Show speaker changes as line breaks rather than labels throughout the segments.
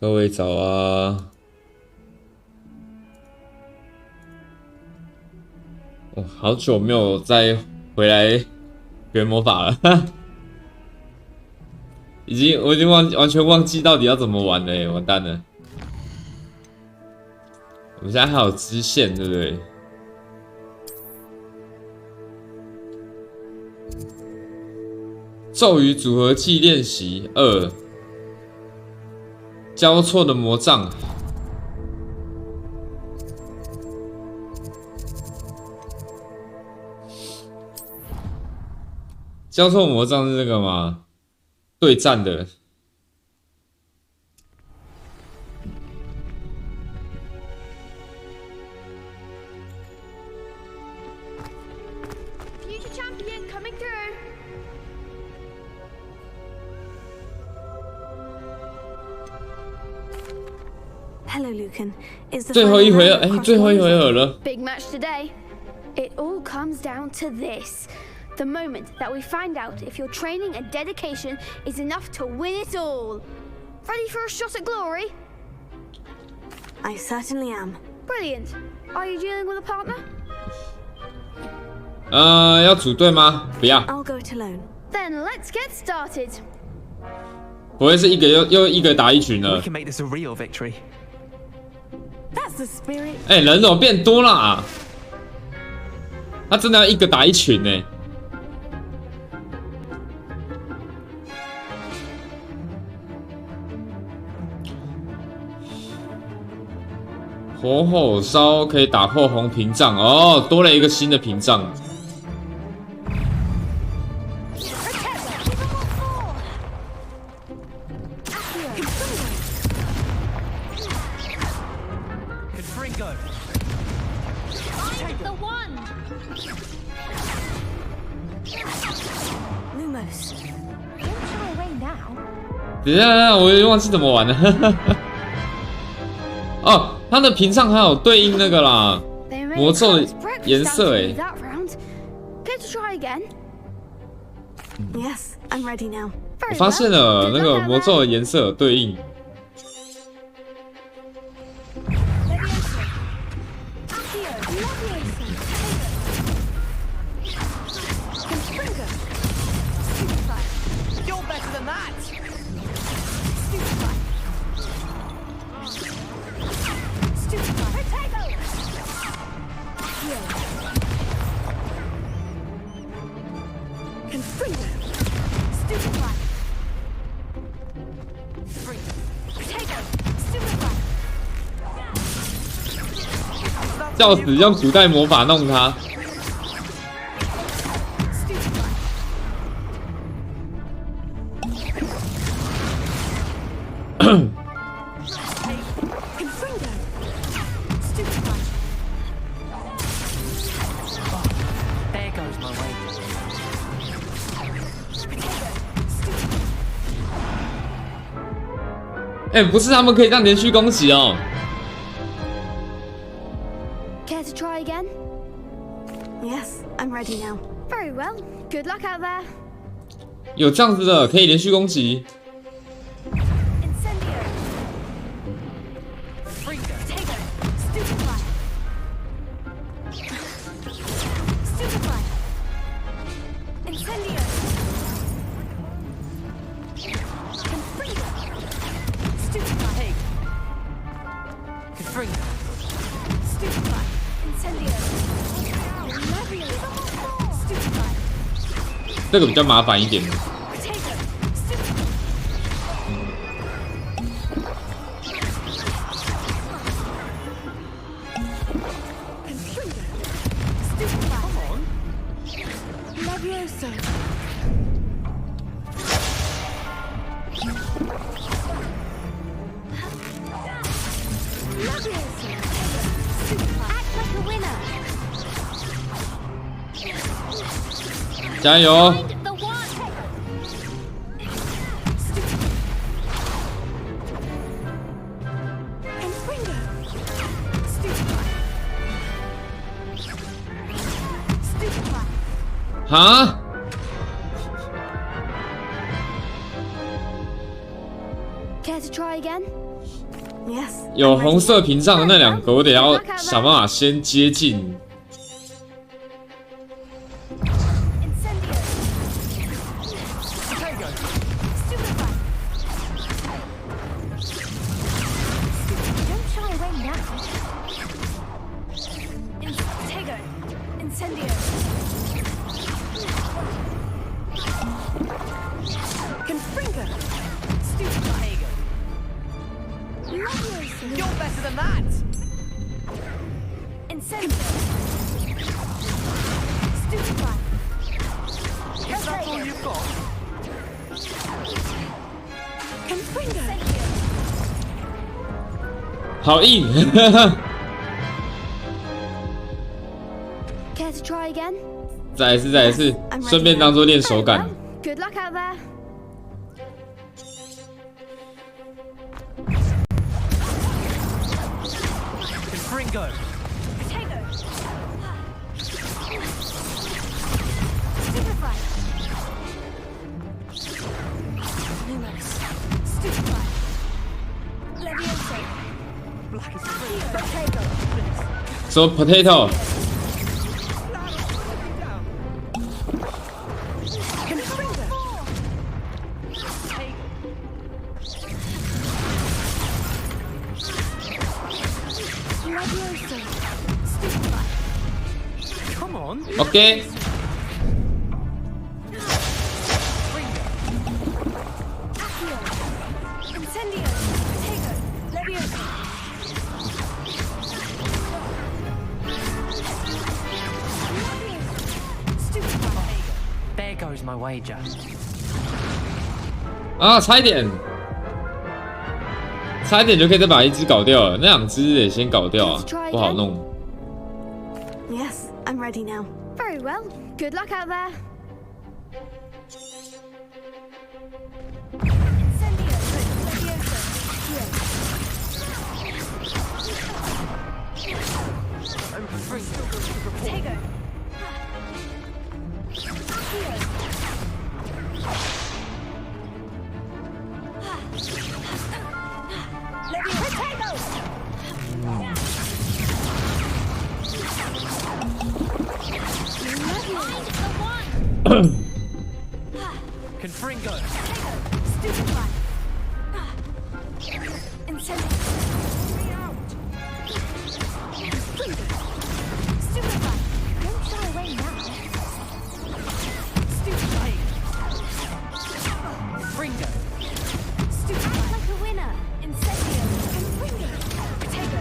各位早啊！我好久没有再回来学魔法了，我已经完全忘记到底要怎么玩了耶，完蛋了！我们现在还有支线，对不对？咒语组合器练习2。交错的魔杖，交错魔杖是这个吗？对战的。
Hello, Lucan. Is the
最后一回合，哎，最后一回合了。
Big match today. It all comes down to this. The moment that we find out if your training and dedication is enough to win it all. Ready for a shot at glory?
I certainly am.
Brilliant. Are you dealing with a partner?
要组队吗？不要。
I'll go it alone.
Then let's get started.
不会是一个又一个打一群了
We can make this a real victory.
That's the spirit.
哎，人怎么变多啦？他真的要一个打一群呢。火吼烧可以打破红屏障哦，多了一个新的屏障。等一下，我也忘记怎么玩了。哦，它的屏障还有对应那个啦，魔咒的颜色哎。
Yes, I'm ready now.
我发现了那个魔咒的颜色有对应。笑死，用古代魔法弄他。哎，不是他们可以这样连续攻击哦。
Care to try again?
Yes, I'm ready now.
Very well. Good luck out there.
有这样子的，可以连续攻击。这个比较麻烦一点。加油！哈？
Care to try again?
Yes.
有红色屏障的那两个，我得要想办法先接近。
You're better than that!
Incentive. Stupefy.
Is that all you've got?
Confringo.
好硬。
Care to try again?
再一次，顺便当做练手感。
Good luck out there.
Confringo.
Stupefy. Lumos. Stupefy. Levioso.
Black as a
Potato.
So potato。
Come on.
OK。
Incendio. Potato. Levioso. Stupefy.
There goes my wager.
啊，差一点就可以再把一只搞掉了，那两只得先搞掉啊，不好弄。
Yes, I'm ready now.
Very well. Good luck out there.
Incendio. Levioso. Potato.
Confringo.
Stupefy. Incendio. Stupefy. Don't shy away now. Stupefy.
Confringo.
Stupefy. Act like a winner. Incendio. Confringo. Potato.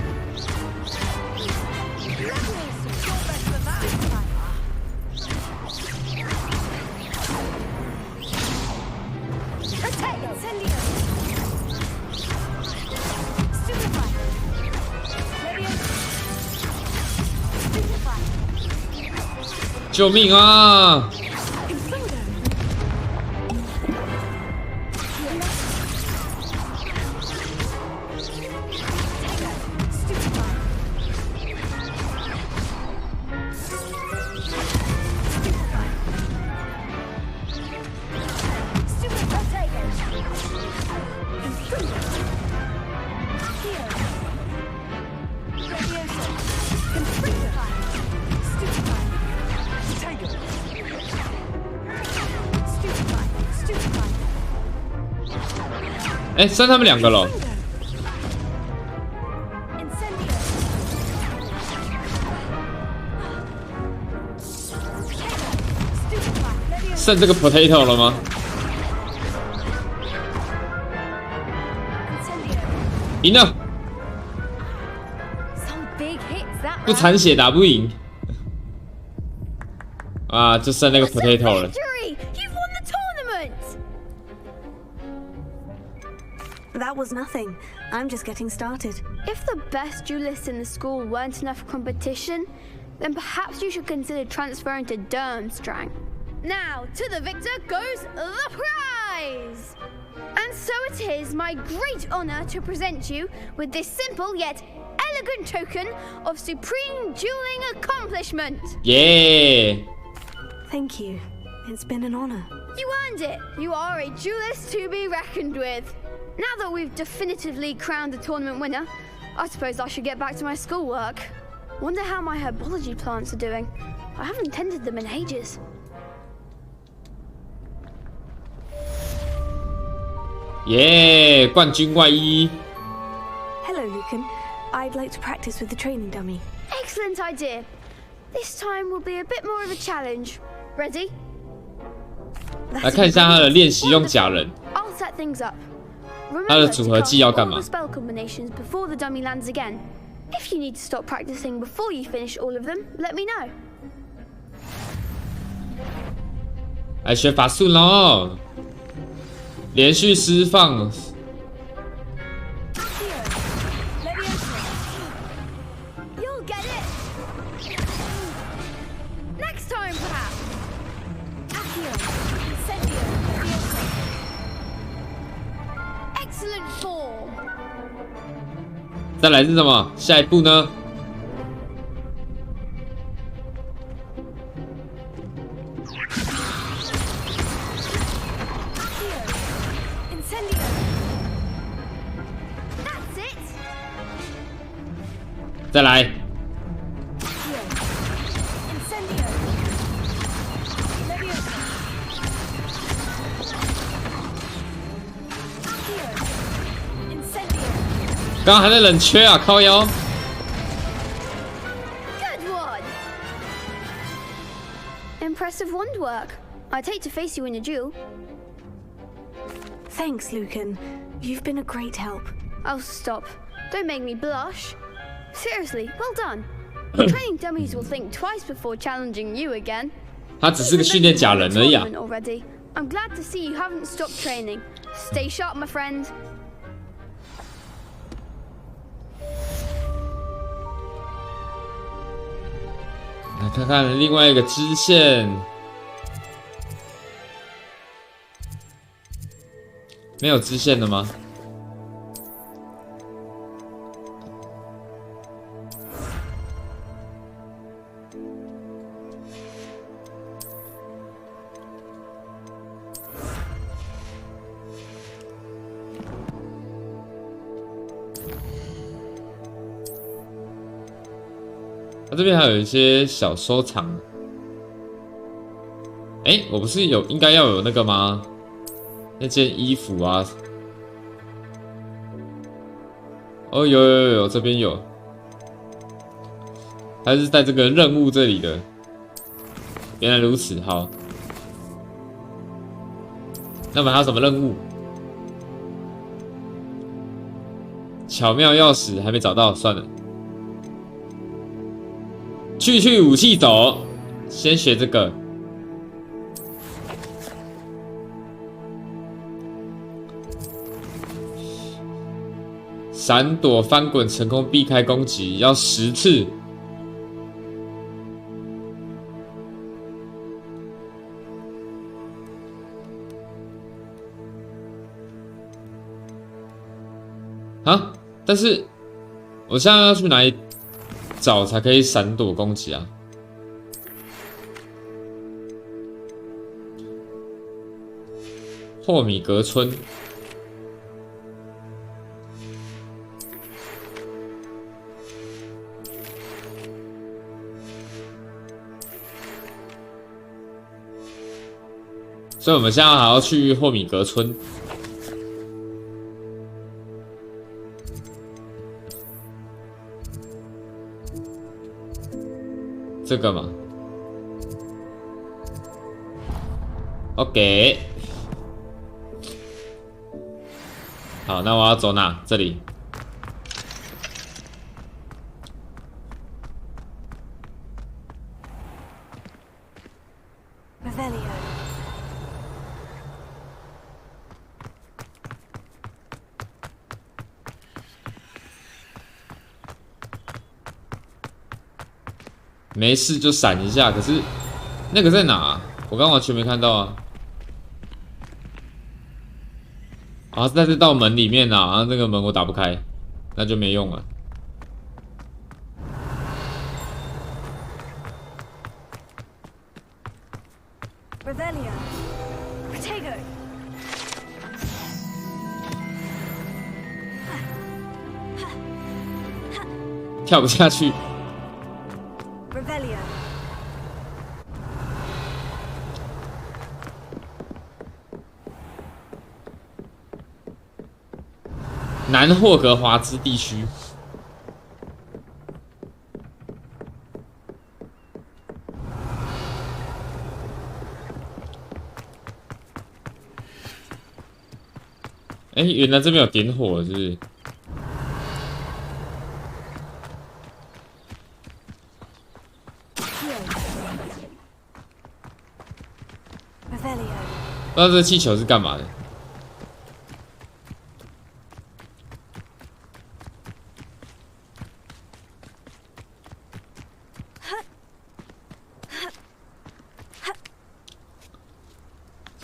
Levioso.
You're better than that!
Stupefy. Potato. Incendio. Stupefy. Levioso. Stupefy.
救命啊！
Confringo. Stupefy.
Potato.
哎，剩他们两个了。 剩这个 potato 了吗？赢了，不残血打不赢。啊，就剩那个 potato 了。
Victory! You've won the tournament!
That was nothing. I'm just getting started.
If the best duelists in the school weren't enough competition, then perhaps you should consider transferring to Durmstrang. Now, to the victor goes the prize! And so it is my great honor to present you with this simple yet elegant token of supreme dueling accomplishment.
Yeah.
Thank you. It's been an honor.
You earned it. You are a duelist to be reckoned with. Now that we've definitively crowned the tournament winner, I suppose I should get back to my schoolwork. Wonder how my herbology plants are doing. I haven't tended them in ages.
耶，冠军外衣。
Hello, Lucan. I'd like to practice with the training dummy.
Excellent idea. This time will be a bit more of a challenge. Ready?
来看一下他的练习用假人。
I'll set things up.
他的
Remember
组
to
合技
cast
要干
all
嘛
the spell combinations before the dummy lands again. If you need to stop practicing before you finish all of them, let me know.
来学法术喽！连续释放。
You'll get it. Next time, perhaps. Excellent form.
再来是什么？下一步呢？
Incendio. That's it.
再来。
Incendio. Leviosa. Incendio.
刚刚还在冷却啊，靠腰。
Good one. Impressive wand work. I'd hate to face you in a duel.
Thanks, Lucan. You've been a great help.
Oh, stop. Don't make me blush. Seriously, well done. Training dummies will think twice before challenging you again.
他只是个训练假人而已啊。
Already. I'm glad to see you haven't stopped training. Stay sharp, my friend.
来看看另外一个支线，没有支线的吗？它这边还有一些小收藏。哎，我不是应该要有那个吗？那件衣服啊。哦，有，这边有。还是在这个任务这里的。原来如此，好。那么还有什么任务？巧妙钥匙还没找到，算了。去武器走，先学这个。闪躲、翻滚、成功避开攻击，要10次。啊！但是我现在要去哪里找才可以闪躲攻击啊？霍米格村。所以我们现在还要去霍米格村。这个嘛 ，OK。好，那我要走哪？这里。
Revelio.
没事就闪一下，可是那个在哪啊？我刚完全没看到啊！啊，在这道门里面啊，那个门我打不开，那就没用了。
Revelio. Protego.
跳不下去。
Revelio.
南霍格华兹地区。哎，原来这边有点火，是不是？
Revelio.
不知道这气球是干嘛的？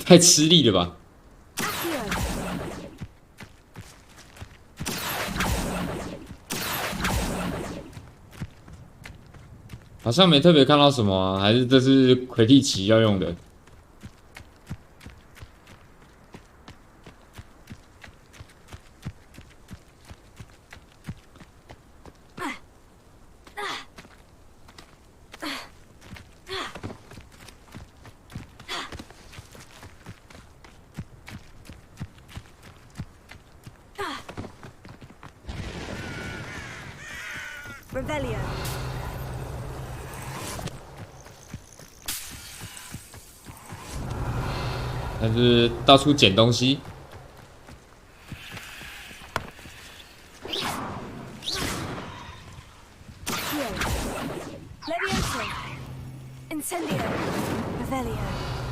太吃力了吧！好像没特别看到什么啊，还是这是魁地奇要用的？
Revelio.
但是到处捡东西。
Levioso. Incendio. Revelio.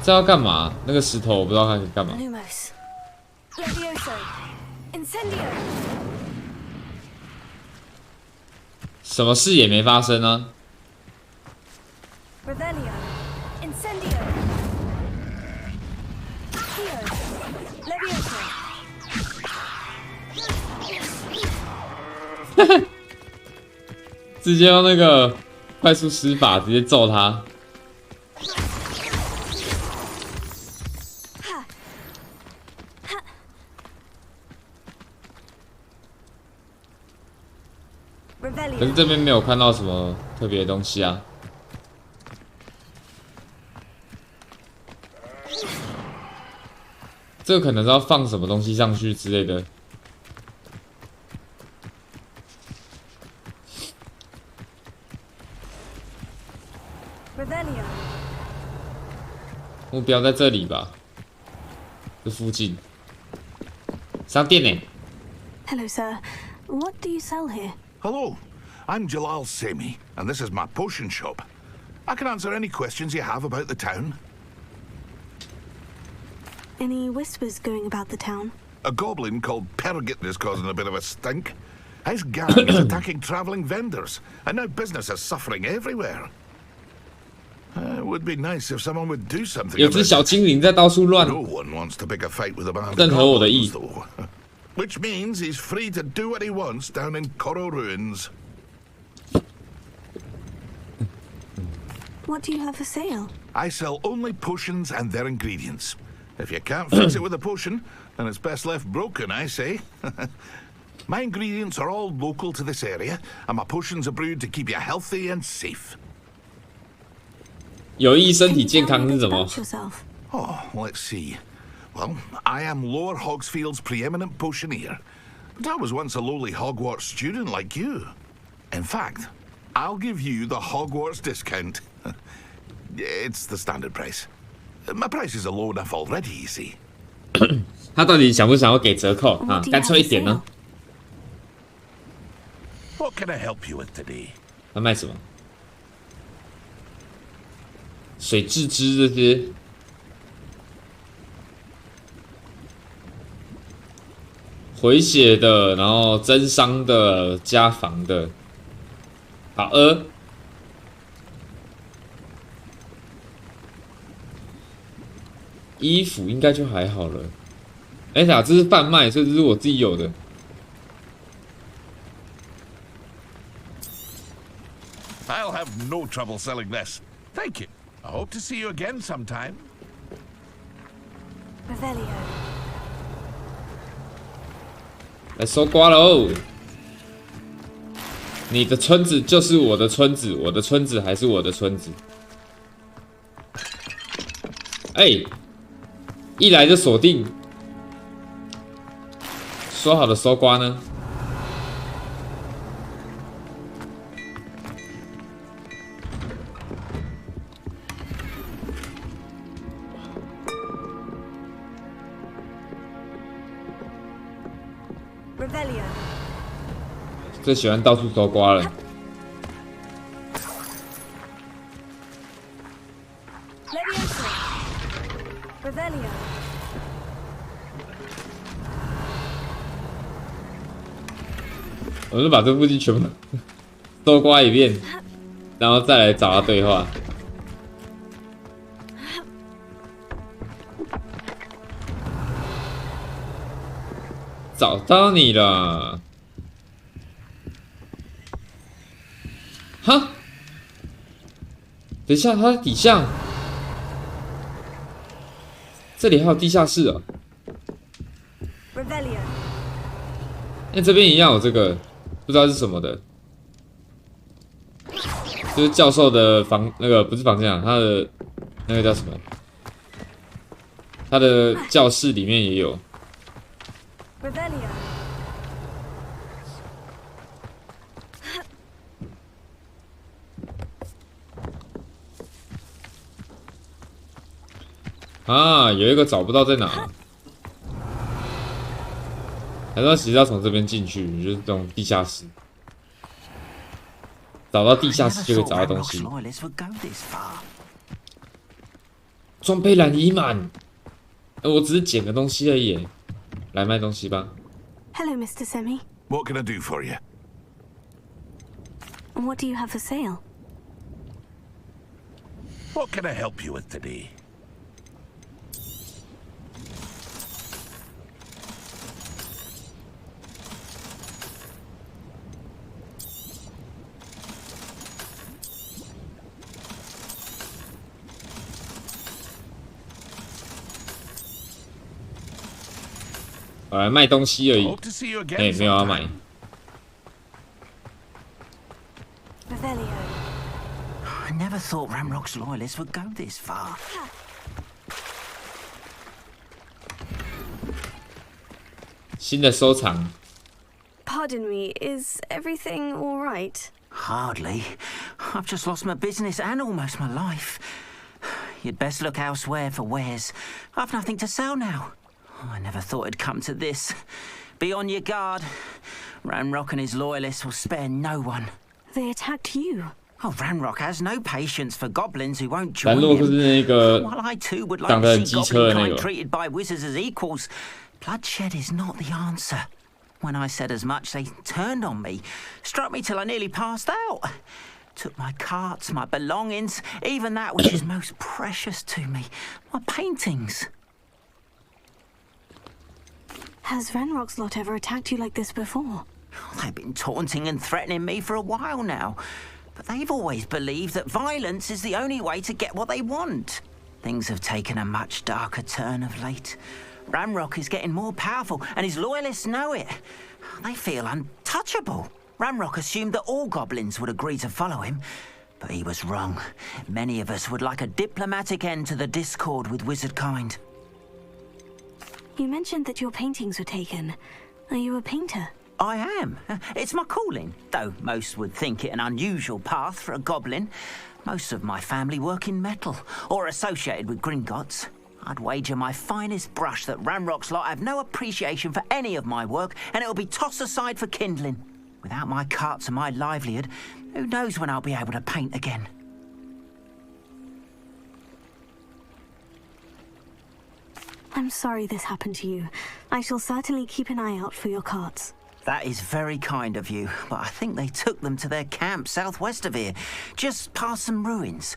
这要干嘛？那个石头我不知道它可以干嘛。
Lumos. Levioso. Incendio.
什么事也没发生啊！
Revelio. Incendio. Accio. Levioso.
直接用那个快速施法直接揍他。 可是
Revelio.
这边没有看到什么特别的东西啊。这个可能是要放什么东西上去之类的。
Revelio.
目标在这里吧，这附近。商店呢？
Hello, sir. What do you sell here?
Hello, I'm Jalal Semi, and this is my potion shop. I can answer any questions you have about the town.
Any whispers going about the town?
A goblin called Pergit is causing a bit of a stink. His gang is attacking travelling vendors, and now business is suffering everywhere. It would be nice if someone would do something
有
about
只
it.
小精灵在到处乱。
No one wants to pick a fight with a band of
任何我的意。
goblins, though. Which means he's free to do what he wants down in Coral Ruins.
What do you have for sale?
I sell only potions and their ingredients. If you can't fix it with a potion, then it's best left broken, I say. My ingredients are all local to this area, and my potions are brewed to keep you healthy and safe.
有益身
Can
体
you
健
tell
康
me
是
a
什
bit
么
about？ yourself?
Oh, let's see. Well, I am Lower Hogsfield's preeminent potioneer, but I was once a lowly Hogwarts student like you. In fact, I'll give you the Hogwarts discount. It's the standard price. My prices are low enough already, you see.
他到底想不想要给折扣啊
What？do you
干
have
脆一
for
点呢
sale?？
What can I help you with today?
他卖什么？水蛭汁这些。回血的，然后增伤的，加防的。好，衣服应该就还好了。哎呀，这是贩卖，所以这是我自己有的。
I'll have no trouble selling this. Thank you. I hope to see you again sometime.
Revelio.
来收刮喽！你的村子就是我的村子，我的村子还是我的村子。哎，一来就锁定，说好的搜刮呢？
Revelio.
最喜欢到处搜刮了。
Leviosa. Revelio.
我就把这附近全部搜刮一遍，然后再来找他对话。找到你了！哈，等一下，它在底下，这里还有地下室哦。
Revelio.
那这边一样有这个，不知道是什么的，就是教授的房，那个不是房间啊，他的那个叫什么？他的教室里面也有。
Revelio.
啊，有一个找不到在哪，还是其实要从这边进去，就是这种地下室。找到地下室就可以找到东西。装备栏已满，我只是捡个东西而已。来卖东西吧。
Hello, Mr. Semi.
What can I do for you?
What do you have for sale?
What can I help you with today?
"我来卖东西而已，
Hope to see you
哎，
again
没有要买。
sometime.
Revelio.
I never thought Ramrock's loyalists would go this far.
新的收藏，
Pardon me, is everything all right?
Hardly. I've just lost my business and almost my life. You'd best look elsewhere for wares. I've nothing to sell now. I never thought it'd come to this. Be on your guard. Ramrock and his loyalists will spare no one.
They attacked you.
Oh, Ramrock has no patience for goblins who won't
蓝
join
洛克是
him.
那个
While I too would
长
like
得
to
很
see
机车的那
goblin
个
kind treated by wizards as equals, bloodshed is not the answer. When I said as much, they turned on me, struck me till I nearly passed out. Took my carts, my belongings, even that which is most precious to me, my paintings.
Has Ranrock's lot ever attacked you like this before?
They've been taunting and threatening me for a while now, but they've always believed that violence is the only way to get what they want. Things have taken a much darker turn of late. Ramrock is getting more powerful, and his loyalists know it. They feel untouchable. Ramrock assumed that all goblins would agree to follow him, but he was wrong. Many of us would like a diplomatic end to the discord with wizard kind.
You mentioned that your paintings were taken. Are you a painter?
I am. It's my calling, though most would think it an unusual path for a goblin. Most of my family work in metal, or associated with Gringotts. I'd wager my finest brush that Ramrock's lot have no appreciation for any of my work, and it'll be tossed aside for kindling. Without my carts and my livelihood, who knows when I'll be able to paint again?
I'm sorry this happened to you. I shall certainly keep an eye out for your carts.
That is very kind of you, but I think they took them to their camp southwest of here, just past some ruins.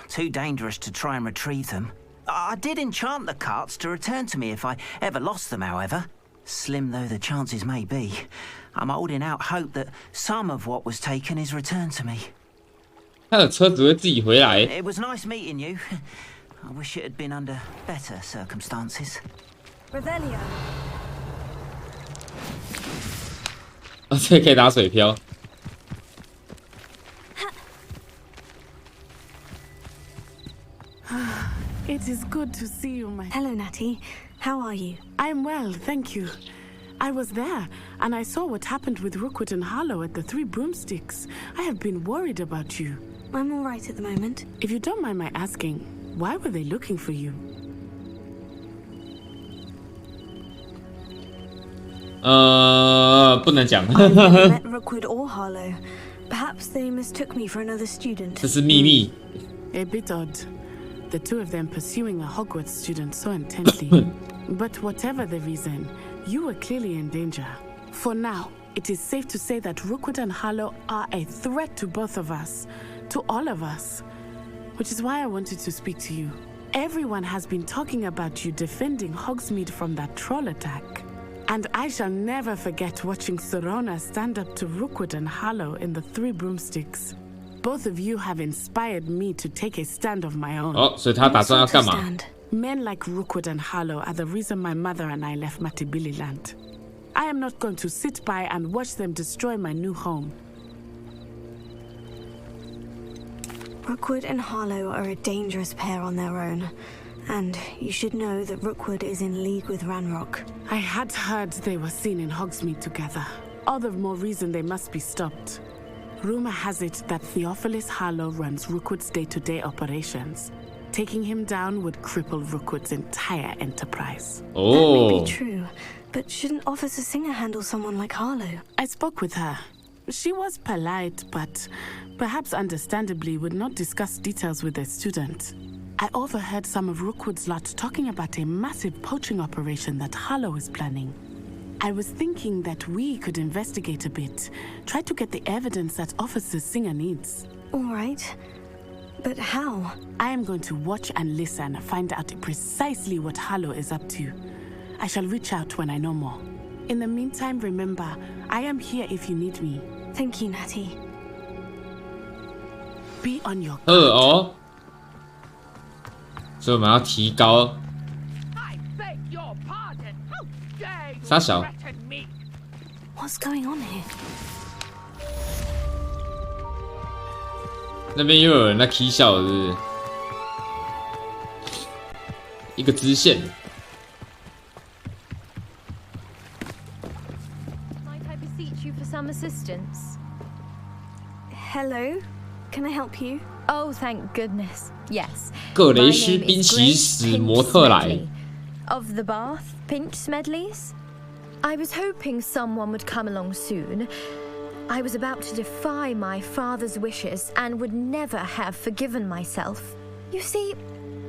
Too dangerous to try and retrieve them. I did enchant the carts to return to me if I ever lost them, however. Slim though the chances may be, I'm holding out hope that some of what was taken is returned to me.
他的车子会自己回来。
It was nice meeting you. I wish it had been under better circumstances.
Revelio.
啊，这可以打水漂。
It is good to see you, my...
Hello, Natty. How are you?
I'm well, thank you. I was there, and I saw what happened with Rookwood and Harlow at the Three Broomsticks. I have been worried about you.
I'm all right at the moment.
If you don't mind my asking, why were they looking for you?
不能讲。
I've never met Rookwood or Harlow. Perhaps they mistook me for another student.
这是秘密。
A bit odd. The two of them pursuing a Hogwarts student so intently. But whatever the reason, you were clearly in danger. For now, it is safe to say that Rookwood and Harlow are a threat to both of us, to all of us. Which is why I wanted to speak to you. Everyone has been talking about you defending Hogsmeade from that troll attack. And I shall never forget watching Serona stand up to Rookwood and Harlow in the Three Broomsticks. Both of you have inspired me to take a stand of my own.
哦，所以他打算要干嘛？
Men like Rookwood and Harlow are the reason my mother and I left Matibili Land. I am not going to sit by and watch them destroy my new home.
Rookwood and Harlow are a dangerous pair on their own. And you should know that Rookwood is in league with Ranrock.
I had heard they were seen in Hogsmeade together. All the more reason they must be stopped. Rumor has it that Theophilus Harlow runs Rookwood's day-to-day operations. Taking him down would cripple Rookwood's entire enterprise.
Oh.
That may be true, but shouldn't Officer Singer handle someone like Harlow?
I spoke with her. She was polite, but perhaps understandably would not discuss details with a student. I overheard some of Rookwood's lot talking about a massive poaching operation that Harlow is planning. I was thinking that we could investigate a bit, try to get the evidence that Officer Singer needs.
All right. But how?
I am going to watch and listen, find out precisely what Harlow is up to. I shall reach out when I know more. In the meantime, remember, I am here if you need me.
Thank you, Natty.
Be on your guard.
哦，所以我们要提高。
I beg your pardon. How dare you
傻小。
threaten me?
What's going on here?
那边又有人在 k 笑，是不是？一个支线。
Might I beseech you for some assistance?
Hello? Can I help you?
Oh, thank goodness. Yes.
各雷斯宾奇史模特来。
Of the Bath, Pinch Smedleys? I was hoping someone would come along soon. I was about to defy my father's wishes and would never have forgiven myself. You see,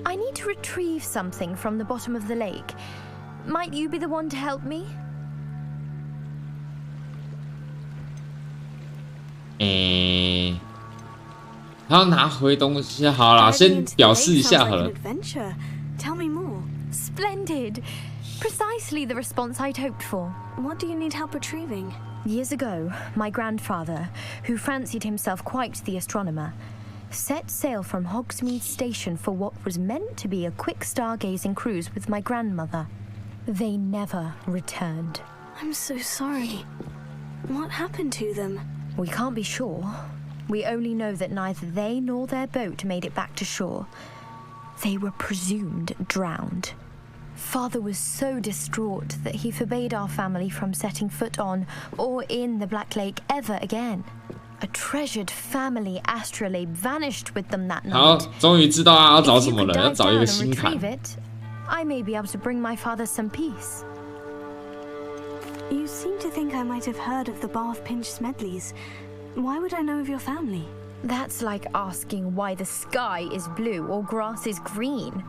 I need to retrieve something from the bottom of the lake. Might you be the one to help me?
他要拿回东西，好啦，先表示一下好了。
Tell me more.
Splendid! Precisely the response I'd hoped for.
What do you need help retrieving?
Years ago, my grandfather, who fancied himself quite the astronomer, set sail from Hogsmeade Station for what was meant to be a quick stargazing cruise with my grandmother. They never returned.
I'm so sorry. What happened to them?
We can't be sure. We only know that neither they nor their boat made it back to shore. They were presumed drowned. Father was so distraught that he forbade our family from setting foot on or in the Black Lake ever again. A treasured family astrolabe vanished with them that
好，
night.
终于知道他要找
If
什
you
么
could
了，要
dive
找一
down
个
and
星盘。
retrieve it, I may be able to bring my father some peace.
You seem to think I might have heard of the Bath Pinch Smedleys. Why would I know of your family?
That's like asking why the sky is blue or grass is green.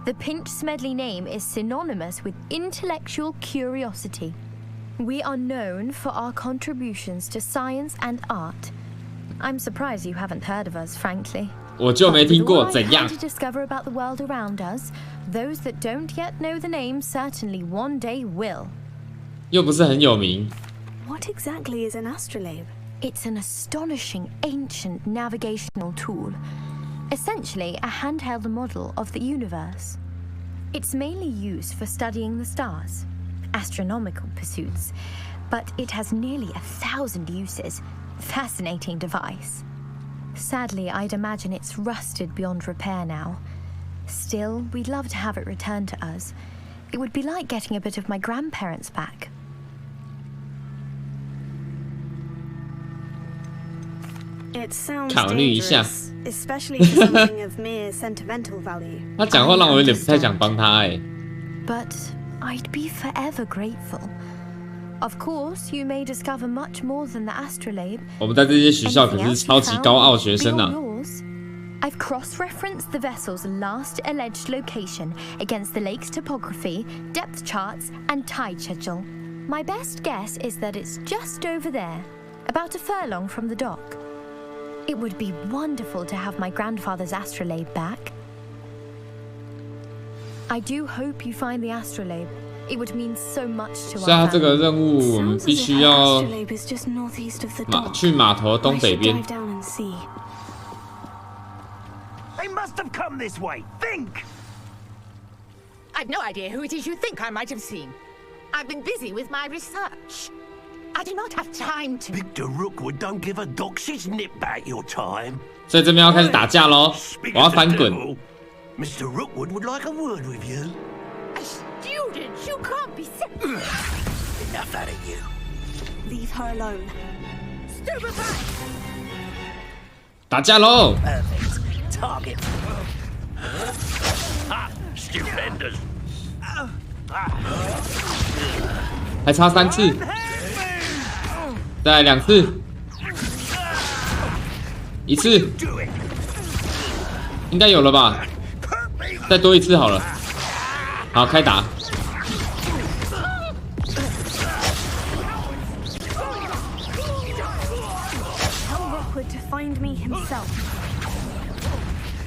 The Pinch Smedley name is synonymous with intellectual curiosity. We are known for our contributions to science and art. I'm surprised you haven't heard of us, frankly.
我就没听过，
But with all
怎
I've
样
had to discover about the world around us, those that don't yet know the name certainly one day will.
又不是很有名。
What exactly is an astrolabe?
It's an astonishing ancient navigational tool. Essentially, a handheld model of the universe. It's mainly used for studying the stars, astronomical pursuits, but it has nearly 1,000 uses. Fascinating device. Sadly, I'd imagine it's rusted beyond repair now. Still, we'd love to have it returned to us. It would be like getting a bit of my grandparents back.
It sounds
考虑一下。
dangerous, especially for something of mere sentimental value.
他讲话让我有点不太想帮他哎。
But I'd be forever grateful. Of course, you may discover much more than the astrolabe.
我们在这些学校可是超级高傲学生啊。
I've cross-referenced the vessel's last alleged location against the lake's topography, depth charts, and tide schedule. My best guess is that it's just over there, about a furlong from the dock. It would be wonderful to have my grandfather's astrolabe back. I do hope you find the astrolabe. It would mean so much to us.
所以他这个任务我们必须要去码头东北边。
They must have come this way. Think!
I've no idea who it is you think I might have seen. I've been busy with my research. I do not have time to.
Victor Rookwood don't give a doxy's nip back your time.
所以这边要开始打架喽！我要翻滚。
Mr. Rookwood would like a word with you.
A student? You can't be serious.
Enough out of you.
Leave her alone.
Stupefy!
打架喽！
Perfect. Target. Ha! Stupendous.
还差3次，再来2次，1次，应该有了吧？再多1次好了。好，开打。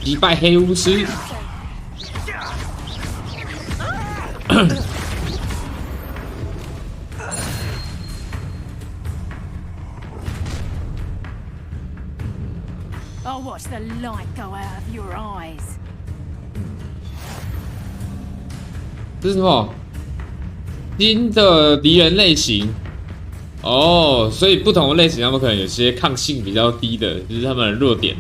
击败黑巫师。
I'll watch the light go out of your eyes.
这是什么？新的敌人类型。哦，所以不同的类型，他们可能有些抗性比较低的，就是他们的弱点。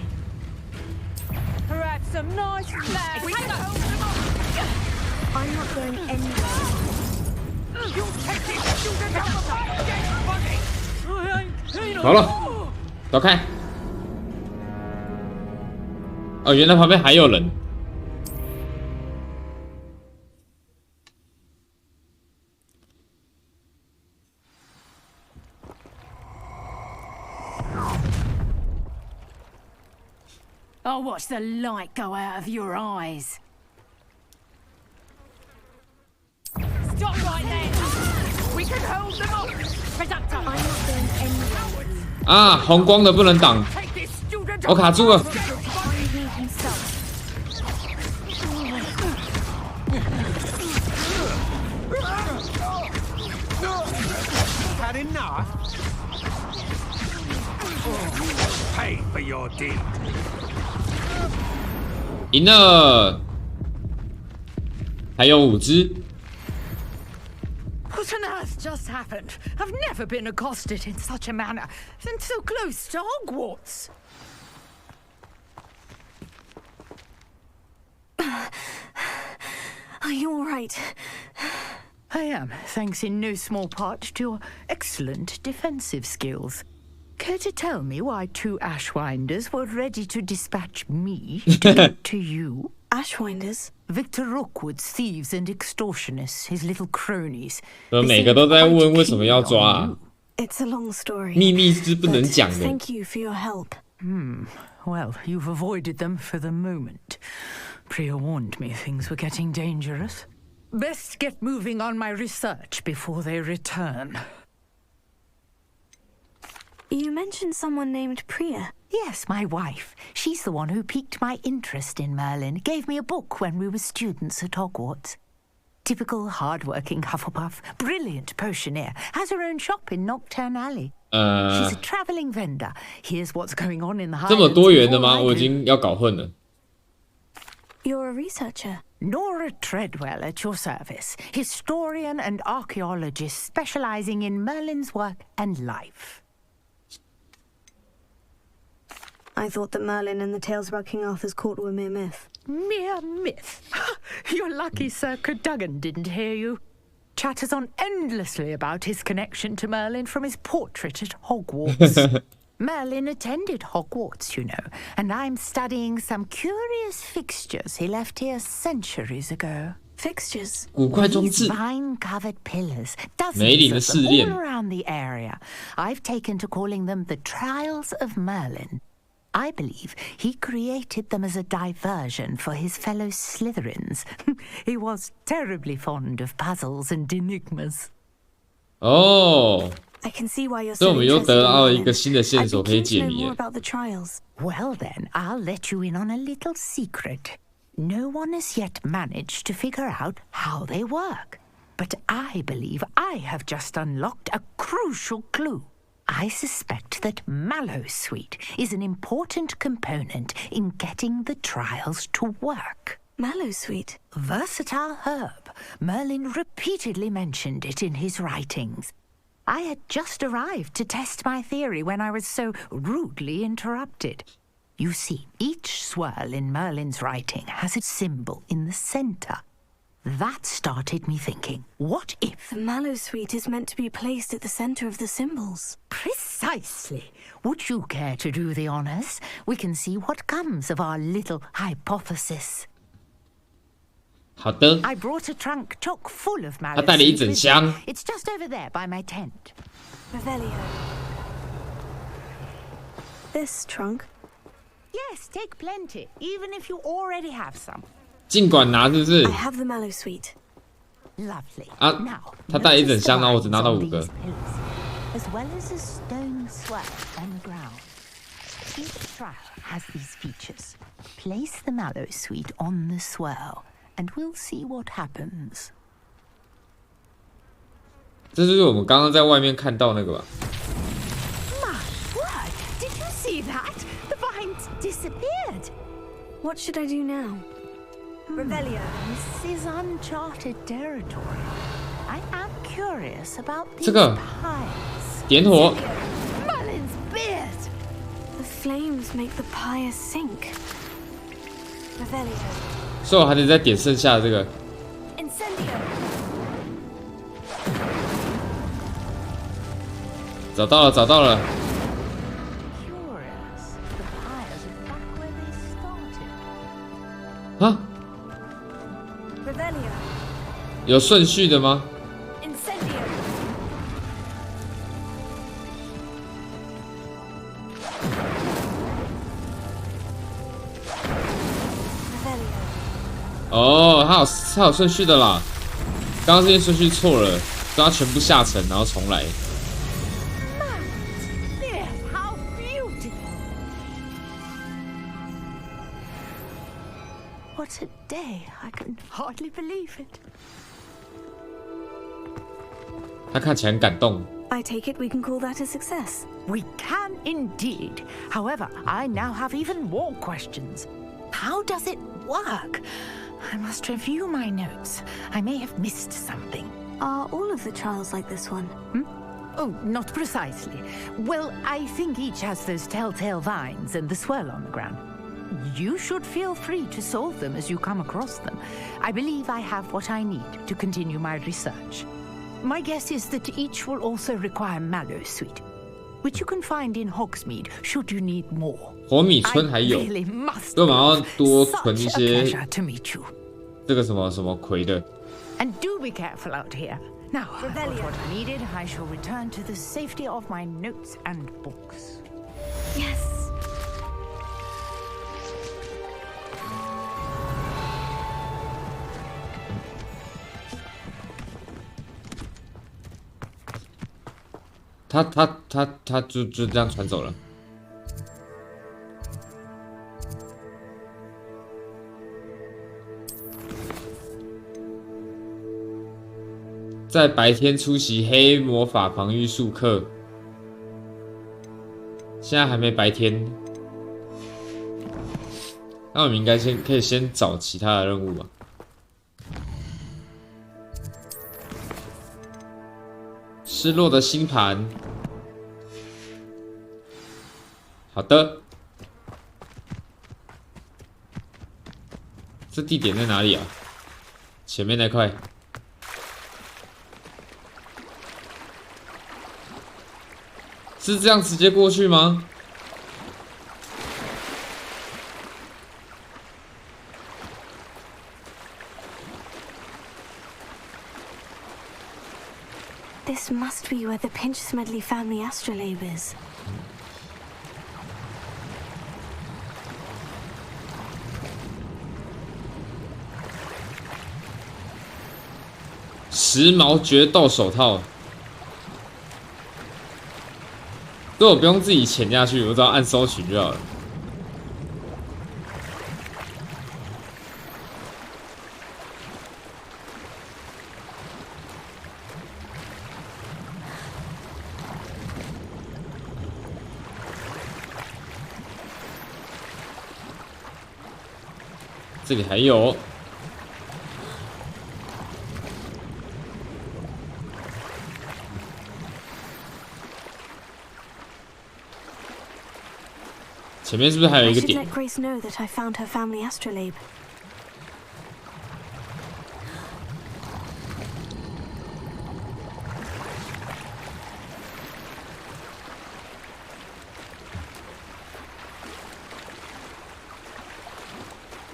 I'm not going anywhere.
好了，走开。哦，原来旁边还有人。
I'll watch the light go out of your eyes. Stop right there! We can hold them off! Presumptive! I'm not going anywhere.
啊，红光的不能挡，
Take this student
我卡住了。
Had enough? Pay for your deed.
赢了，还有5只。
What on earth just happened? I've never been accosted in such a manner, and so close to Hogwarts.
Are you all right?
I am, thanks in no small part to your excellent defensive skills. Care to tell me why 2 Ashwinders were ready to dispatch me to get to you?
Ashwinders?
Victor Rookwood's thieves and extortionists, his little cronies.
每个都在问为什么要抓啊？
It's a long story.
秘密是不能讲的。
Thank you for your help.
Well, you've avoided them for the moment. Priya warned me things were getting dangerous. Best get moving on my research before they return.
You mentioned someone named Priya.
Yes, my wife. She's the one who piqued my interest in Merlin. Gave me a book when we were students at Hogwarts. Typical hard-working Hufflepuff. Brilliant potioneer. Has her own shop in Nocturne Alley. She's a traveling vendor. Here's what's going on in the Highlands.
这么多元的吗？我已经要搞混了。
You're a researcher.
Nora Treadwell at your service. Historian and archaeologist specializing in Merlin's work and life.
I thought that Merlin and the tales about King Arthur's court were mere myth.
mere myth. You're lucky Sir Cadogan didn't hear you. Chatters on endlessly about his connection to Merlin from his portrait at Hogwarts. Merlin attended Hogwarts, you know, and I'm studying some curious fixtures he left here centuries ago.
Fixtures?
古怪装
These
置，
vine-covered pillars,
梅林
dozens
的
of
试
them
炼
all around the area. I've taken to calling them the Trials of Merlin. I believe he created them as a diversion for his fellow Slytherins. He was terribly fond of puzzles and enigmas.
哦，
I can see why you're
所以
so
我们又
interested
得
in
到一
Merlin.
个新的线
I'd
索
be
可以
keen to
解
know
谜
more
了。
about the trials.
Well then, I'll let you in on a little secret. No one has yet managed to figure out how they work. But I believe I have just unlocked a crucial clue. I suspect that Mallowsweet is an important component in getting the trials to work.
Mallowsweet?
Versatile herb. Merlin repeatedly mentioned it in his writings. I had just arrived to test my theory when I was so rudely interrupted. You see, each swirl in Merlin's writing has a symbol in the center. That started me thinking, what if...
The Mallowsweet is meant to be placed at the center of the symbols.
Precisely. Would you care to do the honors? We can see what comes of our little hypothesis.
好的，
I brought a trunk chock full of
他带了一
Mallowsweet
整
with
箱
me. It's just over there by my tent.
Revelio. This trunk?
Yes, take plenty, even if you already have some.
尽管拿，是不是
I？ have the Mallowsweet.
Lovely.
啊
Now,
他带了一整
notice
箱，
the
然后我只拿到
lines
5
on
个
these。pillars, as well as a stone swirl on the ground. Each trial has these features. Place the Mallowsweet on the swirl, and we'll see what happens.
这就是我们刚刚在外面看到那个吧？
My word! Did you see that? The vines disappeared.
What should I do now? Revelio.
This is uncharted territory. I am curious about these
这个
pies.
点火，
Merlin's beard!
The flames make the pyre sink. Revelio.
所以我还得再点剩下的这个。
Incendio.
找到了，找到了。
Curious. The pyres are back where they started.
啊，
Revelio.
有顺序的吗？
Incendio. Revelio.
哦，它有顺序的啦。刚刚这些顺序错了，让它全部下沉，然后重来。
There, how beautiful! What a day! I can hardly believe it.
它看起来很感动。
I take it we can call that a success.
We can indeed. However, I now have even more questions. How does it work? I must review my notes. I may have missed something.
Are all of the trials like this one?
Oh, not precisely. Well, I think each has those telltale vines and the swirl on the ground. You should feel free to solve them as you come across them. I believe I have what I need to continue my research. My guess is that each will also require Mallowsweet, which you can find in Hogsmeade should you need more.
火米村还
I
有，
really must
所以我们要多存
such
一
a
些
pleasure to meet you.
这个什么什么葵的。
And do be careful out here. Now, I've got
Revelio.
what I needed. I shall return to the safety of my notes and books.
Yes.
他就这样传走了。在白天出席黑魔法防御术课，现在还没白天，那我们应该可以先找其他的任务吧。失落的星盘，好的。这地点在哪里啊？前面那块。是这样直接过去吗？
This must be where the Pinch Smedley family astrolabe is.
时髦决斗手套，这我不用自己潜下去，我只要按搜寻就好了。这里还有。 前面是不是还有一个点？
let Grace know that I found her family astrolabe.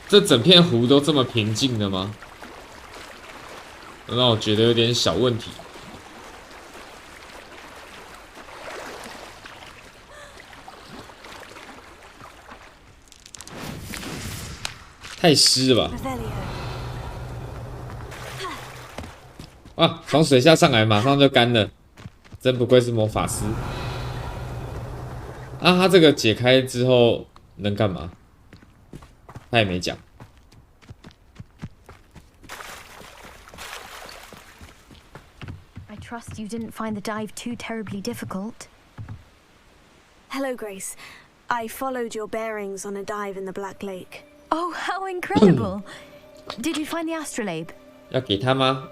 这整片湖都这么平静的吗？让我觉得有点小问题。 太湿了吧！啊，从水下上来马上就干了，真不愧是魔法师。啊，他这个解开之后能干嘛？他也没讲。
I trust you didn't find the dive too terribly difficult.
Hello, Grace. I followed your bearings on a dive in the Black Lake.
Oh, how incredible! Did you find the astrolabe?
要给他吗？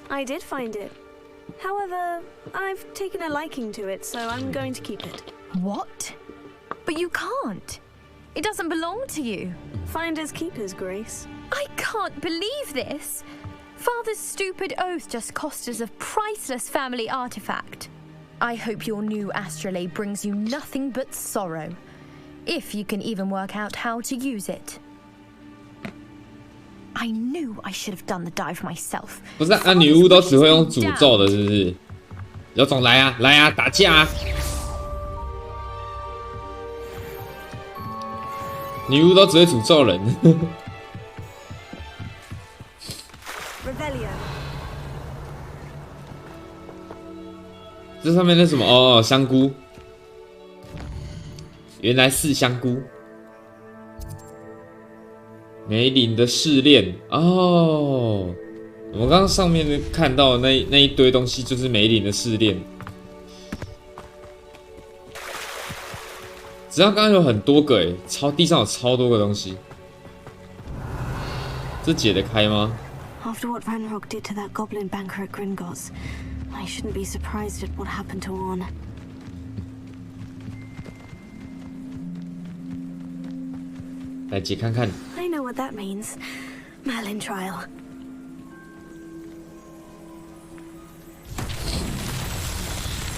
I did find it. However, I've taken a liking to it, so I'm going to keep it.
What? But you can't. It doesn't belong to you.
Finders keepers, Grace.
I can't believe this. Father's stupid oath just cost us a priceless family artifact. I hope your new astrolabe brings you nothing but sorrow, if you can even work out how to use it. I knew I should have done the dive myself.
不是啊，女巫都只会用诅咒的，是不是？有种来啊，来啊，打架啊！女巫都只会诅咒人。
Revelio.
这上面那什么哦，香菇，原来是香菇。梅林的试炼哦，我们刚刚上面看到的那一堆东西就是梅林的试炼。只要刚刚有很多个诶，地上有超多个东西，这解得开吗？
After what Ranrock did to that goblin banker at Gringotts, I shouldn't be surprised at what happened to Orn.
来解看看。
I know what that means. Merlin trial.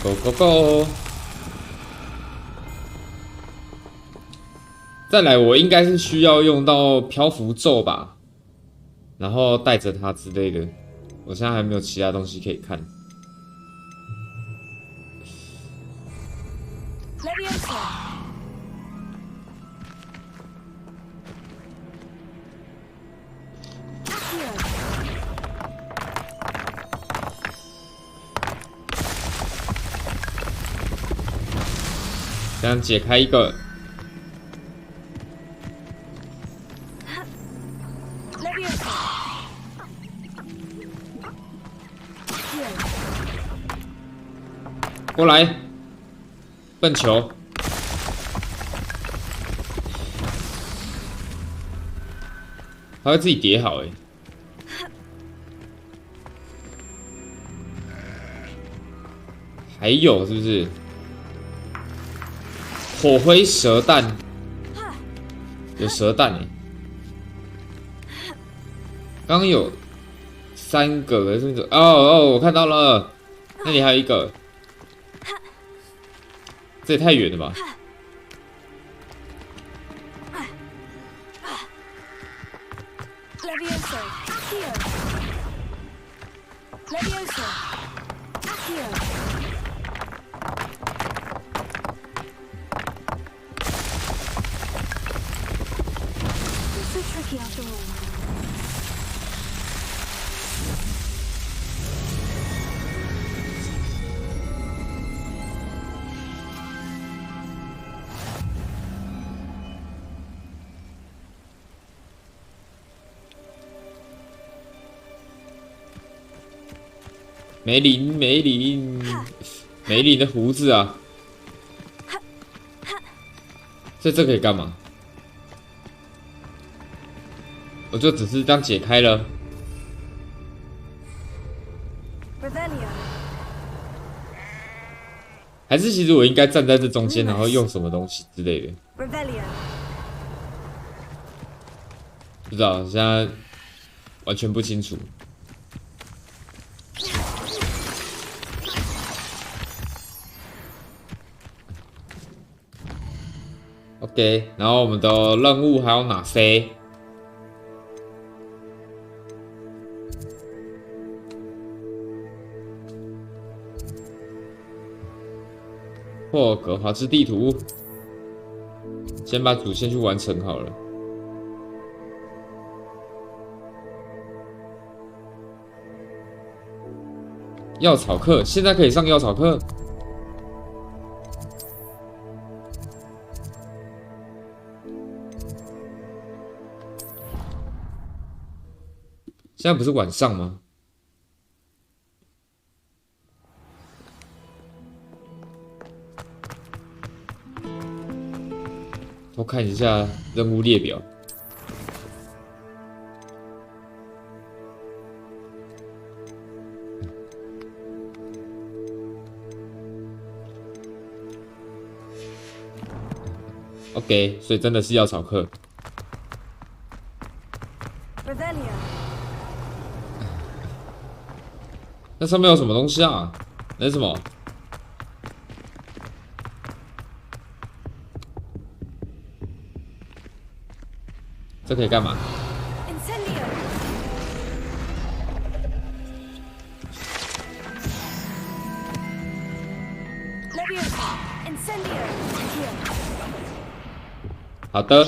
Go go go！ 再来，我应该是需要用到漂浮咒吧，然后带着它之类的。我现在还没有其他东西可以看。 这样解开一个，过来，笨球，它会自己叠好哎。还有是不是？火灰蛇蛋，有蛇蛋哎。刚刚有3个，可是我看到了，那里还有一个，这也太远了吧！ 梅林的胡子啊！所以这可以干嘛？我就只是这样解开了。还是其实我应该站在这中间，然后用什么东西之类的？不知道，现在完全不清楚。 OK， 然后我们的任务还有哪些？霍格华兹地图，先把主线去完成好了。药草课，现在可以上药草课。 现在不是晚上吗？偷看一下任务列表。OK， 所以真的是药草课。 那上面有什么东西啊？那是什么？这可以干嘛？好的，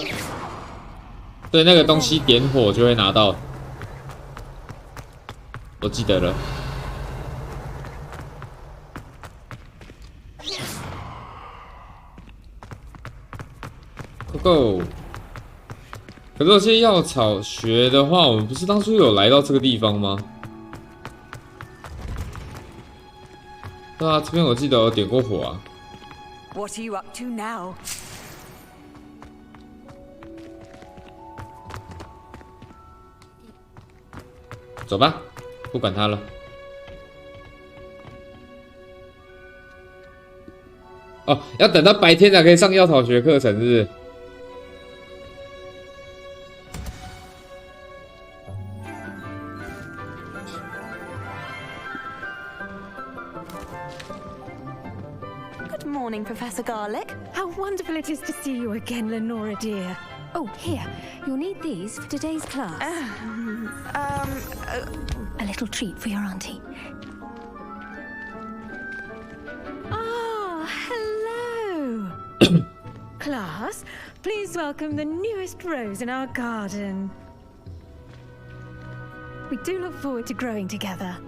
对，那个东西点火就会拿到，我记得了。 Go！ 可是这些药草学的话，我们不是当初有来到这个地方吗？对啊，这边我记得有点过火啊。
What are you up to now?
走吧，不管它了。哦，要等到白天才可以上药草学课程，是不是？
Good morning, Professor Garlic. How wonderful it is to see you again, Lenora dear. Oh, here. You'll need these for today's class. A little treat for your auntie. Ah, hello. Class, please welcome the newest rose in our garden. We do look forward to growing together.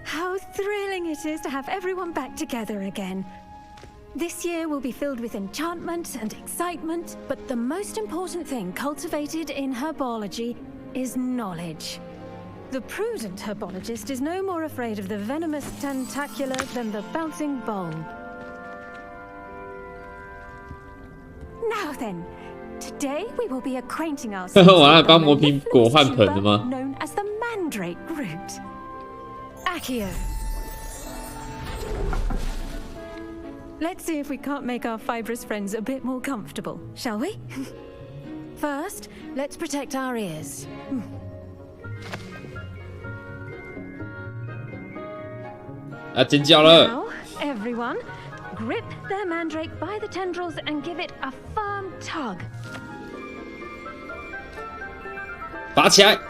How thrilling it is to have everyone back together again. This year will be filled with enchantment and excitement, but the most important thing cultivated in herbology is knowledge. The prudent herbologist is no more afraid of the venomous tentacula than the bouncing bulb. Now then, today we will be acquainting ourselves with the mellifluous tuber known as the mandrake root. Accio. Let's see if we can't make our fibrous friends a bit more comfortable, shall we? First, let's protect our ears.
尖叫了
Now, everyone, grip their mandrake by the tendrils and give it a firm tug.
拔起来！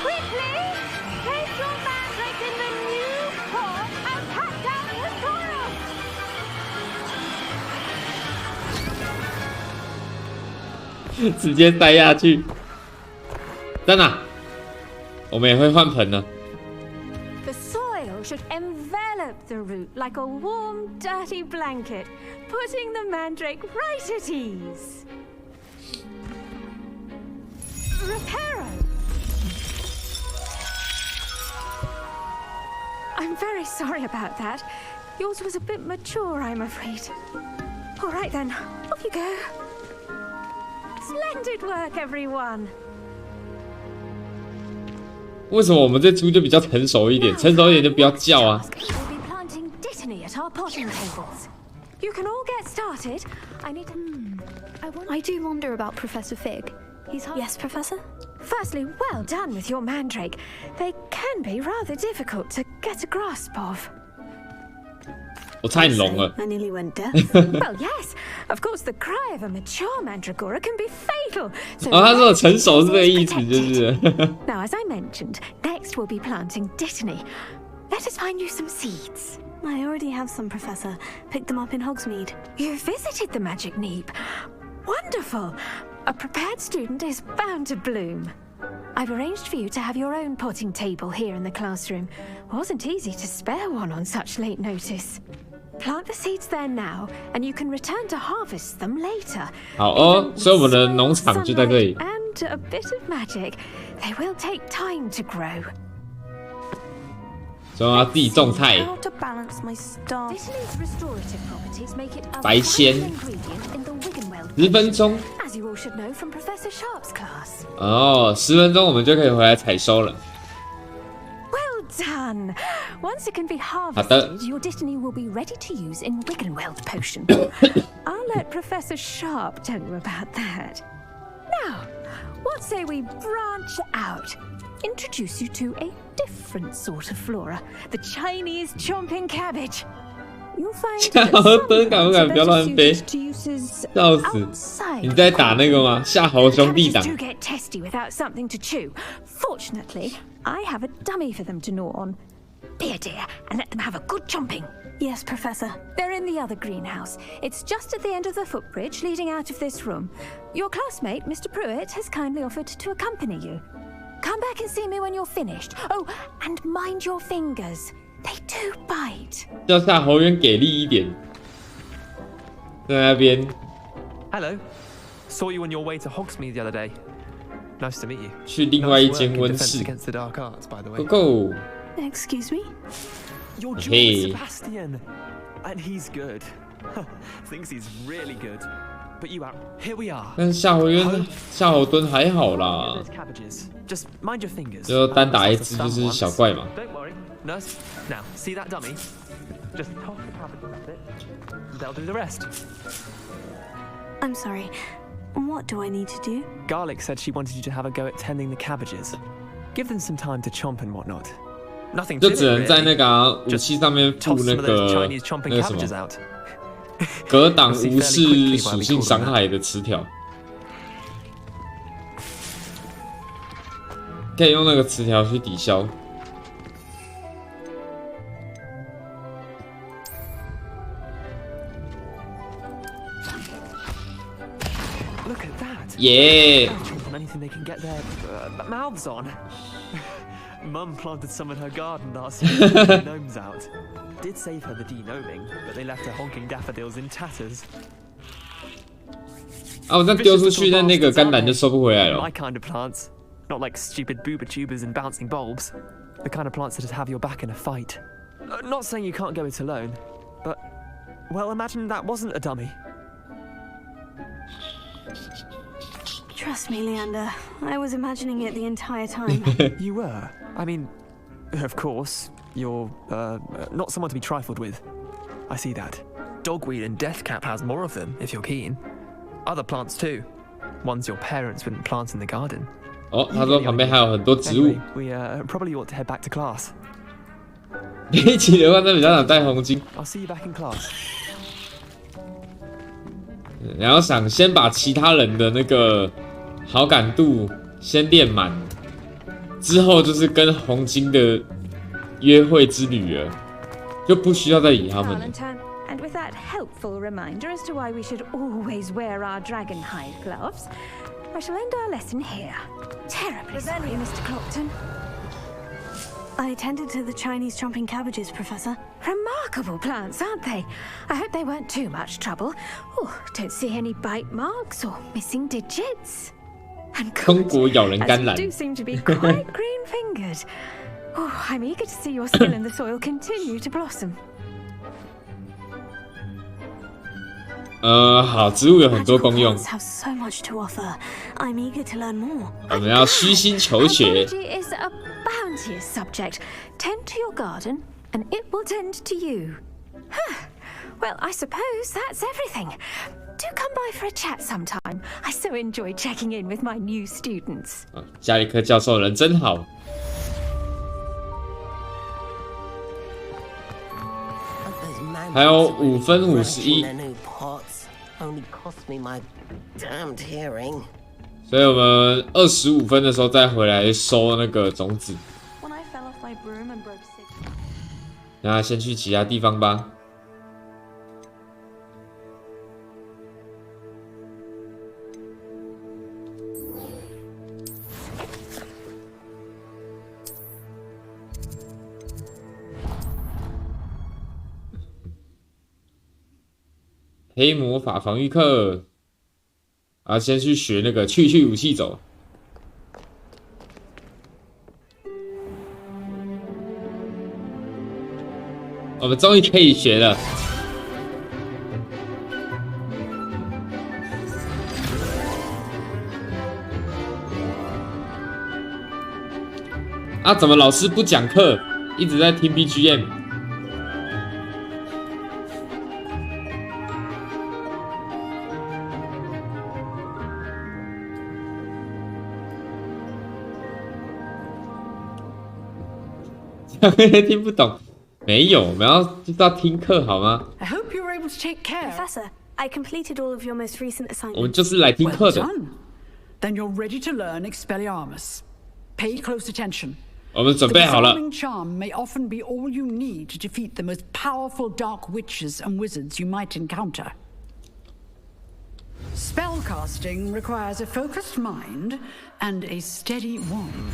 Quickly, place your mandrake in the new pot and cut down the soil.
直接塞下去。在哪？我们也会换盆呢。
The soil should envelop the root like a warm, dirty blanket, putting the mandrake right at ease. Reparo! I'm very sorry about that. Yours was a bit mature, I'm afraid. All right then, off you go. Splendid work, everyone.
为什么我们这猪就比较成熟一点？成熟一点就不要叫啊！
We'll be planting dittany at our potting tables. You can all get started. I need to...
I do wonder about Professor Fig. He's hard.
Yes, Professor?
Firstly, well done with your mandrake. They can be rather difficult to get a grasp of.
我差点聋了。
I nearly went deaf.
Well, yes. Of course, the cry of a mature mandragora can be fatal. So
他说成熟是这个意思，就是。
Now, as I mentioned, next we'll be planting dittany. Let us find you some seeds.
I already have some, Professor. Picked them up in Hogsmeade.
You visited the magic neep. Wonderful. A prepared student is bound to bloom. I've arranged for you to have your own potting table here in the classroom. Wasn't easy to spare one on such late notice. Plant the seeds there now, and you can return to harvest them later.
好哦，所以我们的农场就在这里。
And a bit of magic. They will take time to grow.
所以我要自己种菜。
How to balance my staff.
Dittany's restorative properties make it a
白仙
vital ingredient in the Wiggenweld
10分钟。
as you all should know from Professor Sharp's class.
哦，10分钟我们就可以回来采收了。
Well done! Once it can be
好的。
harvested, your dittany will be ready to use in Wiggenweld potion. I'll let Professor Sharp tell you about that. Now, what say we branch out? Introduce you to a different sort of flora, the Chinese chomping cabbage. You'll find that
夏侯
some
惇敢不
plants
敢
are
不要
better
乱飞？
suited to uses
笑死！
outside
你在打那个吗？夏侯兄弟
Cabbages
党。
do get testy without something to chew. Fortunately, I have a dummy for them to gnaw on. Be a dear and let them have a good chomping.
Yes, Professor.
They're in the other greenhouse. It's just at the end of the footbridge leading out of this room. Your classmate, Mr. Pruitt, has kindly offered to accompany you. Come back and see me when you're finished. Oh, and mind your fingers. They do bite.
叫夏侯渊给力一点，在那边
Hello. Saw you on your way to Hogsmeade the other day. Nice to meet you.
去另外一
Nice
间
work in
温
Defense
室。
Against the Dark Arts, by the way.
Go go！
Excuse me?
You're
Hey.
Julian Sebastian, and he's good. Thinks he's really good. But you out. Here we are.
但是夏侯渊、夏侯惇还好啦
Those，cabbages. Just mind your fingers.
就单打一只就是小怪嘛。
Don't worry, nurse. Now, see that dummy? Just toss the cabbages at it. They'll do the rest.
I'm sorry. What do I need to do?
Garlic said she wanted you to have a go at tending the cabbages. Give them some time to chomp and whatnot. Nothing
就
to
只
it,
能在那
really.
个武器上面附
Toss
那
some of those
个
Chinese chomping
那个什
cabbages
么
out.
格挡无视属性伤害的词条，可以用那个词条去抵消。
Look at that.
耶！
Chomp on anything they can get their mouths on. Mum planted some in her garden last year to keep the gnomes out. Did save her the de-gnoming, but they left her honking daffodils in tatters.
啊，我这样丢出去，那个甘蓝就收不回来了。
My kind of plants. Not like stupid booba tubers and bouncing bulbs. The kind of plants that'd have your back in a fight. Not saying you can't go it alone, but... Well, imagine that wasn't a dummy.
Trust me, Leander. I was imagining it the entire time.
You were? I mean, of course, you're not someone to be trifled with. I see that. Dogweed and deathcap has more of them, if you're keen. Other plants too. Ones your parents wouldn't plant in the garden.
哦，他说旁边还有很多植物。
Anyway, we probably ought to head back to class.
一起的话，那比较想带红金。
I'll see you back in class.
然后想先把其他人的那个好感度先练满，之后就是跟红金的约会之旅了，就不需要再理他们了。
And with that helpful reminder as to why we should always wear our dragonhide gloves, I shall end our lesson here. Terribly sorry, Mr. Clopton.
I tended to the Chinese chomping cabbages, Professor.
Remarkable plants, aren't they? I hope they weren't too much trouble. Oh, don't see any bite marks or missing digits. And good, as you do seem to be quite green-fingered. Oh, I'm eager to see your skill in the soil continue to blossom.
好，植物有很多功用。
Have so much to offer. I'm eager to learn more.
我们要虚心求学。
Ecology is a bounteous subject. Tend to your garden, and it will tend to you. Well, I suppose that's everything. Do come by for a chat sometime. I so enjoy checking in with my new students.
加里克教授人真好。 还有5分51，所以我们25分的时候再回来收那个种子。那先去其他地方吧。黑魔法防御课，先去学那个去武器走。我们终于可以学了。怎么老师不讲课，一直在听 BGM？ 听不懂，没有，我们就是要听课好吗
I hope you were able to take care.
Professor, I completed all of your most recent
我
assignments.
们就是来听课的。
Well done. Then you're ready to learn Expelliarmus. Pay close attention.
我们准备好了。
The disarming charm may often be all you need to defeat the most powerful dark witches and wizards you might encounter. Spellcasting requires a focused mind and a steady wand.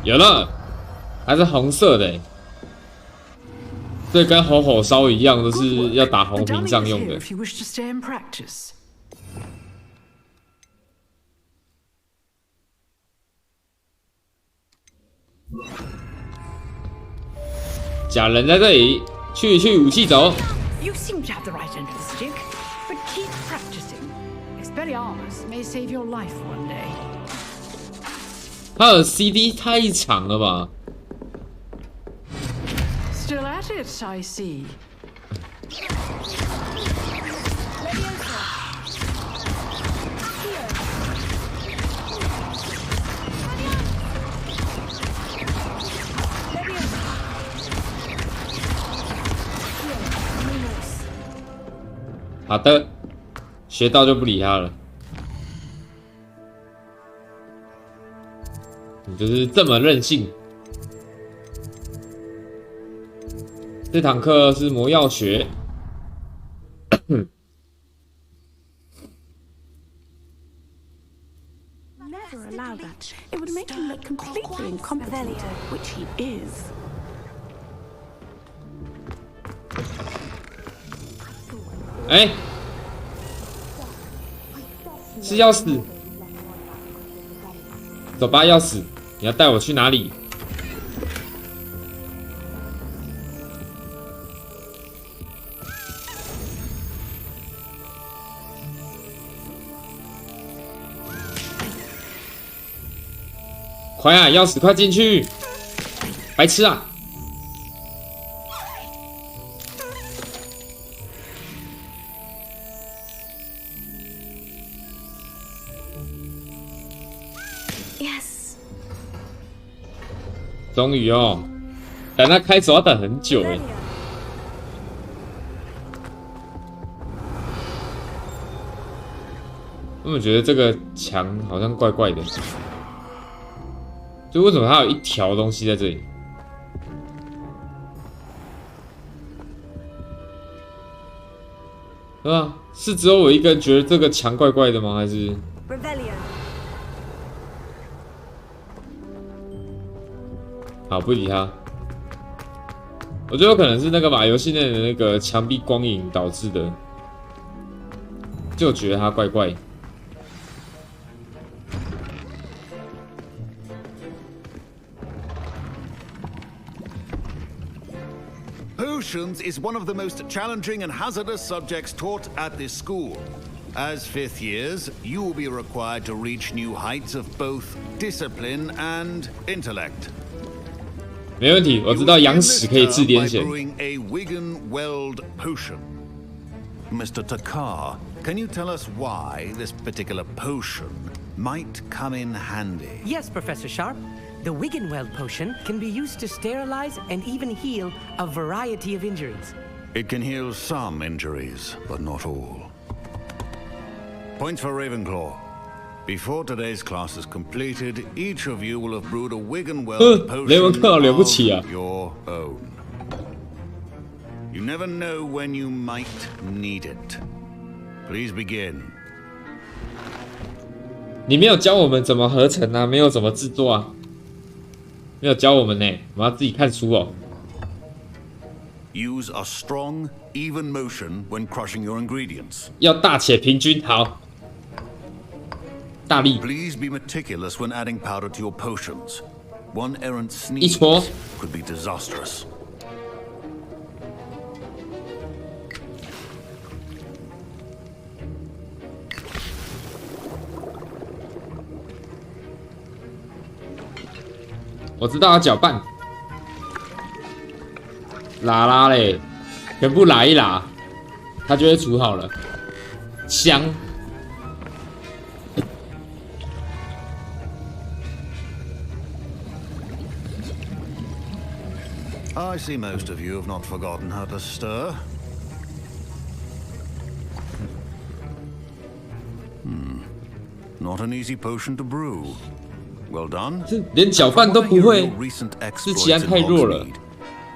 有了，还是红色的，这跟吼吼烧一样，都是要打红屏障用的。
If you wish to stay and practice.
假人在这里，去武器走。
You seem to have the right end of the stick, but keep practicing. Expelliarmus may save your life one day.
他的 CD 太长了吧
Still at it, I see. 好的，学到就不理他了。你就是这么任性。这堂课是魔药学。
Never allow that. It would make him look completely incompetent, which he is.
是要死！走吧，要死！你要带我去哪里？快啊，钥匙快进去！白痴啊！
Yes.
终于哦，等他开走要等很久哎。我怎么觉得这个墙好像怪怪的？就为什么它有一条东西在这里？对吧？是只有我一个人觉得这个墙怪怪的吗？还是？ 好，不理他。我觉得有可能是那个吧，游戏内的那个墙壁光影导致的，就觉得他怪怪。
Potions is one of the most challenging and hazardous subjects taught at this school. As fifth years, you will be required to reach new heights of both discipline and intellect.
没问题，我知道羊屎可以治癫痫。
A Wigan-Weld potion. Mr. Takar, can you tell us why this particular potion might come in handy?
Yes, Professor Sharp. The Wigan-Weld potion can be used to sterilize and even heal a variety of injuries.
It can heal some injuries, but not all. Points for Ravenclaw. Before today's class is completed, each of you will have brewed a Wigan-Weld potion of your own. You never know when you might need it. Please begin.
你没有教我们怎么合成啊，没有怎么制作啊，没有教我们呢，我们要自己看书哦。
Use a strong, even motion when crushing your ingredients.
要大且平均，好。 大力。
Please be meticulous when adding powder to your potions. One errant sneeze
一戳
could be disastrous.
我知道要搅拌，拉嘞，全部拉一拉，它就会煮好了，香。
I see most of you have not forgotten how to stir. Not an easy potion to brew. Well done.
连搅拌都不会，是其安太弱了。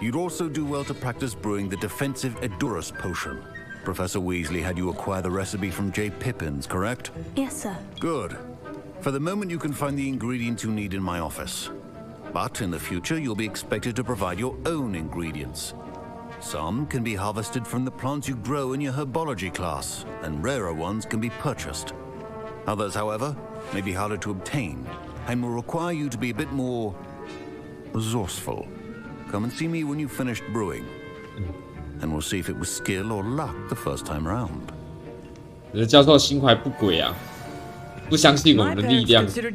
You'd also do well to practice brewing the defensive Edurus potion. Professor Weasley had you acquire the recipe from J. Pippins, correct?
Yes, sir.
Good. For the moment, you can find the ingredients you need in my office. But in the future, you'll be expected to provide your own ingredients. Some can be harvested from the plants you grow in your herbology class, and rarer ones can be purchased. Others, however, may be harder to obtain, and will require you to be a bit more resourceful. Come and see me when you've finished brewing, and we'll see if it was skill or luck the first time round.
这教授心怀不轨啊！ 不相信我们的力量。
Did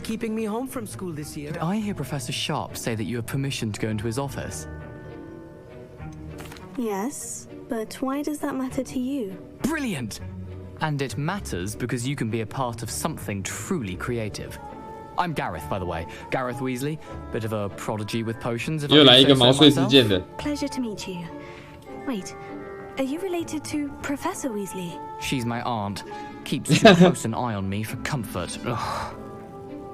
I hear Professor Sharp say that you have permission to go into his office?
Yes, but why does that matter to you?
Brilliant! And it matters because you can be a part of something truly creative. I'm Gareth, by the way. Gareth Weasley. Bit of a prodigy with potions, if I
又来一个
say
毛
so
遂自
myself.
荐的。
Pleasure to meet you. Wait, are you related to Professor Weasley?
She's my aunt. Keeps too close an eye on me for comfort. Ugh.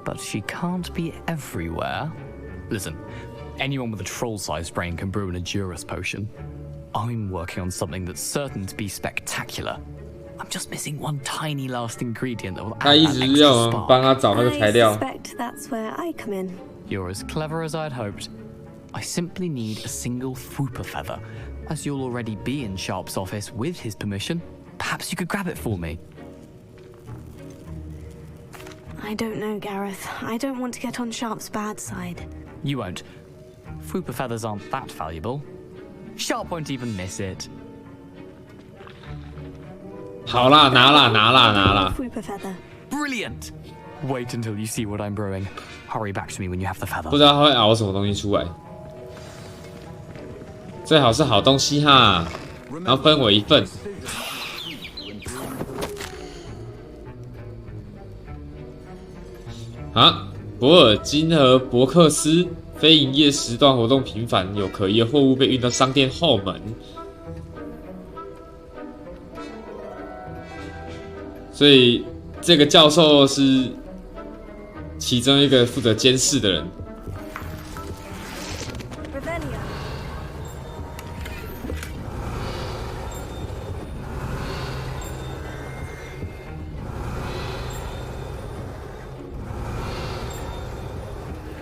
But she can't be everywhere. Listen, anyone with a troll-sized brain can brew an Edurus potion. I'm working on something that's certain to be spectacular. I'm just missing one tiny last ingredient that will
他
add
一
that
直
extra
要我们
spark.
帮他找那个材
I
料。
suspect that's where I come in.
You're as clever as I'd hoped. I simply need a single Fwooper feather. As you'll already be in Sharp's office with his permission, perhaps you could grab it for me.
I don't know, Gareth. I don't want to get on Sharp's bad side.
You won't. Fwooper feathers aren't that valuable. Sharp won't even miss it.
好啦，拿啦，拿啦，拿啦。
Fwooper feather.
Brilliant! Wait until you see what I'm brewing. Hurry back to me when you have the feather.
不知道他会熬什么东西出来，最好是好东西哈，然后分我一份。啊，博尔金和伯克斯非营业时段活动频繁，有可疑的货物被运到商店后门。所以这个教授是其中一个负责监视的人。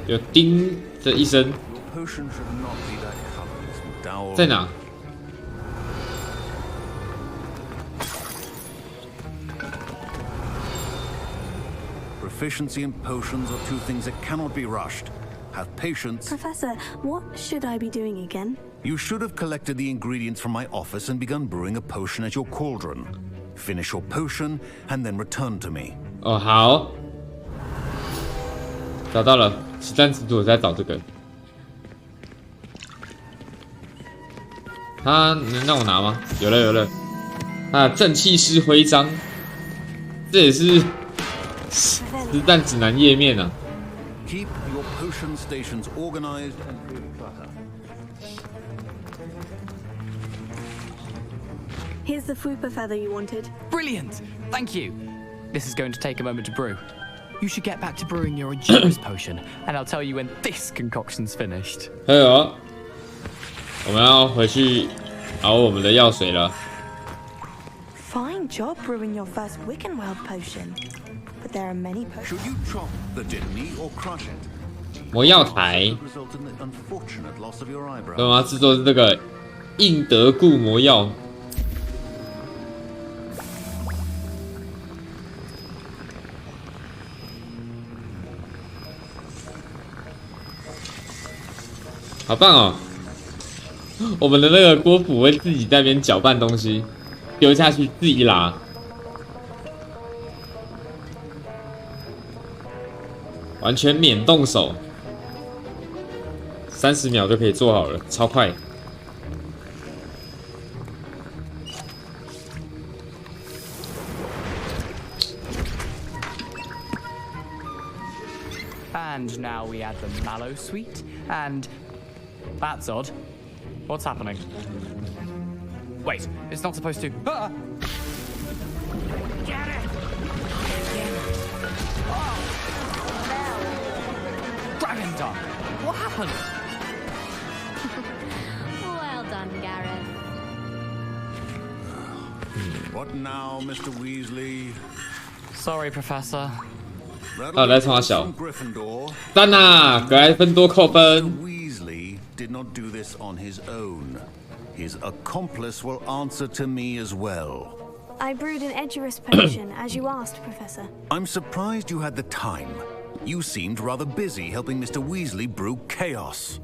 有叮的一声，在哪？
Proficiency and potions are two things that cannot be rushed. Have patience.
Professor, what should I be doing again?
You should have collected the ingredients from my office and begun brewing a potion at your cauldron. Finish your potion and then return to me.
哦，好，找到了，实战之主在找这个。他能让我拿吗？有了，有了。啊，正气师徽章，这也是。 实战指南页面啊。
Keep your potion stations organized and free of clutter.
Here's the Fupa feather you wanted.
Brilliant! Thank you. This is going to take a moment to brew. You should get back to brewing your endurance potion, and I'll tell you when this concoction's finished.
还有，我们要回去熬我们的药水了。
Fine job brewing your first Wickenweld potion. But there are many potions.
Should you chop the didney or crush it?
魔药台，对吗？制作是这个印德固魔药。好棒哦！我们的那个锅釜会自己在那边搅拌东西，丢下去自己拉。 完全免动手，30秒就可以做好了，超快。
And now we add the mallow sweet, and that's odd. What's happening? Wait, it's not supposed to. Ah! Get it! Dragon Dog! What happened?
Well done, Gareth.
What now, Mr. Weasley?
Sorry, Professor.
好，来从小。赞啊，格莱芬多扣分。
Weasley did not do this on his own. His accomplice will answer to me as well.
I brewed an Edurus potion, as you asked, Professor.
I'm surprised you had the time. You seemed rather busy helping Mr. Weasley brew chaos.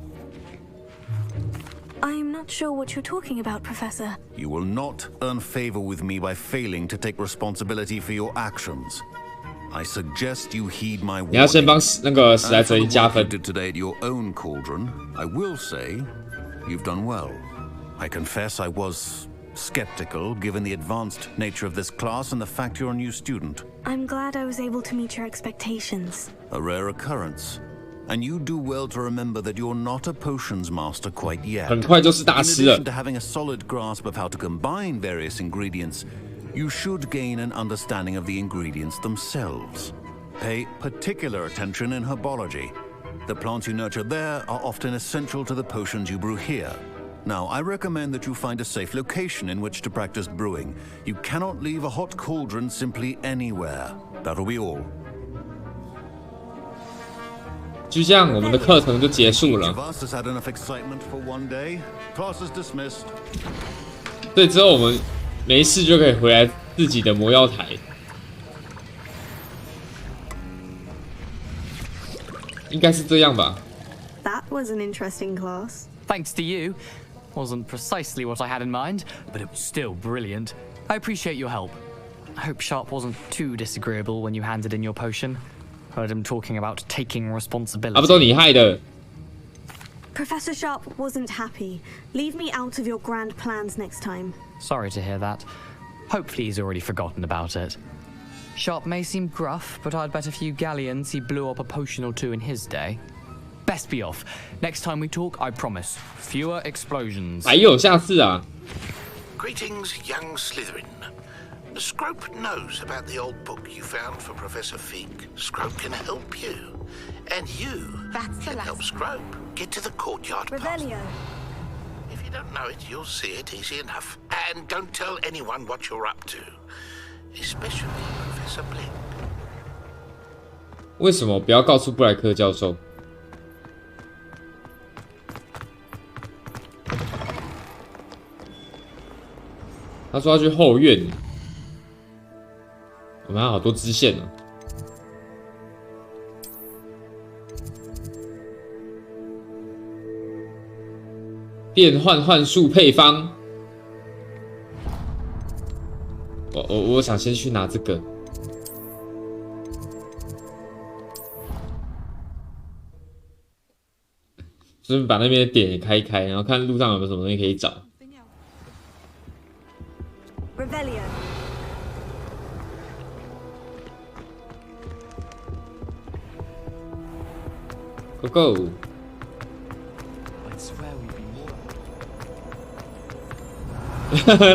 I'm not sure what you're talking about, Professor.
You will not earn favor with me by failing to take responsibility for your actions. I suggest you heed my warning.
你要先帮那个史莱哲林加分。
Did today at your own cauldron, I will say, you've done well. I confess I was skeptical given the advanced nature of this class and the fact you're a new student.
I'm glad I was able to meet your expectations.
A rare occurrence. And you do well to remember that you're not a potions master quite yet.
很快就是大师了。
In addition to having a solid grasp of how to combine various ingredients, you should gain an understanding of the ingredients themselves. Pay particular attention in herbology. The plants you nurture there are often essential to the potions you brew here. Now, I recommend that you find a safe location in which to practice brewing. You cannot leave a hot cauldron simply anywhere. That'll be all.
就这样，我们的课程就结束了。 对，之后我们没事就可以回来自己的魔药台。应该是这样吧。
That was an interesting class.
Thanks to you. Wasn't precisely what I had in mind, but it was still brilliant. I appreciate your help. I hope Sharp wasn't too disagreeable when you handed in your potion. Heard him talking about taking responsibility.
啊，不都你害的。
Professor Sharp wasn't happy. Leave me out of your grand plans next time.
Sorry to hear that. Hopefully he's already forgotten about it. Sharp may seem gruff, but I'd bet a few galleons he blew up a potion or two in his day. Best be off. Next time we talk, I promise, fewer explosions.
还有下次啊。
Greetings, young Slytherin. Scrope knows about the old book you found for Professor Fig. Scrope can help you. And you can help Scrope get to the courtyard path.
Revelio.
If you don't know it, you'll see it easy enough. And don't tell anyone what you're up to. Especially Professor Blink.
为什么不要告诉布莱克教授？他说要去后院。我们还有好多支线呢。变换幻术配方。我想先去拿这个。顺便把那边的点也开一开，然后看路上有没有什么东西可以找。
Revelio.
Go go！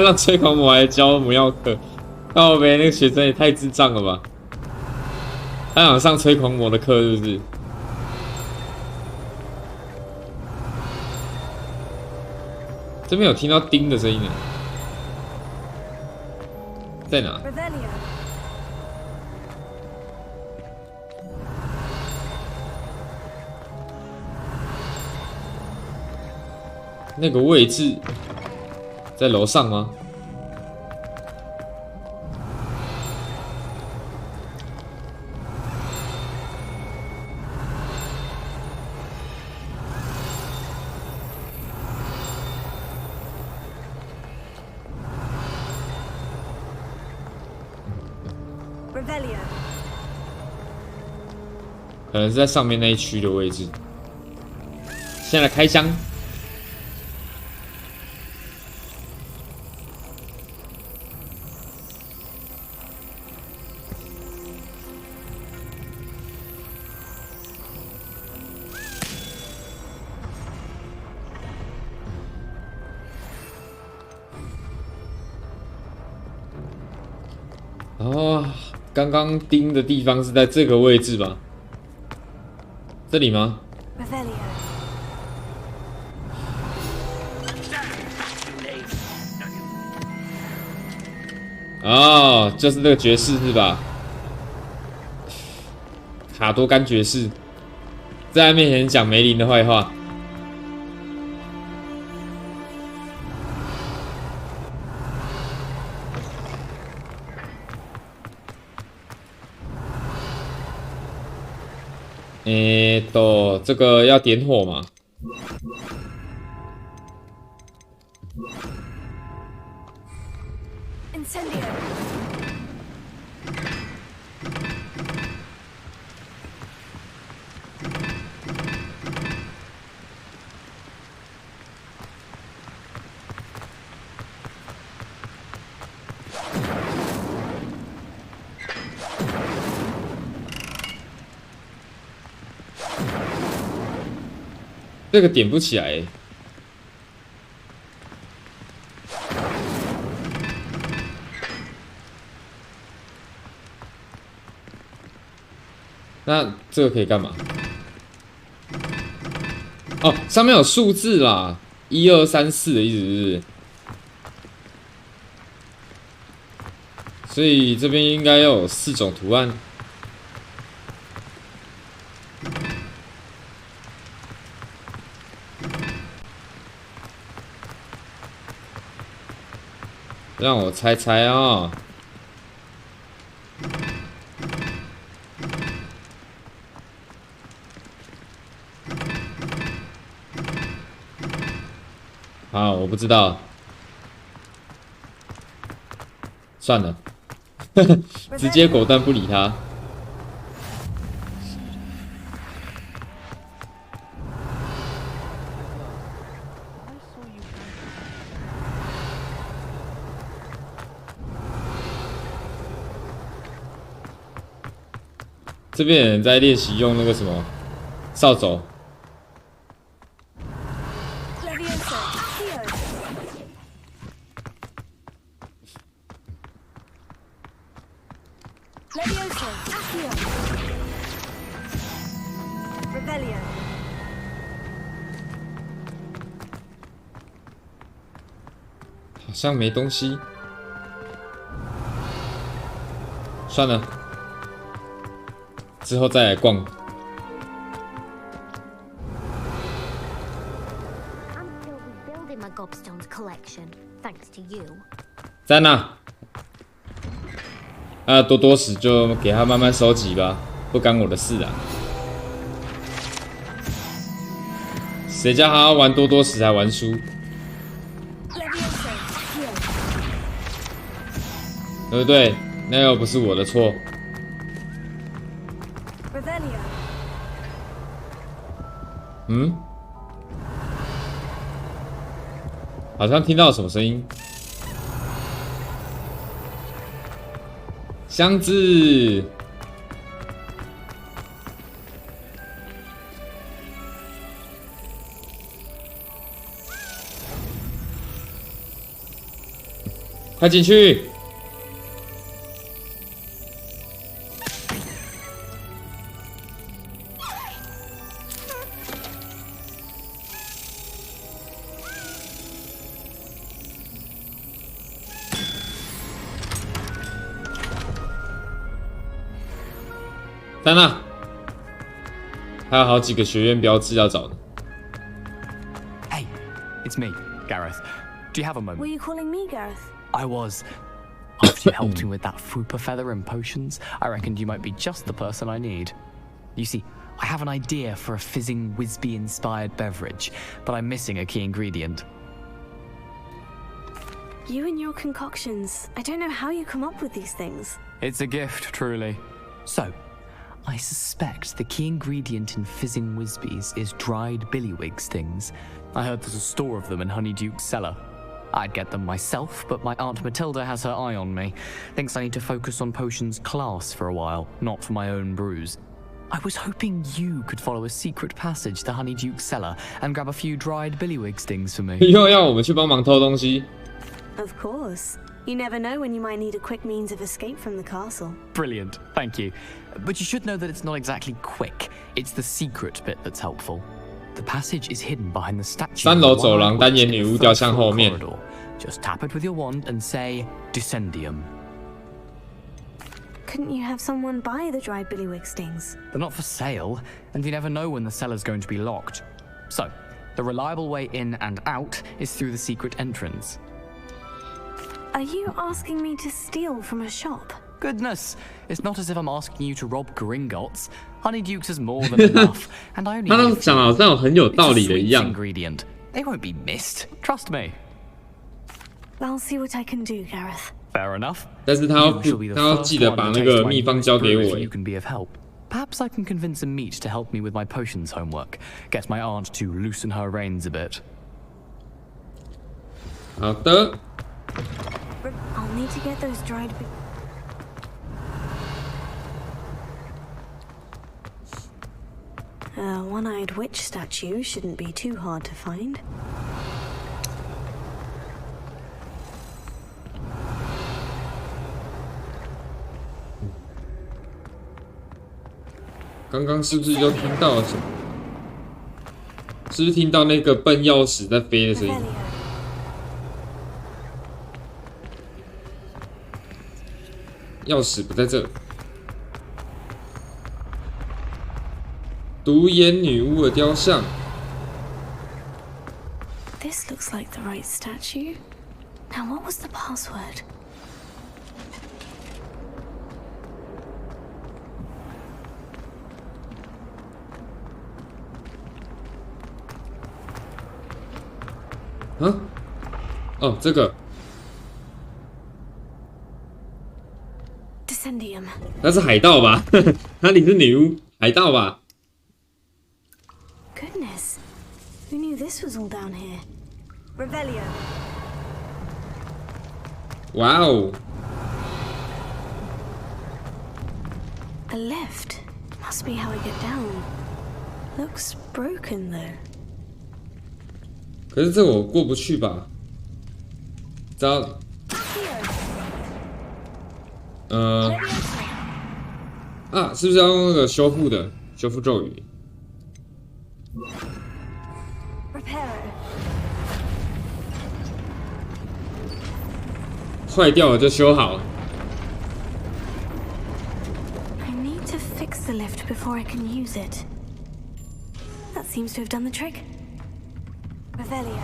让催狂魔来教魔药课，靠北，那个学生也太智障了吧！他想上催狂魔的课是不是？这边有听到叮的声音呢，在哪？ 那个位置在楼上吗？可能是在上面那一区的位置。现在来开箱。 哦，刚刚钉的地方是在这个位置吧？这里吗？哦，就是那个爵士是吧？卡多甘爵士，在他面前讲梅林的坏话。 这个要点火嘛？这个点不起来欸。那这个可以干嘛？哦，上面有数字啦，1、2、3、4的意思是不是？所以这边应该要有4种图案。 让我猜猜啊、哦！好，我不知道，算了，直接果断不理他。这边有人在练习用那个什么扫帚。好像没东西，算了，之后再来逛。在哪？多多时就给他慢慢收集吧，不干我的事啊。谁叫他玩多多时还玩书？对不对？那又不是我的错。嗯？好像听到什么声音。箱子。快进去！丹娜，还有好几个学院标志要找呢。
Hey, it's me, Gareth. Do you have a moment?
Were you calling me Gareth?
I was. After you helped me with that fupa feather and potions, I reckoned you might be just the person I need. You see, I have an idea for a fizzing Wisby-inspired beverage, but I'm missing a key ingredient.
You and your concoctions. I don't know how you come up with these things.
It's a gift, truly. So, I suspect the key ingredient in fizzing Wisbies is dried billywig stings. I heard there's a store of them in Honeyduke's cellar. I'd get them myself, but my Aunt Matilda has her eye on me. Thinks I need to focus on potions class for a while, not for my own brews. I was hoping you could follow a secret passage to Honeyduke's cellar and grab a few dried billywig stings for me.
又要我们去帮忙偷东西。
Of course. You never know when you might need a quick means of escape from the castle.
Brilliant, thank you. But you should know that it's not exactly quick. It's the secret bit that's helpful. The passage is hidden behind the statue.
3楼走廊单眼女巫雕像后面。
Just tap it with your wand and say Descendium.
Couldn't you have someone buy the dried billywig stings?
They're not for sale, and you never know when the cellar's going to be locked. So, the reliable way in and out is through the secret entrance.
Are you asking me to steal from a shop?
Goodness, it's not as if I'm asking you to rob Gringotts. Honeydukes is more than enough, and I only
他都讲好像很有道理的一样。
ingredient. They won't be missed. Trust me.
I'll see what I can do, Gareth.
Fair enough.
但是他要记得把那个秘方交给我。
You can be of help. Perhaps I can convince a meat to help me with my potions homework. Get my aunt to loosen her reins a bit.
好的。
I'll need to get those dried. A one-eyed witch statue shouldn't be too hard to find.
刚刚是不是又听到了什么？是不是听到那个笨钥匙在飞的声音？ 钥匙不在这。独眼女巫的雕像。
This looks like the right statue. Now, what was the password?
Huh? 哦，这个。
Descendium.
那是海盗吧？哪里是女巫？海盗吧？
Goodness, who knew this was all down here? Revelio.
哇哦！
A lift. must be how I get down. Looks broken though.
可是这我过不去吧？知道？是不是要用那个修复咒语？坏掉了就修好。
I need to fix the lift before I can use it. That seems to have done the trick. Revelio.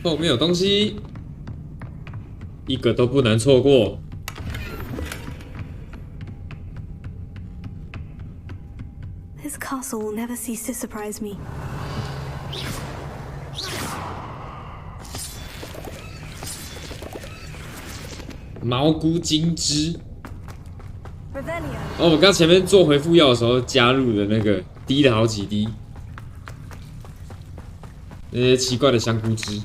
后面有东西，一个都不能错过。
This castle will never cease to surprise me.
毛菇精汁。我刚前面做回复药的时候加入的那个滴了好几滴，那些奇怪的香菇汁。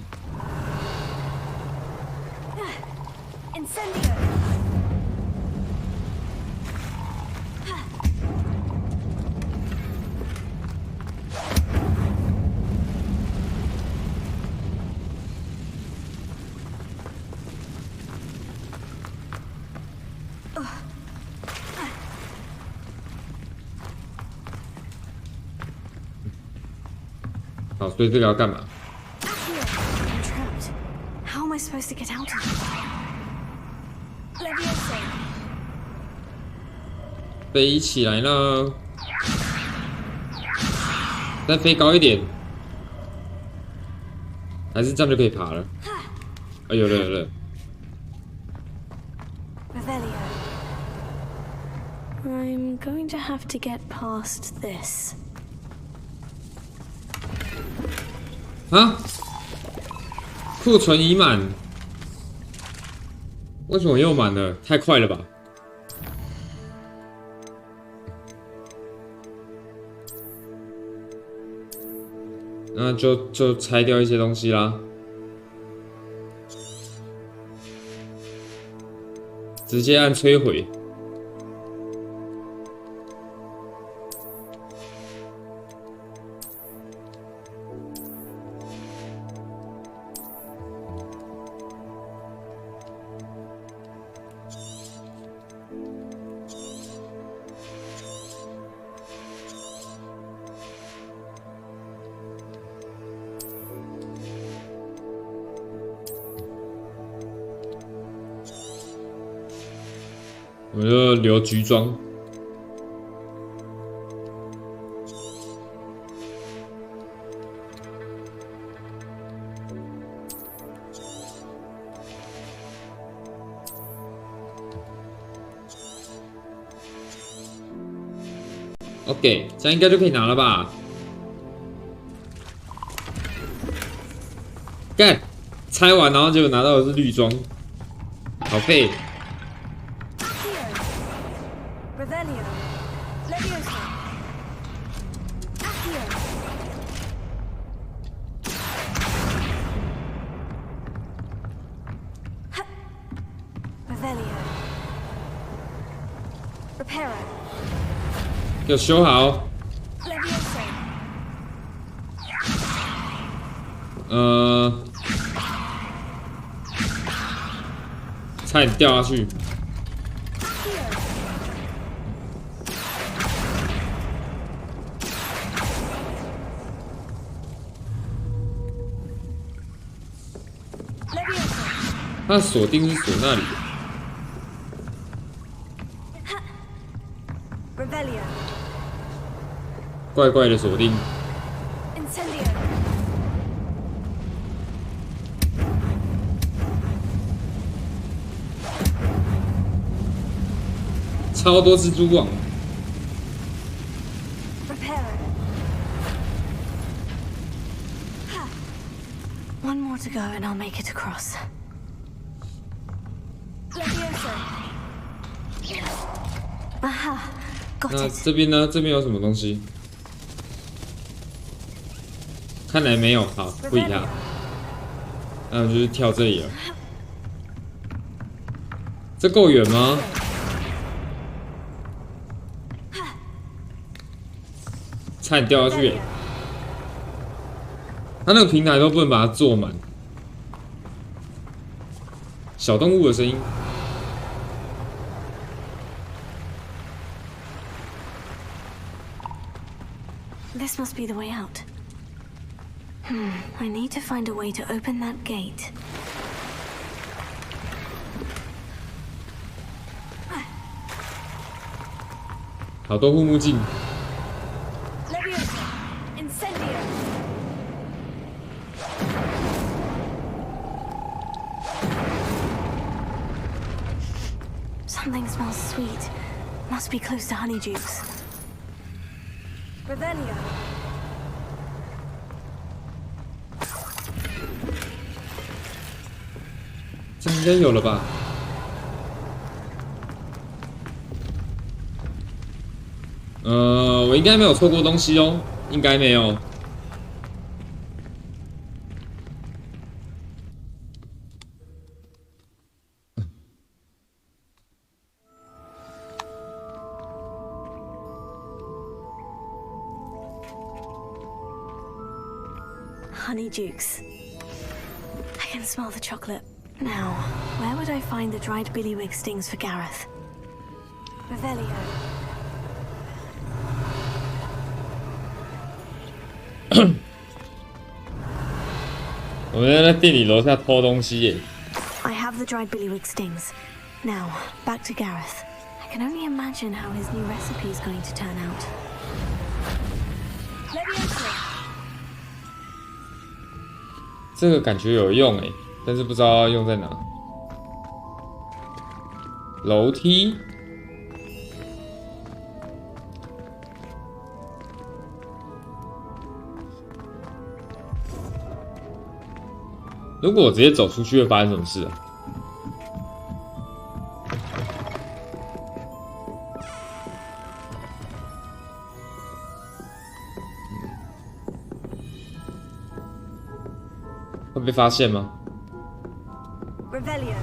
好，所以这个要干嘛？
How am I supposed to get out of it?
飞起来啦！再飞高一点，还是这样就可以爬了？啊，有了有了。
I'm going to have to get past this.
啊！库存已满，为什么又满了？太快了吧！那就拆掉一些东西啦，直接按摧毁。 我就留橘装。OK， 这样应该就可以拿了吧？干，拆完然后结果拿到的是绿装，好废。 给我修好。差点掉下去。它的锁定是锁那里的。 怪怪的锁定。超多蜘蛛网。
One more to go and I'll make it across. Aha, got
那
it.
这边呢？这边有什么东西？看来没有，好，不理他。那我就是跳这里了。这够远吗？差点掉下去。他那个平台都不能把它坐满。小动物的声音。
This must be the way out. I need to find a way to open that gate.
« 好多护目镜。
Something smells sweet. Must be close to Honeydukes. Revelio.
这应该有了吧？我应该没有错过东西哦，应该没有。
Honeydukes. I can smell the chocolate. Now, where would I find the dried billywig stings for Gareth? Revelio.
我们在店里楼下偷东西耶。
I have the dried billywig stings. Now, back to Gareth. I can only imagine how his new recipe is going to turn out. Levioso.
这个感觉有用哎，但是不知道要用在哪。楼梯。如果我直接走出去，会发生什么事啊？会被发现吗？
Revelio.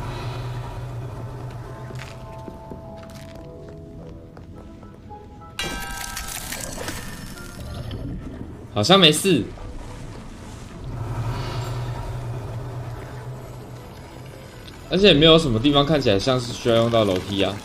好像没事。而且也没有什么地方看起来像是需要用到楼梯啊。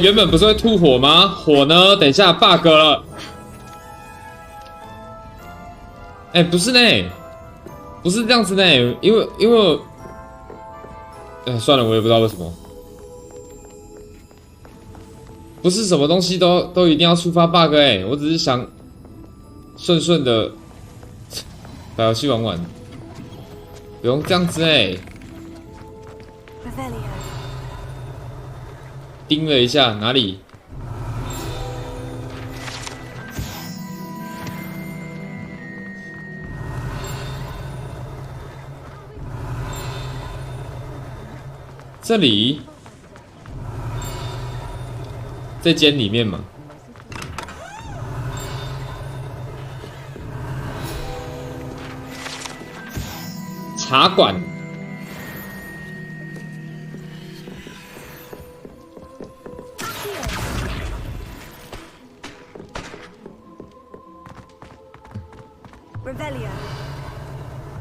原本不是会吐火吗？火呢？等一下 bug 了。哎，不是呢，不是这样子呢，因为。算了，我也不知道为什么，不是什么东西都一定要触发 bug 我只是想顺顺的把游戏玩完，不用这样子盯了一下哪里？这里，这间里面嘛，茶馆。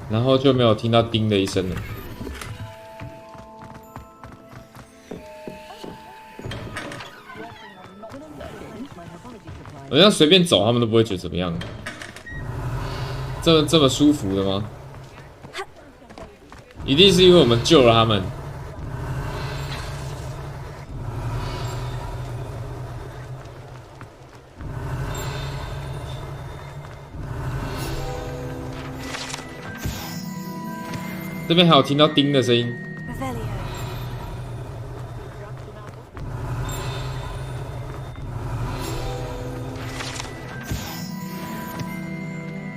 然后就没有听到叮的一声了。好像随便走，他们都不会觉得怎么样。这么舒服的吗？一定是因为我们救了他们。这边还有听到叮的声音。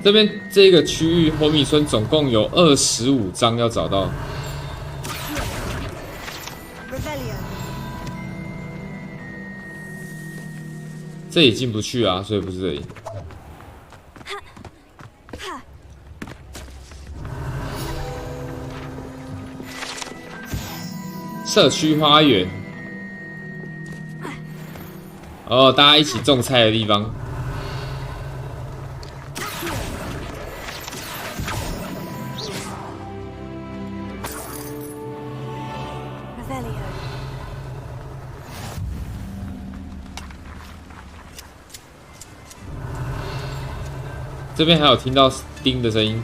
这边这个区域火米村总共有25张要找到。这里进不去啊，所以不是这里。社区花园。哦，大家一起种菜的地方。这边还有听到叮的声音。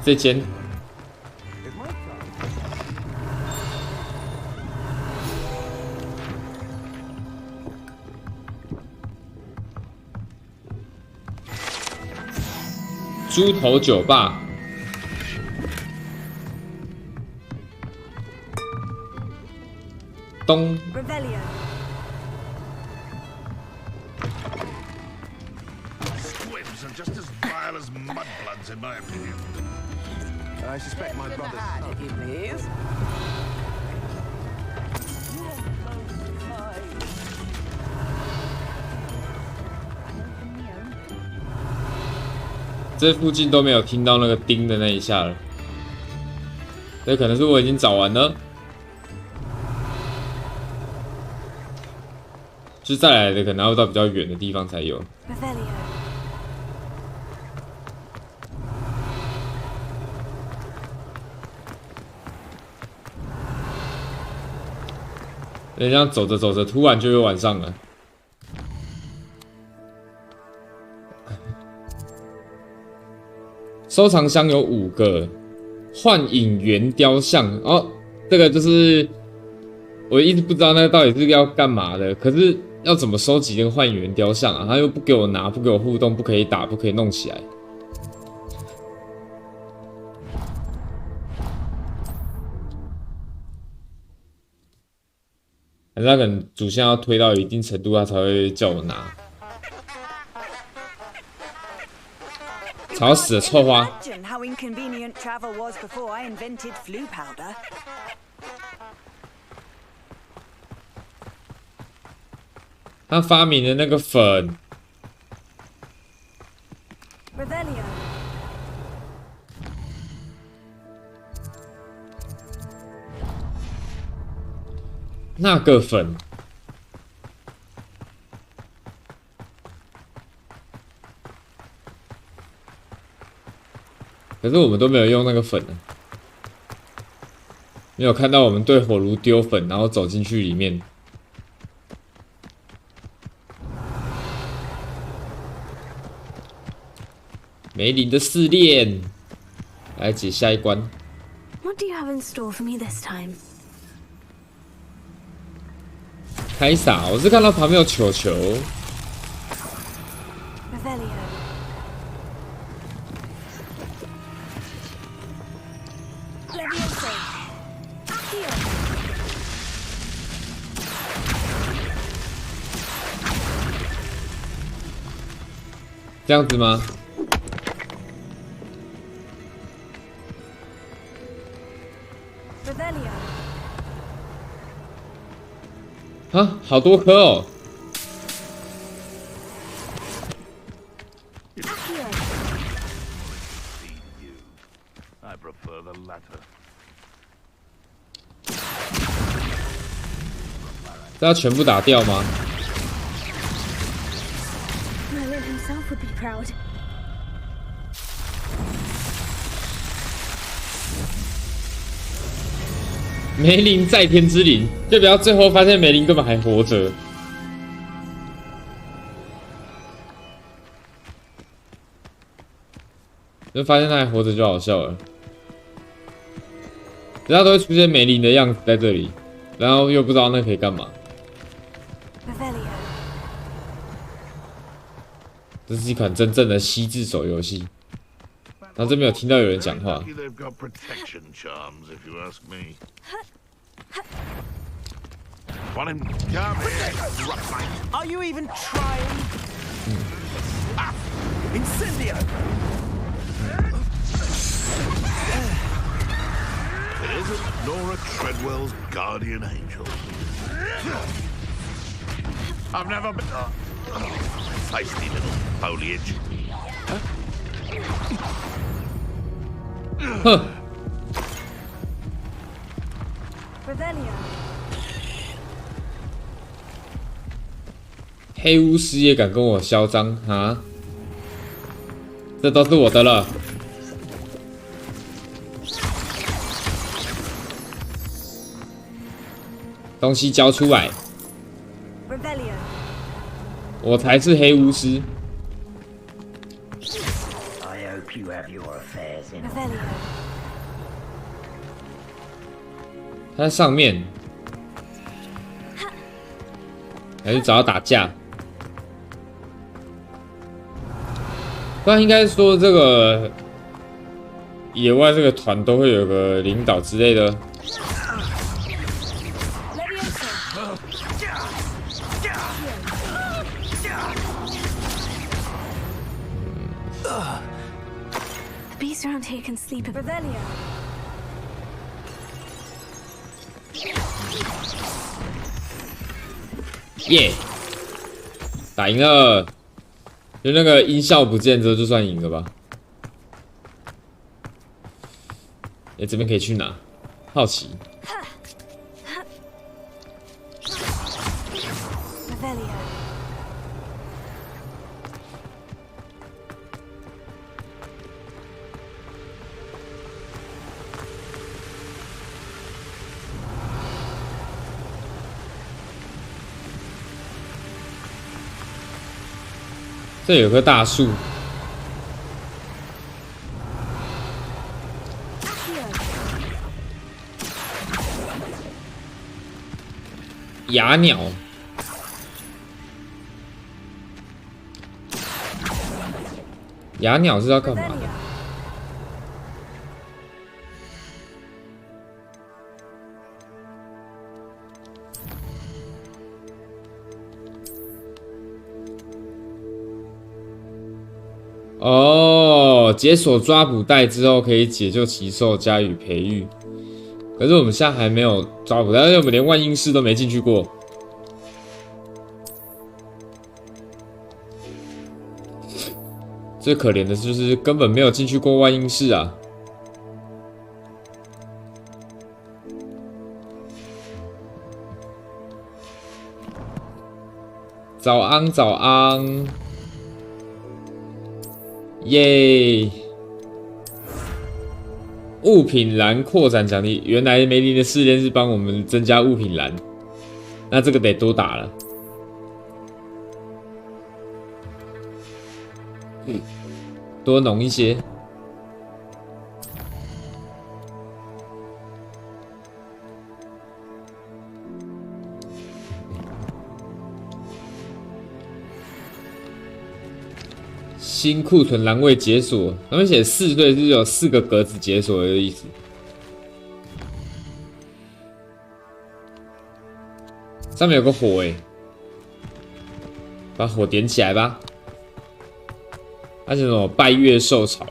这间。猪头酒吧。东。
Squibs are just as vile as mudbloods, in my opinion.
I suspect my brother's... if you please.
这附近都没有听到那个叮的那一下了，这可能是我已经找完了。就再来的可能要到比较远的地方才有。这样走着走着，突然就又晚上了。收藏箱有5个，幻影原雕像哦，这个就是我一直不知道那个到底是要干嘛的，可是要怎么收集这个幻影原雕像啊？他又不给我拿，不给我互动，不可以打，不可以弄起来。还是他可能主线要推到一定程度，他才会叫我拿。吵死了，臭花！他发明的那个粉。那个粉。可是我们都没有用那个粉呢，没有看到我们对火炉丢粉，然后走进去里面。梅林的试炼，来解下一关。
What do you have in store for me this time?
开撒，我是看到旁边有球球。这样子吗？啊，好多颗哦！
I prefer the latter.
这要全部打掉吗？
Merlin himself would be proud.
梅林在天之灵，就不要最后发现梅林根本还活着。就发现他还活着就好笑了。人家都会出现梅林的样子在这里，然后又不知道那可以干嘛。这是一款真正的惜字手游戏。然后这边有听到有人讲话。
Are you even trying? Incendio!
It isn't Nora Treadwell's guardian angel. I've never been. Feisty little foliage.
Huh.
Revelio.
黑巫师也敢跟我嚣张啊！这都是我的了。东西交出来！我才是黑巫师。他在上面，还是找他打架？不然应该说这个野外这个团都会有个领导之类的。
Beasts around here can sleep at Revelio.
耶！打赢了，就那个音效不见之后就算赢了吧？哎，这边可以去哪？好奇。这有棵大树，哑鸟，哑鸟是要干嘛的？哦，解锁抓捕带之后可以解救奇兽加以培育，可是我们现在还没有抓捕带，而且我们连万应室都没进去过。最可怜的就是根本没有进去过万应室啊！早安，早安。耶！物品栏扩展奖励，原来梅林的试炼是帮我们增加物品栏，那这个得多打了。多弄一些。新库存栏位解锁，他们写4对，就是有4个格子解锁的意思。上面有个火把火点起来吧。而且什么拜月兽潮，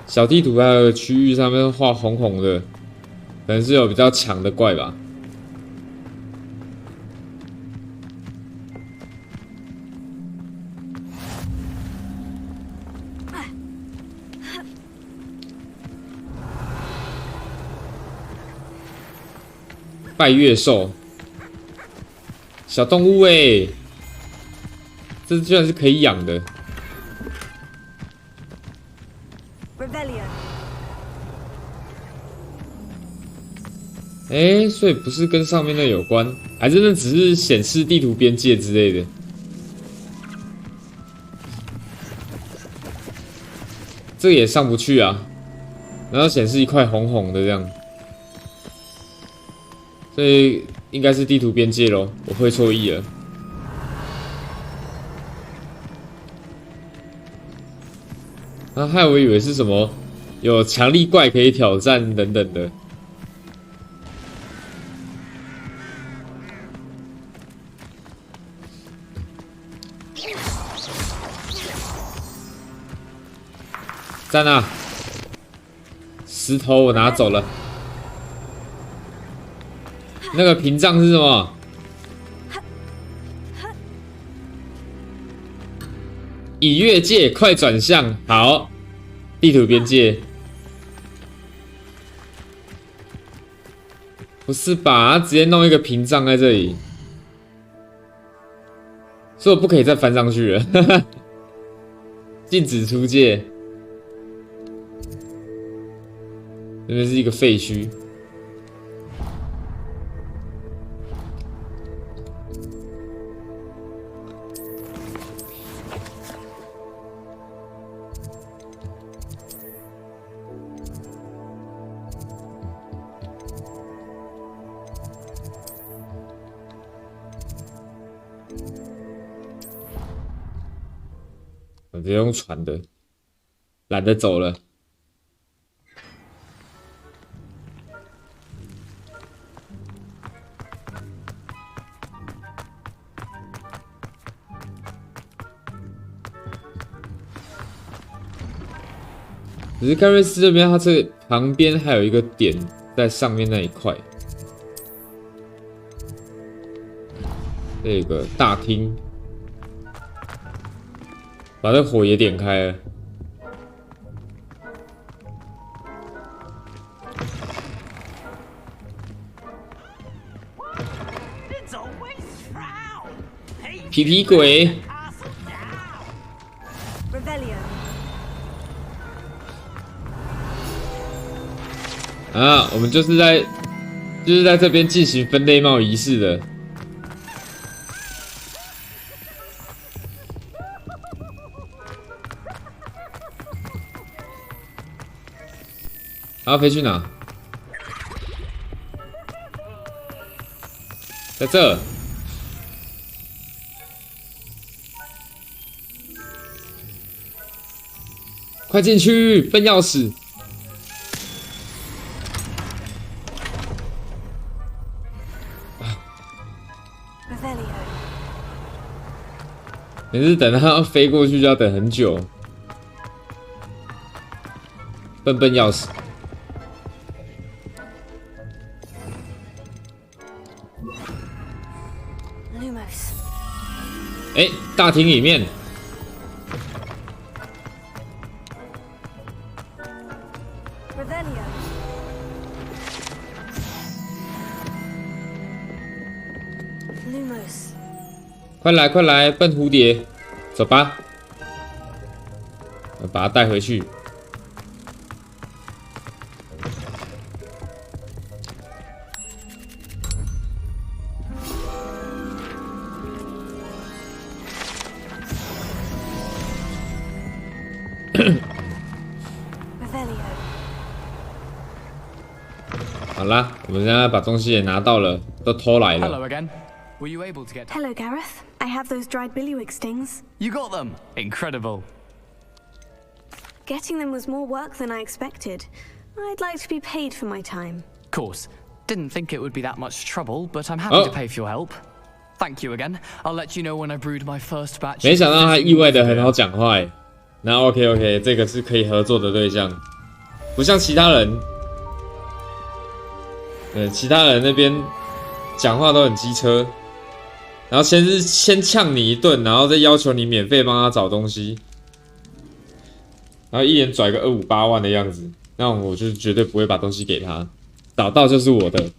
小地图还有区域上面画红红的，可能是有比较强的怪吧。拜月兽，小动物这居然是可以养的。所以不是跟上面的有关，还是那只是显示地图边界之类的。这个也上不去啊，然后显示一块红红的这样。所以应该是地图边界咯，我会错意了。啊，害我以为是什么有强力怪可以挑战等等的。赞啊！石头我拿走了。那个屏障是什么？已越界，快转向。好，地图边界。不是吧？他直接弄一个屏障在这里，所以我不可以再翻上去了。禁止出界。这边是一个废墟。我直接用传的，懒得走了。只是盖瑞斯这边，它这个旁边还有一个点在上面那一块，这个大厅，把这火也点开了。皮皮鬼。啊，我们就是在这边进行分类帽仪式的。他要飞去哪？在这。快进去，分钥匙。每次等他要飞过去就要等很久。笨笨钥匙。哎，大厅里面。快来快来，笨蝴蝶，走吧，我把它带回去。好啦，我们现在把东西也拿到了，都偷来了。
Hello again. Were you able to get...
Hello, Gareth. I have those dried billywig stings.
You got them! Incredible.
Getting them was more work than I expected. I'd like to be paid for my time.
Of course. Didn't think it would be that much trouble, but I'm happy to pay for your help. Thank you again. I'll let you know when I brewed my first batch.
没想到他意外的很好讲话哎。那 OK， 这个是可以合作的对象，不像其他人。其他人那边讲话都很机车。 然后先呛你一顿，然后再要求你免费帮他找东西，然后一连拽个258万的样子，那我就绝对不会把东西给他，找到就是我的。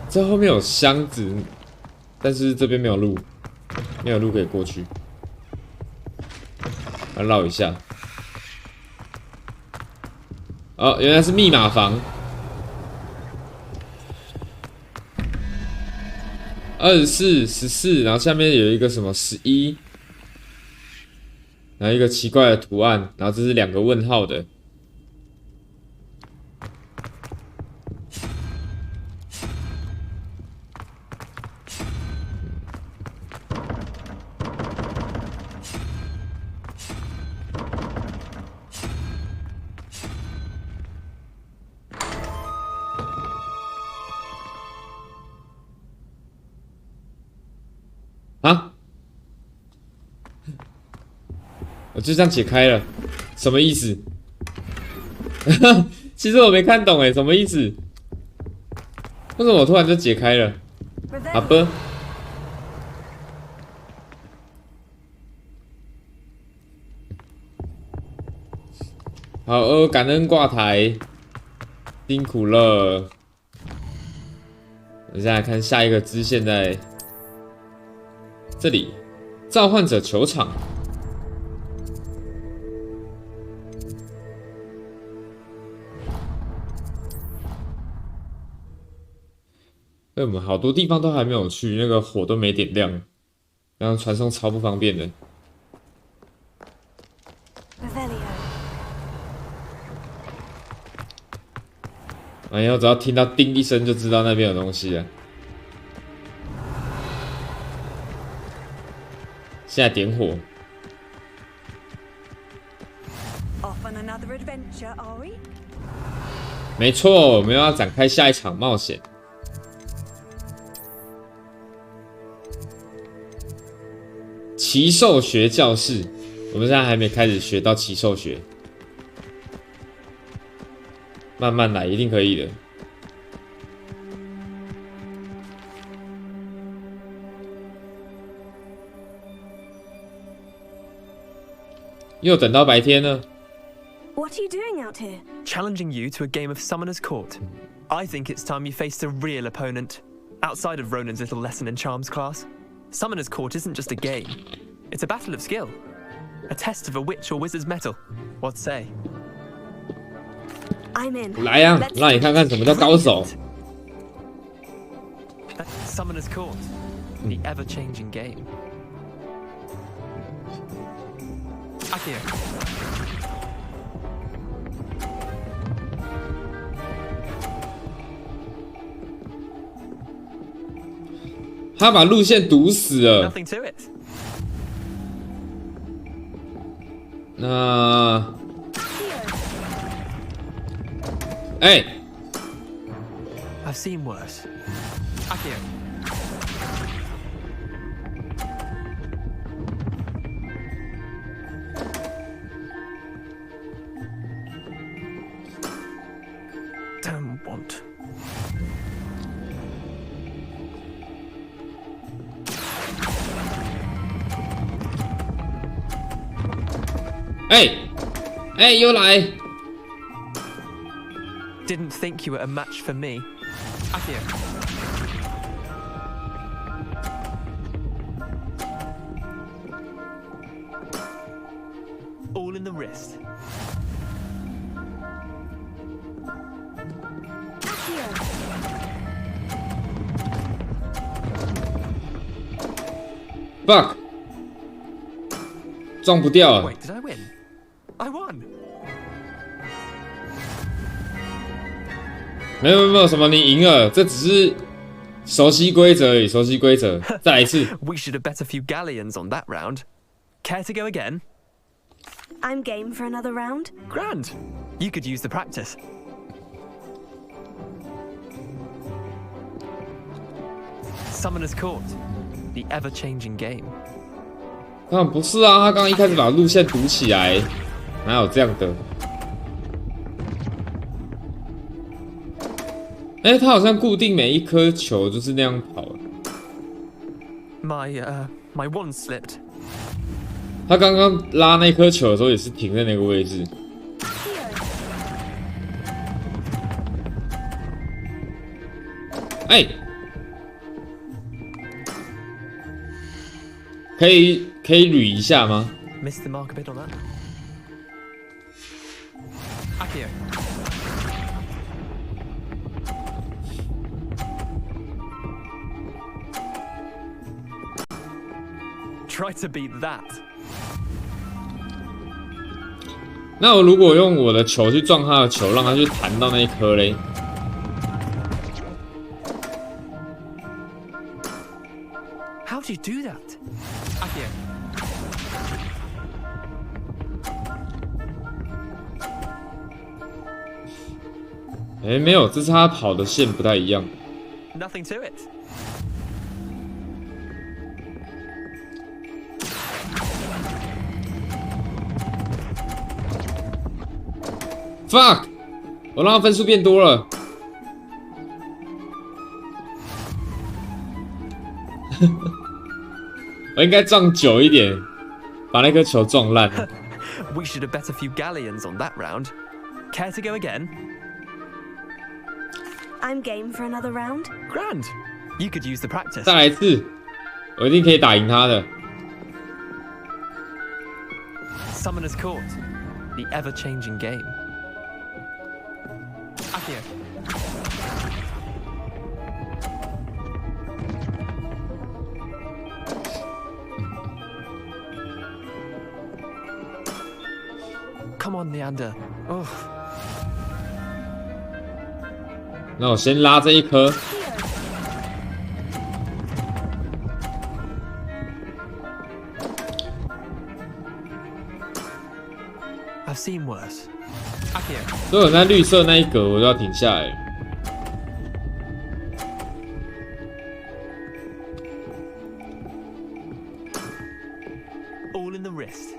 这后面有箱子，但是这边没有路，没有路可以过去，要绕一下。哦，原来是密码房。 24、14，然后下面有一个什么11，然后一个奇怪的图案，然后这是2个问号的。我就这样解开了，什么意思？其实我没看懂哎，什么意思？为什么我突然就解开了？好吧。好，感恩挂台，辛苦了。我们再来看下一个支线在这里，召唤者球场。我们好多地方都还没有去，那个火都没点亮，然后传送超不方便的。哎呀，只要听到叮一声就知道那边有东西了。现在点火。没错，我们要展开下一场冒险。奇兽学教室，我们现在还没开始学到奇兽学。慢慢来，一定可以的。又等到白天了。
What are you doing out here?
Challenging you to a game of Summoner's Court. I think it's time you faced a real opponent. Outside of Ronan's little lesson in charms class, Summoner's Court isn't just a game. It's a battle of skill. A test of a witch or wizard's mettle. What say?
I'm in.
来呀，让你看看什么叫高手。
Summoner's Court, the ever-changing game. Akio.
他把路线堵死了。
Nothing to it.
那，哎
I've seen worse. Akio. Don't want.
Hey, 又来
Didn't think you were a match for me. Akio. All in the wrist.
Fuck， 撞不掉了。
Wait, did I win? I won.
没有，什么你赢了，这只是熟悉规则而已，熟悉规则。再来一次。
We should have bet a few galleons on that round. Care to go again?
I'm game for another round.
Grand. You could use the practice. Summoner's Court, the ever-changing game.
啊，不是啊，他刚刚一开始把路线堵起来，哪有这样的？哎，他好像固定每一颗球就是那样跑。
My wand slipped.
他刚刚拉那颗球的时候也是停在那个位置。哎，可以捋一下吗？
Missed the mark a bit on that. Akio. Try to beat that.
那我如果用我的球去撞他的球，让他去弹到那一颗嘞？
How'd you do that? Akio.
哎，没有，这是他跑的线不太一样。
Nothing to it.
Fuck！ 我让他分数变多了。我应该撞久一点，把那颗球撞烂。
We should have bet a few galleons on that round. Care to go again?
I'm game for another round.
Grand. You could use the practice.
再来一次，我一定可以打赢他的。
Summoner's Court, the ever-changing game. Akio. Come on, Neander. Oh.
那我先拉这一颗。
I've seen worse. Akio.
所以我在绿色那一格，我就要停下来。
All in the wrist.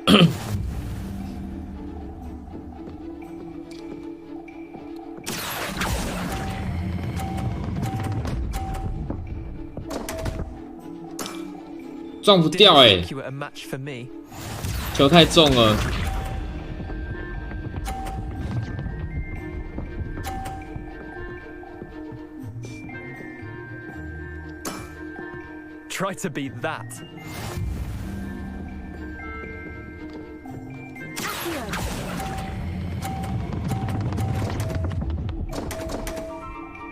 撞不掉欸，球太重了。
Try to beat that.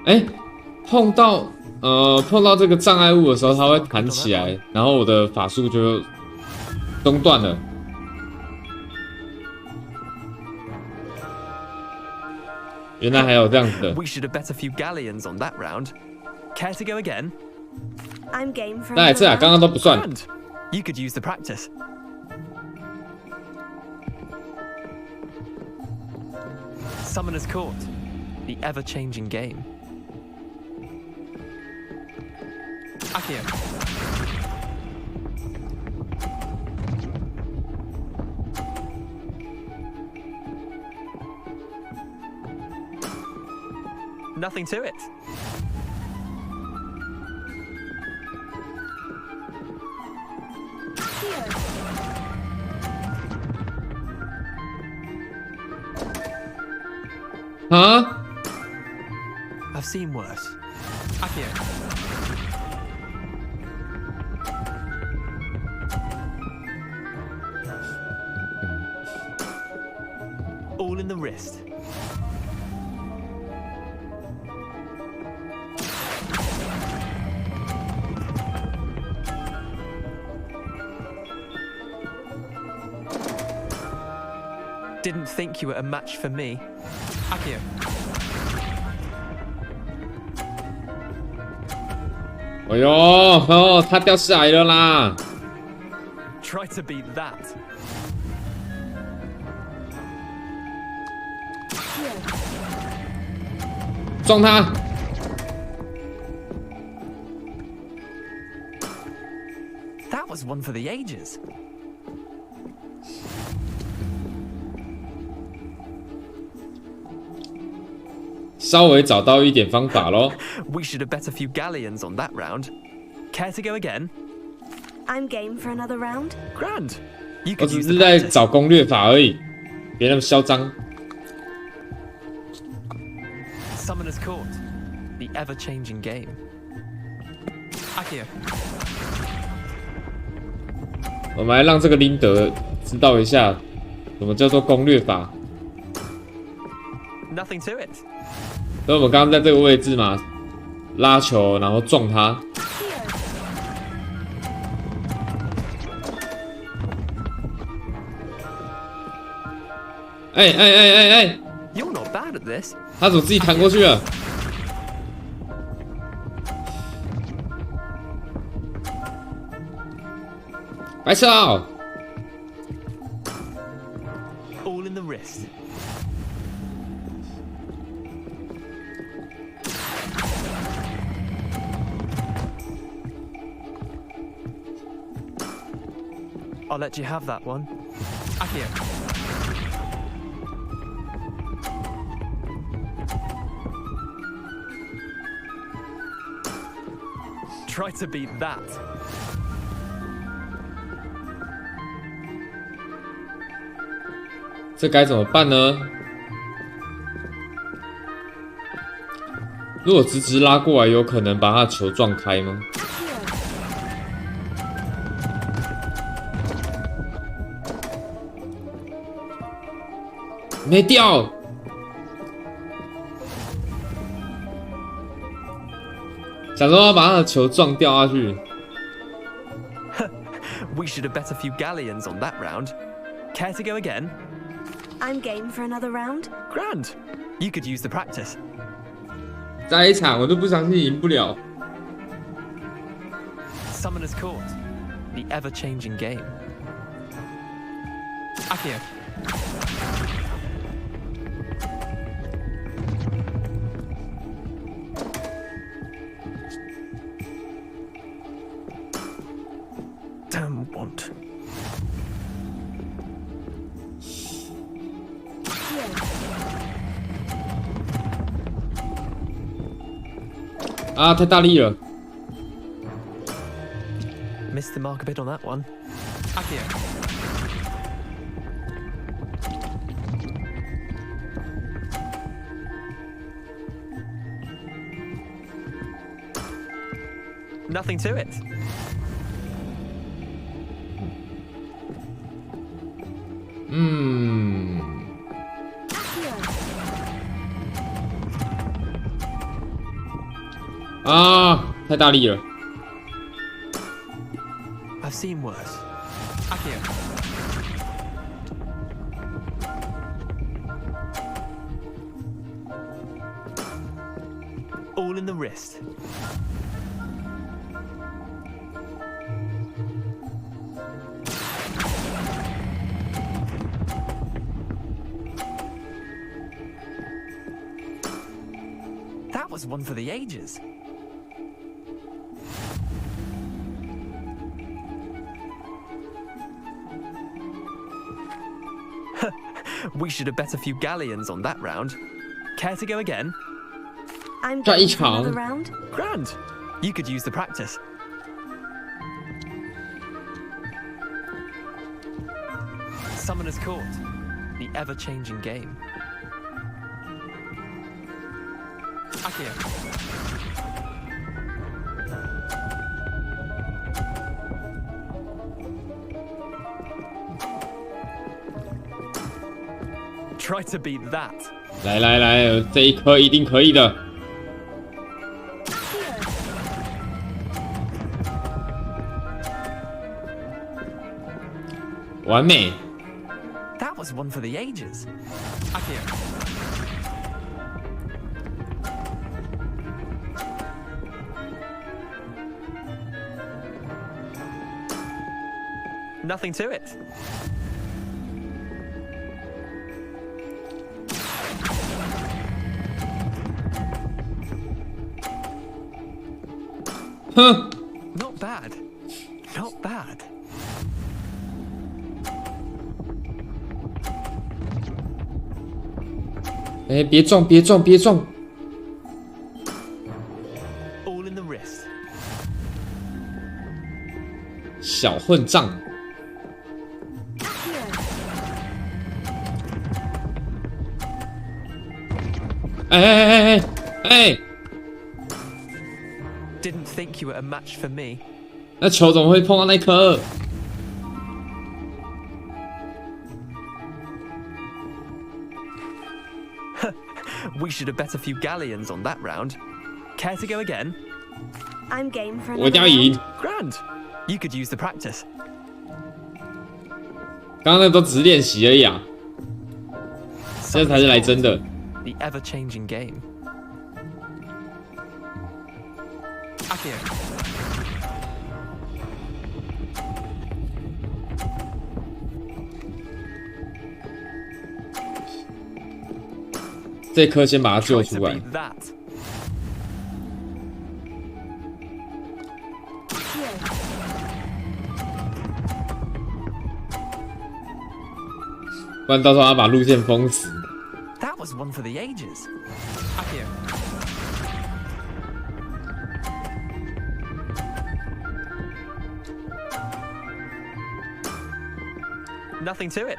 哎，碰到这个障碍物的时候，它会弹起来，然后我的法术就中断了。原来还有这样子的。
We should have bet a few galleons on that round. Care to go again?
I'm game for
再来一次啊，刚刚都不算。
You could use the practice. Summoner's Court, the ever-changing game. Akio. Nothing to it.
Huh?
I've seen worse. Akio. All in the wrist. Didn't think you were a match for me. Akio.
Eh呦，他掉下来了啦！
Try to beat that.
Akio. 撞他！
That was one for the ages.
稍微找到一点方法咯。
We should have bet a few galleons on that round. Care to go again?
I'm game for another round.
Grand.
我只是在找攻略法而已，别那么嚣张。
Summoner's Court, the ever-changing game. Akio.
我们来让这个林德知道一下，什么叫做攻略法。
Nothing to it.
所以我们刚刚在这个位置嘛，拉球然后撞他。哎！
You're not bad at this.
他怎么自己弹过去了？白痴啊！
All in the wrist. I'll let you have that one. Akio. Try to beat that.
这该怎么办呢？如果直直拉过来，有可能把他的球撞开吗？没掉。想说要把他的球撞掉下去。
We should have bet a few galleons on that round. Care to go again?
I'm game for another round.
Grand. You could use the practice.
再一场，我都不相信赢不了。
Summoner's Court. The ever-changing game. Akio. Damn want.
啊，太大力了。
Missed the mark a bit on that one. Akio. Nothing to it.
Ah, 太大力了。
I've seen worse. Akio. All in the wrist. That was one for the ages. We should have bet a few galleons on that round. Care to go again?
I'm game for another round.
Grand. You could use the practice. Summoner's Court. The ever-changing game. Akio. Try to beat that.
来来来，这一颗一定可以的。完美。
That was one for the ages. Akio. Nothing to it.
Huh.
Not bad. Not bad.
Eh, 别撞，别撞，别撞！
All in the wrist.
小混账！哎！
Didn't think you were a match for me.
那球怎么会碰到那颗？
We should have bet a few galleons on that round. Care to go again?
I'm game for
我一定要
another
赢！
round.
Grand. You could use the practice.
刚刚那都只是练习而已啊，这才是来真的。
The ever-changing game. Akio.
Try 这颗先把它救出来。 不然到时候要把路线封死。
That was one for the ages. Akio. Nothing to it.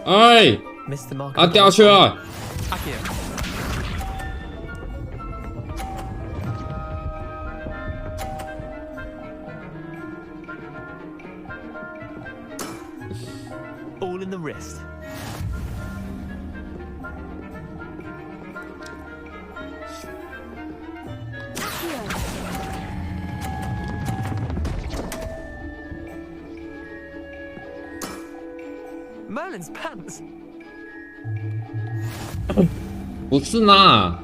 Ơi! À,掉去了。
All in the wrist. Merlin's pants.
不是呢，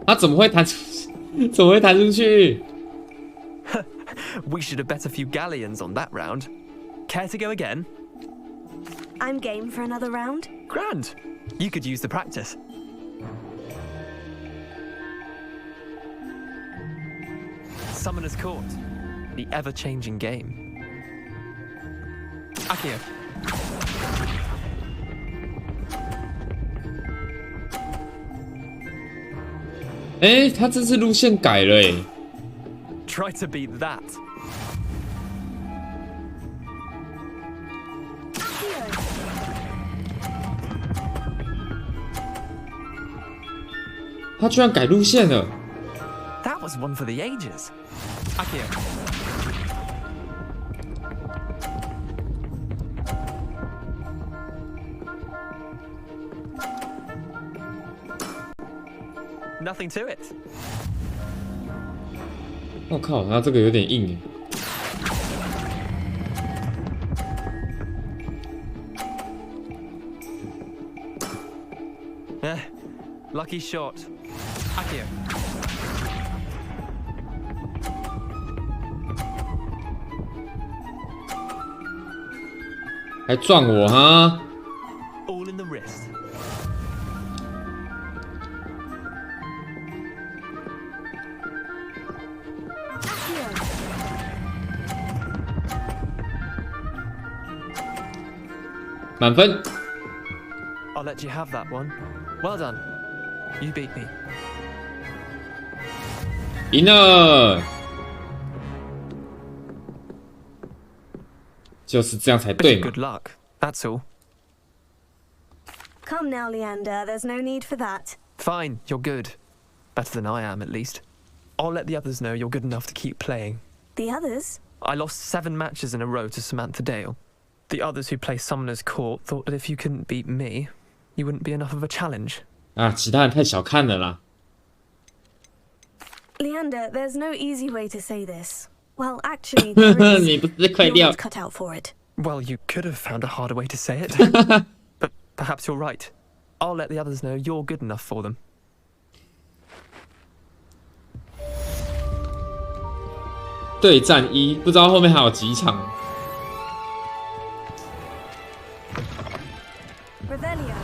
他怎么会弹出？怎么会弹出去
We should have bet a few galleons on that round. Care to go again?
I'm game for another round.
Grand. You could use the practice. Summoner's Court. The ever-changing game. Akio.
他这次路线改了欸。
Try to beat that.
他居然改路线了。
That was one for the ages. Akio. Nothing to it.
我靠，他这个有点硬
欸。Lucky shot. Akio.
还撞我哈
All in the wrist.
满分。
I'll let you have that one. Well done. You beat me.
赢了，就是这样才对嘛。
Good luck. That's all.
Come now, Leander. There's no need for that.
Fine, you're good. Better than I am, at least. I'll let the others know you're good enough to keep playing.
The others?
I lost 7 matches in a row to Samantha Dale. The others who play Summoner's Court thought that if you couldn't beat me, you wouldn't be enough of a challenge.
啊，其他人太小看了啦。
Leander, there's no easy way to say this. Well, actually, there is.
你不是快掉
cut out for it.
Well, you could have found a harder way to say it. But perhaps you're right. I'll let the others know you're good enough for them.
对战1，不知道后面还有几场。
Revelio.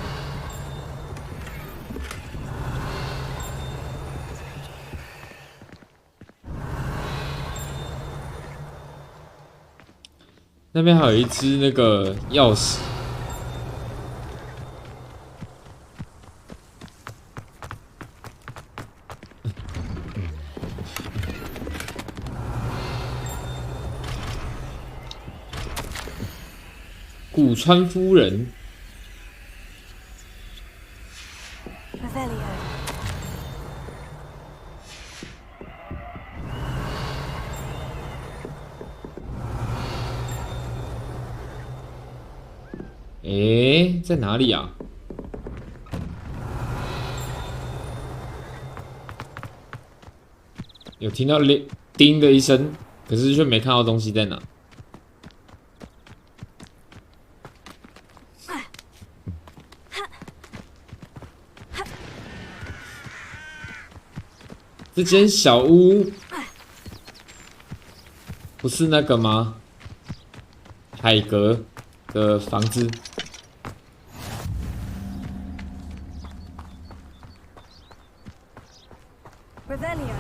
那边还有一只那个钥匙。古川夫人。
Revelio.
诶，在哪里啊？有听到叮的一声，可是却没看到东西在哪。这间小屋不是那个吗？海格的房子。
Revelio.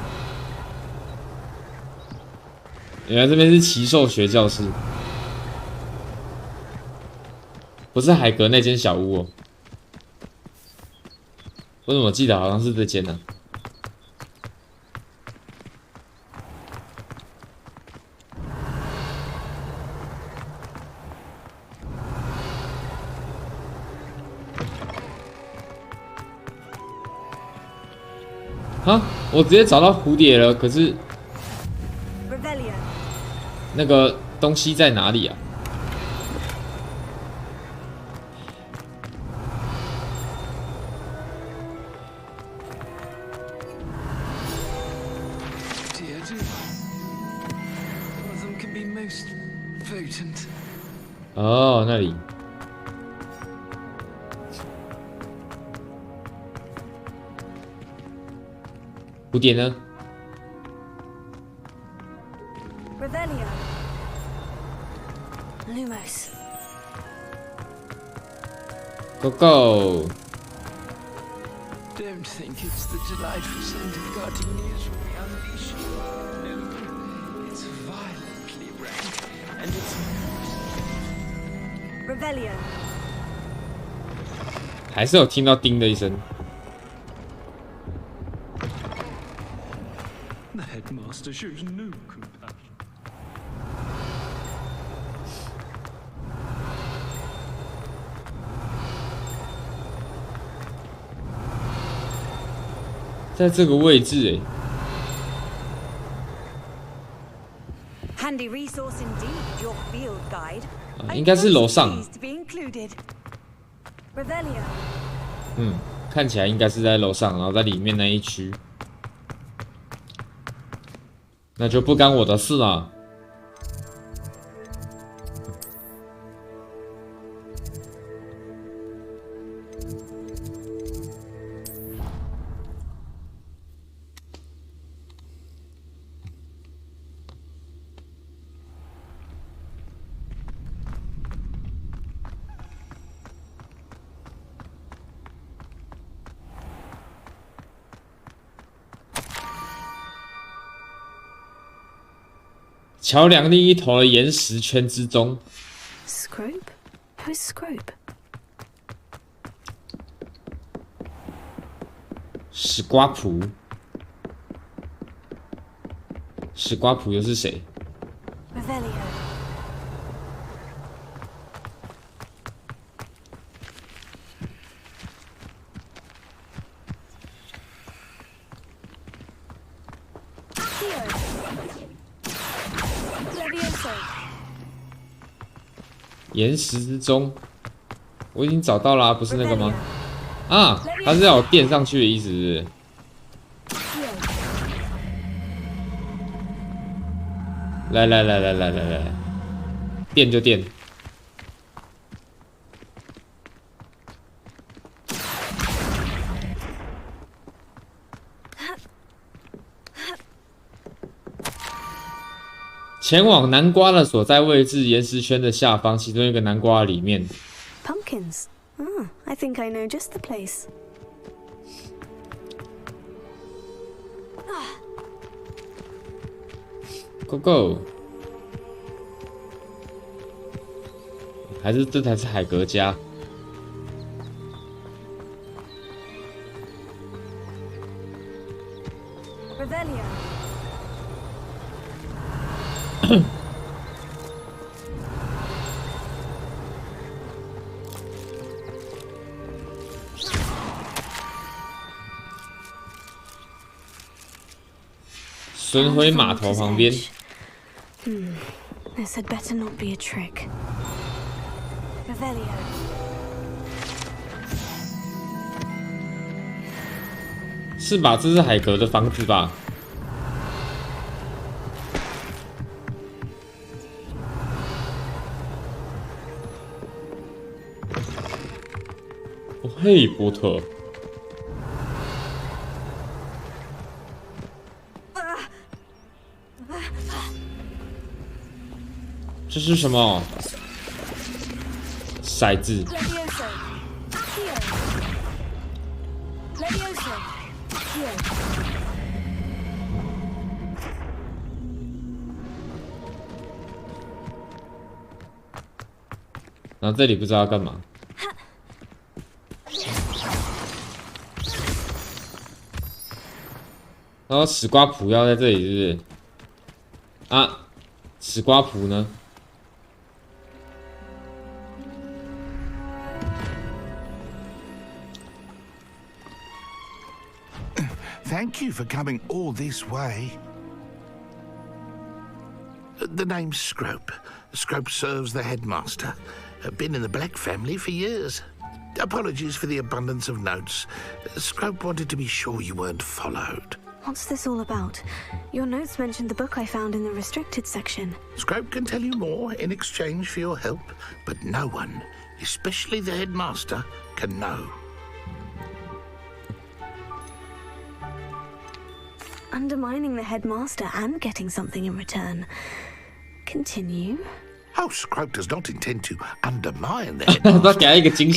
原来这边是奇兽学教室。不是海格那间小屋哦。我怎么记得好像是这间呢？啊！我直接找到蝴蝶了，可是那个东西在哪里啊？哦，那里。蝴蝶呢
Revelio. Lumos.
Go go.
Don't think it's the delightful scent of gardenias when we unleash you. No, it's violently rank, and it's
Revelio.
还是有听到叮的一声。
The headmaster shows no compassion.
在这个位置
Handy resource indeed, your field guide.
应该是楼上。
Revelio.
看起来应该是在楼上，然后在里面那一区，那就不干我的事了。桥梁另一头的岩石圈之中
Scrope? Who's Scrope?
史瓜普，史瓜普又是谁？
Revelio. Levioso.
岩石之中，我已经找到啦，不是那个吗？啊，它是要我垫上去的意思是不是？来，垫就垫。前往南瓜的所在位置，岩石圈的下方，其中一个南瓜里面。
Pumpkins. I think I know just the place.
Go go。还是这才是海格家。
Revelio.
损毁码头旁边。
This had better not be a trick. Revelio.
是吧？这是海格的房子吧？哦嘿，波特。这是什么？骰子。然后这里不知道要干嘛。然后史瓜普要在这里是不是？啊，史瓜普呢？
Thank you for coming all this way. The name's Scrope. Scrope serves the headmaster. Been in the Black family for years. Apologies for the abundance of notes. Scrope wanted to be sure you weren't followed.
What's this all about? Your notes mentioned the book I found in the restricted section.
Scrope can tell you more in exchange for your help, but no one, especially the headmaster, can know.
Undermining the headmaster and getting something in return. Continue.
Oh, Scrope does not intend to undermine the headmaster.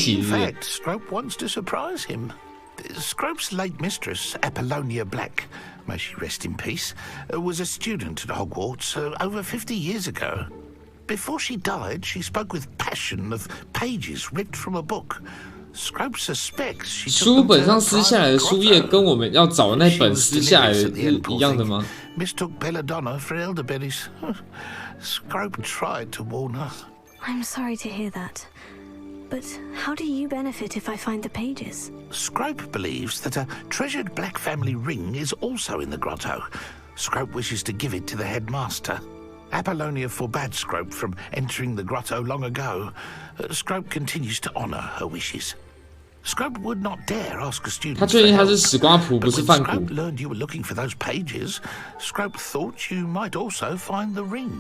In fact, Scrope wants to surprise him. Scrope's late mistress, Apollonia Black, may she rest in peace, was a student at Hogwarts over 50 years ago. Before she died, she spoke with passion of pages ripped from a book. Scrope suspects she
书本上撕下来的书页跟我们要找的那本撕下来的是一样的吗？
Mistook Belladonna for elderberries. Scrope tried to warn her.
I'm sorry to hear that. But how do you benefit if I find the pages?
Scrope believes that a treasured Black family ring is also in the grotto. Scrope wishes to give it to the headmaster. Apollonia forbade Scrope from entering the grotto long ago. Scrope continues to honor her wishes. Scrope would not dare ask a student.
他确定他是史瓜普，不是范古。
Scrope learned you were looking for those pages. Scrope thought you might also find the ring.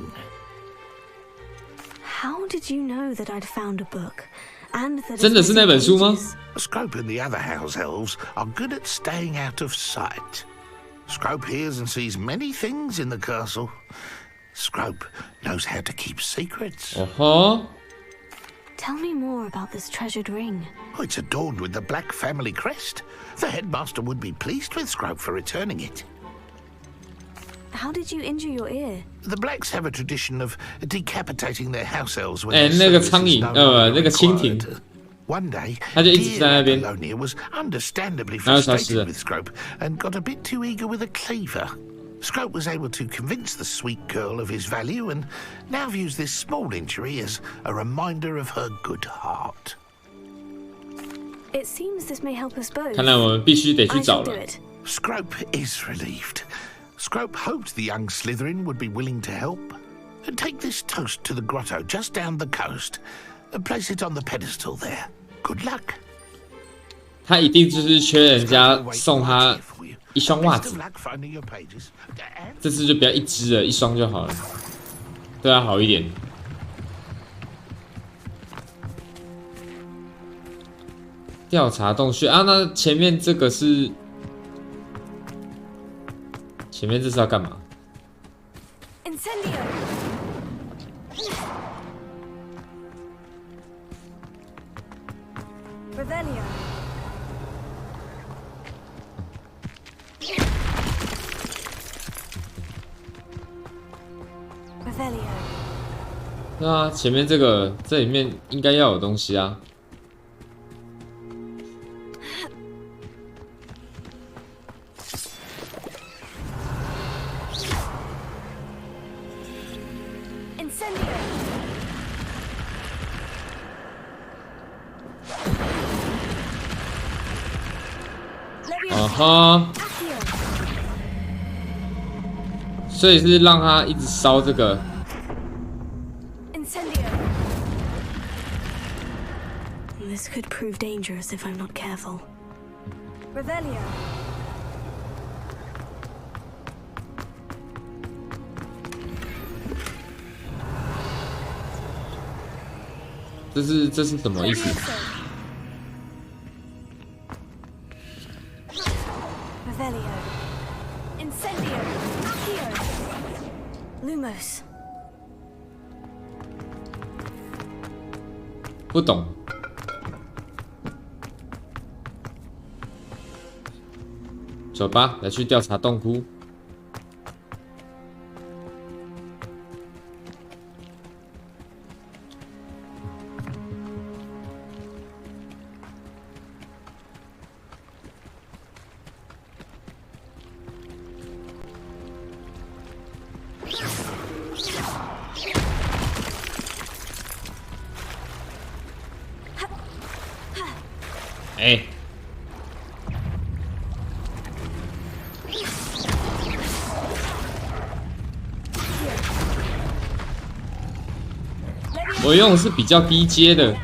How did you know that I'd found a book? And that
真的是那本书吗？
Scrope and the other house elves are good at staying out of sight. Scrope hears and sees many things in the castle. Scrope knows how to keep secrets.
Tell me more about this treasured ring.
Oh, it's adorned with the Black family crest. The headmaster would be pleased with Scrope for returning it.
How did you injure your ear?
The Blacks have a tradition of decapitating their house elves when
那个苍蝇，那个蜻蜓。
One day,
他就一直在那边。
Apollonia was understandably frustrated with Scrope and got a bit too eager with a cleaver. Scrope was able to convince the sweet girl of his value and now views this small injury as a reminder of her good heart.
It seems this may help us both.
看来我们必须得去找了。
Scrope is relieved. Scrope hoped the young Slytherin would be willing to help. Take this toast to the grotto just down the coast and place it on the pedestal there. Good luck.
他一定就是缺人家送他一双袜子，这次就不要一只了，一双就好了，对他好一点。调查洞穴啊，那前面这个是，前面这是要干嘛？ 对啊，前面这个这里面应该要有东西啊。啊哈，所以是让他一直烧这个。
This could prove dangerous if I'm not careful. Revelio.
这是什么意思？
Revelio. Incendio. Accio. Lumos.
不懂。 走吧，来去调查洞窟。哎，我用的是比较低阶的。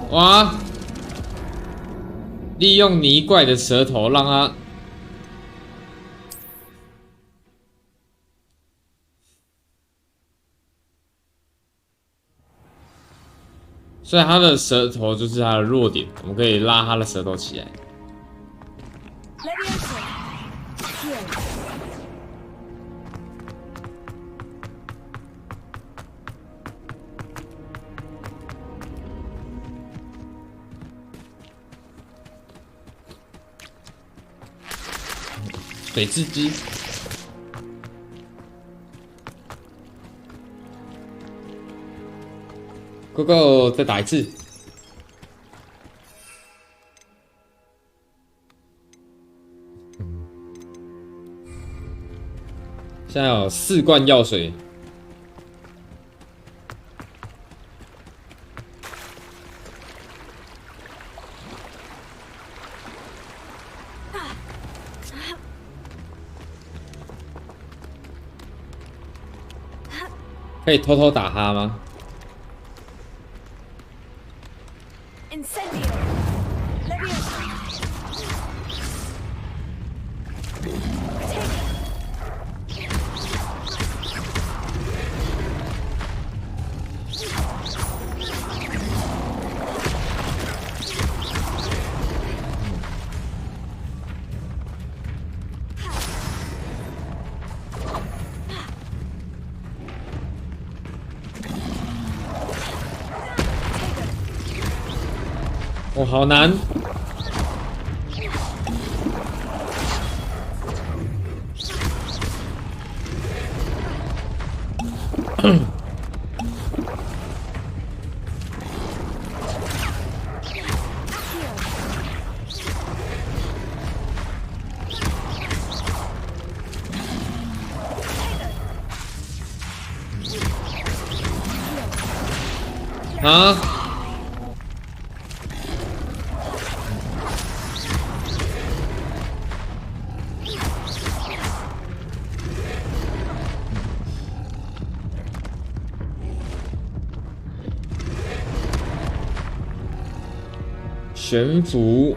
哇！利用泥怪的舌头让它，所以它的舌头就是它的弱点，我们可以拉它的舌头起来。水蛭鸡，Go Go， 再打一次。现在有4罐药水。可以偷偷打他吗？哦，好难！啊！悬浮，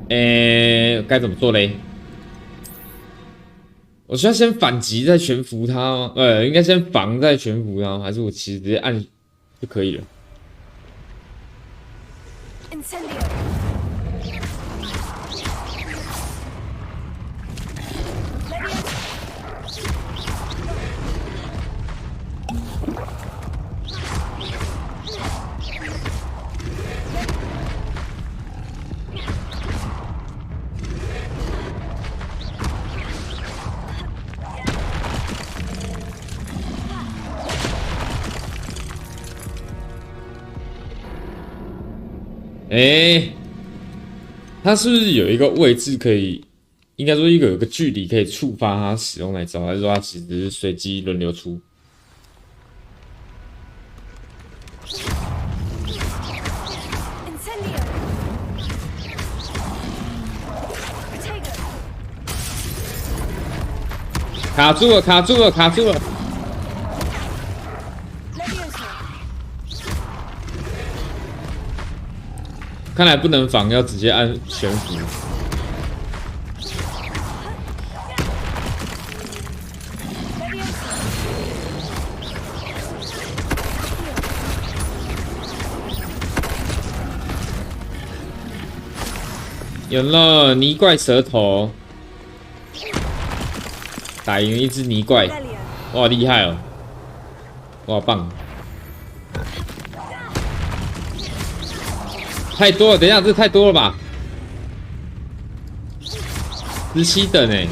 该怎么做嘞？我需要先反击再悬浮它吗？应该先防再悬浮它，还是我其实直接按就可以了？它是不是有一个位置可以，应该说有一个距离可以触发它使用那招，还是说它其实是随机轮流出？卡住了，卡住了，卡住了！看来不能防，要直接按悬浮。有了泥怪舌头，打赢一只泥怪，哇，厉害哦！哇，棒！太多了，等一下，这太多了吧？17等哎！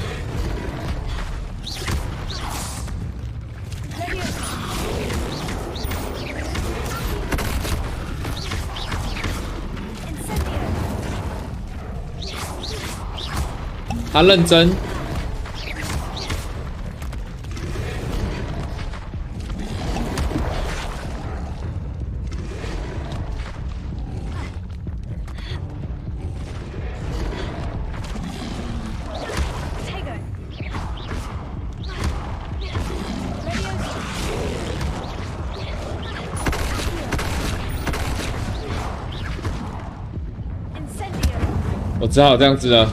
他认真。我只好这样子了。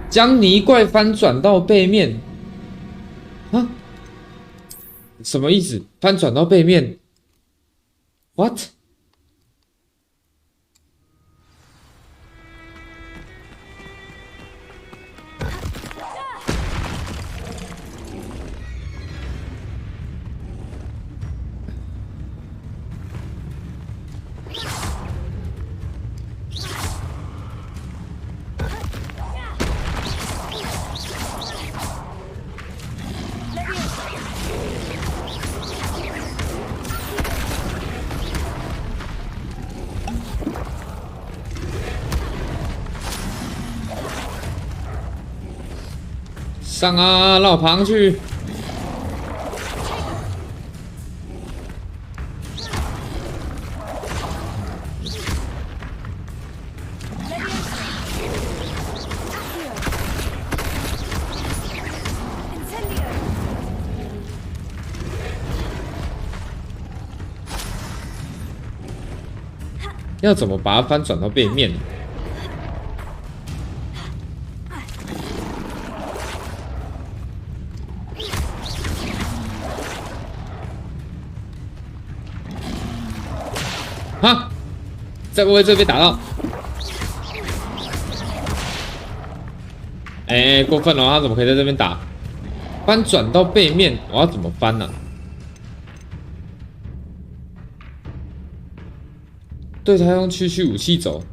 将泥怪翻转到背面，啊？什么意思？翻转到背面 ？What？ 上啊，绕旁去！要怎么把它翻转到背面？哈！再不会这被打到？哎，过分了！他怎么可以在这边打？翻转到背面，我要怎么翻呢？对他用区区武器走。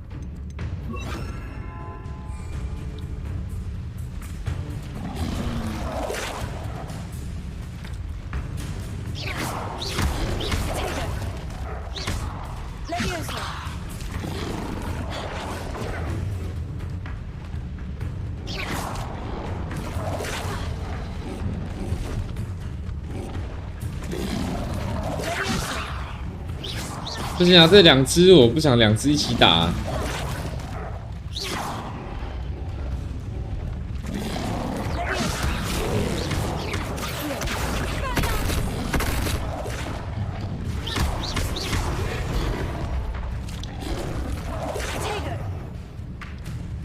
不行啊，这两只我不想两只一起打啊。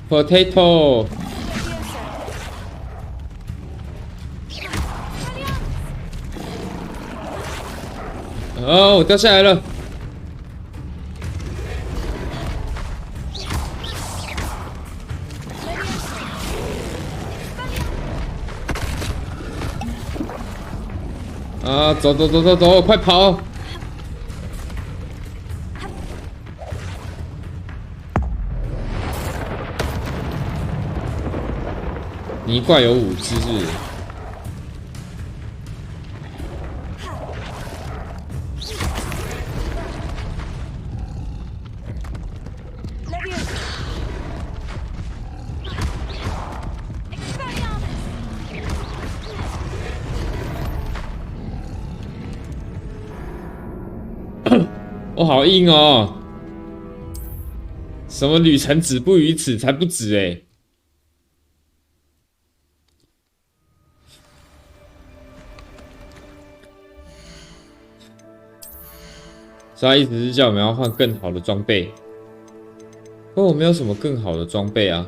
Potato。哦，我掉下来了。啊，走走走走走，快跑！泥怪有5只是。我好硬哦！什么旅程止步于此才不止哎！所以他意思是叫我们要换更好的装备，不过我没有什么更好的装备啊？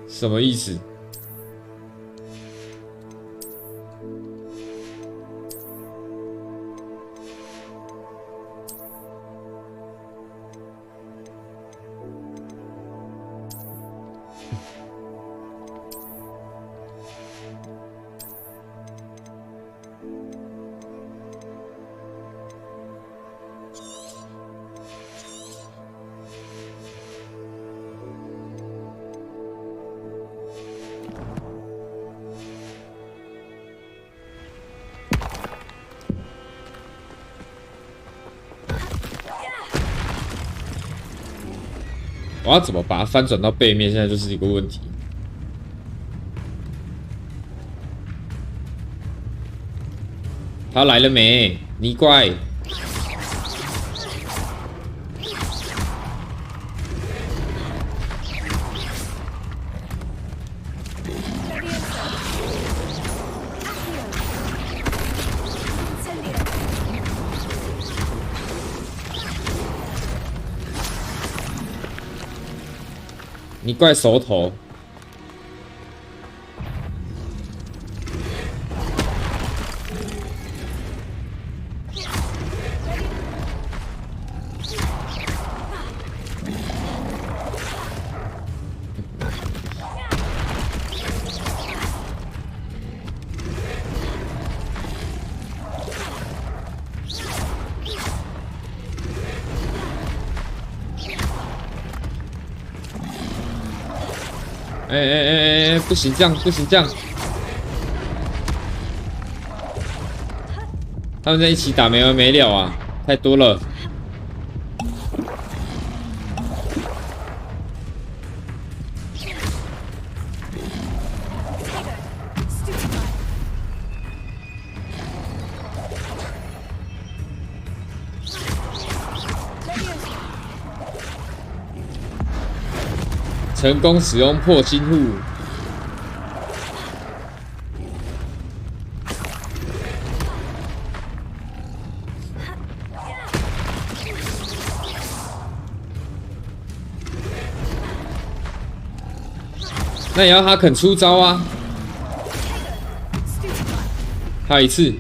什么意思？我要怎么把它翻转到背面？现在就是一个问题。他来了没？泥怪。泥怪手头。不行这样，不行这样。他们在一起打没完没了啊，太多了。成功使用破心护。那也要他肯出招啊！还有一次。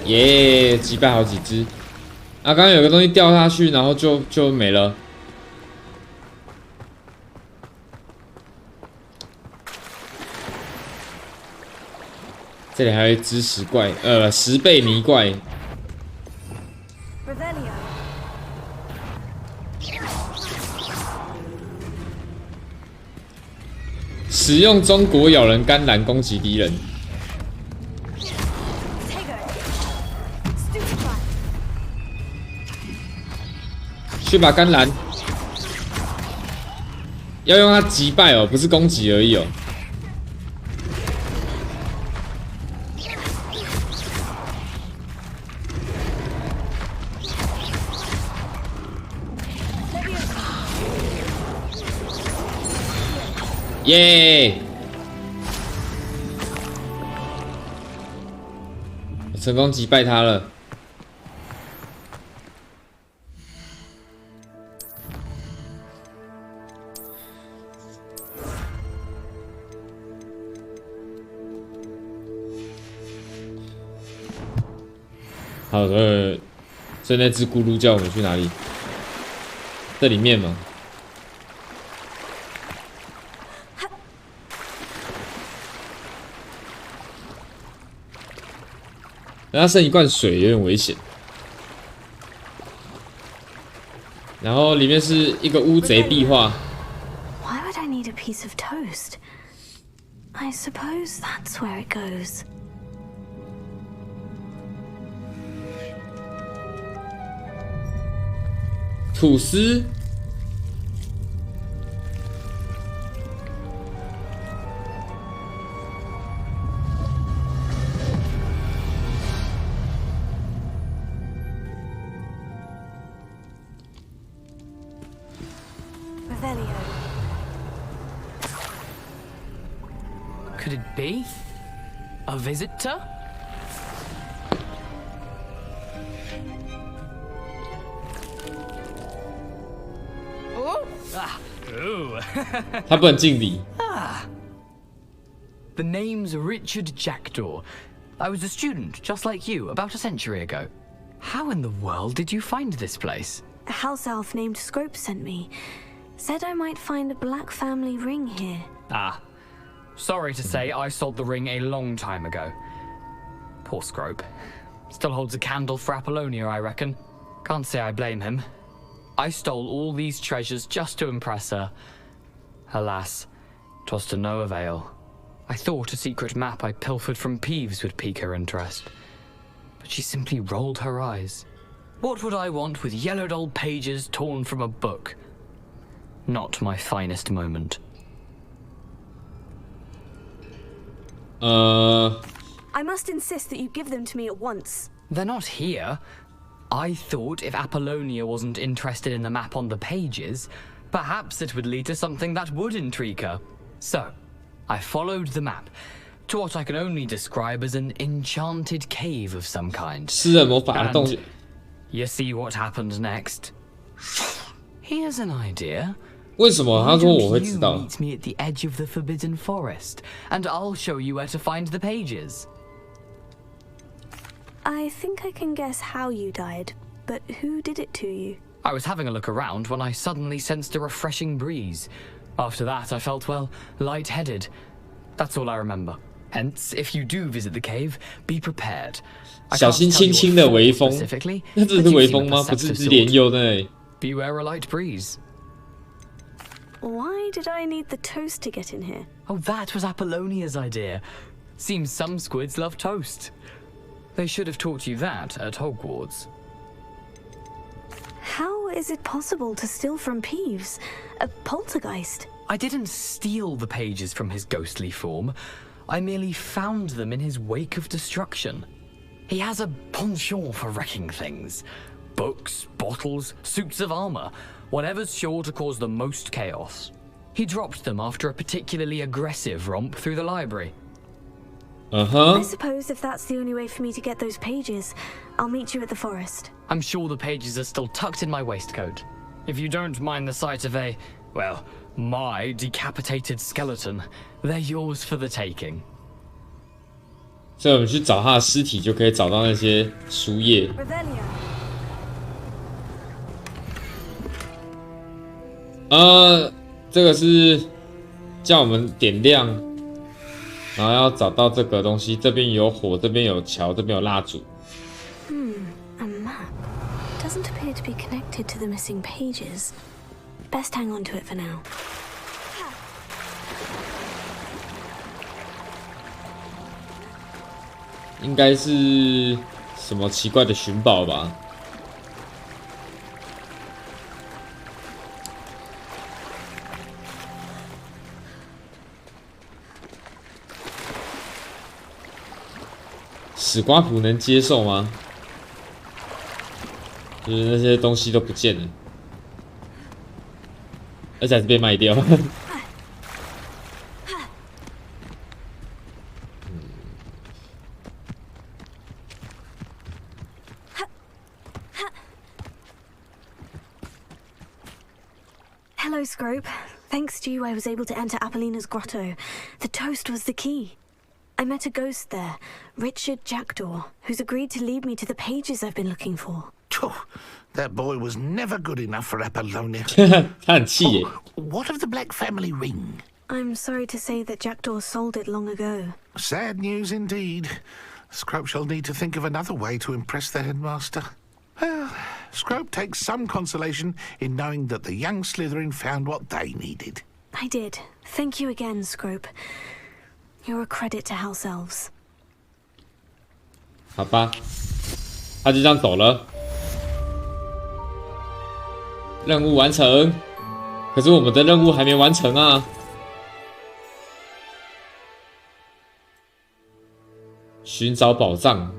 耶，击败好几只。啊，刚刚有个东西掉下去，然后就没了。这里还有一只10倍泥怪。使用中国咬人甘蓝攻击敌人。去把甘蓝，要用它击败哦，不是攻击而已哦。耶！我成功击败他了。好的，所以那只咕噜叫我们去哪里？这里面吗？它剩一罐水，有点危险。然后里面是一个乌贼壁画。
Why would I need a piece of toast? I suppose that's where it goes.
吐司。
Could it be a visitor?
Ooh.
他不能敬礼。
The name's Richard Jackdaw. I was a student, just like you, about a century ago. How in the world did you find this place?
A house elf named Scrope sent me. Said I might find a black family ring here.
Ah. Sorry to say, I sold the ring a long time ago. Poor Scrope. Still holds a candle for Apollonia, I reckon. Can't say I blame him. I stole all these treasures just to impress her. Alas, 'twas to no avail. I thought a secret map I pilfered from Peeves would pique her interest. But she simply rolled her eyes. What would I want with yellowed old pages torn from a book? Not my finest moment.
I must insist that you give them to me at once.
They're not here. I thought if Apollonia wasn't interested in the map on the pages, perhaps it would lead to something that would intrigue her. So, I followed the map to what I can only describe as an enchanted cave of some kind. And you see what happened next? Here's an idea.
为什么他说我会知道
Why don't you meet me at the edge of the Forbidden Forest, and I'll show you where to find the pages.
I think I can guess how you died, but who did it to you?
I was having a look around when I suddenly sensed a refreshing breeze. After that, I felt, well, lightheaded. That's all I remember. Hence, if you do visit the cave, be prepared.
小心轻轻的微风，那这是微风吗？不是连柚呢。
Beware a light breeze.
Why did I need the toast to get in here?
Oh, that was Apollonia's idea. Seems some squids love toast. They should have taught you that at Hogwarts.
How is it possible to steal from Peeves? A poltergeist?
I didn't steal the pages from his ghostly form. I merely found them in his wake of destruction. He has a penchant for wrecking things. Books, bottles, suits of armor, whatever's sure to cause the most chaos. He dropped them after a particularly aggressive romp through the library.
I suppose if that's the only way for me to get those pages, I'll meet you at the forest.
I'm sure the pages are still tucked in my waistcoat. If you don't mind the sight of a, well, my decapitated skeleton, they're yours for the taking.
所以我们去找他的尸体，就可以找到那些书页。这个是叫我们点亮，然后要找到这个东西。这边有火，这边有桥，这边有蜡烛。
A map. Doesn't appear to be connected to the missing pages. Best hang on to it for now.
应该是什么奇怪的寻宝吧？史瓜普能接受吗？就是那些东西都不见了，而且还是被卖掉。
Hello, Scrope. Thanks to you, I was able to enter Apollina's grotto. The toast was the key. I met a ghost there, Richard Jackdaw, who's agreed to lead me to the pages I've been looking for.
That boy was never good enough for Apollonia.
他很气耶。
What of the Black Family ring?
I'm sorry to say that Jackdaw sold it long ago.
Sad news indeed. Scrope shall need to think of another way to impress the headmaster. Well, Scrope takes some consolation in knowing that the young Slytherin found what they needed.
I did. Thank you again, Scrope. You're a credit to House Elves.
好吧，他就这样走了。任务完成，可是我们的任务还没完成啊！寻找宝藏。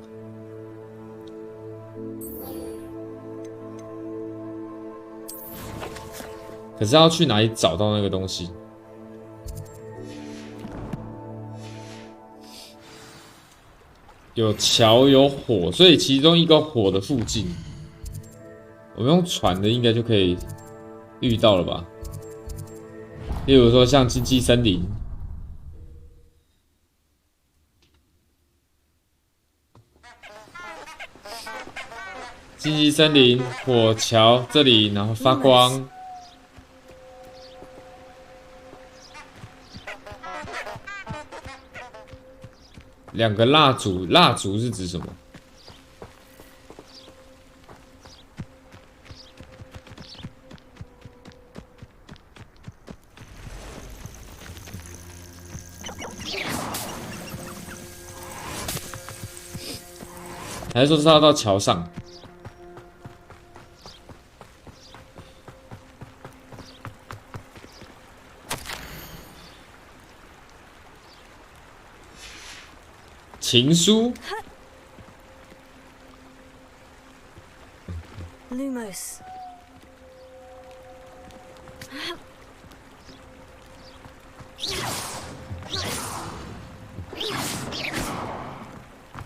可是要去哪里找到那个东西？有桥有火，所以其中一个火的附近，我们用船的应该就可以遇到了吧？例如说像禁忌森林，禁忌森林火桥这里，然后发光。2个蜡烛，蜡烛是指什么？还是说是要到桥上？情书。
Lumos.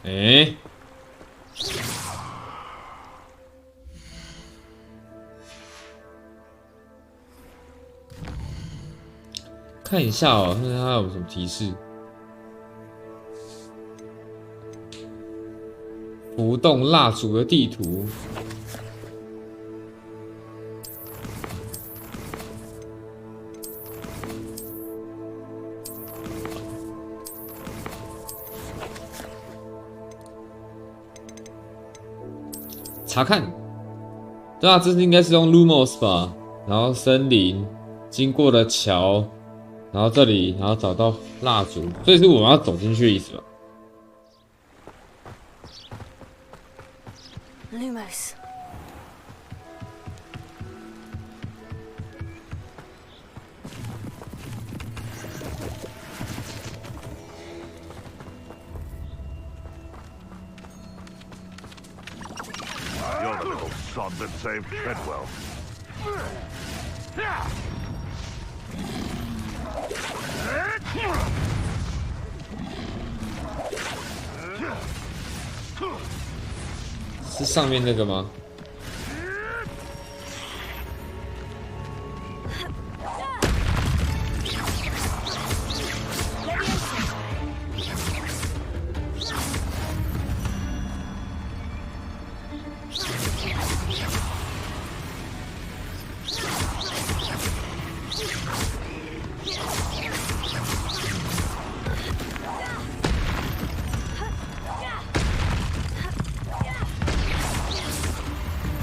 哎。看一下哦，看看它有什么提示。浮动蜡烛的地图。查看。对啊，这应该是用 Lumos 吧？然后森林，经过了桥。然后这里，然后找到蜡烛，所以是我们要走进去的意思吧
？Lumos.
You're the little sod that saved Treadwell. 是上面那个吗？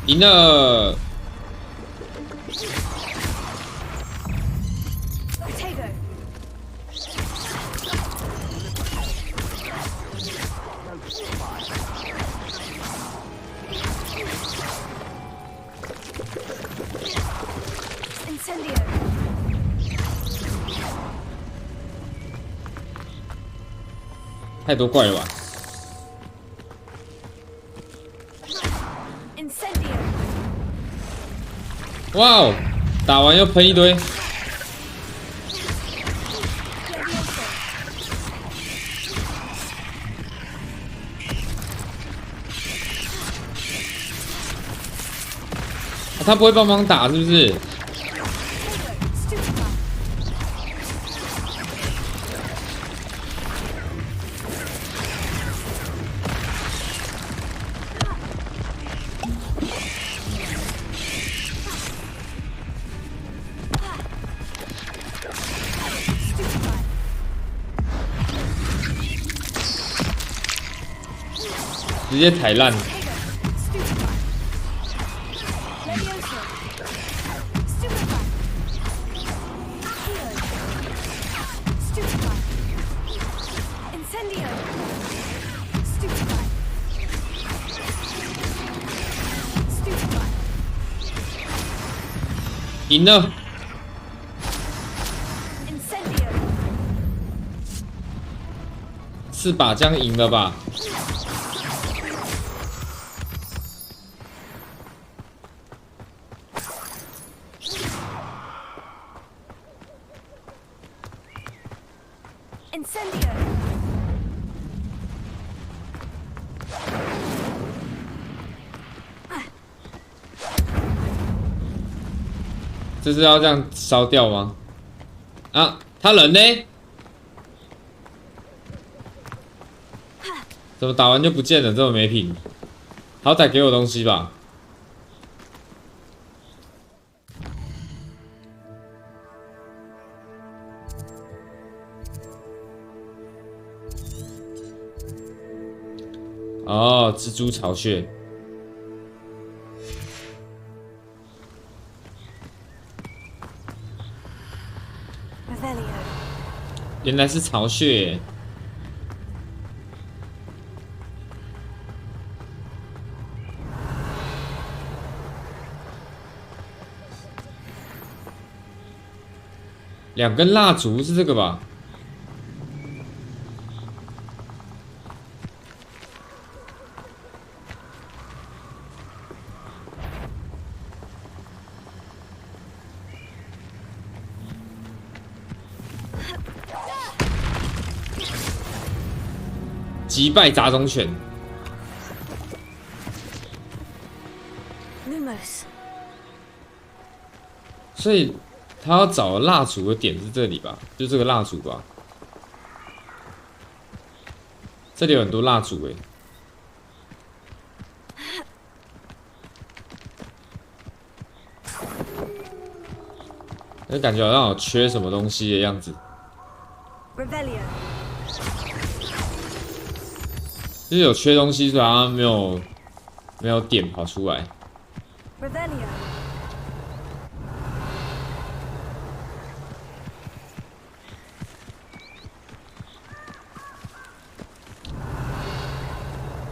赢了！太多怪了吧！哇哦！打完又喷一堆。他不会帮忙打是不是？直接踩烂。赢了。4把这样赢了吧？这是要这样烧掉吗？啊，他人呢？怎么打完就不见了？这么没品，好歹给我东西吧。
哦，蜘蛛巢穴。原来是巢穴。2根蜡烛是这个吧？击败杂种犬。所以他要找蜡烛的点是这里吧？就这个蜡烛吧。这里有很多蜡烛诶。那感觉好像有缺什么东西的样子。就是有缺东西，所以它没有点跑出来。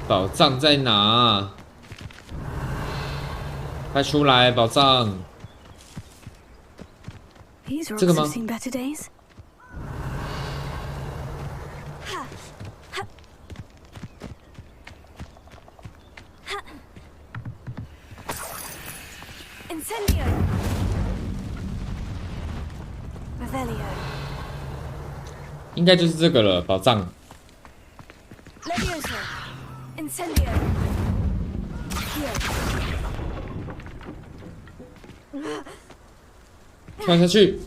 宝藏在哪？快出来，宝藏！这个吗？应该就是这个了，宝藏。跳下去。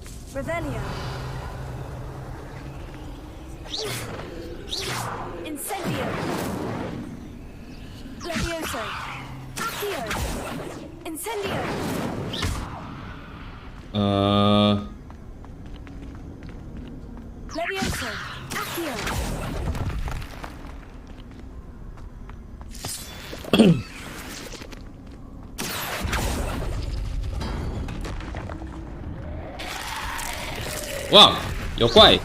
哇，有怪！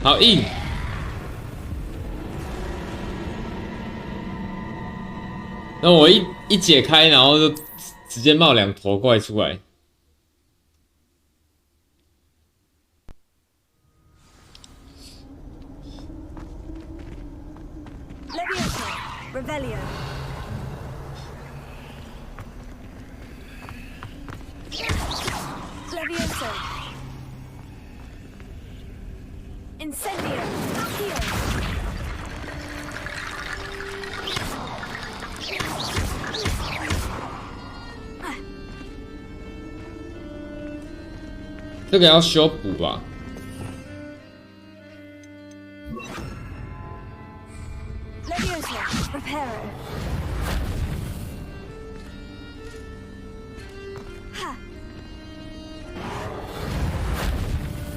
好硬！那我一解开，然后就直接冒2头怪出来。
Revelio. Levioso. Incendio. Accio.
这个要修补吧。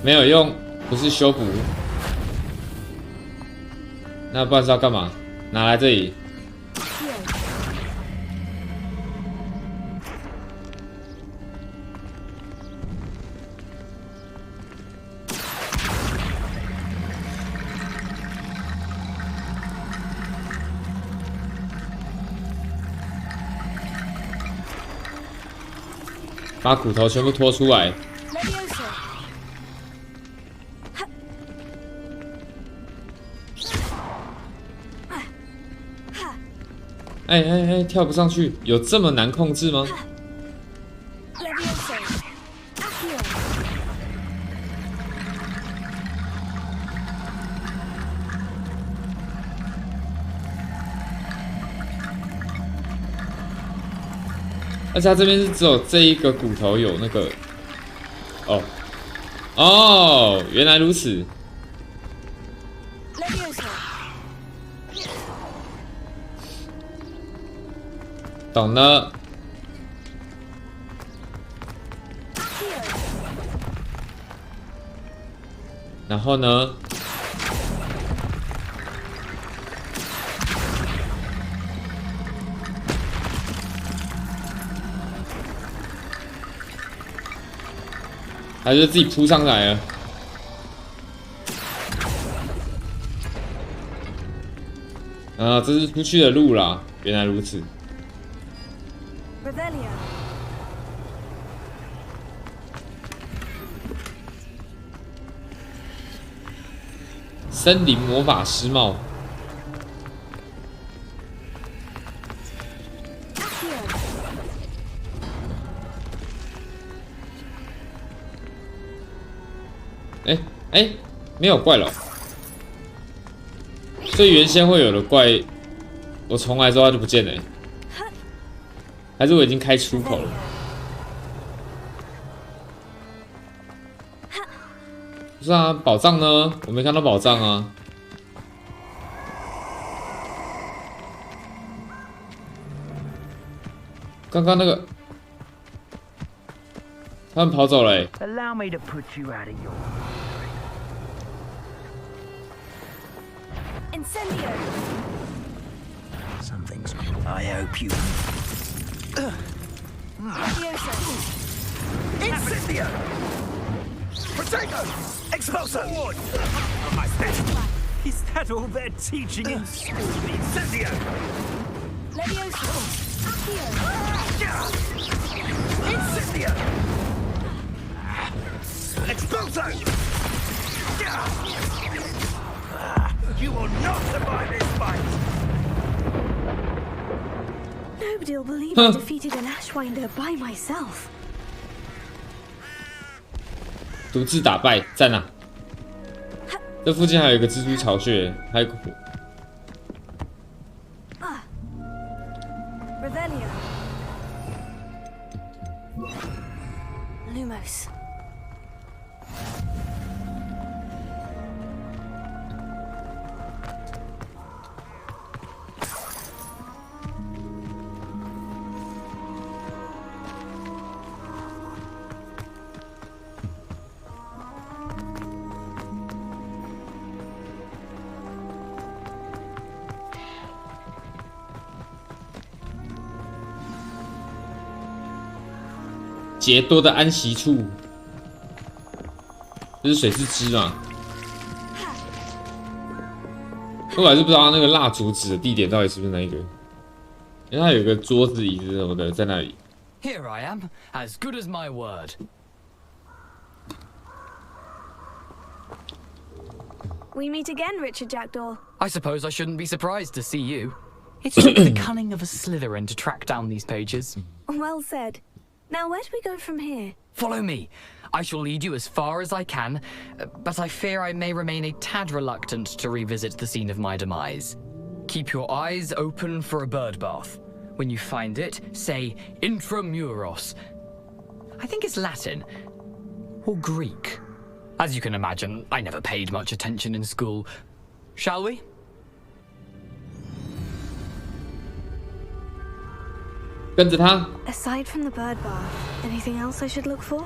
没有用，不是修补。那不然是要干嘛？拿来这里。把骨头全部拖出来。哎，跳不上去，有这么难控制吗？而且它这边是只有这一个骨头有那个，哦，原来如此。懂了。然后呢？还是自己扑上来了。啊，这是出去的路啦，原来如此。森林魔法师帽。没有怪了，所以原先会有的怪，我重来之后它就不见了，还是我已经开出口了？不是啊，宝藏呢？我没看到宝藏啊。刚刚那个，他们跑走了欸。
Allow me to put you out of your
Incendio.
Something's. I hope you.
Incendio! Potato! Expulso! Is that all they're teaching in school? Incendio!
Levioso.
Incendio! Expulso! You will not survive this fight!
Nobody will believe I defeated an Ashwinder by myself.
独自打败，赞啊！这附近还有一个蜘蛛巢穴，还有一个火。
Revelio. Lumos.
杰多的安息处，这是水之枝嘛？我还是不知道那个蜡烛指的地点到底是不是那一个，因为它有个桌子、椅子什么的在那里。
Here I am, as good as my word.
We meet again, Richard Jackdaw.
I suppose I shouldn't be surprised to see you. It took the cunning of a Slytherin to track down these pages.
Well said. Now, where do we go from here?
Follow me. I shall lead you as far as I can, but I fear I may remain a tad reluctant to revisit the scene of my demise. Keep your eyes open for a bird bath. When you find it, say intramuros. I think it's Latin or Greek. As you can imagine, I never paid much attention in school. Shall we?
Aside from the bird bath, anything else I should look for?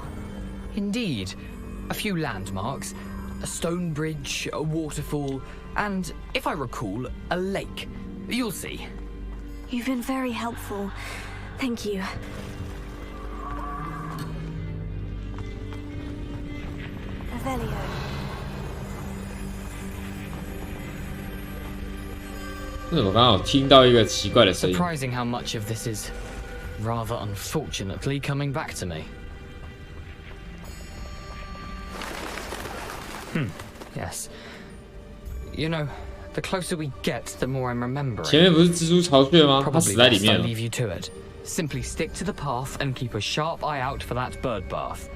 Indeed. A few landmarks, a stone bridge, a waterfall, and, if I recall, a lake. You'll see.
You've been very helpful. Thank you. Revelio.
Surprising how much of this is rather unfortunately coming back to me. Yes. You know, the closer we get, the more I'm remembering. Probably best I leave you to it. Simply stick to the path and keep a sharp eye out for that bird bath.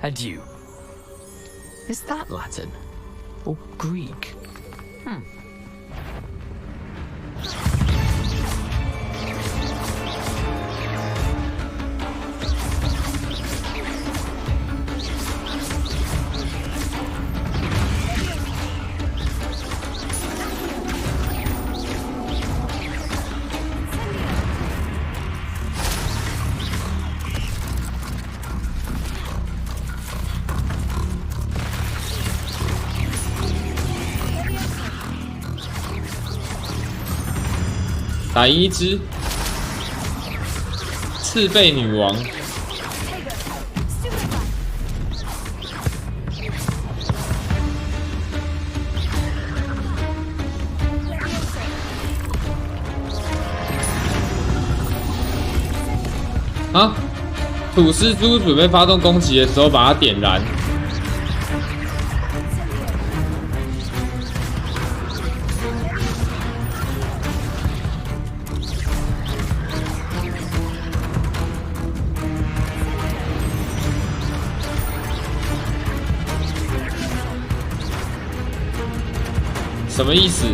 Adieu. Is that Latin? Or Greek?
打赢一只赤背女王。啊！吐司猪准备发动攻击的时候，把它点燃。什么意思？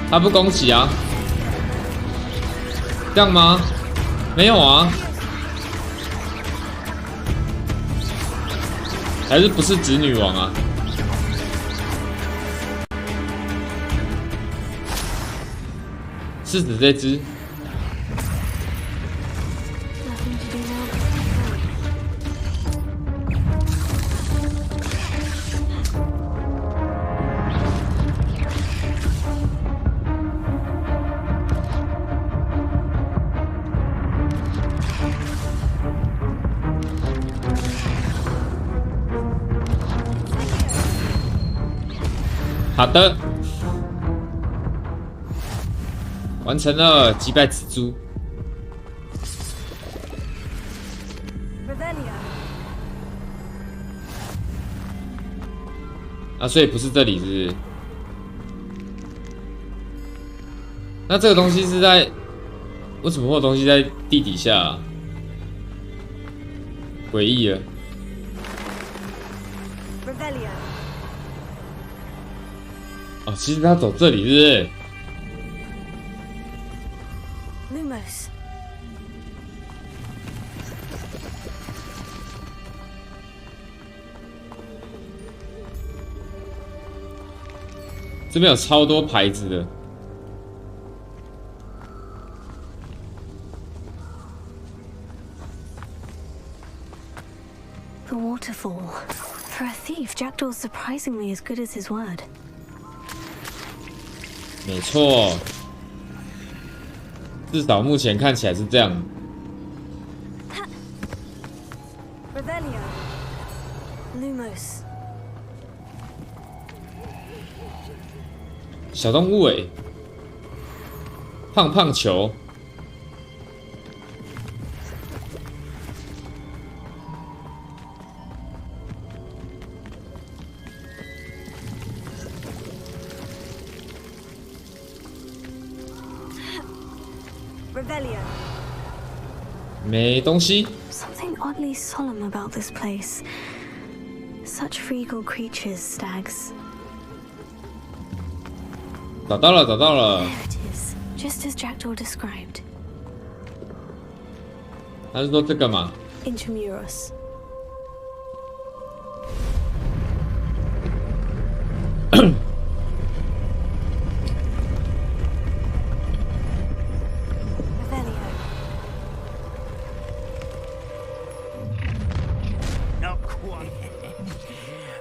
他不攻击啊？这样吗？没有啊？还是不是指女王啊？是指这只？好的，完成了，击败蜘蛛。啊，所以不是这里，是不是？那这个东西是在，为什么会有东西在地底下啊？诡异了。哦，其实他走这里，是不是？
Lumos.
这边有超多牌子的。
The waterfall. For a thief, Jackdaw's surprisingly as good as his word.
没错，至少目前看起来是这样。
Revelio. Lumos.
小动物哎，胖胖球。
Revelio.
没东西。
Something oddly solemn about this place. Such regal creatures, stags.
找到了，找到了。
There it is, just as Jackdaw described.
他是说这个吗？
Intramuros.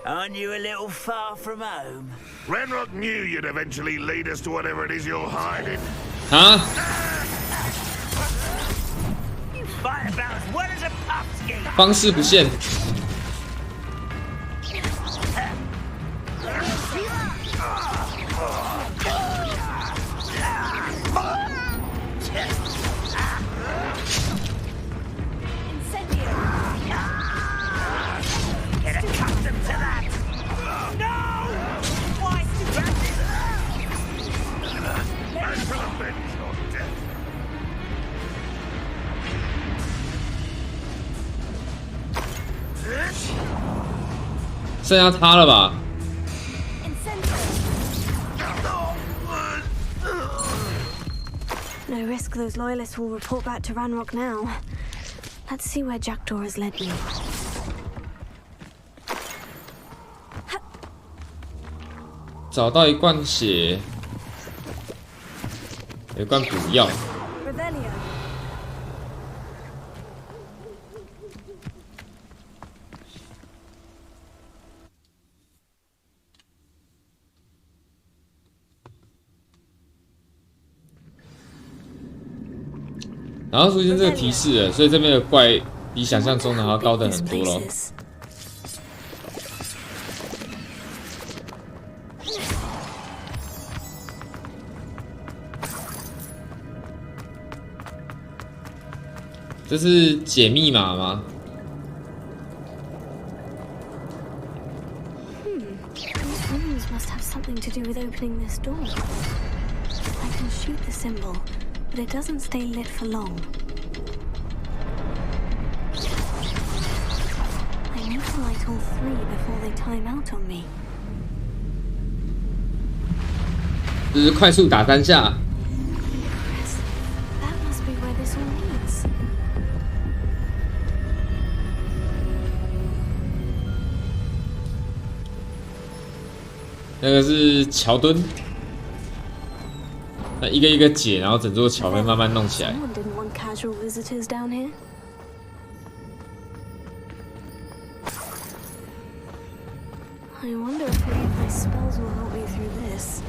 Aren't you a little far from home?
Renrock knew you'd eventually lead us to whatever it is you're hiding.
Huh?
You fight about as well as a pumpkin.
方式不限。剩下他了吧？
No risk those loyalists will report back to Ranrock now. Let's see where Jackdaw has led me.
找到一罐血。有一罐补药。然后出现这个提示了，所以这边的怪比想象中的还要高等很多咯。这是解密码吗
？These runes must have something to do with opening this door. I can shoot the symbol, but it doesn't stay lit for long. I need to light all 3 before they time out on me.
这是快速打3下。
That must be where this all leads.
那个是桥墩，那一个一个解，然后整座桥会慢慢弄起来。
Someone didn't want casual visitors down here. I wonder if any of my spells will help me through this.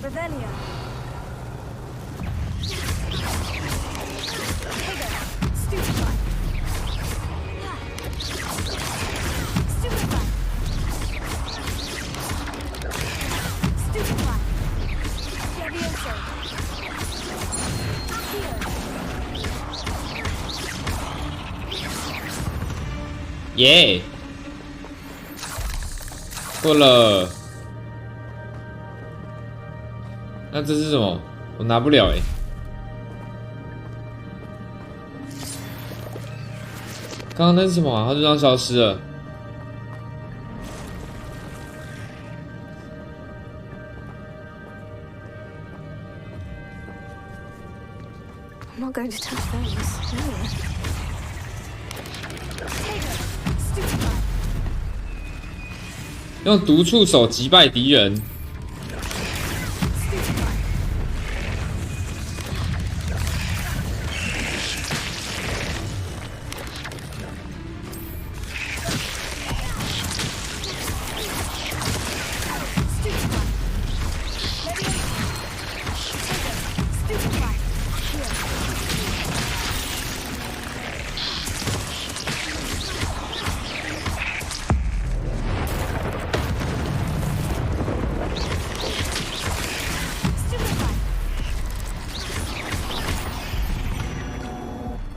Revelio. Stupefy. Stupefy. Stupefy. Levioso.
耶！过了。那这是什么？我拿不了哎。刚刚那是什么啊？它就这样消失了。
I'm not going to touch those. No. Stupefy.
用毒触手击败敌人。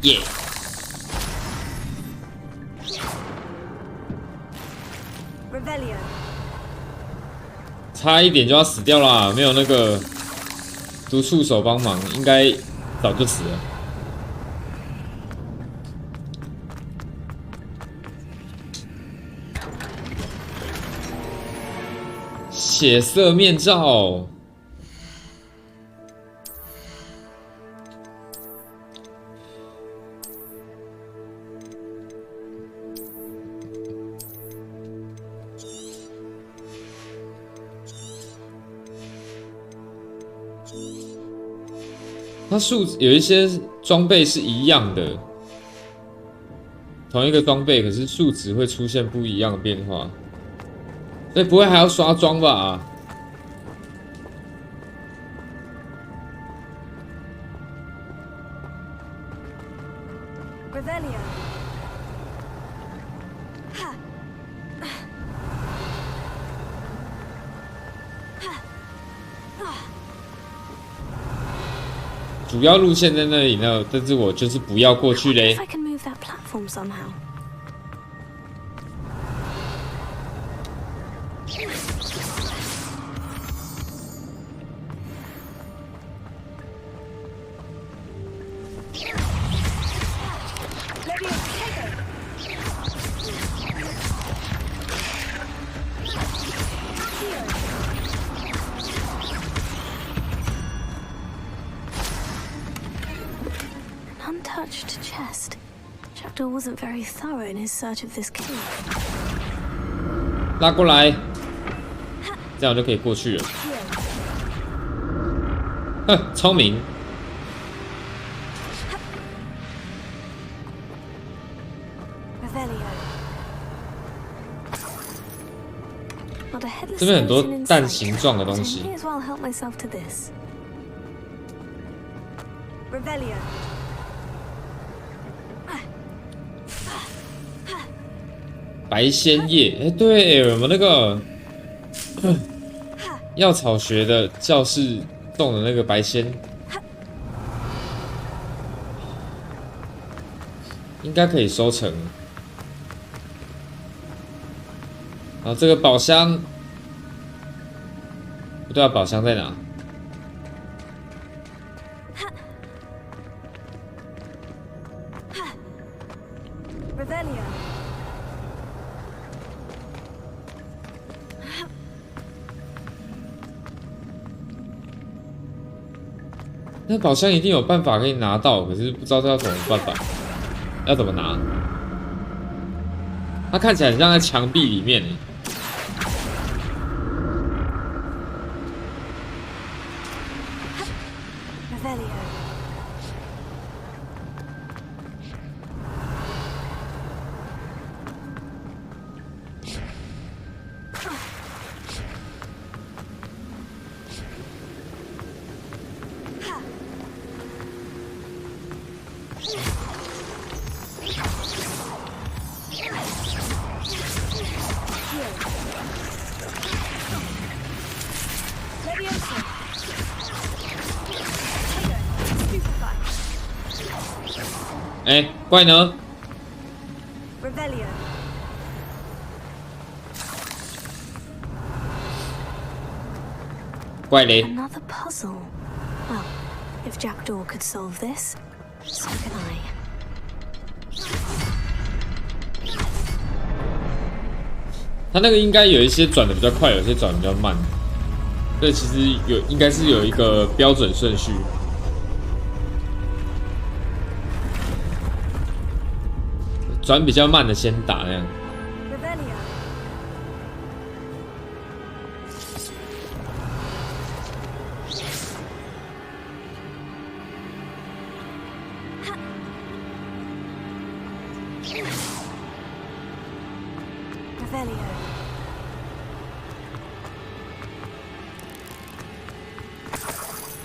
耶！差一点就要死掉啦！没有那个毒触手帮忙，应该早就死了。血色面罩。它有一些装备是一样的，同一个装备，可是数值会出现不一样的变化，所以不会还要刷装吧？主要路线在那里呢，但是我就是不要过去嘞。
Untouched chest. Jackdaw wasn't very thorough in his search of this cave.
拉过来。这样就可以过去了。哼，聪明。这边很多蛋形状的东西。白仙叶，哎，对，有没有那个药草学的教室种的那个白仙？应该可以收成。然后这个宝箱，不对啊，宝箱在哪？那宝箱一定有办法可以拿到，可是不知道这要怎么办法，要怎么拿？它看起来很像在墙壁里面。哎，怪呢？怪嘞。
Another puzzle. Well, if Jackdaw could solve this, so can I.
它那个应该有一些转的比较快，有些转的比较慢。这其实应该是有一个标准顺序。转比较慢的先打那样。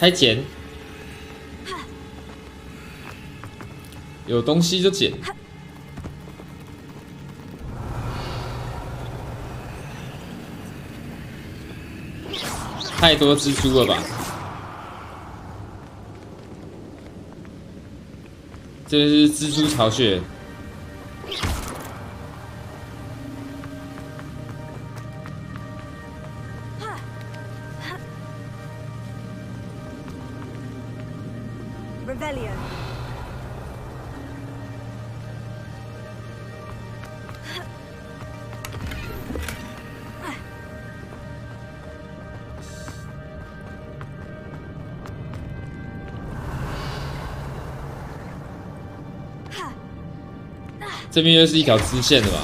开捡，有东西就捡。太多蜘蛛了吧？这边是蜘蛛巢穴。 这边又是一条支线的吧？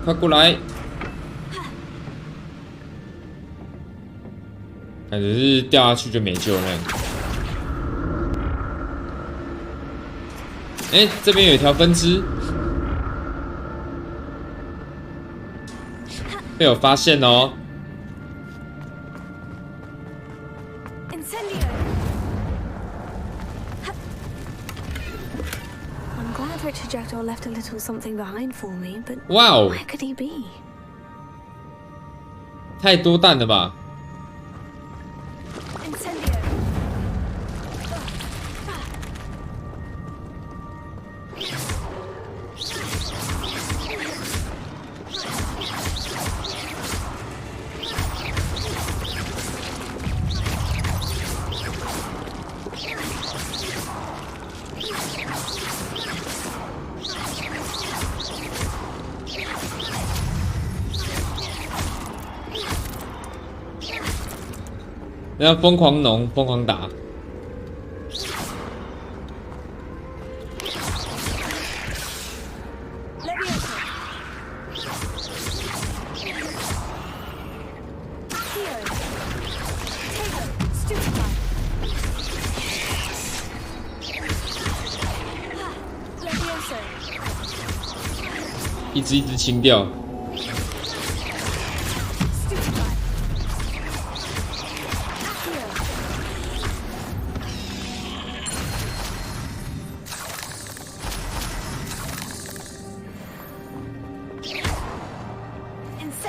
快过来！感觉是掉下去就没救那样。哎，这边有一条分支。 被我发现哦！
I'm glad Richard Jackdaw left a little something behind for me, but
wow.
Where could he be?
太多蛋了吧！然后疯狂农，疯狂打。一只清掉。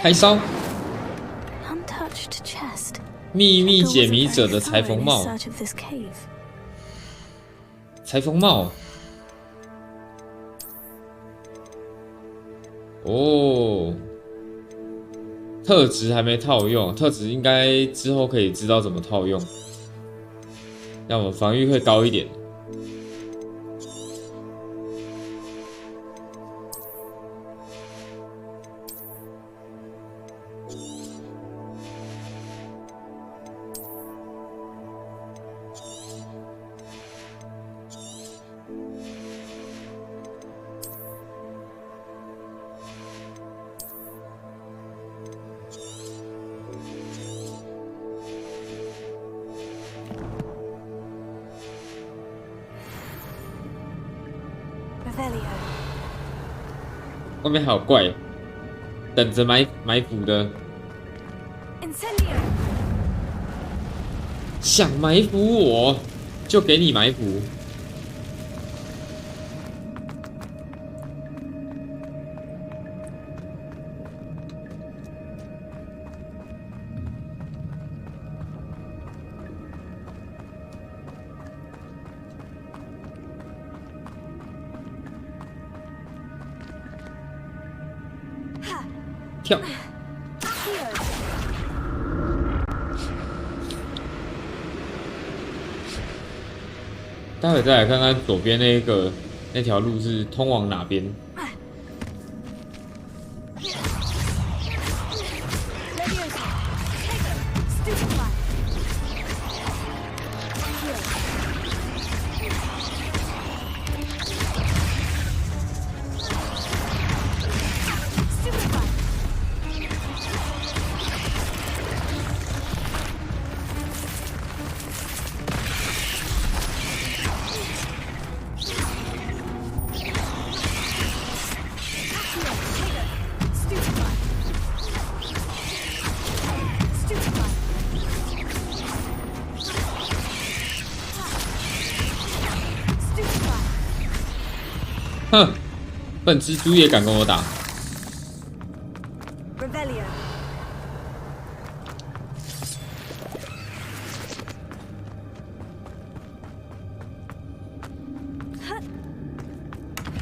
开烧。秘密解谜者的裁缝帽。裁缝帽。哦，特质还没套用，特质应该之后可以知道怎么套用，让我们防御会高一点。外面还有怪，等着埋伏的。想埋伏我，就给你埋伏。跳！待会再来看看左边那条路是通往哪边。哼，笨蜘蛛也敢跟我打！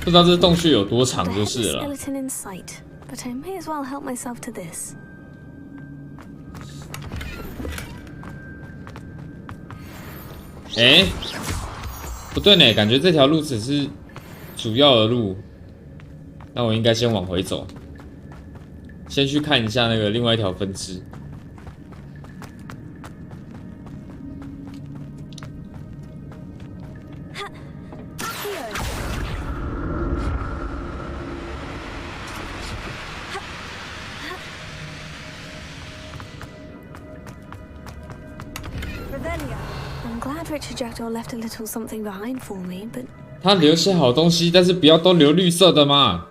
不知道这洞穴有多长就是了。哎，不对呢，感觉这条路只是主要的路，那我应该先往回走，先去看一下那个另外一条分支。
I'm glad Richard Jackdaw left a little something behind for me, but
他留些好东西，但是不要都留绿色的嘛。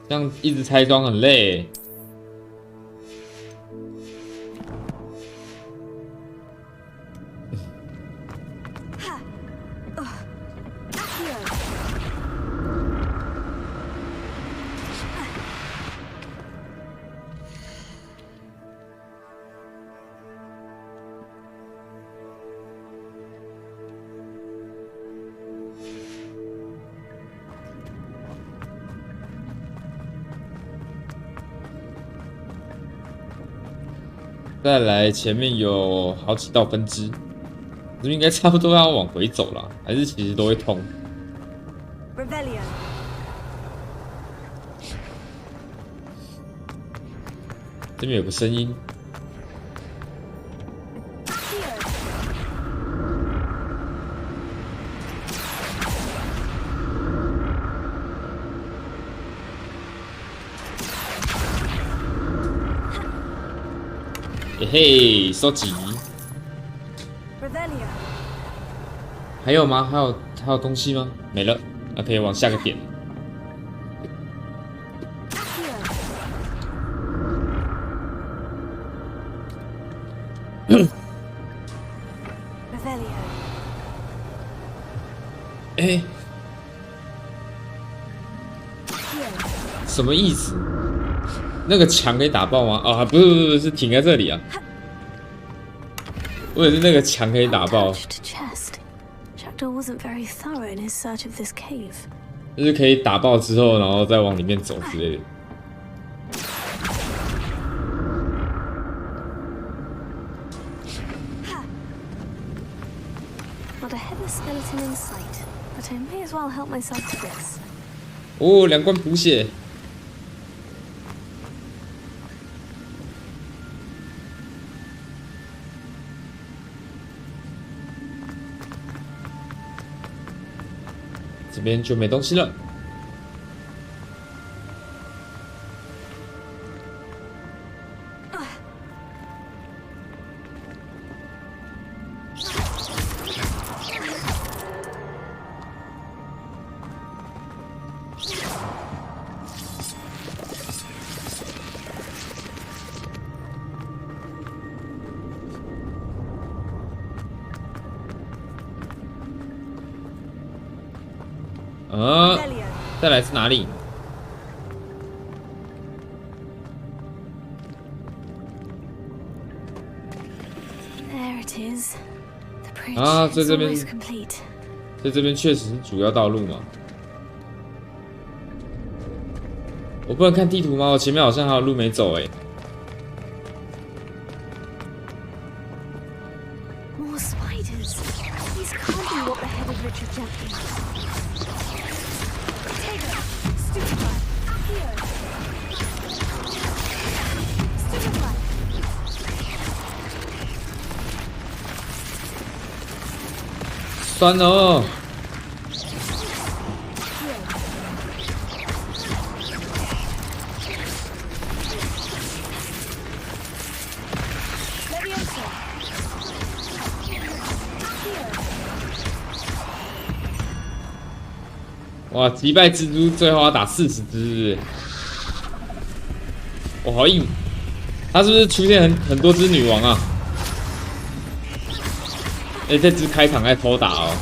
这样一直拆装很累。再来，前面有好几道分支，这应该差不多要往回走了，还是其实都会通？
Revelio.
这边有个声音。嘿嘿，收集。
Revelio.
还有吗？还有东西吗？没了，那可以往下个点。哎，什么意思？那个墙可以打爆吗？哦，不是，是停在这里啊。我以为是那个墙可以打爆。就是可以打爆之后，然后再往里面走之类的。哦，2罐补血。这边就没东西了。再来是哪里？啊，在这边，在这边确实是主要道路嘛。我不能看地图吗？我前面好像还有路没走哎。酸哦！哇，击败蜘蛛最后要打40只，哇，好硬！他是不是出现很多只女王啊？哎，这只开场在偷打哦。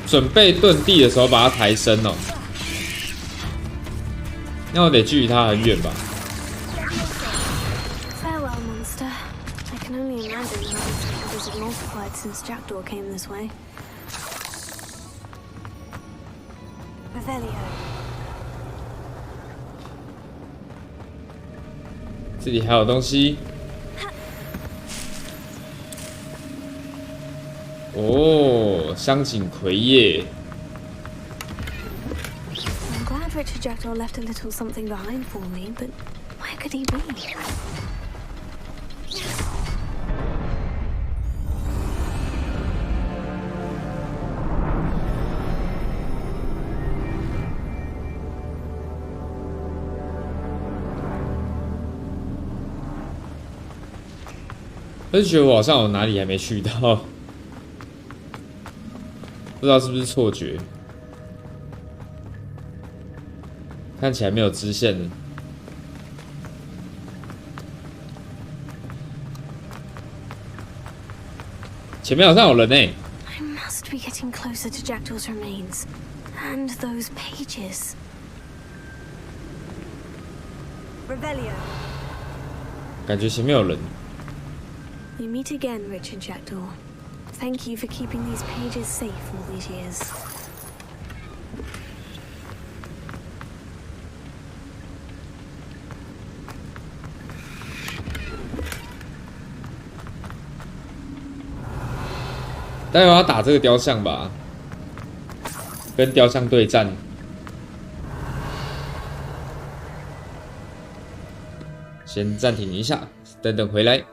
准备遁地的时候把它抬升哦，那我得距离它很远吧。
Farewell, monster. I can only imagine how these creatures have multiplied since Jackdaw came this way. Revelio.
这里还有东西。哦，香锦葵叶。
I'm glad Richard Jackdaw left a little something behind for me, but where could he be?
我就觉得我好像有哪里还没去到。不知道是不是错觉，看起来没有支线的。前面好像有人欸。
I must be getting closer to Jackdaw's remains. And those pages. Revelio.
感觉前面有人。
We meet again, Richard Jackdaw. Thank you for keeping these pages safe all these years. 待会要打这个雕像吧，跟雕像对战。先暂停一下，等等回来。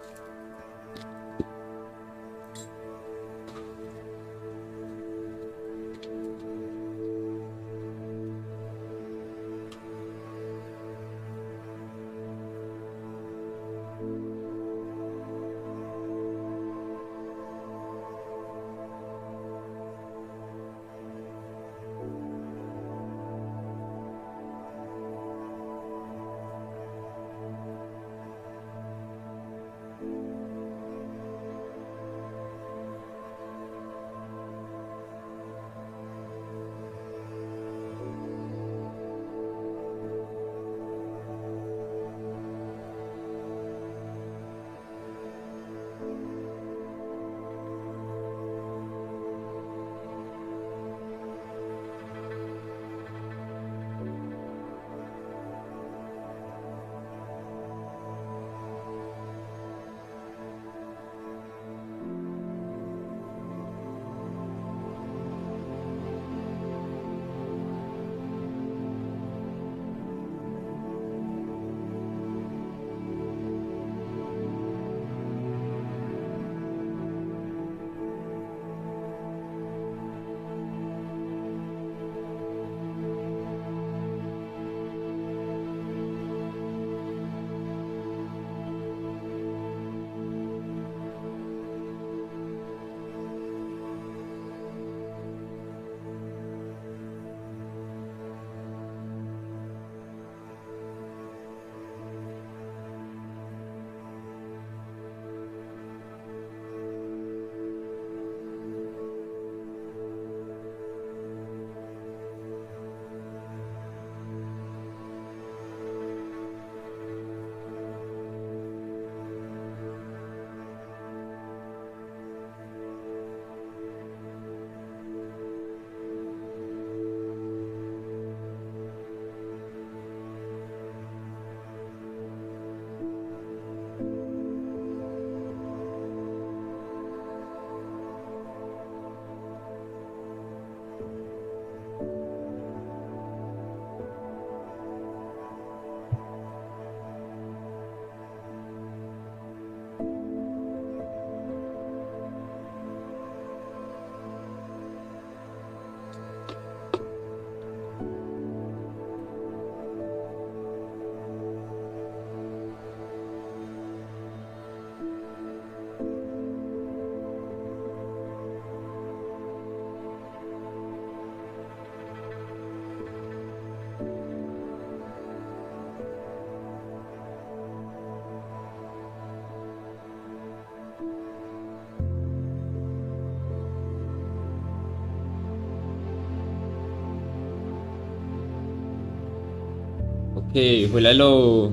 OK， 回来喽。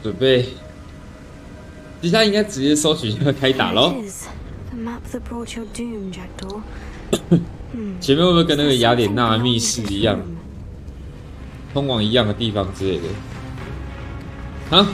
准备，接下来应该直接搜取一个开打喽。前面会不会跟那个雅典娜密室一样，通往一样的地方之类的？啊？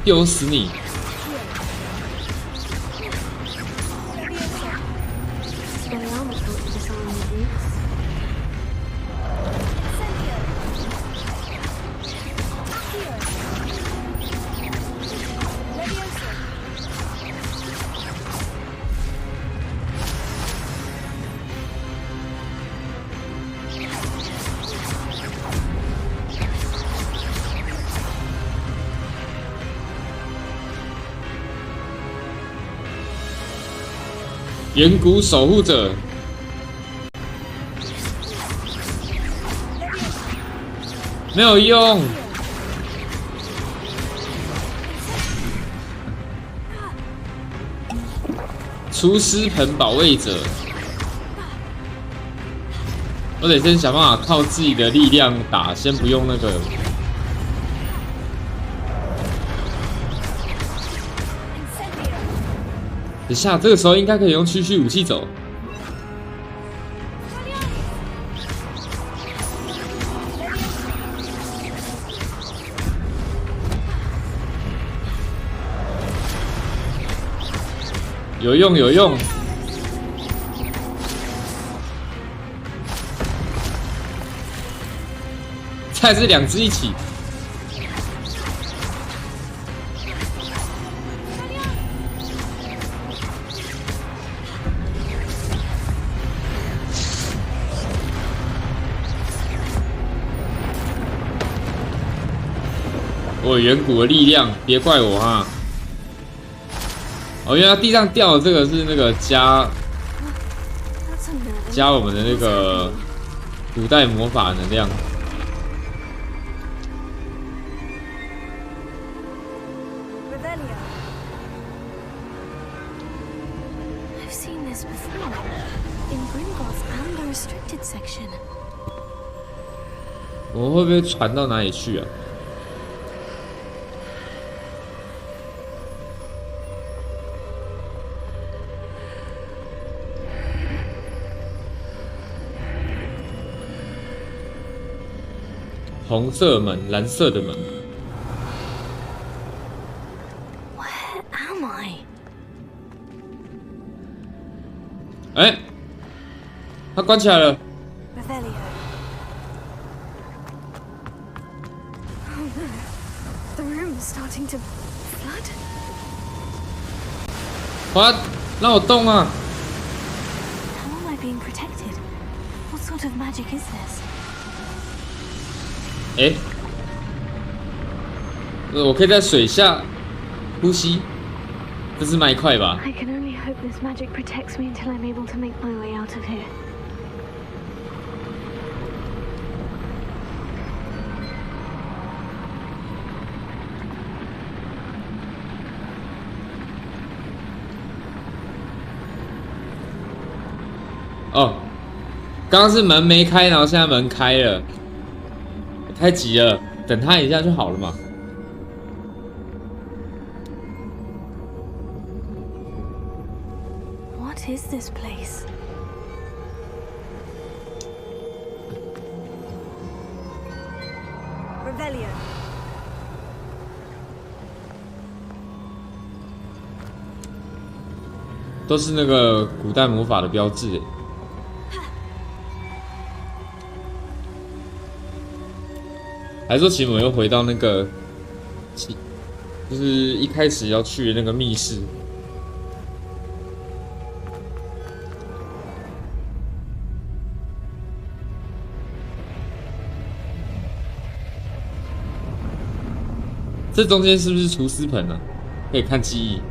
丢死你！
远古守护者。没有用。厨师盆保卫者，我得先想办法靠自己的力量打，先不用那个。等下，这个时候应该可以用区区武器走。有用有用，再是两只一起。我有远古的力量，别怪我哈。哦，原来地上掉的这个是那个加我们的那个古代魔法能量。我会不会传到哪里去啊？红色门，蓝色的门。
Where am I?
哎，它关起来了。
The room is starting to flood.
What？ 让我动啊
How am I being protected? What sort of magic is this?
哎，我可以在水下呼吸，这是麦块吧
I can only hope this magic protects me until I'm able to make my way out of here.
哦，刚刚是门没开，然后现在门开了。太急了，等他一下就好了嘛。
What is this place? Revelio.
都是那个古代魔法的标志。还是说，其实我们又回到那个，就是一开始要去的那个密室。这中间是不是厨师盆啊？可以看记忆。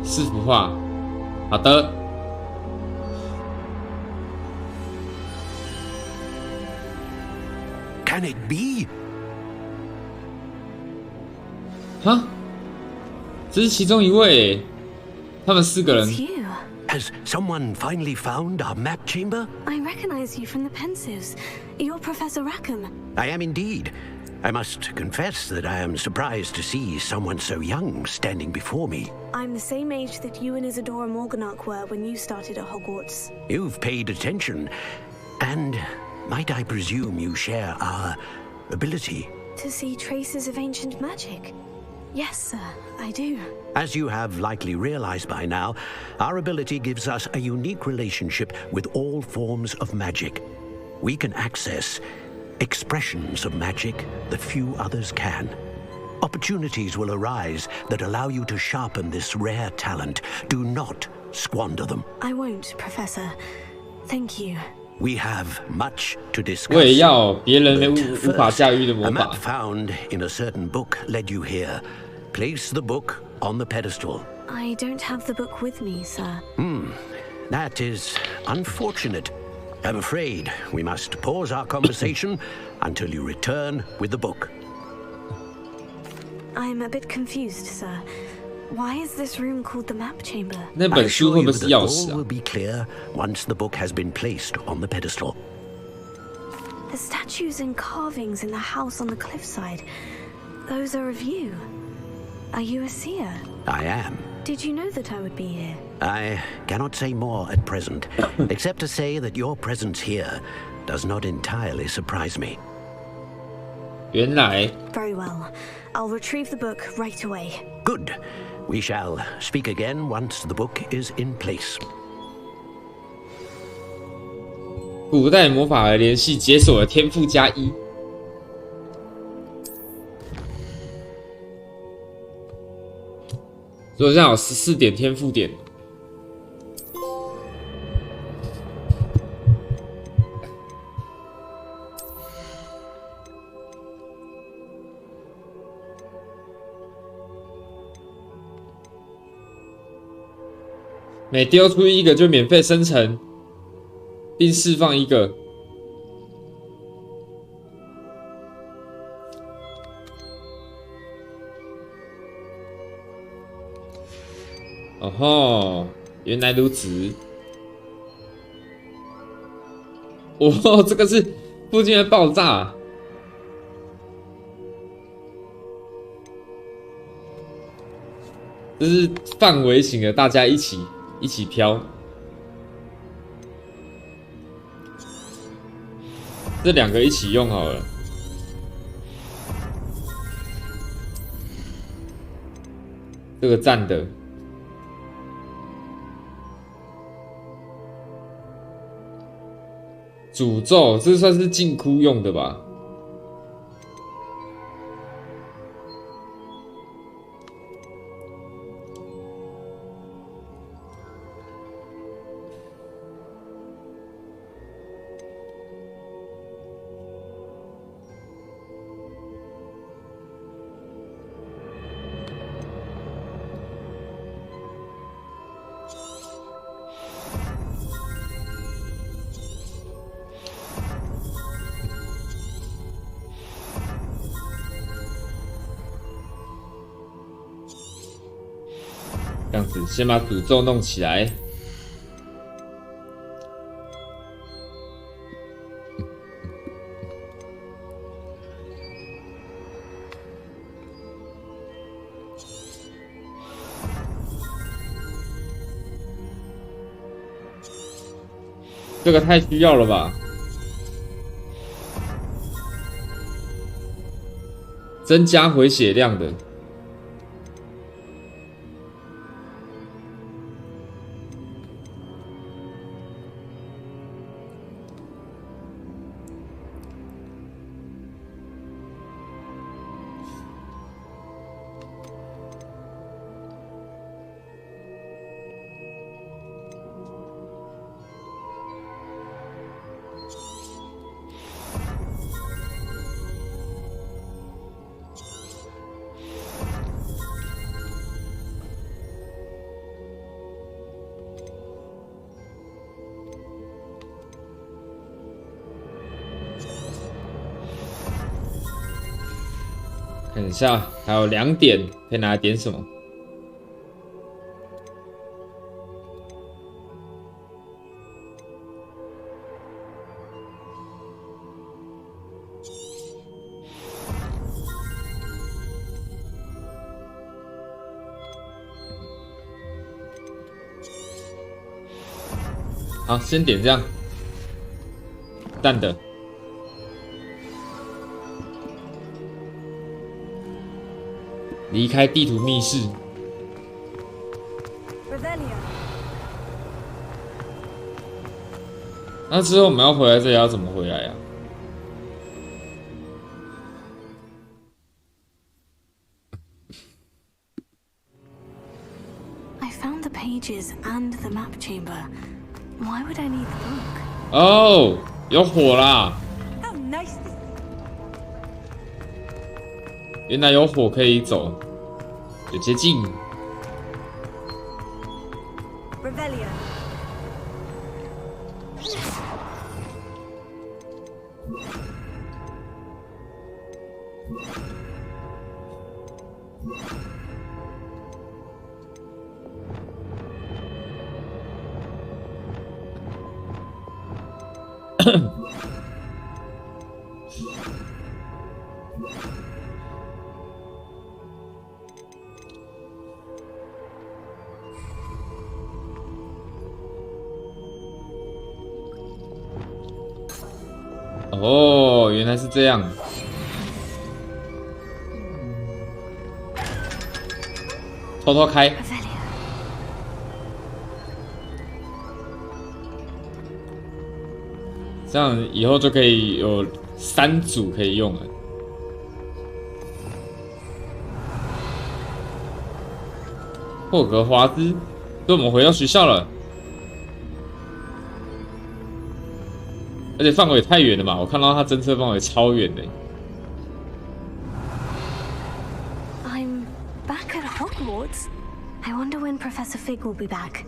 4幅画，好的。
Can it be?
哈，这是其中一位，他们4个人。
Has someone finally found our map chamber?
I recognize you from the pensives. You're Professor Rackham.
I am indeed. I must confess that I am surprised to see someone so young standing before me.
I'm the same age that you and Isadora Morganach were when you started at Hogwarts.
You've paid attention, and might I presume you share our ability?
To see traces of ancient magic? Yes, sir, I do.
As you have likely realized by now, our ability gives us a unique relationship with all forms of magic. We can access expressions of magic that few others can. Opportunities will arise that allow you to sharpen this rare talent. Do not squander them.
I won't, Professor. Thank you.
We have much to discuss.
我也要别人无法驾驭的魔
A
法。
map found in a certain book led you here. Place the book on the pedestal.
I don't have the book with me, sir.
That is unfortunate. I'm afraid we must pause our conversation until you return with the book.
I'm a bit confused, sir. Why is this room called the map chamber?
那本书会不会是钥匙
All
啊？
will be clear once the book has been placed on the pedestal.
The statues and carvings in the house on the cliffside. Those are of you. Are you a seer?
I am.
Did you know that I would be here?
I cannot say more at present, except to say that your presence here does not entirely surprise me.
原来
Very well. I'll retrieve the book right away.
Good. We shall speak again once the book is in place.
古代魔法的联系解锁了天赋+1。所以我现在有14点天赋点。每丢出一个就免费生成，并释放一个。哦吼，原来如此。哦，这个是附近的爆炸。这是范围型的，大家一起飘。这两个一起用好了。这个站的。诅咒，这算是禁窟用的吧？这样子，先把诅咒弄起来。这个太需要了吧？增加回血量的。看一下，还有2点可以拿来点什么？好，先点这样，淡的。离开地图密室。那之后我们要回来这里要怎么回来呀
？I found the pages and the map chamber. Why would I need the book?
哦，有火啦！原来有火可以走，有捷径。哦，原来是这样。偷偷开。这样以后就可以有3组可以用了。霍格华兹，所以我们回到学校了。而且范围也太远了嘛，我看到它侦测范围超远的。
I'm back at Hogwarts. I wonder when Professor Fig will be back.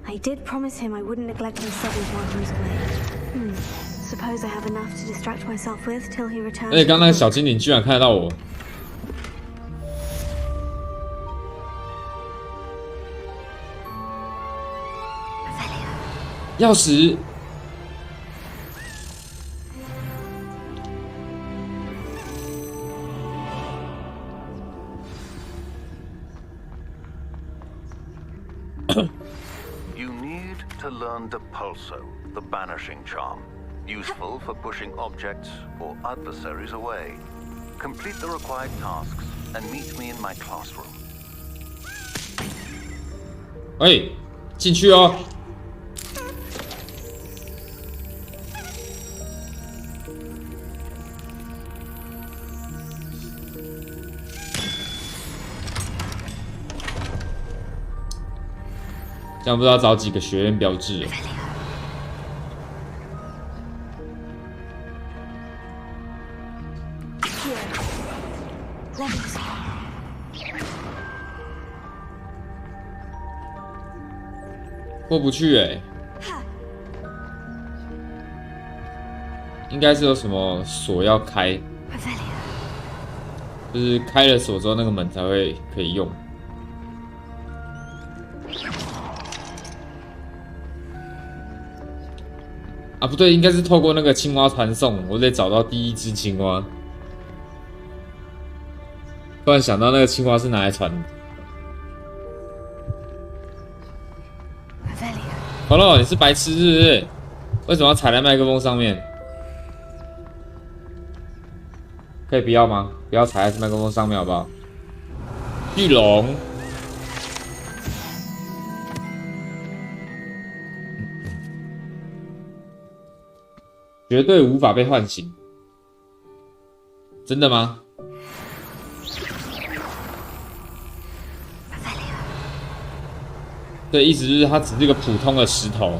I did promise him I wouldn't neglect my studies while he was away. Suppose I have enough to distract myself with till he returns.
而且刚刚那个小精灵居然看得到我。钥匙。
You need to learn Depulso, the banishing charm, useful for pushing objects or adversaries away. Complete the required tasks and meet me in my classroom.
哎，进去哦。这样不知道找几个学院标志了。过不去哎，应该是有什么锁要开，就是开了锁之后那个门才会可以用。啊，不对，应该是透过那个青蛙传送，我得找到第一只青蛙。突然想到那个青蛙是拿来传的。好了，你是白痴是不是？为什么要踩在麦克风上面？可以不要吗？不要踩在麦克风上面好不好？巨龙。绝对无法被唤醒，真的吗？对，意思就是它只是一个普通的石头。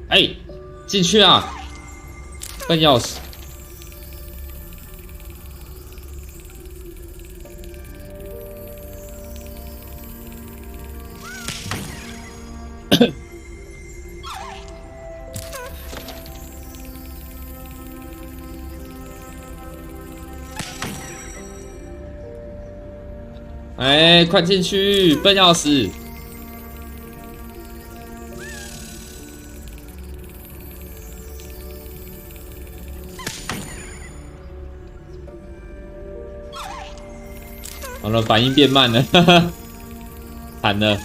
哎，进去啊！笨钥匙。哎，快进去！笨钥匙。好了，反应变慢了，哈哈，惨了。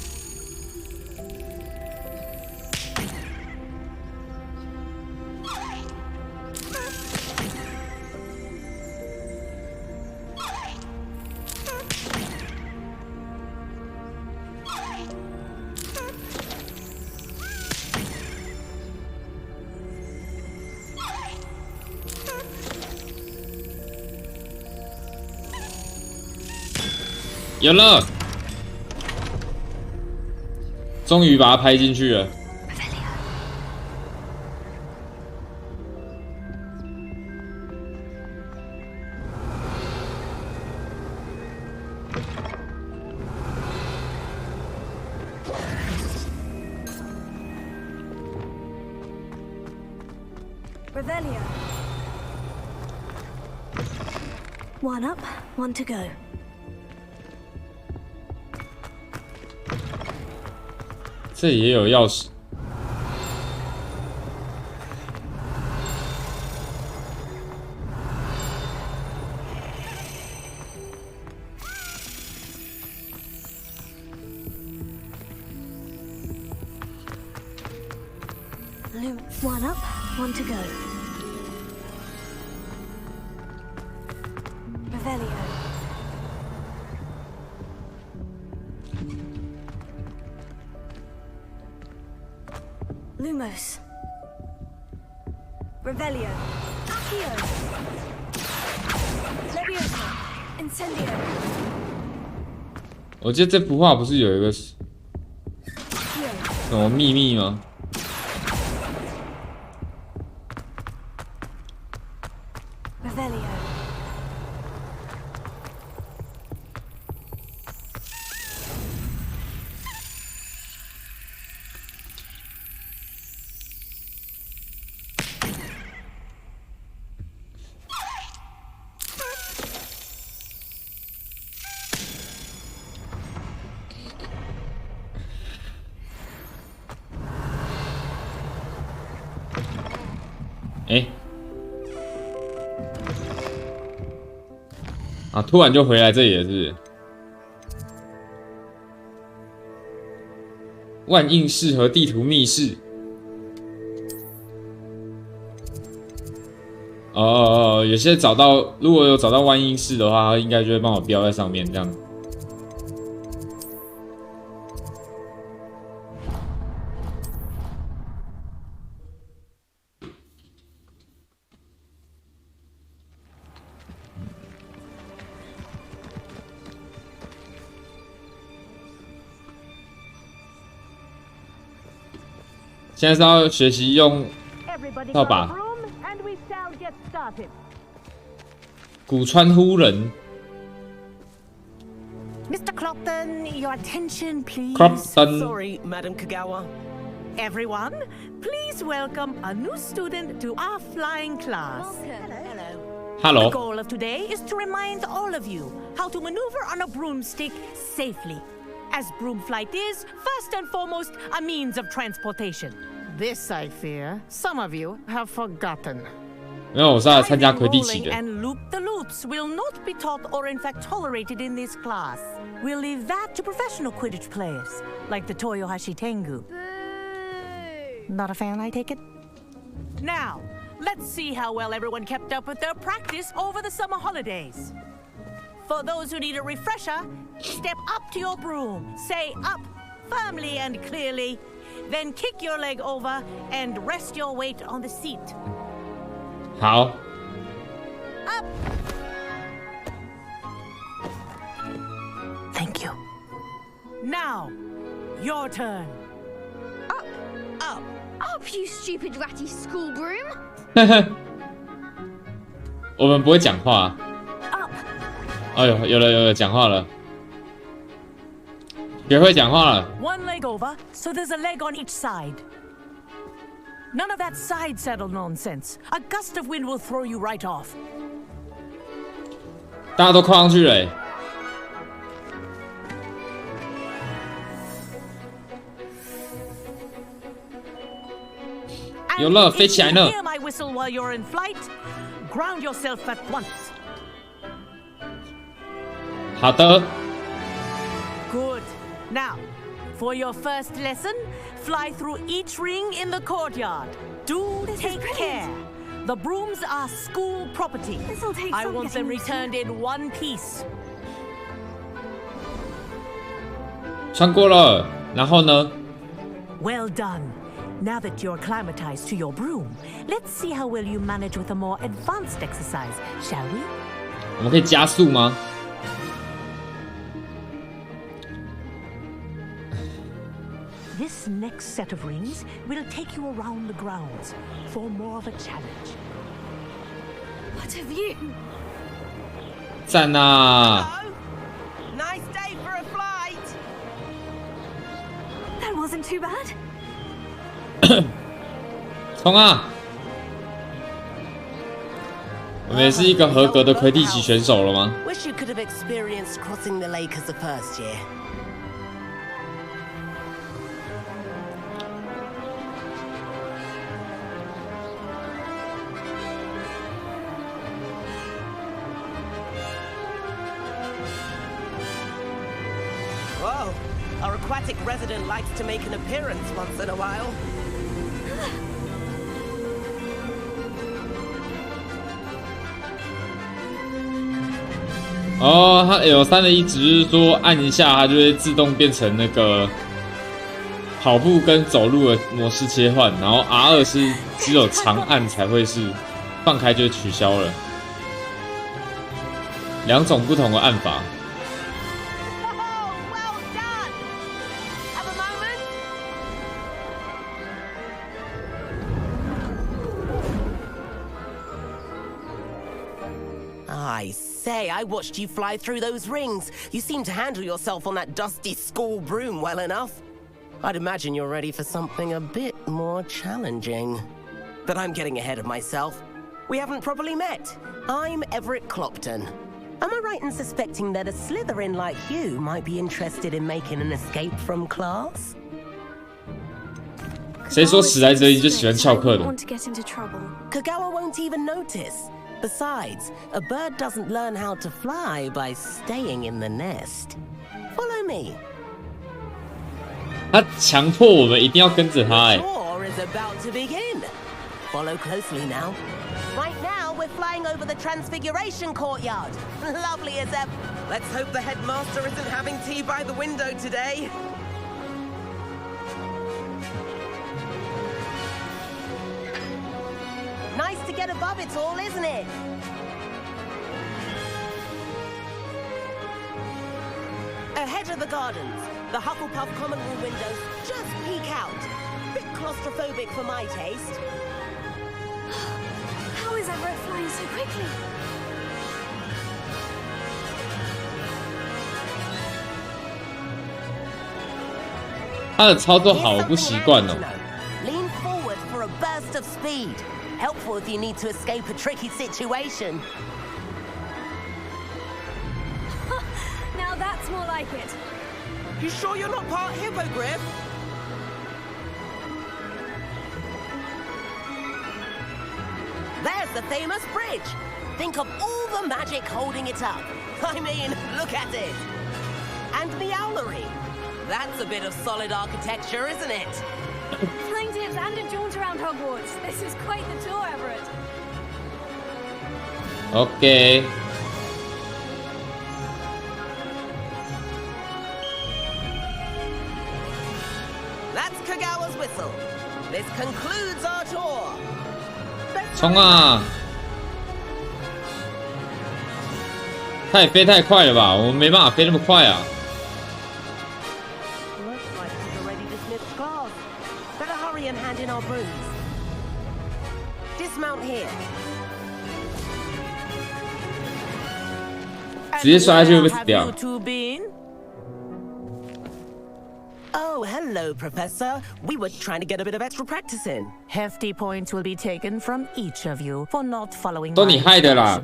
有了，终于把它拍进去了。
Revelio. One up, one to go.
这里也有钥匙。
One up, one to go. Revelio. Lumos. Revelio. Accio. Leviosa. Incendio.
我记得这幅画不是有一个什么秘密吗？
Revelio.
哎，啊！突然就回来这里了，是不是？万应室和地图密室。有些找到，如果有找到万应室的话，它应该就会帮我标在上面，这样。 现在是要学习用扫把。古川夫人。
Mr. Clopton, your attention, please.
Clopton.
Sorry, Madam Kagawa.
Everyone, please welcome a new student to our flying class.
Hello.
The goal of today is to remind all of you how to maneuver on a broomstick safely. As broom flight is, first and foremost, a means of transportation. This, I fear, some of you have forgotten.
没有，我是来参加魁地奇的。
And loop the loops will not be taught or in fact tolerated in this class. We'll leave that to professional Quidditch players, like the Toyohashi Tengu. Not a fan, I take it? Now, let's see how well everyone kept up with their practice over the summer holidays. For those who need a refresher, step up to your broom, say up firmly and clearly, then kick your leg over and rest your weight on the seat.
好。
Up. Thank you. Now, your turn.
Up, up, up, you stupid ratty school broom.
我们不会讲话。哎呦，有了，讲话了。别会讲话了。
One leg over, so there's a leg on each side. None of that side saddle nonsense. A gust of wind will throw you right off.
大家都靠上去了欸。有了，飞起来了。
Hear my whistle while you're in flight. Ground yourself at once.
好的。
Good. Now, for your first lesson, fly through each ring in the courtyard. Do take care. The brooms are school property. I want them returned in one piece.
穿过了，然后呢？
Well done. Now that you're acclimatized to your broom, let's see how well you manage with a more advanced exercise, shall we?
我们可以加速吗？
This next set of rings will take you around the grounds for more of a challenge.
What have you?
赞啊！
Nice day for a flight.
That wasn't too bad.
冲啊！我们也是一个合格的魁地奇选手了吗？
Wish you could have experienced crossing the lake as the first year.
Whoa, our aquatic resident likes to make an appearance once in a while.
哦，它 L3的意思就是说，按一下它就会自动变成那个跑步跟走路的模式切换，然后 R2是只有长按才会是，放开就取消了，两种不同的按法。
I say, I watched you fly through those rings. You seem to handle yourself on that dusty school broom well enough. I'd imagine you're ready for something a bit more challenging. But I'm getting ahead of myself. We haven't properly met. I'm Everett Clopton. Am I right in suspecting that a Slytherin like you might be interested in making an escape from class?
谁说史莱哲林就喜欢翘课的？
Kagawa won't even notice. Besides, a bird doesn't learn how to fly by staying in the nest. Follow me.
他强迫我们一定要跟着他，哎。
Tour is about to begin. Follow closely now. Right now, we're flying over the Transfiguration Courtyard. Lovely as ever.
Let's hope the headmaster isn't having tea by the window today.
Nice to get above it all, isn't it? Ahead of the gardens, the Hufflepuff common room windows just peek out. Bit claustrophobic for my taste.
How is Everett flying so quickly?
Lean forward for a burst of speed. Helpful if you need to escape a tricky situation.
Now that's more like it.
You sure you're not part hippogriff?
There's the famous bridge. Think of all the magic holding it up. I mean, look at it. And Meowlery. That's a bit of solid architecture, isn't it?
Flying tips and a jaunt around Hogwarts. This is quite the tour, Everett.
Okay.
That's Kagawa's whistle. This concludes our tour.
冲啊！他也飞太快了吧，我们没办法飞那么快啊。
And hand in our brooms. Dismount here.
直接摔下去会被死掉。
Oh, hello, Professor. We were trying to get a bit of extra practice in.
Hefty points will be taken from each of you for not following
都你害的啦！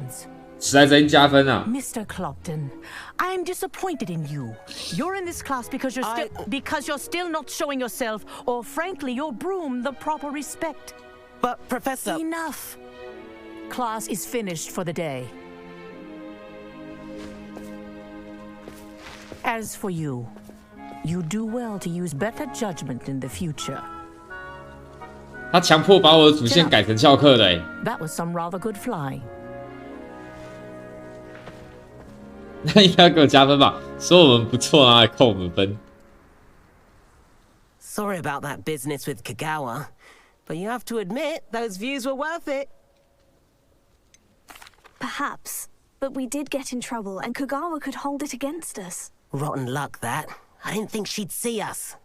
史莱哲林加分啊
Mr. Clopton, I'm disappointed in you. You're in this class because you're still not showing yourself, or frankly, your broom the proper respect.
But, Professor...
Enough. Class is finished for the day. As for you, you do well to use better judgment in the future.
他强迫把我的主线改成翘课的哎。
That was some rather good flying.
那应该给我加分吧？说我们不错啊，还扣我们分。
Sorry about that business with Kagawa, but you have to admit those views were worth it.
Perhaps, but we did get in trouble, and Kagawa could hold it against us.
Rotten luck, that. I didn't think she'd see us.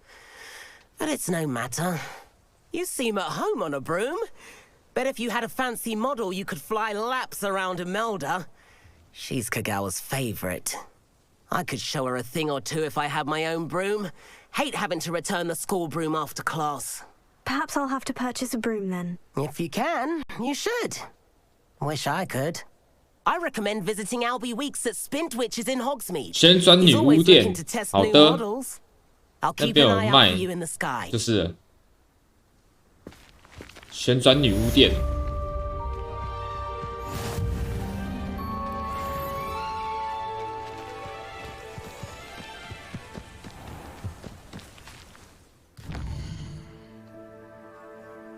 But it's no matter. You seem at home on a broom. Bet if you had a fancy model, you could fly laps around Imelda. She's Kagawa's favorite. I could show her a thing or two if I had my own broom. Hate having to return the school broom after class.
Perhaps I'll have to purchase a broom then.
If you can, you should. Wish I could. I recommend visiting Albie Weeks at Spintwitches in Hogsmeade.
旋转女巫店，好的，那边有卖，就是旋转女巫店。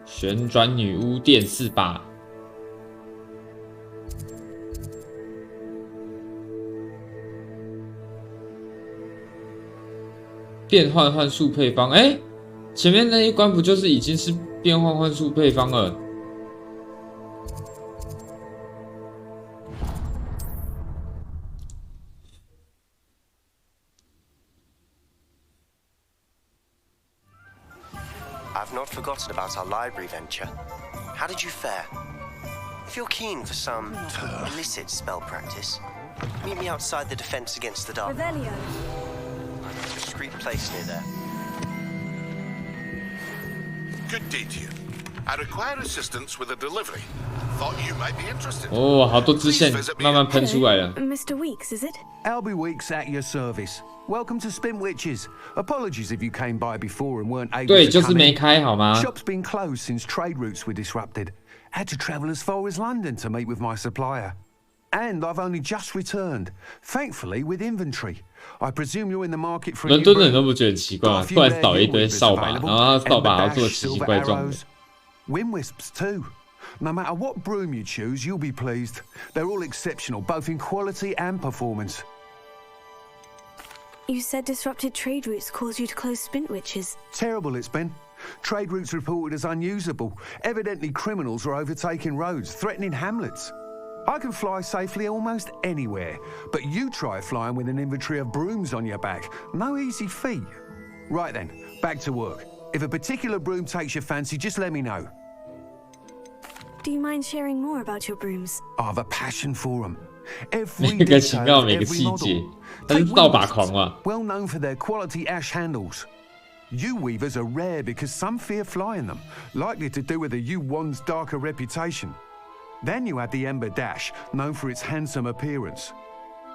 旋转女巫店48。变换幻术配方，哎，前面那一关不就是已经是变换幻术配方了？I've
not forgotten about our library venture. How did you fare? If you're keen for some illicit spell practice, meet me outside the Defense Against the Dark.
Revelio.
A discreet place near there.
Good day to you. I require assistance with a delivery. Thought you might be interested.
哦，好多支线慢慢喷出来了。
Mr. Weeks, is it?
Albie Weeks at your service. Welcome to Spintwitches. Apologies if you came by before and weren't able
对，
to
就是
come
没
in.
开好吗？
Shop's been closed since trade routes were disrupted. Had to travel as far as London to meet with my supplier. And I've only just returned, thankfully with inventory. I presume you're in the market for a
伦
new
敦人
broom.
都不觉得奇怪吗？突然倒一堆扫把，然后他扫把还要做奇奇怪状的。
Wind wisps too. No matter what broom you choose, you'll be pleased. They're all exceptional, both in quality and performance.
You said disrupted trade routes caused you to close Spintwitches.
Terrible it's been. Trade routes reported as unusable. Evidently criminals are overtaking roads, threatening hamlets. I can fly safely almost anywhere, but you try flying with an inventory of brooms on your back. No easy feat. Right then, back to work. If a particular broom takes your fancy, just let me know.
Do you mind sharing more about your brooms?
I have a passion for them.
每
Every
个情报，
detail,
每个
every
细节，
model.
他是扫把狂嘛？
Well known for their quality ash handles. U weavers are rare because some fear flying them, likely to do with the U wand's darker reputation. Then you have the Ember Dash, known for its handsome appearance.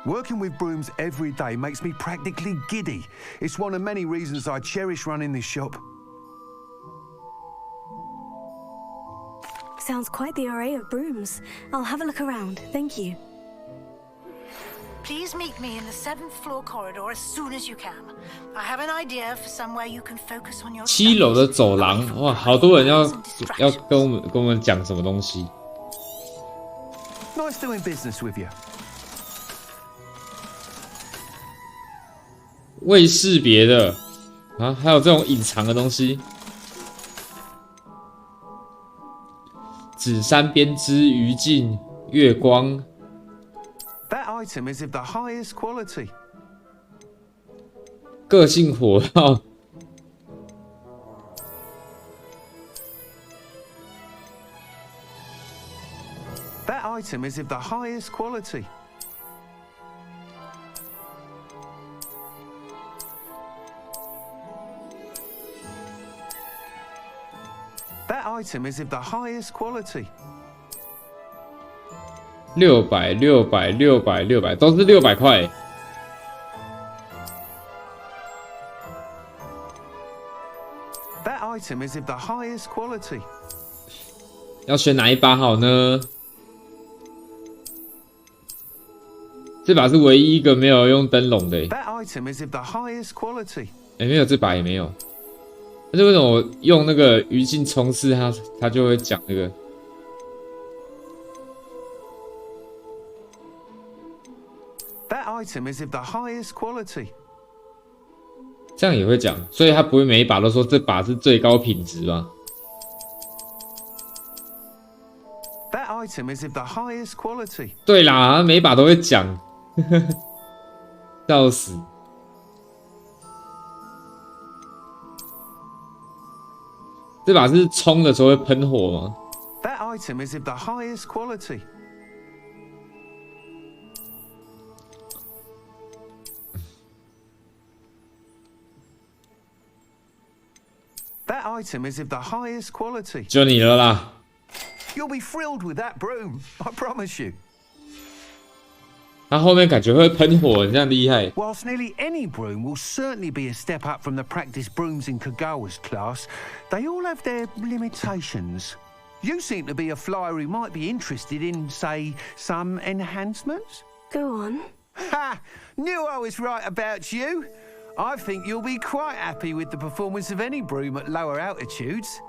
Working with brooms every day makes me practically giddy. It's one of many reasons I cherish running this shop.
Sounds quite the array of brooms. I'll have a look around, thank you.
Please meet me in the 7th floor corridor as soon as you can. I have an idea for somewhere you can focus on your
7楼的走廊，哇，好多人要跟我们讲什么东西。
Nice doing business with you.
未识别的啊，还有这种隐藏的东西。紫杉编织、余烬、月光。
That item is of the highest quality.
个性火药。
That item is of the highest quality. That item is of the highest quality.
600、600、600、600，都是600块。
That item is of the highest quality.
要选哪一把好呢？这把是唯一一个没有用灯笼的。
That item is of the highest quality.
没有这把也没有。但是为什么我用那个余烬冲刺它就会讲那个？
That item is of the highest quality.
这样也会讲，所以他不会每一把都说这把是最高品质吧？
That item is of the highest quality.
对啦，每一把都会讲，笑死。这把是冲的时候会喷火吗？
That item is of the highest quality. That item is of the highest quality.
就你了啦。
You'll be thrilled with that broom, I promise you.
他后面感觉会喷火，很像厉害。
Whilst nearly any broom will certainly be a step up from the practice brooms in Kagawa's class, they all have their limitations. You seem to be a flyer who might be interested in, say, some enhancements?
Go on.
Ha! Knew I was right about you. I think you'll be quite happy with the performance of any broom at lower altitudes.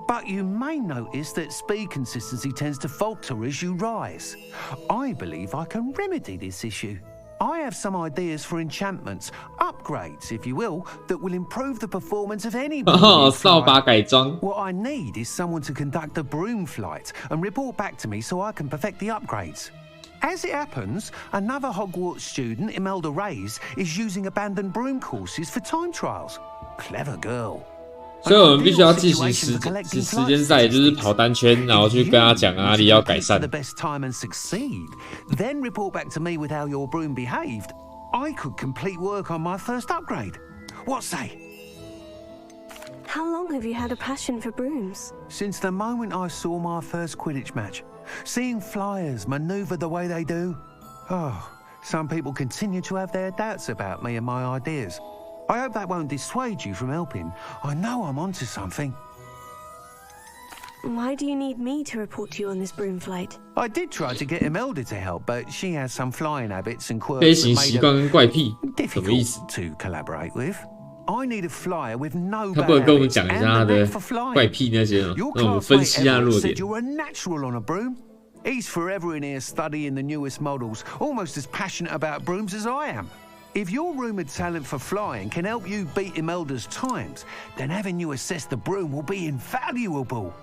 But you may notice that speed consistency tends to falter as you rise. I believe I can remedy this issue. I have some ideas for enchantments, upgrades, if you will, that will improve the performance of any broom.
扫把改装。
What I need is someone to conduct a broom flight and report back to me so I can perfect the upgrades. As it happens, another Hogwarts student, Imelda Reyes, is using abandoned broom courses for time trials. Clever girl.
所以我们必须要进行时间赛，就是跑单圈，然后去跟他讲哪里要改善。
Then report back to me with how your broom behaved. I could complete work on my first upgrade. What say?
How long have you had a passion for brooms?
Since the moment I saw my first Quidditch match. Seeing flyers maneuver the way they do. Oh, some people continue to have their doubts about me and my ideas. I hope that won't dissuade you from helping. I know I'm onto something.
Why do you need me to report to you on this broom flight?
I did try to get Imelda to help, but she has some flying habits and quirks that made her difficult to collaborate with. I need a flyer with no bad habits and a knack for flying. Your classmate Everett said you're a natural on a broom. He's forever in here studying the newest models, almost as passionate about brooms as I am. If your rumoured talent for flying can help you beat Imelda's times, then having you assess the broom will be invaluable.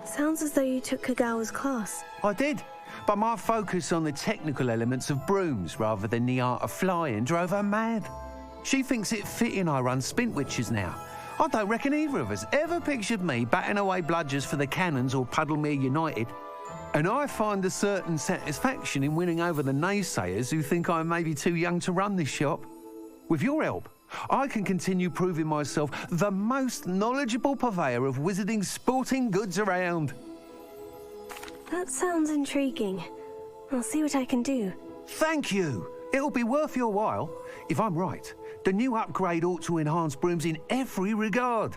Sounds as though you took Kagawa's class.
I did, but my focus on the technical elements of brooms rather than the art of flying drove her mad. She thinks it fitting I run Spintwitches now. I don't reckon either of us ever pictured me batting away bludgers for the Cannons or Puddlemere United. And I find a certain satisfaction in winning over the naysayers who think I may be too young to run this shop. With your help, I can continue proving myself the most knowledgeable purveyor of wizarding sporting goods around.
That sounds intriguing. I'll see what I can do.
Thank you. It'll be worth your while. If I'm right, the new upgrade ought to enhance brooms in every regard.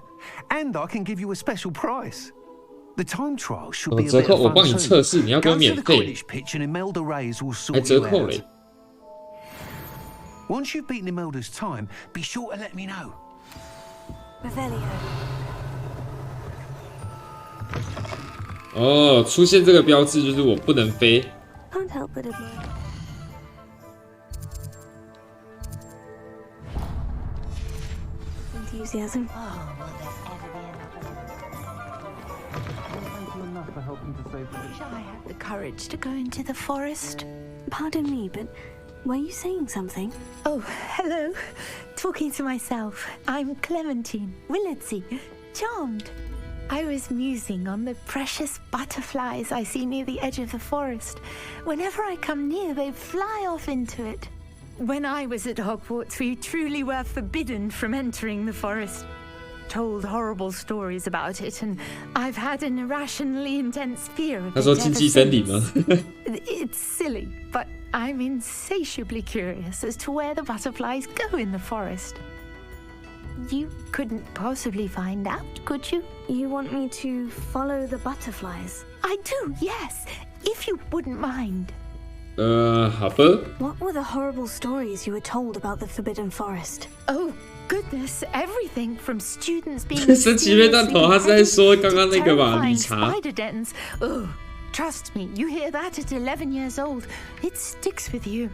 And I can give you a special price. The time trial should be a bit of fun too. Go to the Quidditch pitch and Imelda Reyes will sort you out. Once you've beaten Imelda's time, be sure to let me know.
Revelio.
哦，出现这个标志就是我不能飞。
Can't help but admire. Enthusiasm.
Shall I have the courage to go into the forest?
Pardon me, but were you saying something?
Oh, hello. Talking to myself. I'm Clementine Willardsey. Charmed. I was musing on the precious butterflies I see near the edge of the forest. Whenever I come near, they fly off into it. When I was at Hogwarts, we truly were forbidden from entering the forest. Told horrible stories about it, and I've had an irrationally intense fear of it ever since. It's silly, but I'm insatiably curious as to where the butterflies go in the forest. You couldn't possibly find out, could you?
You want me to follow the butterflies?
I do, yes, if you wouldn't mind.
好吧。
What were the horrible stories you were told about the Forbidden Forest?
Oh, goodness, everything from students being
神奇被断头，他是在说刚刚那个吧，理查。
spider dens. Oh, trust me, you hear that at 11 years old, it sticks with you.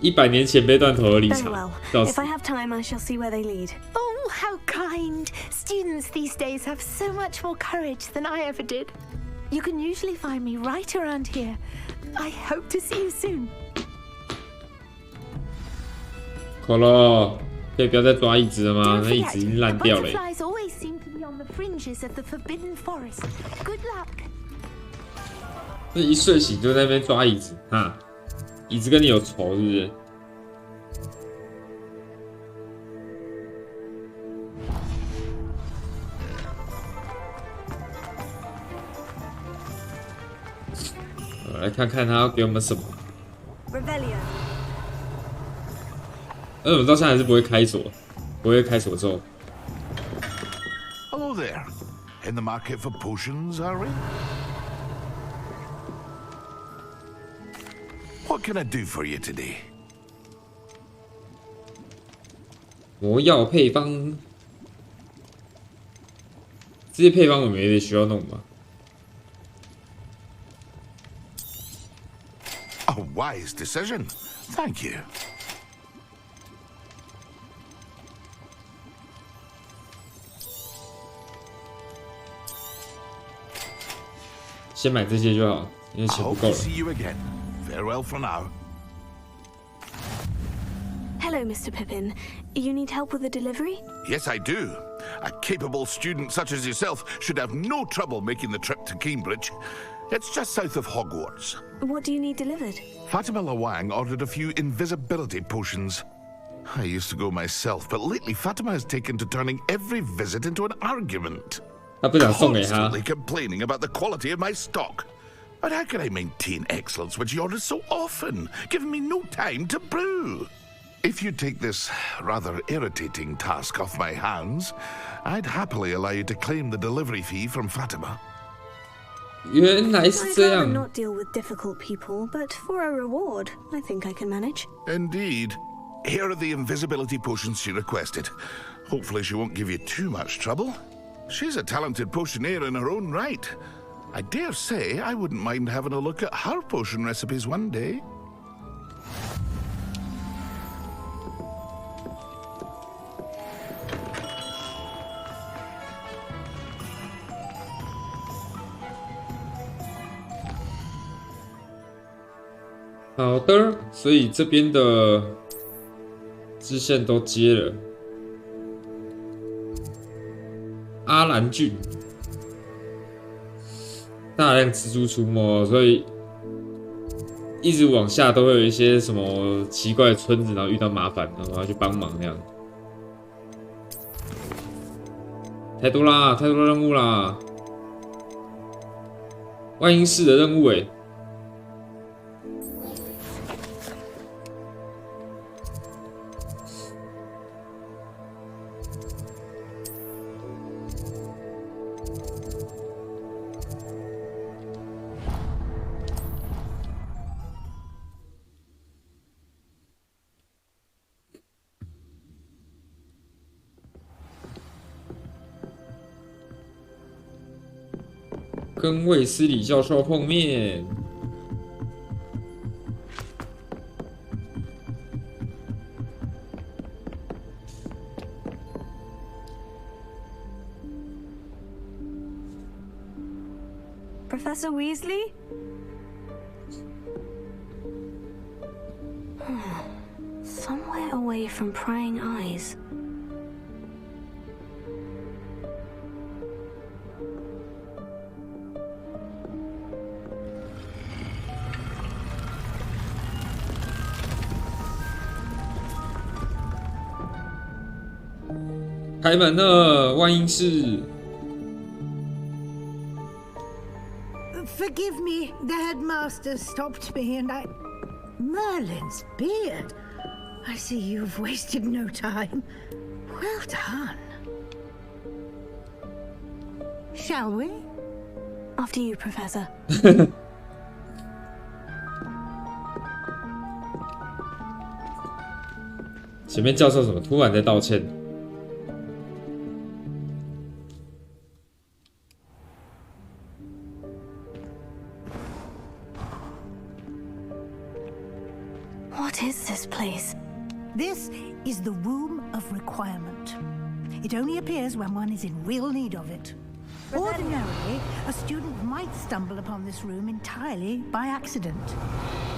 100年前被断头的理
Very
查。
well. If I have time, I shall see where they lead.
Oh, how kind! Students these days have so much more courage than I ever did. You can usually find me right around here. I hope to see you soon.
可乐，可以不要再抓椅子了吗？那椅子已经烂掉了。
Butterflies always seem to be on the fringes of the forbidden forest. Good luck.
这一睡醒就在那边抓椅子啊！椅子跟你有仇是不是？来看看他要给我们什么。我们到现在还是不会开锁，不会开锁之后。
Hello there. In the market for potions, are we? What can I do for you today?
魔药配方，这些配方我们也得需要弄吧。
A wise decision. Thank you.
先买这些就好，因为钱不够了。
See you again. Farewell for now.
Hello, Mr. Pippin. You need help with a delivery?
Yes, I do. A capable student such as yourself should have no trouble making the trip to Cambridge. It's just south of Hogwarts.
What do you need delivered?
Fatima Lawang ordered a few invisibility potions. I used to go myself, but lately Fatima has taken to turning every visit into an argument. Constantly complaining about the quality of my stock. But how can I maintain excellence when she orders so often, giving me no time to brew? If you take this rather irritating task off my hands, I'd happily allow you to claim the delivery fee from Fatima.
原来是这样。
I'd rather not deal with difficult people, but for a reward, I think I can manage.
Indeed. Here are the invisibility potions she requested. Hopefully she won't give you too much trouble. She's a talented potioneer in her own right. I dare say I wouldn't mind having a look at her potion recipes one day. 好的，所以这边的支线都接了。阿兰郡大量蜘蛛出没，所以一直往下都会有一些什么奇怪的村子，然后遇到麻烦，然后要去帮忙那样。太多啦，太多任务啦！万英市的任务哎。 跟卫斯理教授碰面。
Professor Weasley? Somewhere away from prying eyes.
"开门了，万英室。"
Forgive me, the headmaster stopped me and I... Merlin's beard. I see you've wasted no time. Well done. Shall we?
After you, Professor.
前面教授怎么突然在道歉？
What is this place?
This is the Room of Requirement. It only appears when one is in real need of it. Ordinarily, a student might stumble upon this room entirely by accident,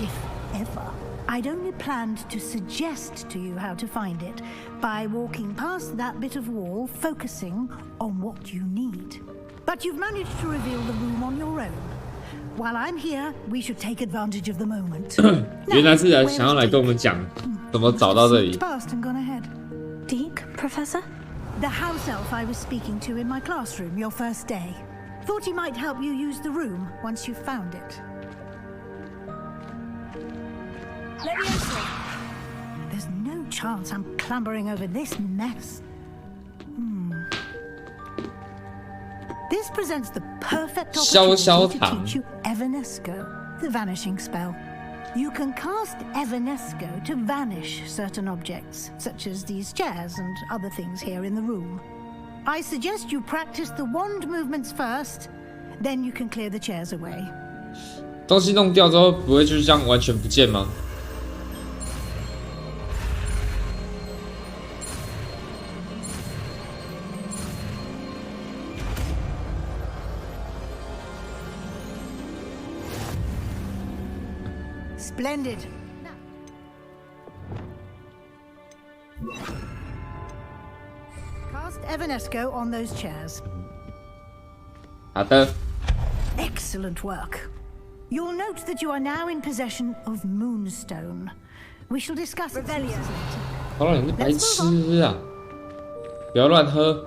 if ever. I'd only planned to suggest to you how to find it by walking past that bit of wall, focusing on what you need. But you've managed to reveal the room on your own. While I'm here, we should take advantage of the moment.
原来是想要来跟我们讲怎么找到这里。
Past and gone ahead.
Deke, Professor?
The house elf I was speaking to in my classroom your first day. Thought he might help you use the room once you've found it. There's no chance I'm clambering over this mess. This presents the perfect opportunity to teach you Evanesco, the vanishing spell. You can cast Evanesco to vanish certain objects, such as these chairs and other things here in the room. I suggest you practice the wand movements first, then you can clear the chairs away.
东西弄掉之后，不会就是这样完全不见吗？
Splendid. Cast Evanesco on those chairs.
好的。
Excellent work. You'll note that you are now in possession of Moonstone. We shall discuss it later.
好了，你是白痴啊！不要乱喝，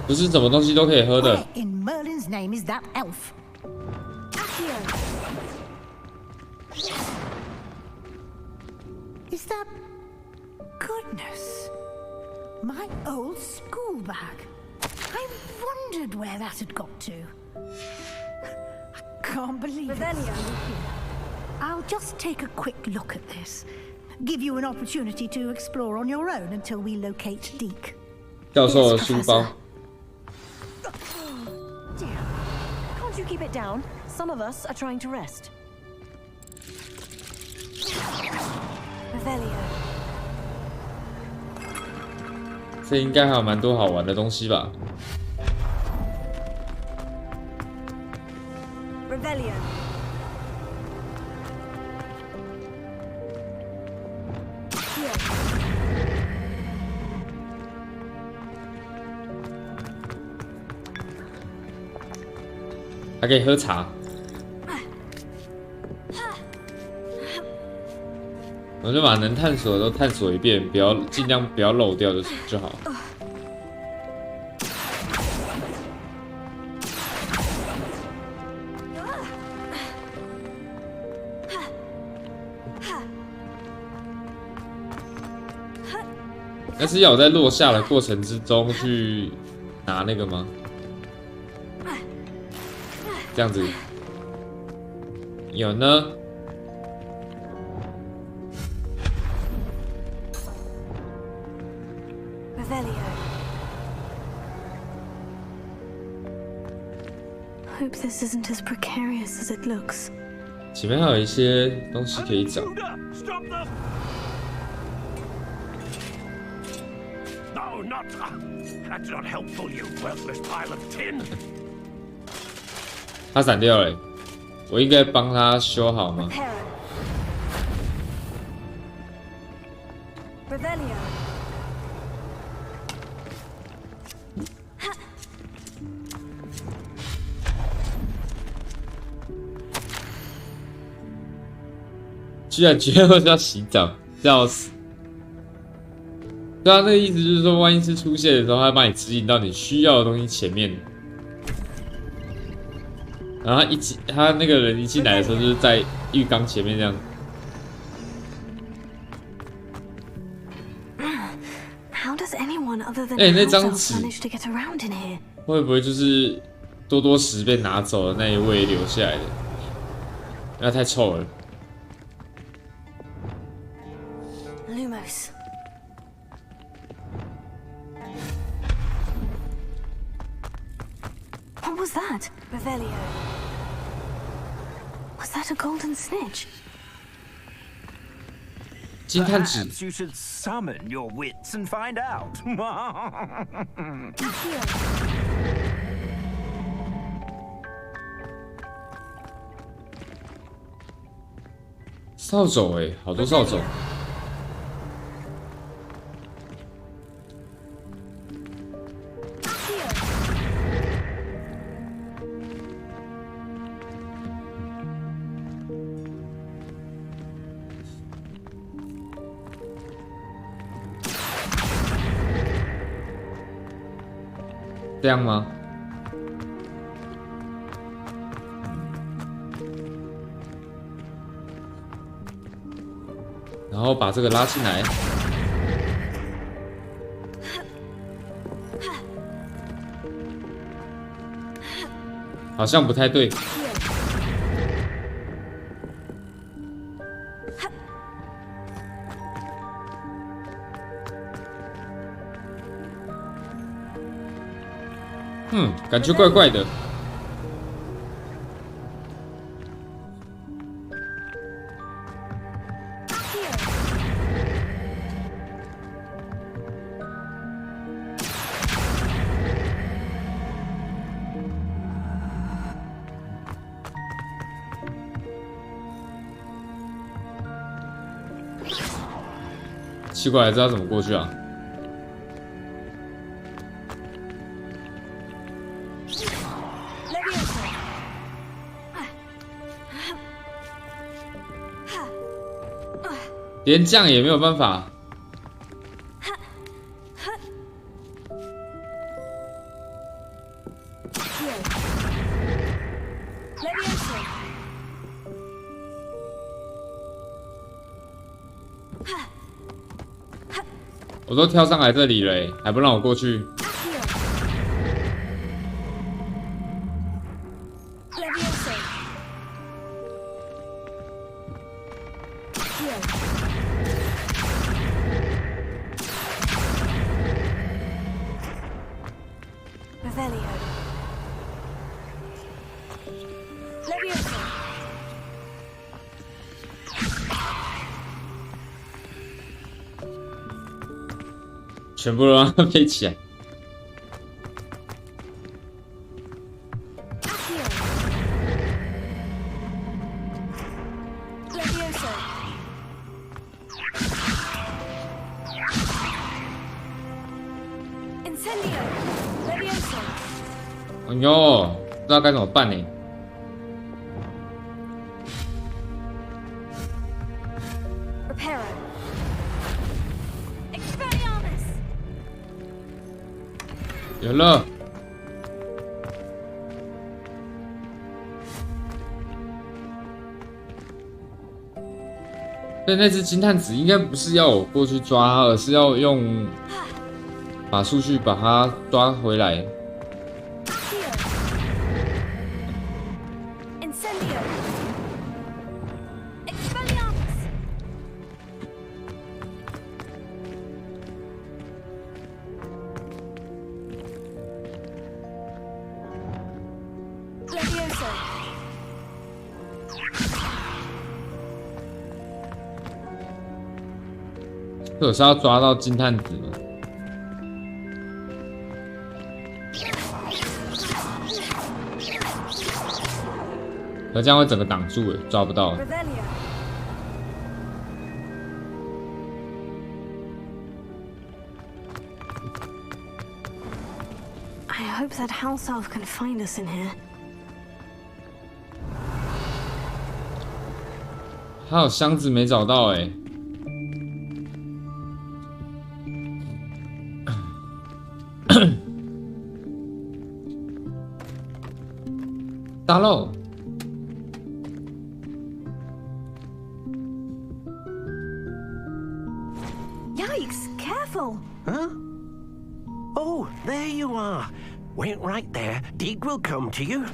不是什么东西都可以喝的。
Where in Merlin's name is that elf? Is that... Goodness. My old school bag. I wondered where that had got to. I can't believe it. I'll just take a quick look at this. Give you an opportunity to explore on your own until we locate Deke.
教授的书包。
Dear, can't you keep it down? Some of us are trying to rest.
Revelio.
这应该还有蛮多好玩的东西吧。
Revelio.
还可以喝茶。我们就把能探索的都探索一遍，尽量不要漏掉就好。但是要我在落下的过程之中去拿那个吗？这样子有呢。
Hope this isn't as precarious as it looks.
前面还有一些东西可以找。
No, not. That's not helpful, you worthless pile of tin.
他闪掉了，我应该帮他修好吗？
Revelio.
居然觉得我要洗澡，笑死！对啊，那个意思就是说，万一是出现的时候，他会把你指引到你需要的东西前面。然后他那个人一进来的时候，就是在浴缸前面这样。
How does anyone other than
那张
ourselves
纸
manage to get around in here?
会不会就是多多时被拿走的那一位留下来的？那太臭了。
Lumos. What was that?
Revelio.
Was that a golden snitch?
金探指。
Perhaps you should summon your wits and find out.
扫帚哎，好多扫帚。这样吗？然后把这个拉进来。好像不太对。感觉怪怪的。奇怪，这要怎么过去啊？连这样也没有办法。我都跳上来这里了，还不让我过去。全部都让它飞起来。哎呦，不知道该怎么办呢。有了，所以那只金探子应该不是要我过去抓它，而是要用法术去把它抓回来。可是要抓到金探子吗？可这样会整个挡住，抓不到。
I hope that house elf can find us in here.
还有箱子没找到大漏。
Yikes! Careful!
Huh? Oh, there you are. Wait right there. Deke will come to you.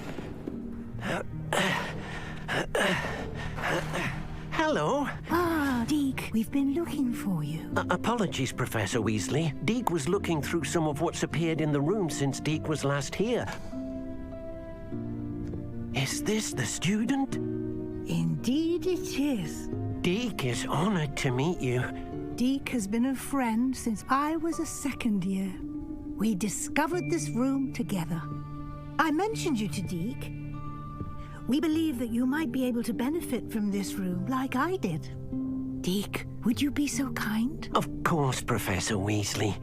Hello.
Ah, Deke, we've been looking for you.
Apologies, Professor Weasley. Deke was looking through some of what's appeared in the room since Deke was last here. Is this the student?
Indeed it is.
Deke is honored to meet you.
Deke has been a friend since I was a second year. We discovered this room together. I mentioned you to Deke. We believe that you might be able to benefit from this room like I did. Deke, would you be so kind?
Of course, Professor Weasley.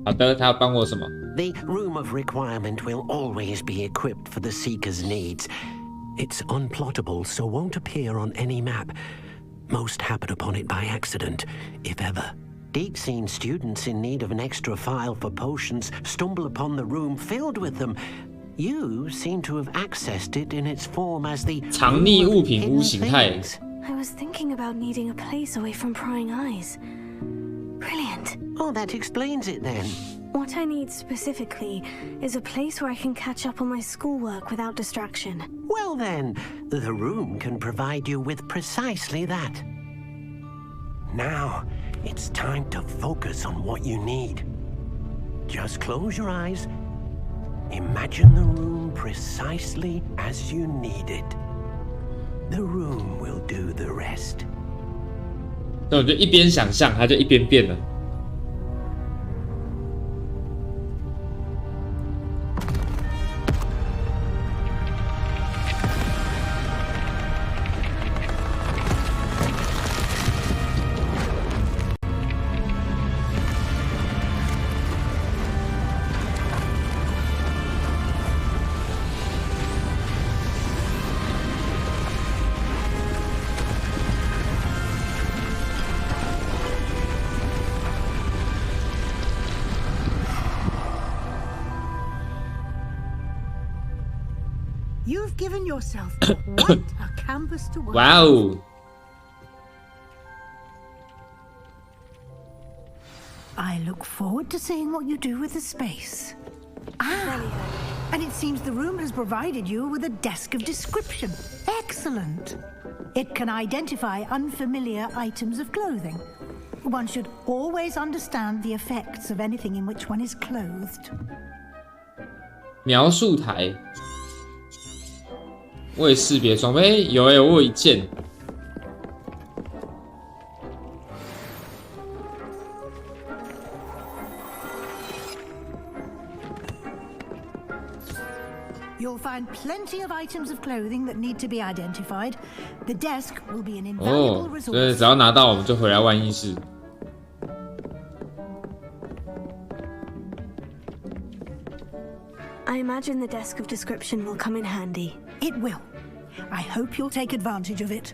好的，他要帮我什么？
The Room of Requirement will always be equipped for the Seeker's needs. It's unplottable, so won't appear on any map. Most happen upon it by accident, if ever. Deke's seen students in need of an extra file for potions stumble upon the room filled with them. You seem to have accessed it in its form as the
藏匿物品屋形态。
I was thinking about needing a place away from prying eyes. Brilliant.
Oh, that explains it then.
What I need specifically is a place where I can catch up on my schoolwork without distraction.
Well then, the room can provide you with precisely that. Now, it's time to focus on what you need. Just close your eyes. Imagine the room precisely as you need it. The room will do the rest.
那我就一边想象，它就一边变了。
You've given yourself quite a canvas to work.
Wow.
I look forward to seeing what you do with the space. Ah, and it seems the room has provided you with a desk of description. Excellent. It can identify unfamiliar items of clothing. One should always understand the effects of anything in which one is clothed.
描述台。 未识别装备，有我有一件。
You'll find plenty of items of clothing that need to be identified. The desk will be an
哦，
invaluable
所以
resource.
只要拿到，我们就回来万应室。
I imagine the desk of description will come in handy.
It will. I hope you'll take advantage of it.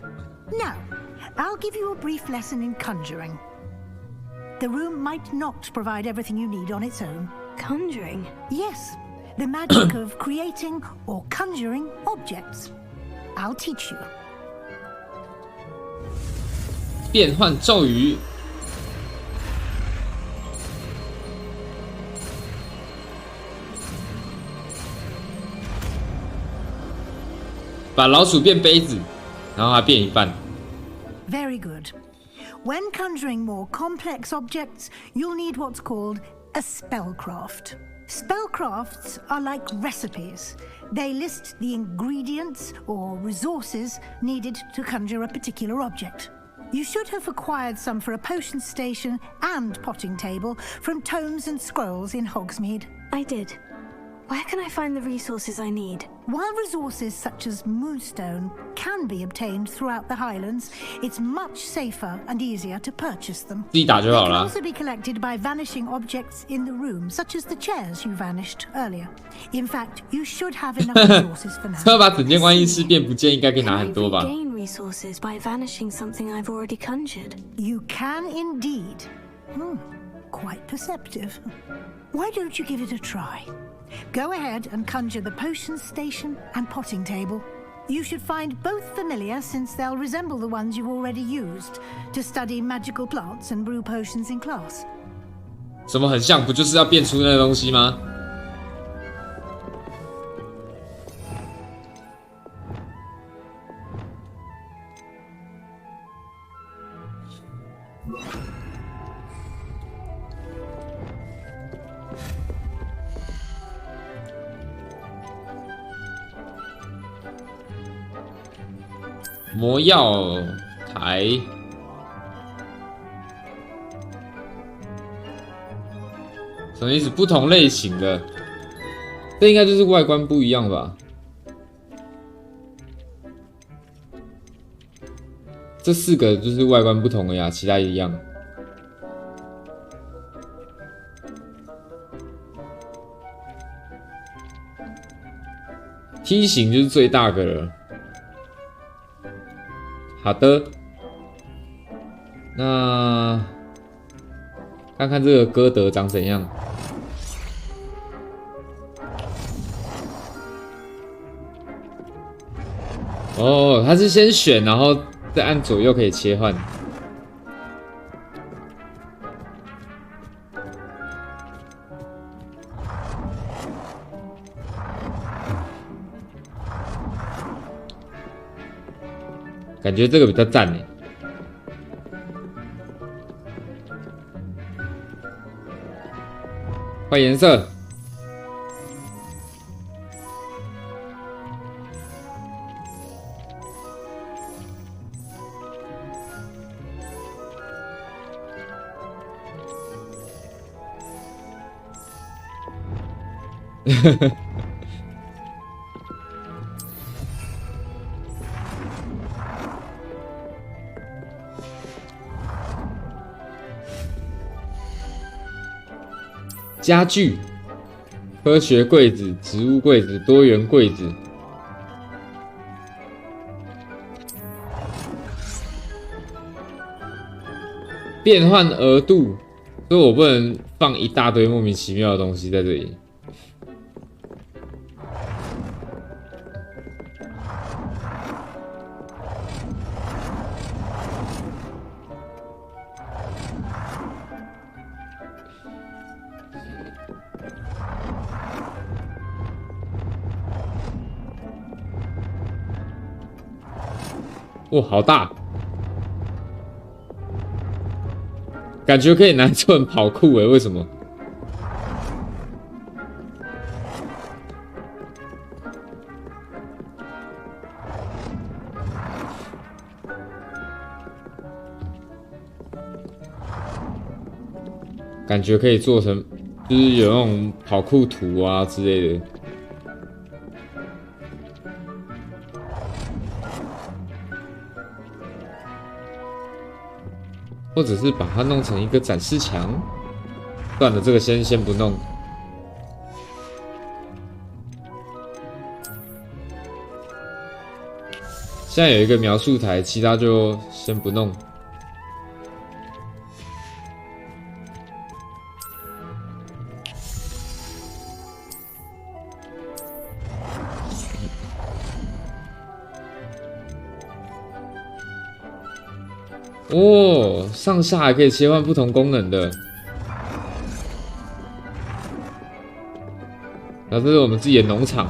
Now, I'll give you a brief lesson in conjuring. The room might not provide everything you need on its own.
Conjuring?
Yes, the magic of creating or conjuring objects. I'll teach you.
变换咒语。 把老鼠变杯子，然后它变一半。
Very good. When conjuring more complex objects, you'll need what's called a spellcraft. Spellcrafts are like recipes. They list the ingredients or resources needed to conjure a particular object. You should have acquired some for a potion station and potting table from tomes and scrolls in Hogsmeade.
I did. Where can I find the resources I need?
While resources such as moonstone can be obtained throughout the Highlands, it's much safer and easier to purchase them.
自己打就好
They can
了。
also be collected by vanishing objects in the room, such as the chairs you vanished earlier. In fact, you should have enough resources for now.
要把整间观音室变不见，应该可以拿很多吧？
Gain resources by vanishing something I've already conjured.
You can indeed. Quite perceptive. Why don't you give it a try? Go ahead and conjure the potion station and potting table. You should find both familiar, since they'll resemble the ones you've already used to study magical plants and brew potions in class.
什么很像？不就是要变出那个东西吗？魔药台，什么意思？不同类型的，这应该就是外观不一样吧？这4个就是外观不同的呀，其他一样。梯形就是最大个了。好的，那看看这个歌德长怎样。哦，它是先选，然后再按左右可以切换。感觉这个比较赞诶。换颜色。家具、科学柜子、植物柜子、多元柜子。变换额度，所以我不能放一大堆莫名其妙的东西在这里。哇，好大！感觉可以拿来做成跑酷诶，为什么？感觉可以做成，就是有那种跑酷图啊之类的。或者是把它弄成一个展示墙。算了，这个先不弄。现在有一个描述台，其他就先不弄。哦，上下还可以切换不同功能的。然后这是我们自己的农场。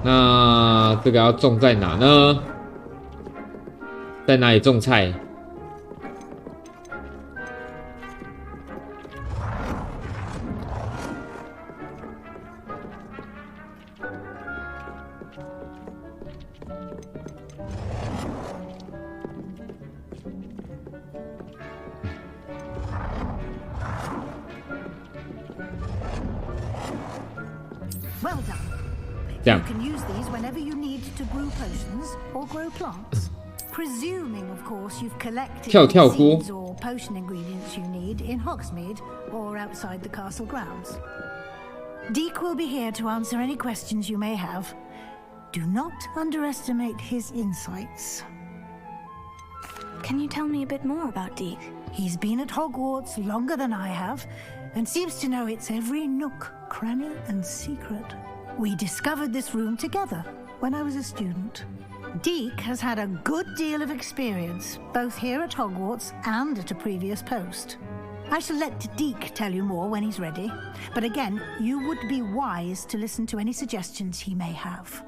那这个要种在哪呢？在哪里种菜？You
can use these whenever you need to brew potions or grow plants. Presuming, of course, you've collected the seeds or potion ingredients you need in Hogsmeade or outside the castle grounds. Deek will be here to answer any questions you may have. Do not underestimate his insights.
Can you tell me a bit more about Deek?
He's been at Hogwarts longer than I have, and seems to know its every nook, cranny, and secret. We discovered this room together when I was a student. Deek has had a good deal of experience, both here at Hogwarts and at a previous post. I shall let Deek tell you more when he's ready, but again, you would be wise to listen to any suggestions he may have.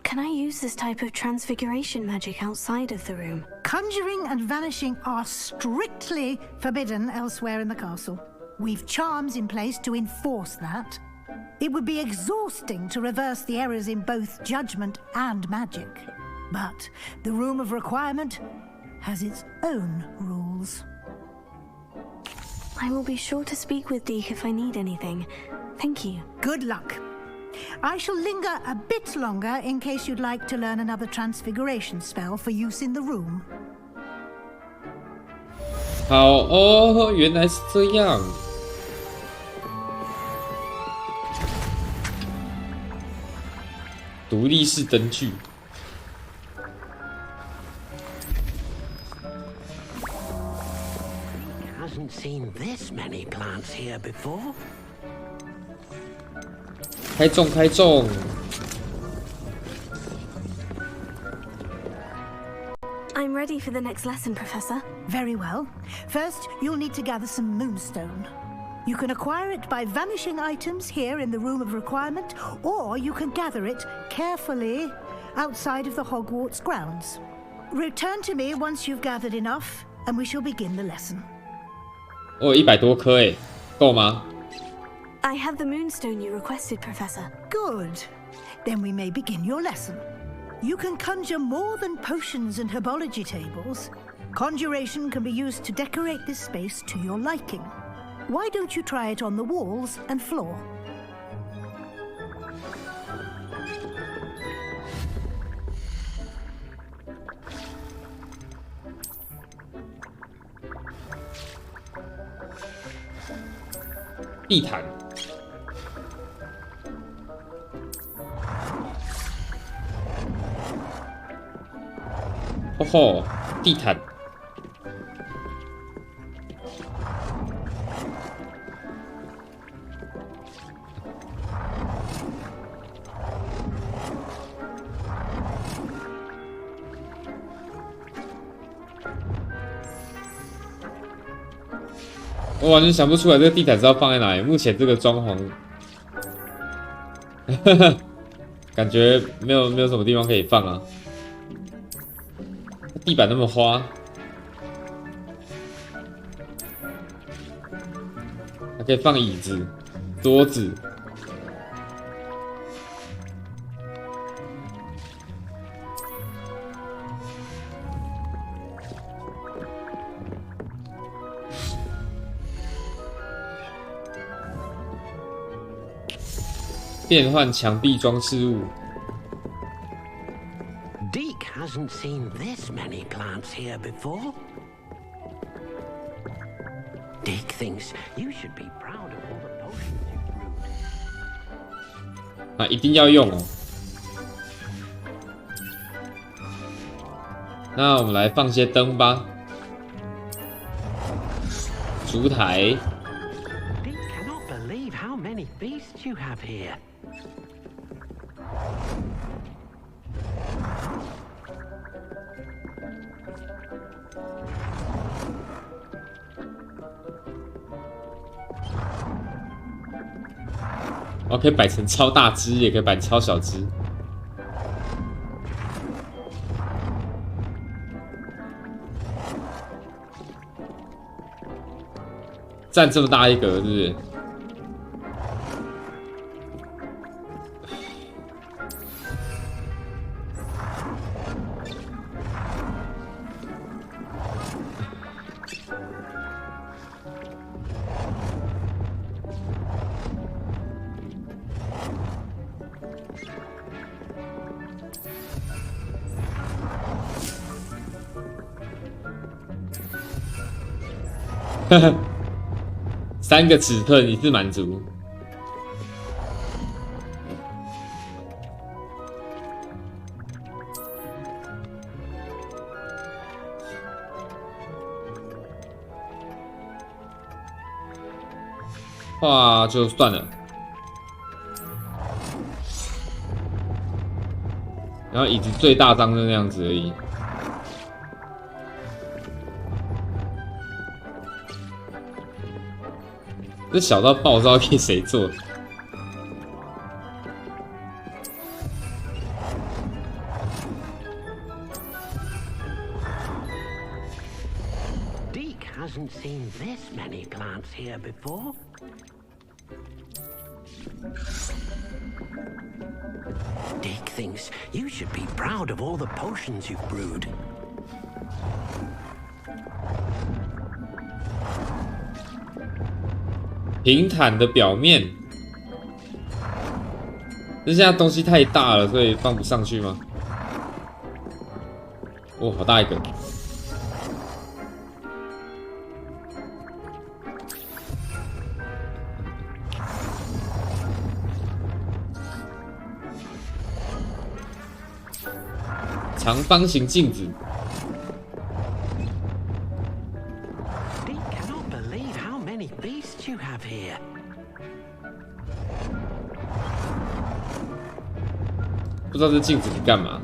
Can I use this type of transfiguration magic outside of the room?
Conjuring and vanishing are strictly forbidden elsewhere in the castle. We've charms in place to enforce that. It would be exhausting to reverse the errors in both judgment and magic. But the Room of Requirement has its own rules.
I will be sure to speak with Deke if I need anything. Thank you.
Good luck. I shall linger a bit longer in case you'd like to learn another transfiguration spell for use in the room.
好哦，原来是这样。独立式灯具。
Hasn't seen this many plants here before.
开中，开中！
I'm ready for the next lesson, Professor.
Very well. First, you'll need to gather some moonstone. You can acquire it by vanishing items here in the Room of Requirement, or you can gather it carefully outside of the Hogwarts grounds. Return to me once you've gathered enough, and we shall begin the lesson.
哦，100多颗诶，够吗？
I have the moonstone you requested, Professor.
Good. Then we may begin your lesson. You can conjure more than potions and herbology tables. Conjuration can be used to decorate this space to your liking. Why don't you try it on the walls and floor?
"地毯。 哦吼，地毯。我完全想不出来这个地毯是要放在哪里。目前这个装潢，感觉没有什么地方可以放啊。 地板那么花，还可以放椅子、桌子。变换墙壁装饰物。
Deke hasn't seen this many plants here before. Deke thinks you should be proud of all the potions you brewed.
啊，一定要用哦。那我们来放些灯吧。烛台。
Deke cannot believe how many beasts you have here.
我可以摆成超大只，也可以摆超小只。占这么大一格，是不是？3个尺寸一次满足。画就算了，然后椅子最大张就那样子而已。 这小到爆炸，给谁做？
hasn't seen this many plants here before. Dick thinks you should be proud of all the potions you've brewed.
平坦的表面，这现在东西太大了，所以放不上去吗？哦，好大一个！长方形镜子。
You have here.
不知道这镜子是干嘛。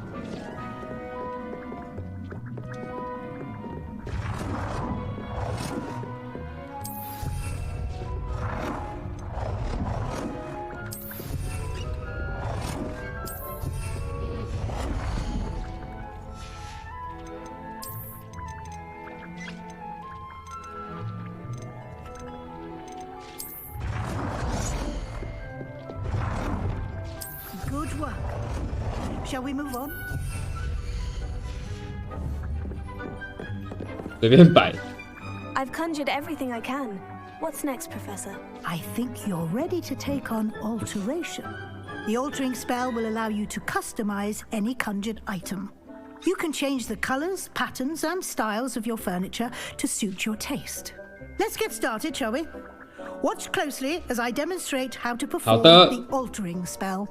Good work. Shall we move on?
随便摆。
I've conjured everything I can. What's next, Professor?
I think you're ready to take on alteration. The altering spell will allow you to customize any conjured item. You can change the colors, patterns, and styles of your furniture to suit your taste. Let's get started, shall we? Watch closely as I demonstrate how to perform the altering spell.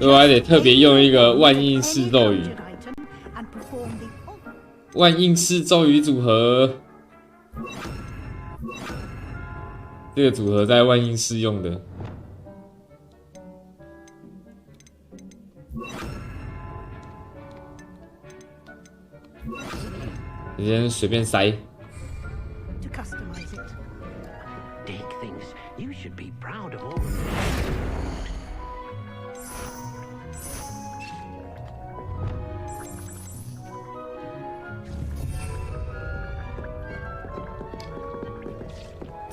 我还得特别用一个万应式咒语，万应式咒语组合，这个组合在万应式用的。直接随便塞。
Dick thinks you should be proud of all.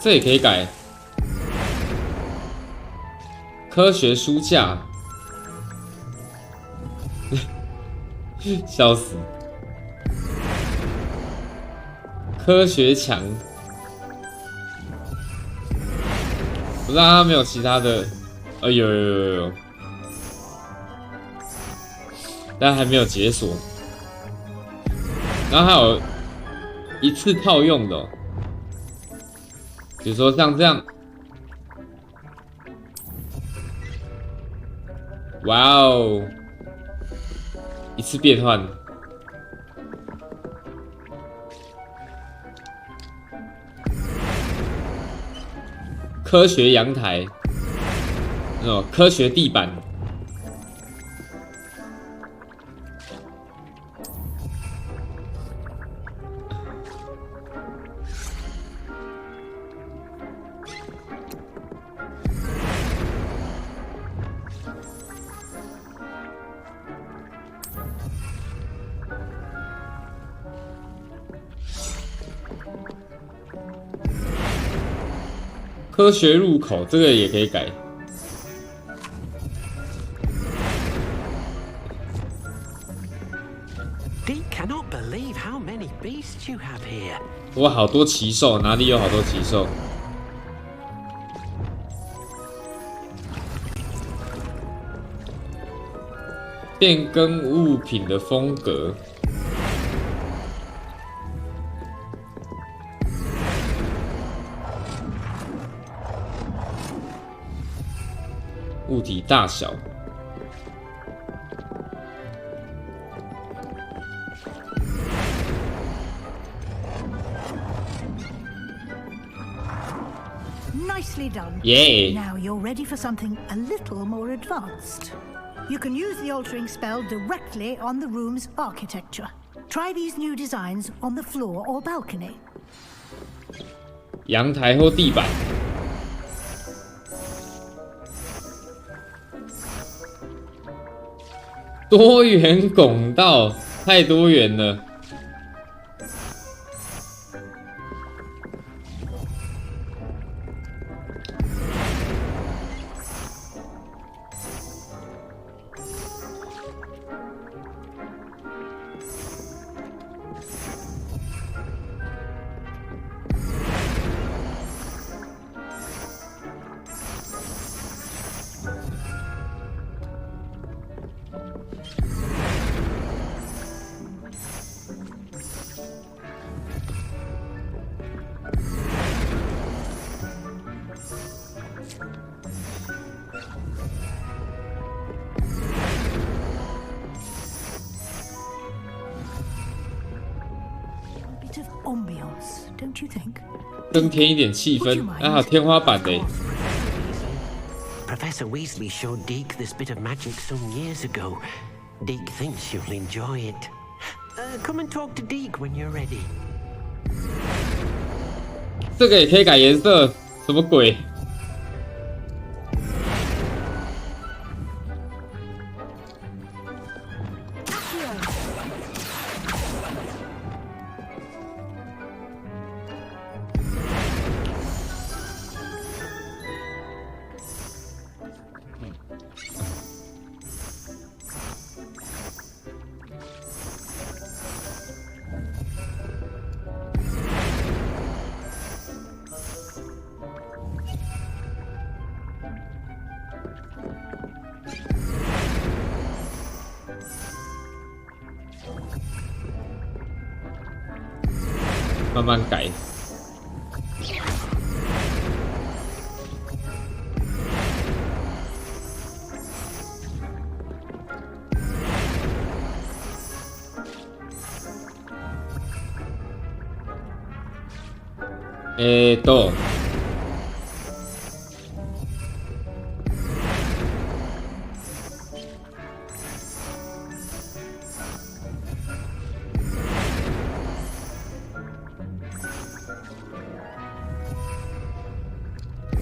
这也可以改。科学书架，笑死。科学墙，不知道它没有其他的，有，但还没有解锁。然后还有一次套用的哦。 比如说像这样，哇哦，一次变换，科学阳台，哦，科学地板，科学入口，这个也可以改。哇，好多奇兽，哪里有好多奇兽？变更物品的风格。 物体大小，Nicely
done.
Yay.
Now you're ready for something a little more advanced. You can use the altering spell directly on the room's architecture. Try these new designs on the floor or balcony.
阳台或地板。多元拱道，太多元了。
Ambiance, don't you think?
增添一点气氛，还有天花板的。
Professor Weasley showed Deke this bit of magic some years ago. Deke thinks you'll enjoy it. Come and talk to Deke when you're ready.
这个也可以改颜色，什么鬼？慢慢改。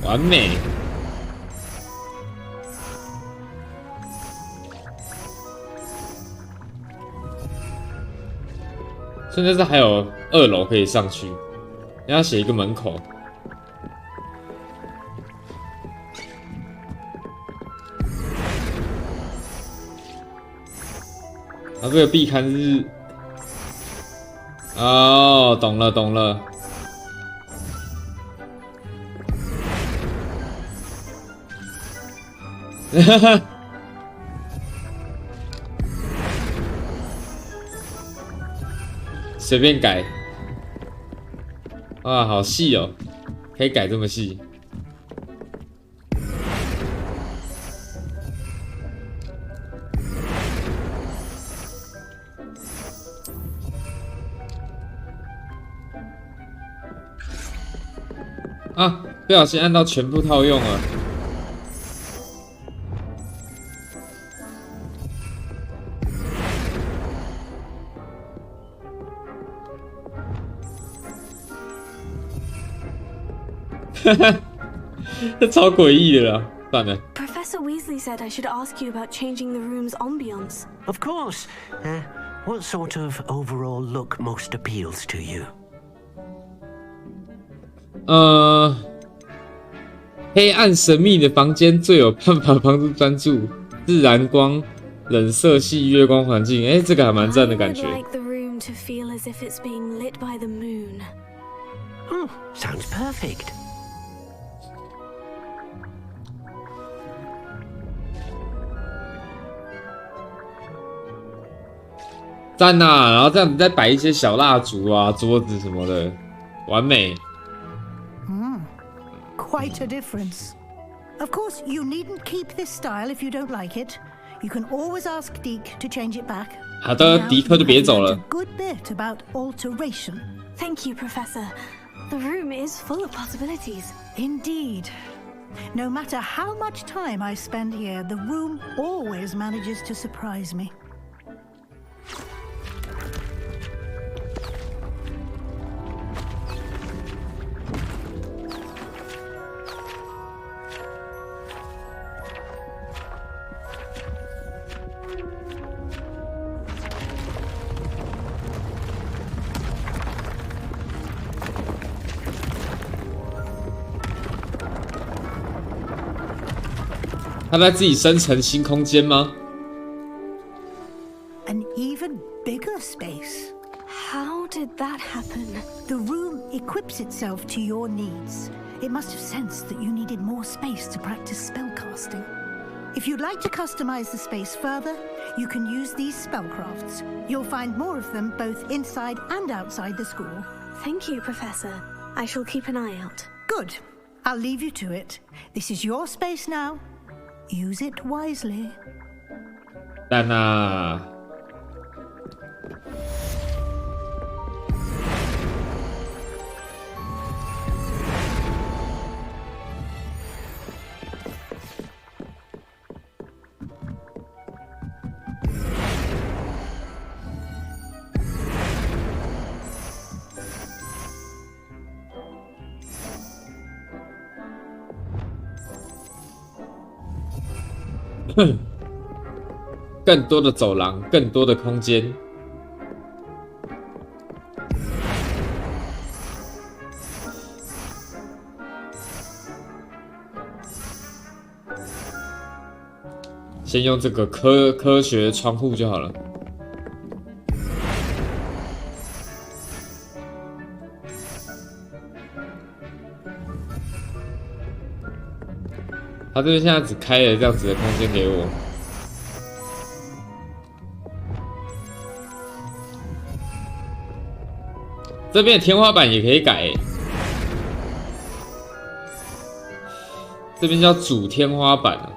完美。现在是还有2楼可以上去，要写一个门口。啊，这个壁龛是……哦，懂了懂了。哈哈，随便改，哇，好细哦，可以改这么细。啊，不小心按到全部套用了。这超诡异的啦，算了。
Professor Weasley said I should ask you about changing the room's ambience.
Of course. What sort of overall look most appeals to you?
黑暗神秘的房间最有办法帮助专注，自然光、冷色系月光环境，这个还蛮赞的感觉。
I would like the room to feel as if it's being lit by the moon.
Sounds perfect.
赞呐！然后这样子再摆一些小蜡烛啊、桌子什么的，完美。
Quite a difference. Of course, you needn't keep this style if you don't like it. You can always ask Deke to change it back.
好的，迪克就别走了。
Good bit about alteration.
Thank you, Professor. The room is full of possibilities.
Indeed. No matter how much time I spend here, the room always manages to surprise me.
他在自己生成新空间吗？
An even bigger space.
How did that happen?
The room equips itself to your needs. It must have sensed that you needed more space to practice spellcasting. If you'd like to customize the space further, you can use these spellcrafts. You'll find more of them both inside and outside the school.
Thank you, Professor. I shall keep an eye out.
Good. I'll leave you to it. This is your space now. Use it wisely.
但啊。 更多的走廊，更多的空间。先用这个科学窗户就好了。他这边现在只开了这样子的空间给我。这边的天花板也可以改，这边叫主天花板啊。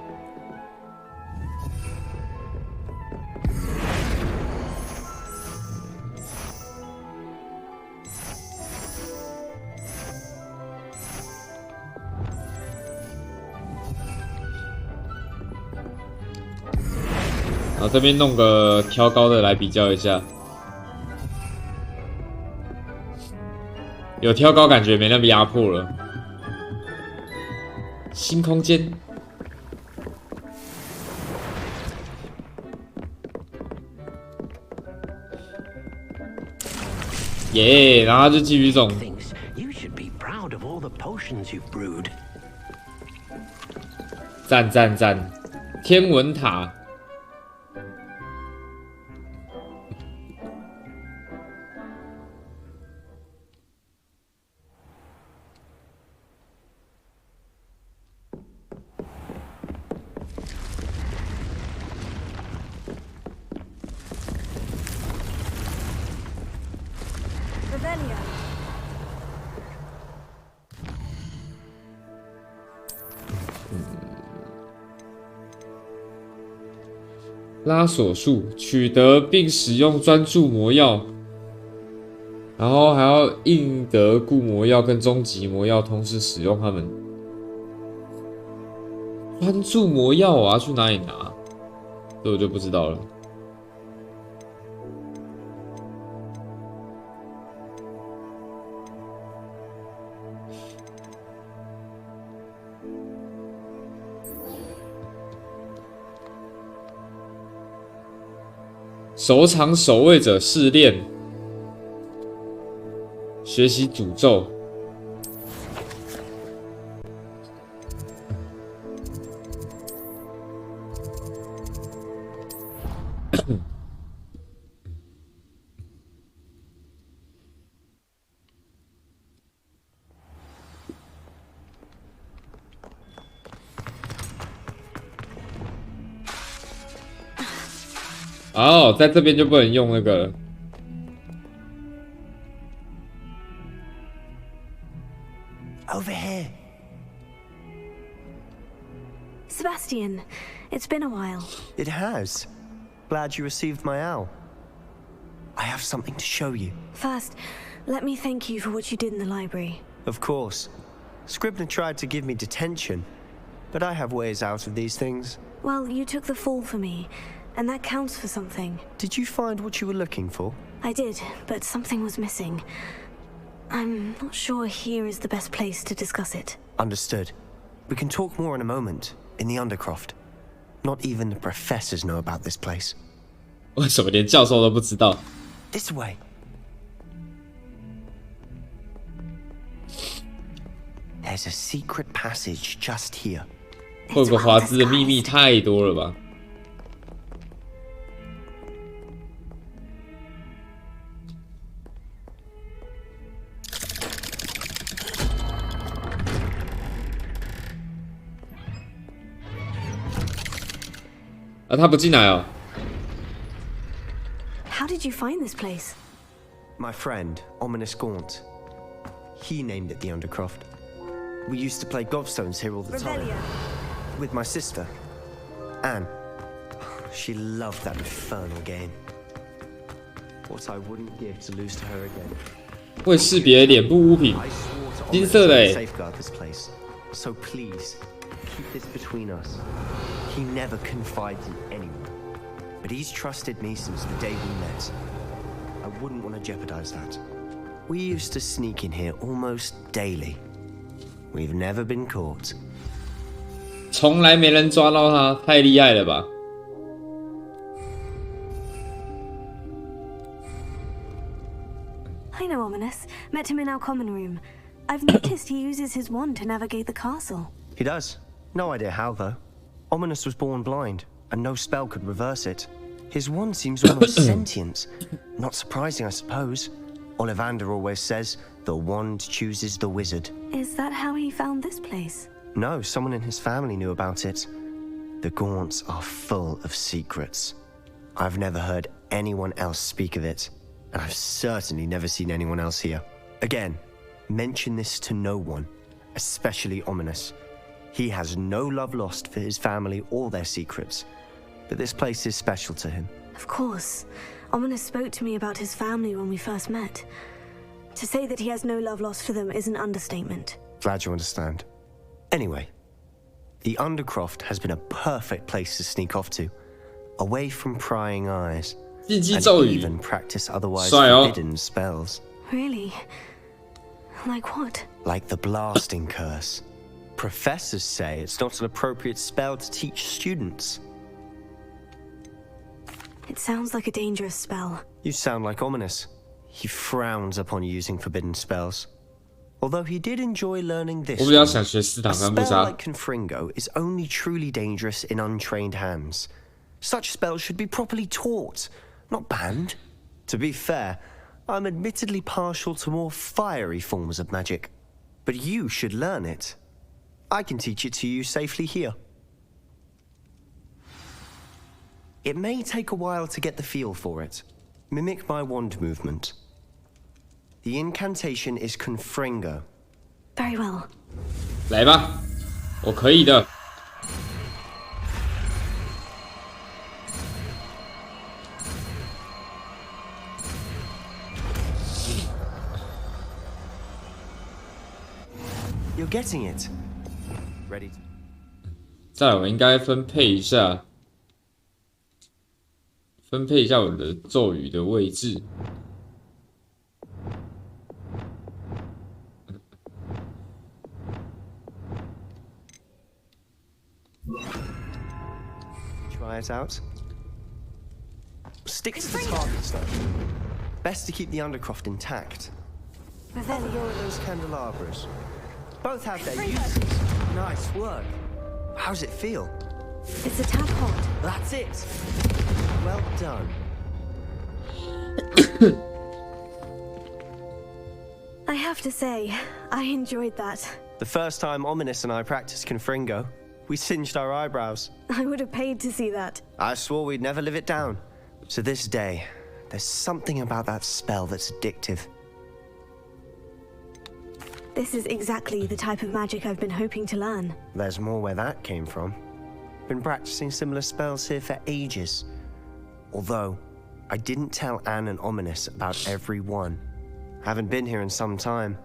然后这边弄个挑高的来比较一下，有挑高感觉没那么压迫了。新空间，耶！然后他就继续种。赞赞赞！天文塔。 拉锁术取得并使用专注魔药，然后还要印得固魔药跟终极魔药同时使用它们。专注魔药我要去哪里拿？这我就不知道了。首场守卫者试炼，学习诅咒。哦，在这边就不能用那个了。
Over here.
Sebastian, it's been a while.
It has. Glad you received my owl. I have something to show you.
First, let me thank you for what you did in the library.
Of course. Scribner tried to give me detention, but I have ways out of these things.
Well, you took the fall for me. And that counts for something.
Did you find what you were looking for?
I did, but something was missing. I'm not sure here is the best place to discuss it.
Understood. We can talk more in a moment, in the Undercroft. Not even the professors know about this place.
为什么连教授都不知道？
This way. There's a secret passage just here.
霍格华兹的秘密太多了吧？啊，他不进来哦。
How did you find this place?
My friend, Ominous Gaunt. He named it the Undercroft. We used to play gobstones here all the time. With my sister, Anne. She loved that infernal game. What I wouldn't give to lose to her again.
会识别脸部物品，金色的欸。
Safeguard this place. So please, keep this between us. He never confides in anyone. But he's trusted me since the day we met. I wouldn't want to jeopardize that. We used to sneak in here almost daily. We've never been caught.
从来没人抓到他，太厉害了吧！
I know Ominous. Met him in our common room. I've noticed he uses his wand to navigate the castle.
He does. No idea how, though. Ominous was born blind, and no spell could reverse it. His wand seems almost sentient. Not surprising, I suppose. Ollivander always says, the wand chooses the wizard.
Is that how he found this place?
No, someone in his family knew about it. The Gaunts are full of secrets. I've never heard anyone else speak of it, and I've certainly never seen anyone else here. Again, mention this to no one, especially Ominous. He has no love lost for his family or their secrets, but this place is special to him.
Of course. Ominous spoke to me about his family when we first met. To say that he has no love lost for them is an understatement.
Glad you understand. Anyway, the Undercroft has been a perfect place to sneak off to, away from prying eyes, and even practice otherwise forbidden spells.
Really? Like what?
Like the blasting curse. Professors say it's not an appropriate spell to teach students.
It sounds like a dangerous spell.
You sound like Ominous. He frowns upon using forbidden spells. Although he did enjoy learning this one, a spell like Confringo is only truly dangerous in untrained hands. Such spells should be properly taught, not banned. To be fair, I'm admittedly partial to more fiery forms of magic. But you should learn it. I can teach it to you safely here. It may take a while to get the feel for it. Mimic my wand movement. The incantation is Confringo.
Very well.
来吧，我可以的。
You're getting it. Ready.
再来，我应该分配一下我的咒语的位置。
Try it out. Stick to the targets, though. Best to keep the Undercroft intact. Have a go at those candelabras. Both have their uses. Nice work. How's it feel?
It's a tad hot.
That's it. Well done.
I have to say, I enjoyed that.
The first time Ominous and I practiced Confringo, we singed our eyebrows.
I would have paid to see that.
I swore we'd never live it down. To this day, there's something about that spell that's addictive.
This is exactly the type of magic I've been hoping to learn.
There's more where that came from. Been practicing similar spells here for ages. Although, I didn't tell Anne and Ominous about every one. Haven't been here in some time.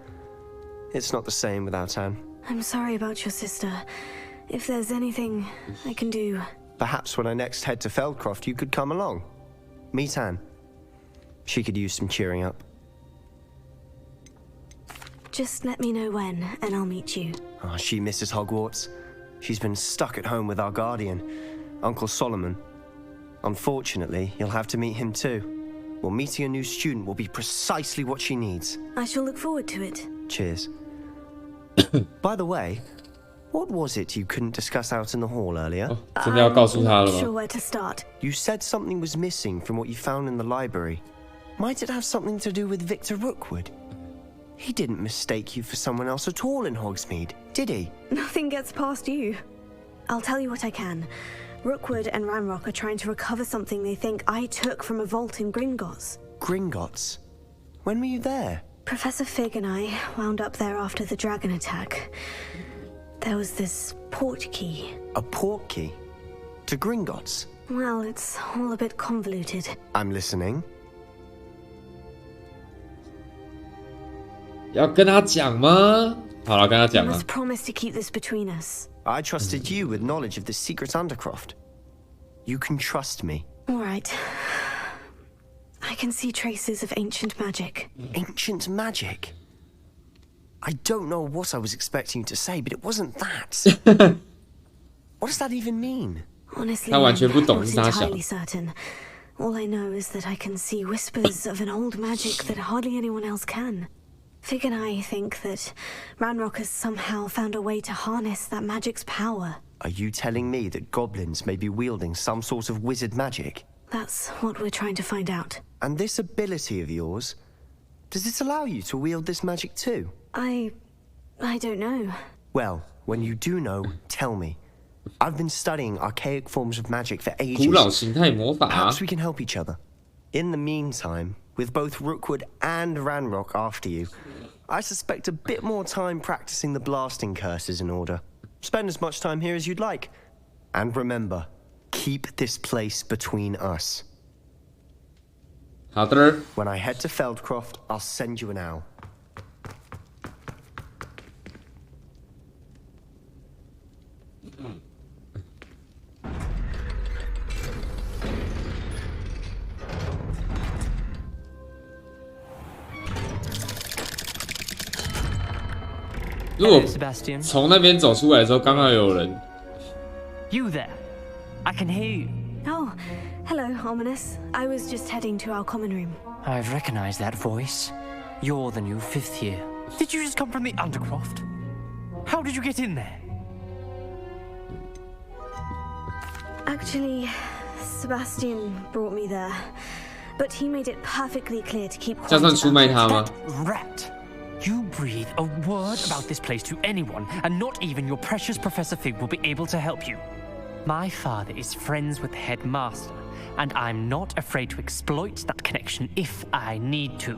It's not the same without Anne.
I'm sorry about your sister. If there's anything I can do...
Perhaps when I next head to Feldcroft, you could come along. Meet Anne. She could use some cheering up.
Just let me know when, and I'll meet you.
Oh, she misses Hogwarts. She's been stuck at home with our guardian, Uncle Solomon. Unfortunately, you'll have to meet him too. Well, meeting a new student will be precisely what she needs.
I shall look forward to it.
Cheers. By the way, What was it you couldn't discuss out in the hall earlier?
真的要告诉他了吗？
Sure where to start.
You said something was missing from what you found in the library. Might it have something to do with Victor Rookwood? He didn't mistake you for someone else at all in Hogsmeade, did he?
Nothing gets past you. I'll tell you what I can. Rookwood and Ranrock are trying to recover something they think I took from a vault in Gringotts.
Gringotts? When were you there?
Professor Fig and I wound up there after the dragon attack. There was this port key.
A port key? To Gringotts?
Well, it's all a bit convoluted.
I'm listening.
要跟他讲吗？好了，跟他讲
You
啊。
must promise to keep this between us.
I trusted you with knowledge of the secret Undercroft. You can trust me.
All right. I can see traces of ancient magic.
Ancient magic? I don't know what I was expecting you to say, but it wasn't that. What does that even mean?
Honestly,
他完全不懂
I'm
是
not
他想。
entirely certain. All I know is that I can see whispers of an old magic that hardly anyone else can. Fig and I think that Ranrock has somehow found a way to harness that magic's power.
Are you telling me that goblins may be wielding some sort of wizard magic?
That's what we're trying to find out.
And this ability of yours, does it allow you to wield this magic too?
I don't know.
Well, when you do know, tell me. I've been studying archaic forms of magic for
古
ages.
老形态魔法
Perhaps we can help each other. In the meantime, with both Rookwood and Ranrock after you, I suspect a bit more time practicing the blasting curses in order. Spend as much time here as you'd like. And remember, keep this place between us.
好的。
When I head to Feldcroft, I'll send you an owl. 如果从那边走出来的时候，刚好有人。
You there? I can hear you.
Oh, hello, Ominous. I was just heading to our common room.
I've recognized that voice. You're the new 5th year. Did you just come from the Undercroft? How did you get in there?
Actually, Sebastian brought me there, but he made it perfectly clear to keep
这
quiet
算出卖
about
他
it.
吗？
Rat! You breathe a word about this place to anyone, and not even your precious Professor Fig will be able to help you. My father is friends with the headmaster, and I'm not afraid to exploit that connection if I need to.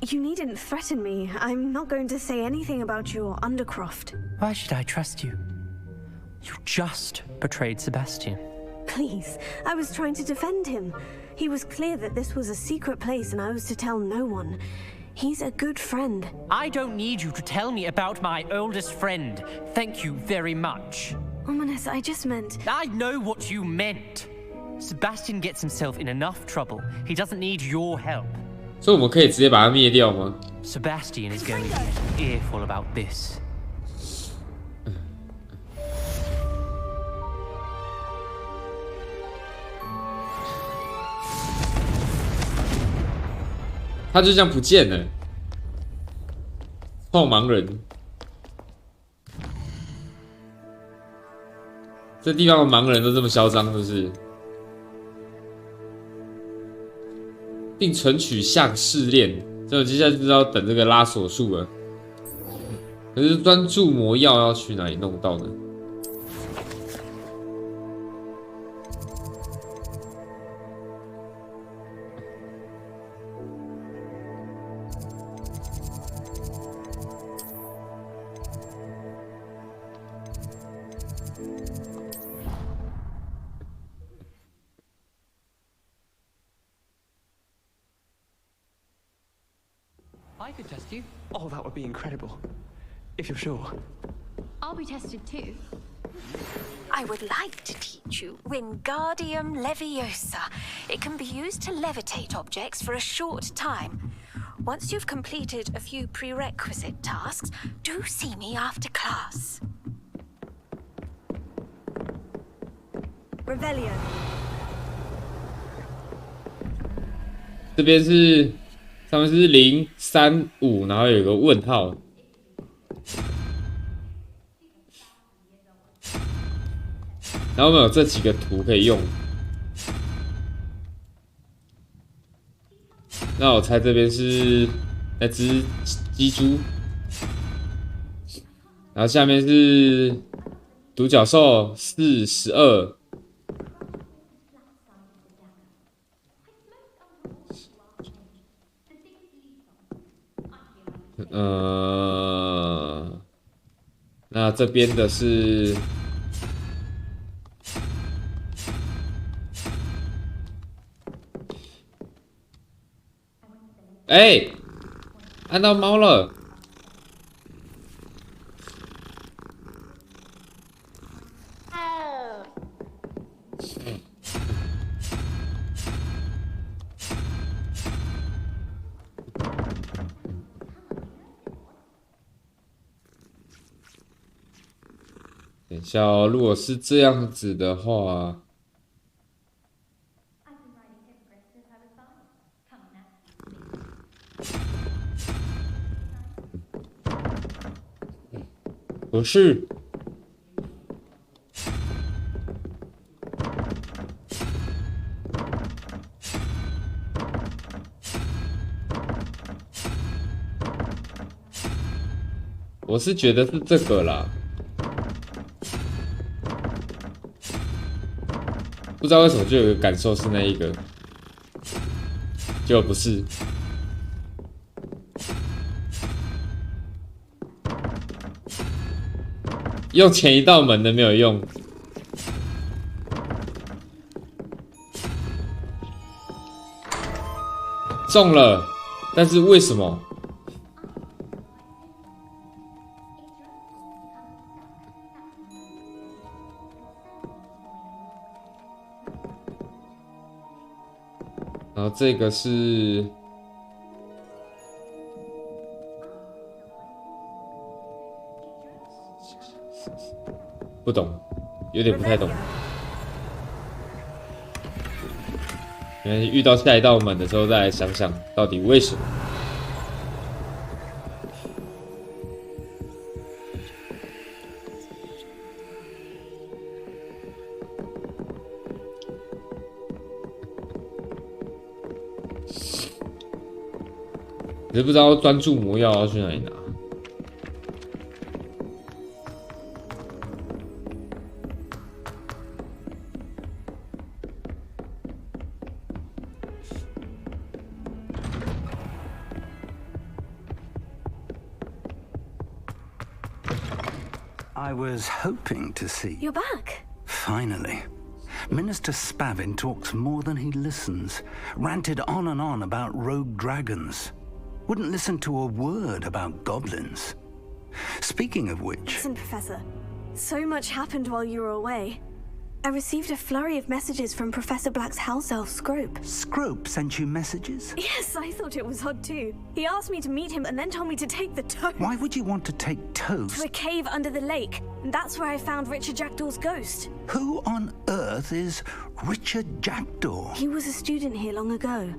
You needn't threaten me. I'm not going to say anything about your Undercroft.
Why should I trust you? You just betrayed Sebastian.
Please, I was trying to defend him. He was clear that this was a secret place and I was to tell no one. He's a good friend.
I don't need you to tell me about my oldest friend. Thank you very much.
Ominous, I just meant...
I know what you meant. Sebastian gets himself in enough trouble. He doesn't need your help.
所以我们可以直接把他灭掉吗？
Sebastian is going to get an earful about this.
他就这样不见了，臭盲人。这地方的盲人都这么嚣张，是不是？并存取项试炼，所以我接下来就是要等这个拉锁术了。可是专注魔药要去哪里弄到呢？
I could test you. Oh, that would be incredible. If you're sure.
I'll be tested too.
I would like to teach you Wingardium Leviosa. It can be used to levitate objects for a short time. Once you've completed a few prerequisite tasks, do see me after class. Revelio.
这边是上面是035，然后有个问号。然后我们有这几个图可以用。那我猜这边是那只鸡猪，然后下面是独角兽4、12。那这边的是按到猫了。等一下哦，如果是这样子的话，不是，我是觉得是这个啦。不知道为什么就有个感受是那一个，结果不是。用前一道门的没有用。中了，但是为什么？然后这个是不懂，有点不太懂。原来遇到下一道门的时候再来想想到底为什么。只是不知道专注魔药要去哪里拿。
I was hoping to see.
You're back.
Finally. Minister Spavin talks more than he listens. Ranted on and on about rogue dragons. Wouldn't listen to a word about goblins. Speaking of which...
Listen, Professor. So much happened while you were away. I received a flurry of messages from Professor Black's house elf, Scrope.
Scrope sent you messages?
Yes, I thought it was odd too. He asked me to meet him and then told me to take the toast.
Why would you want to take toast?
To a cave under the lake. And that's where I found Richard Jackdaw's ghost.
Who on earth is Richard Jackdaw?
He was a student here long ago.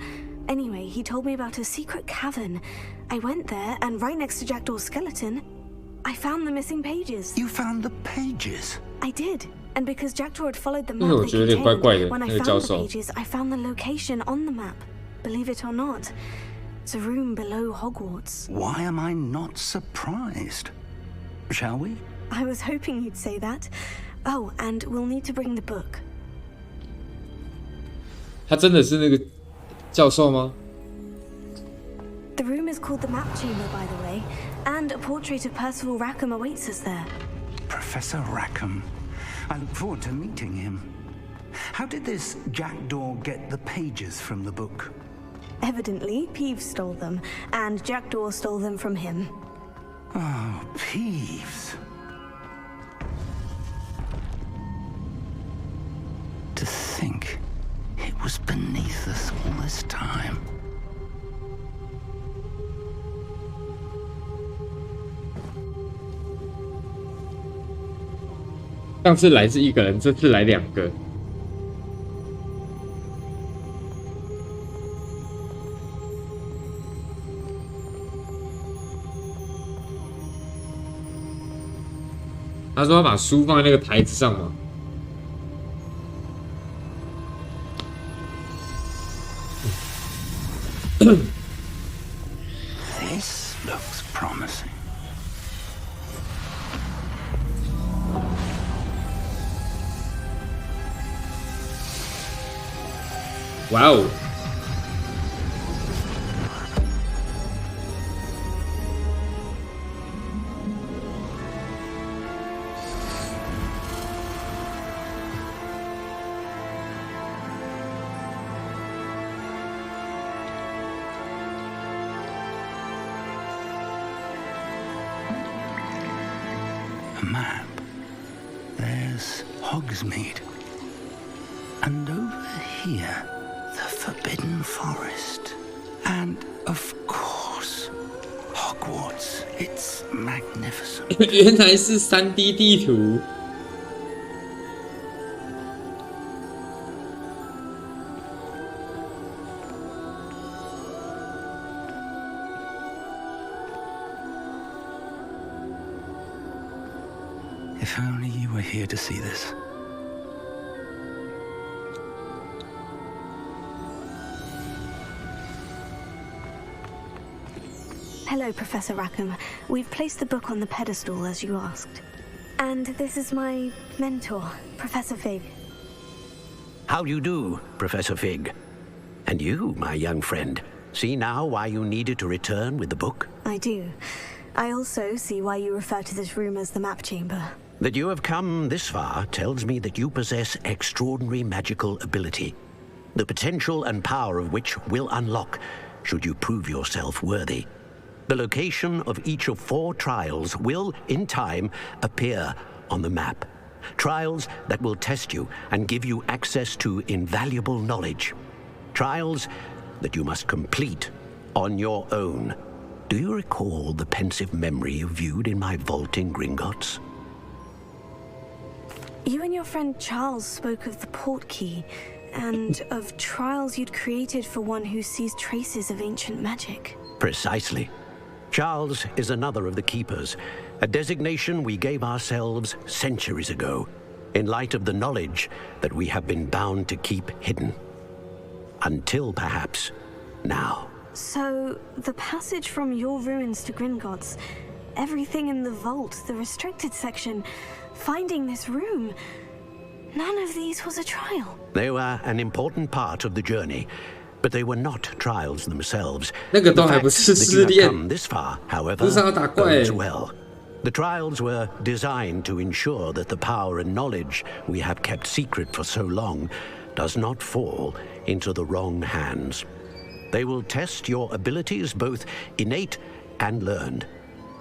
Anyway, he told me about a secret cavern. I went there, and right next to Jackdaw's skeleton, I found the missing pages.
You found the pages?
I did. And because Jackdaw had followed the map they contained, when I found the pages, I found the location on the map. Believe it or not, it's a room below Hogwarts.
Why am I not surprised? Shall we?
I was hoping you'd say that. Oh, and we'll need to bring the book.
他真的是那个教授吗？
The room is called the Map Chamber, by the way, and a portrait of Percival Rackham awaits us there.
Professor Rackham. I look forward to meeting him. How did this Jackdaw get the pages from the book?
Evidently, Peeves stole them, and Jackdaw stole them from him.
Oh, Peeves. To think it was beneath us all this time.
上次来是一个人，这次来2个。他说要把书放在那个台子上吗？
This looks promising.
Wow.
A map. There's Hogsmeade. And over here, the Forbidden Forest. And, of course, Hogwarts. It's magnificent.
原来是3D 地图。
If only you were here to see this.
Hello, Professor Rackham. We've placed the book on the pedestal as you asked. And this is my mentor, Professor Fig.
How do you do, Professor Fig? And you, my young friend, see now why you needed to return with the book?
I do. I also see why you refer to this room as the map chamber.
That you have come this far tells me that you possess extraordinary magical ability, the potential and power of which will unlock should you prove yourself worthy. The location of each of 4 trials will, in time, appear on the map. Trials that will test you and give you access to invaluable knowledge. Trials that you must complete on your own. Do you recall the pensive memory you viewed in my vault in Gringotts?
You and your friend Charles spoke of the portkey, and of trials you'd created for one who sees traces of ancient magic.
Precisely. Charles is another of the Keepers, a designation we gave ourselves centuries ago, in light of the knowledge that we have been bound to keep hidden. Until perhaps now.
So, the passage from your ruins to Gringotts, everything in the vault, the restricted section, finding this room, none of these was a trial.
They were an important part of the journey, but they were not trials themselves.
那个都还不是试炼。
come this far, however,
不是要打怪。
bodes well. The trials were designed to ensure that the power and knowledge we have kept secret for so long does not fall into the wrong hands. They will test your abilities, both innate and learned.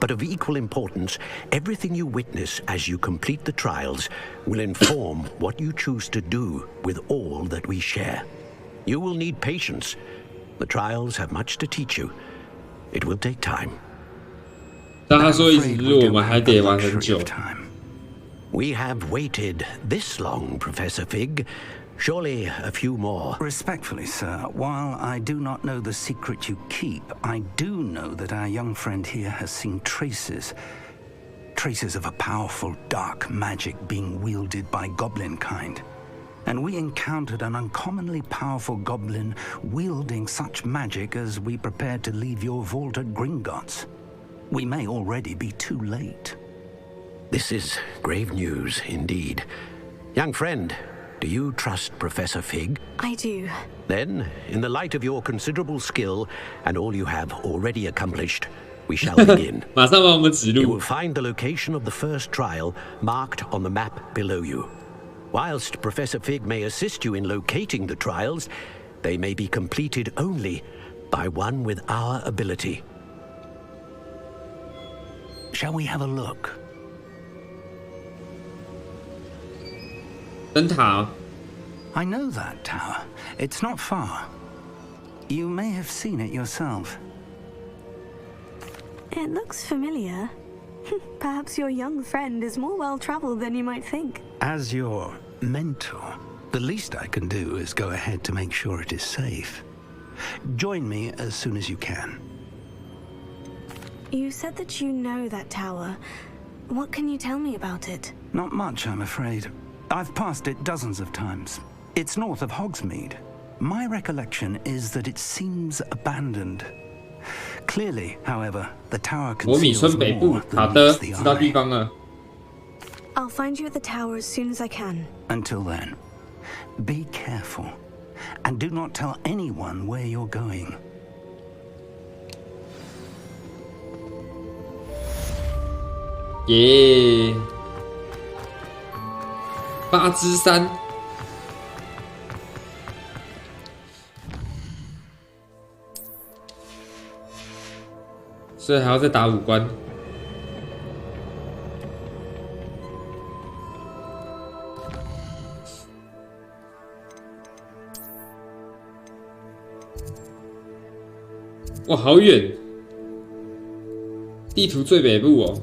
But of equal importance, everything you witness as you complete the trials will inform what you choose to do with all that we share. You will need patience. The trials have much to teach you. It will take time.
但他说，意思是我们还得玩很久。
We have waited this long, Professor Fig. Surely a few more.
Respectfully, sir, while I do not know the secret you keep, I do know that our young friend here has seen traces of a powerful dark magic being wielded by goblin kind. And we encountered an uncommonly powerful goblin wielding such magic as we prepared to leave your vault at Gringotts. We may already be too late.
This is grave news indeed. Young friend, do you trust Professor Fig?
I do.
Then, in the light of your considerable skill and all you have already accomplished, we shall begin.
马上帮我们指路。
You will find the location of the first trial marked on the map below you. Whilst Professor Fig may assist you in locating the trials, they may be completed only by one with our ability.
Shall we have a look?
灯塔。
I know that tower. It's not far. You may have seen it yourself.
It looks familiar. Perhaps your young friend is more well-traveled than you might think.
As your mentor, the least I can do is go ahead to make sure it is safe. Join me as soon as you can.
You said that you know that tower. What can you tell me about it?
Not much, I'm afraid. I've passed it dozens of times. It's north of Hogsmeade. My recollection is that it seems abandoned. Clearly, however, the tower
国米
conceals
村北部，
more
好
than
的，
meets the
知道地
eye.
方了。
I'll find you at the tower as soon as I can.
Until then, be careful, and do not tell anyone where you're going.
耶，8之3。所以还要再打5关。哇，好远！地图最北部哦。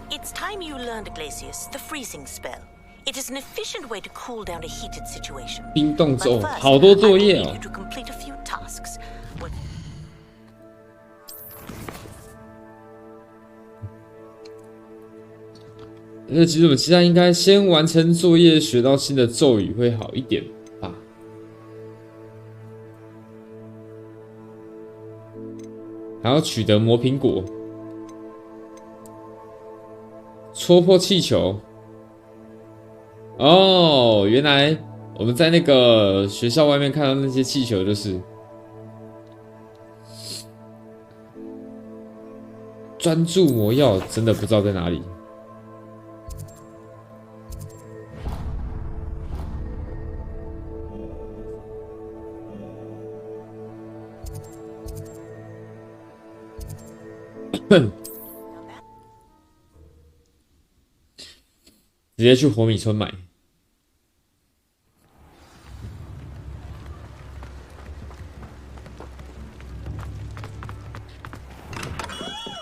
It's time you learned, Glacius, the freezing spell. It is an efficient way to cool down a heated situation.
冰冻咒，好多作业哦。
to complete a few tasks.
其实我们现在应该先完成作业，学到新的咒语会好一点吧。还要取得魔苹果，戳破气球。哦，原来我们在那个学校外面看到那些气球，就是专注魔药，真的不知道在哪里。直接去火米村买。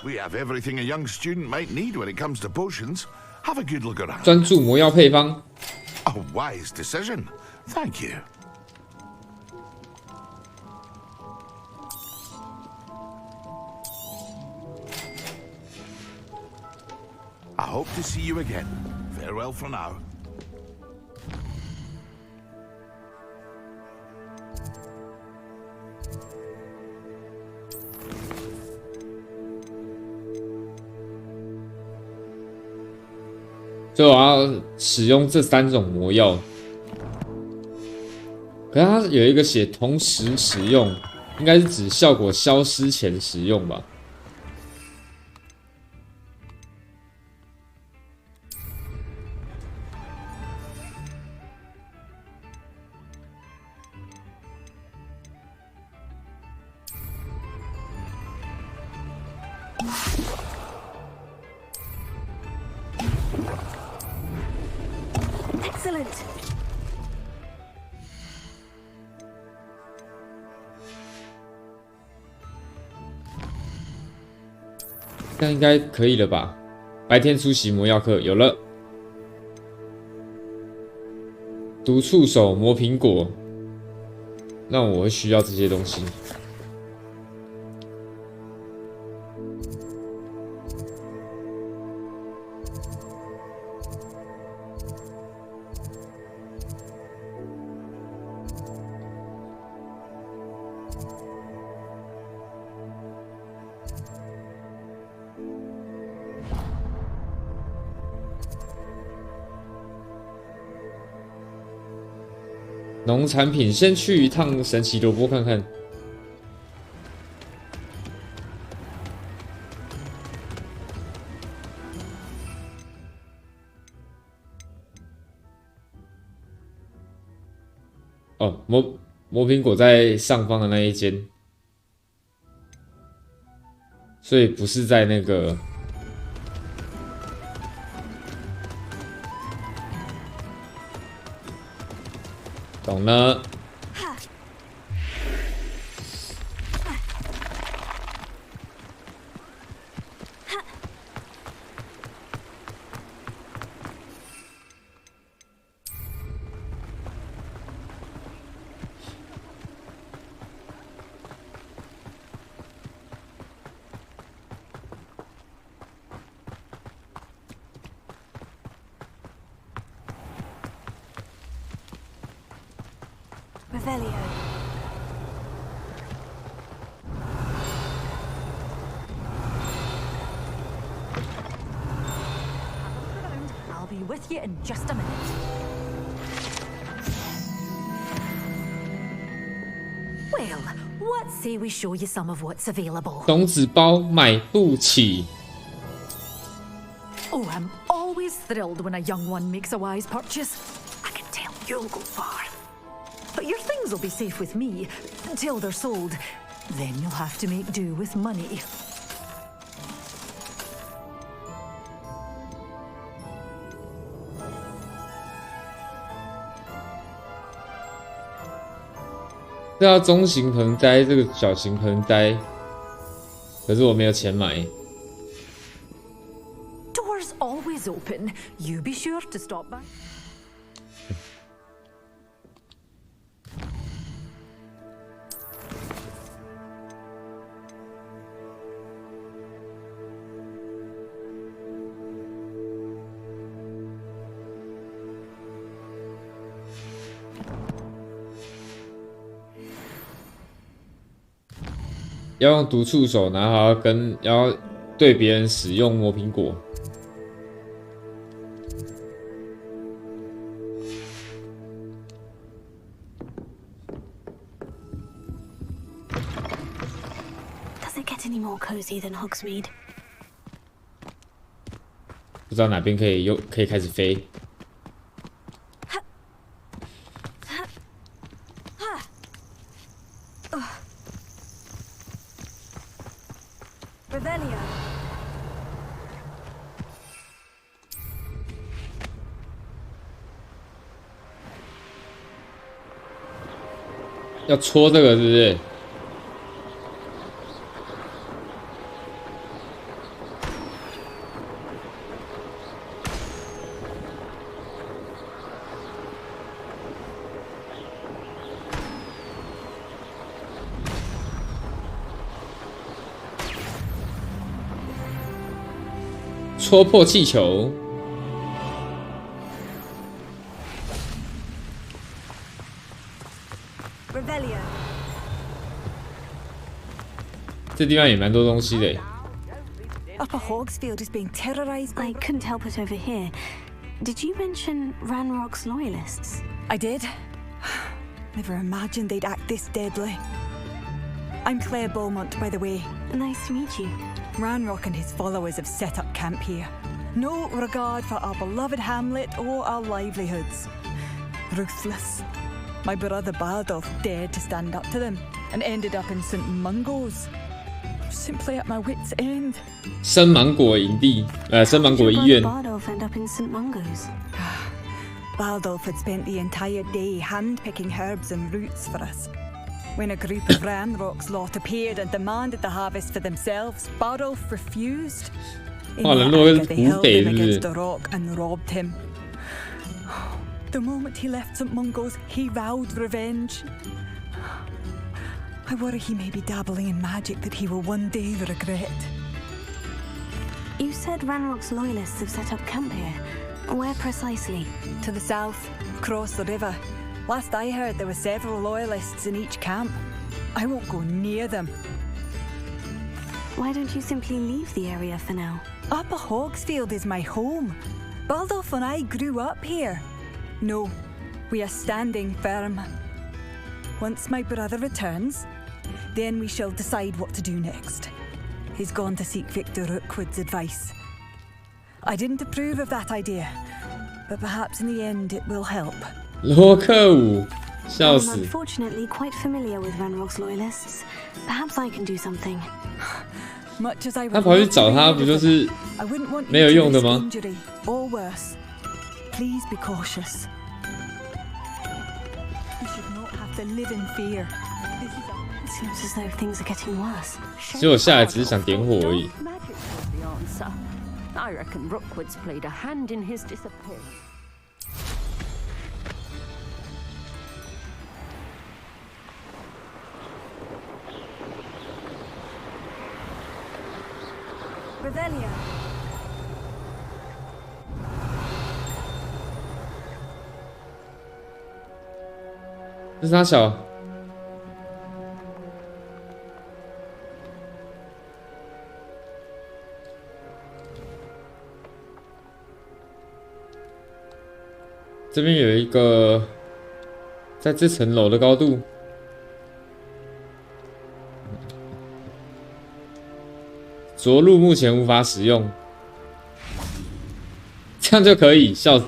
We have everything a young student might need when it comes to potions. Have a good look around.
专注魔药配方。
A wise decision. Thank you. I hope to see you again. Farewell for now. 所以我要使用这3种魔药，可是它有一个写同时使用，应该是指效果消失前使用吧。
Excellent.
这样应该可以了吧？白天出席魔药课有了。毒触手磨苹果，那我会需要这些东西。 农产品，先去一趟神奇萝卜看看。哦，魔苹果在上方的那一间，所以不是在那个。 懂了。
Revelio.
I'll be with you in just a minute. Well, let's say we show you some of what's available.
种子包买不起。
Oh, I'm always thrilled when a young one makes a wise purchase. I can tell you'll go far. But your things will be safe with me until they're sold. Then you'll have to make do with money.
这要中型盆栽，这个小型盆栽，可是我没有钱买。
Doors always open. You be sure to stop by.
要用毒触手，然后要对别人使用魔苹果。
Any more cozy than Hogsmeade?
不知道哪边可以开始飞。
Revelio.
要戳这个是不是？ 戳破气球。这地方也蛮多东西的。
Upper Hogsfield is being terrorized. I couldn't help it over here. Did you mention Ranrock's loyalists?
I did. Never imagined they'd act this deadly. I'm Claire Beaumont, by the way.
Nice to meet you.
Ranrock and his followers have set up camp here. No regard for our beloved hamlet or our livelihoods. Ruthless. My brother Bardolph dared to stand up to them and ended up in St. Mungo's. Simply at my wit's end.
生芒果营地，生芒果医院。
Bardolph end up in St. Mungo's.
Bardolph had spent the entire day hand-picking herbs and roots for us. When a group of Ranrock's lot appeared and demanded the harvest for themselves, Bardolph refused. In their anger, they held him against a rock and robbed him. The moment he left St. Mungo's, he vowed revenge. I worry he may be dabbling in magic that he will one day regret.
You said Ranrock's loyalists have set up camp here. Where precisely?
To the south, across the river. Last I heard, there were several loyalists in each camp. I won't go near them.
Why don't you simply leave the area for now?
Upper Hogsfield is my home. Baldolph and I grew up here. No, we are standing firm. Once my brother returns, then we shall decide what to do next. He's gone to seek Victor Rookwood's advice. I didn't approve of that idea, but perhaps in the end it will help.
洛克舞，笑死。
I'm unfortunately quite familiar with Ranrock's loyalists. Perhaps I can do something.
他跑去找他，不就是没有用的吗？
Or worse. Please be cautious. You should not have to live in fear.
It seems as though things are getting worse.
其实我下来只是想点火而已。
I reckon Rookwood's played a hand in his disappearance.
Revelio.
这是他小。这边有一个，在这层楼的高度。着陆目前无法使用，这样就可以，笑死。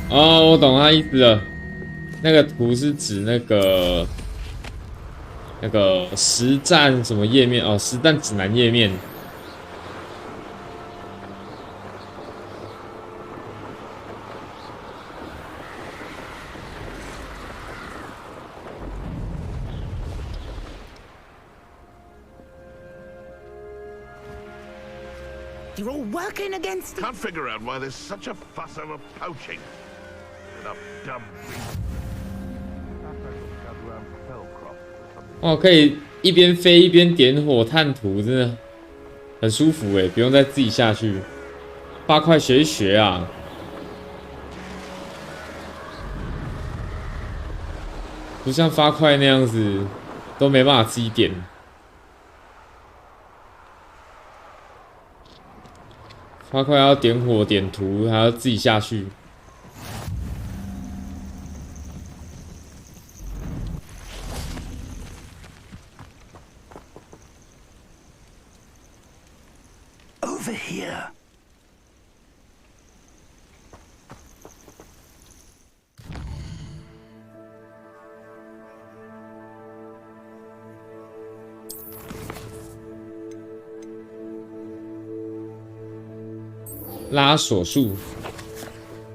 哦，我懂他意思了。那个图是指那个实战什么页面哦，实战指南页面。
You're all working against
Can't figure out why there's such a fuss over poaching. Enough dumb.
哦，可以一边飞一边点火探图，真的很舒服哎，不用再自己下去。8块学一学啊！不像8块那样子，都没办法自己点。8块要点火点图，还要自己下去。
Over here.
拉锁术，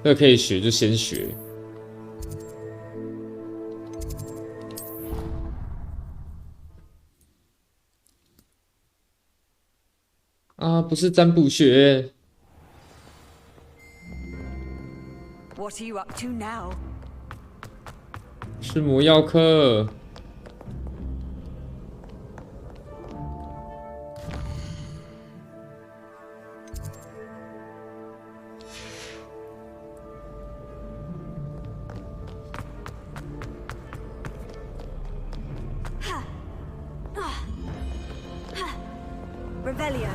这个可以学就先学。啊，不是占卜学。
What are you up to now?
是魔药课。
Revelio.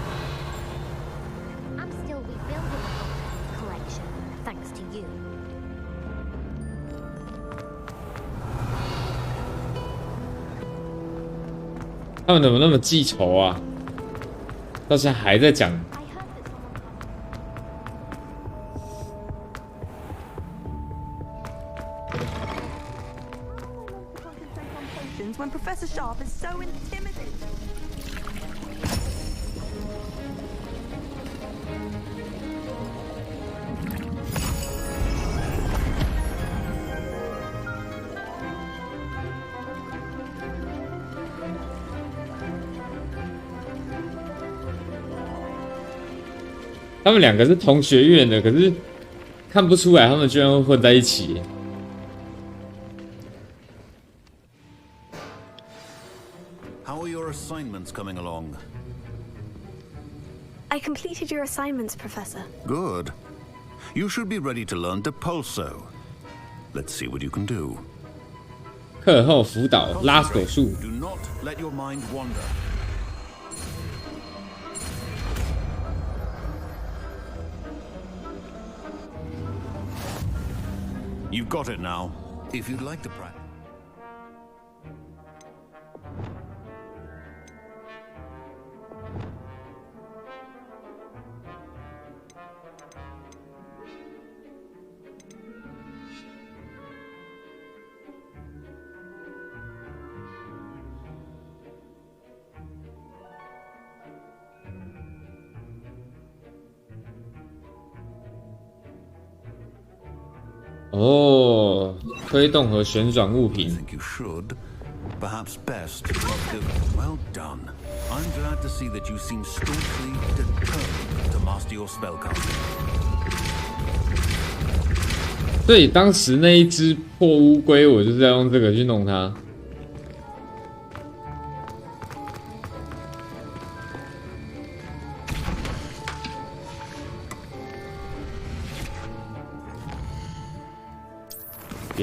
I'm still rebuilding the collection, thanks to you.
他们怎么那么记仇啊？到现在还在讲。
When Professor Sharp is so intimidating.
他们两个是同学院的，可是看不出来他们居然会混在一起。
How are your assignments coming along?
I completed your assignments, Professor.
Good. You should be ready to learn Depulso. Let's see what you can do.
课后辅导拉手术。
Do not let your mind wander. You've got it now. If you'd like to practice.
哦，推动和旋转物品。
You should. Perhaps best. Well done. I'm glad to see that you seem staunchly determined to master your spellcasting.
对，当时那一只破乌龟，我就是要用这个去弄它。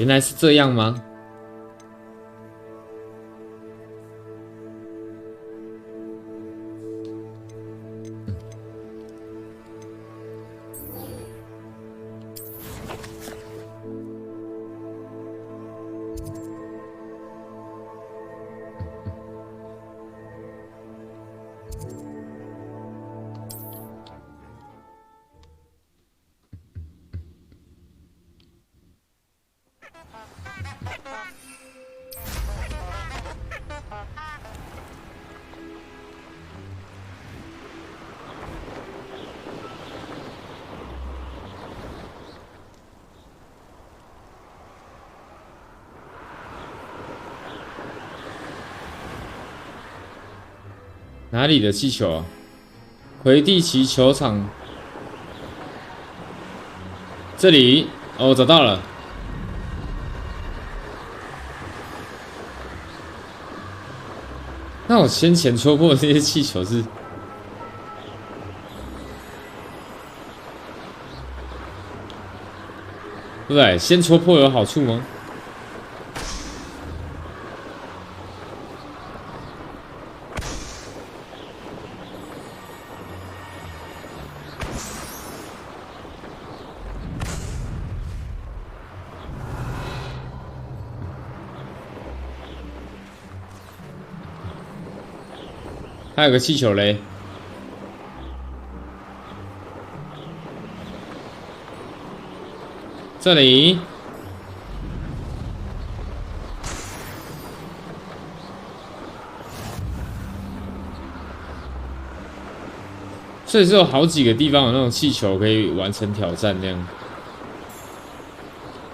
原来是这样吗？哪里的气球啊？魁地奇球场。这里哦，找到了。那我先前戳破的那些气球是？对不对？先戳破有好处吗？还有个气球嘞，这里，所以是有好几个地方有那种气球可以完成挑战那样，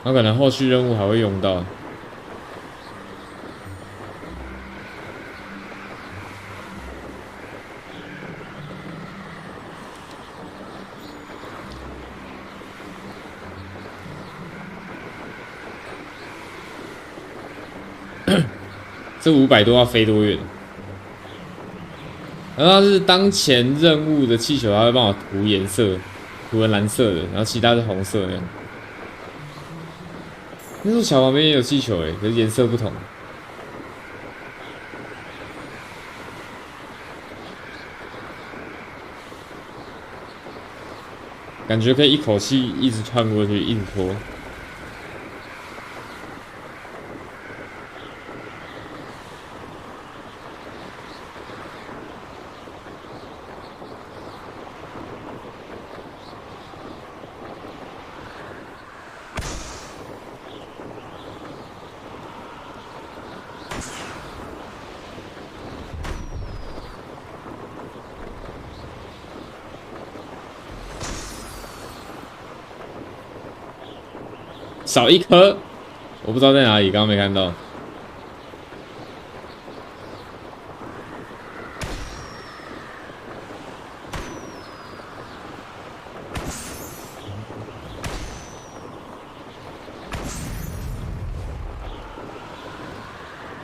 然后可能后续任务还会用到。这500多要飞多远？然后它是当前任务的气球，它会帮我涂颜色，涂成蓝色的，然后其他是红色那样。那座桥旁边也有气球可是颜色不同。感觉可以一口气一直穿过去，一直拖。少一颗，我不知道在哪里，刚刚没看到。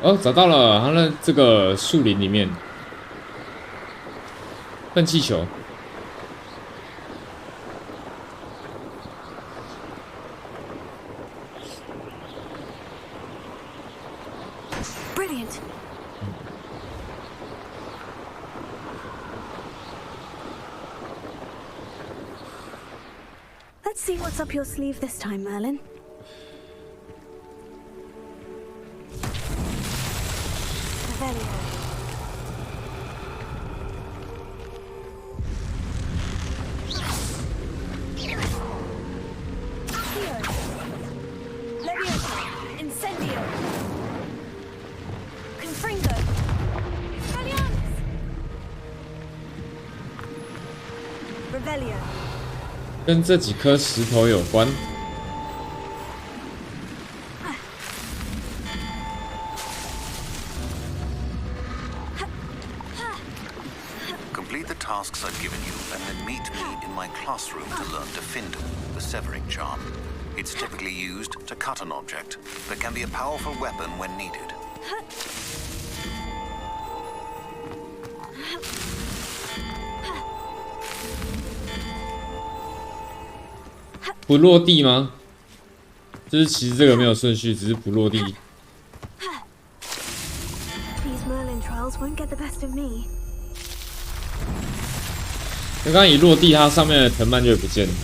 哦，找到了，它在这个树林里面，笨气球。
Let's see what's up your sleeve this time, Merlin. Revelio.
跟这几颗石头有关。
Complete the tasks I've given you, and then meet me in my classroom to learn Defender, the severing charm. It's typically used to cut an object, but can be a powerful weapon when needed. 不落地吗？
就是其实这个没有顺序，只是不落地。
These Merlin trials won't get the best of me.
刚刚一落地，它上面的藤蔓就会不见了。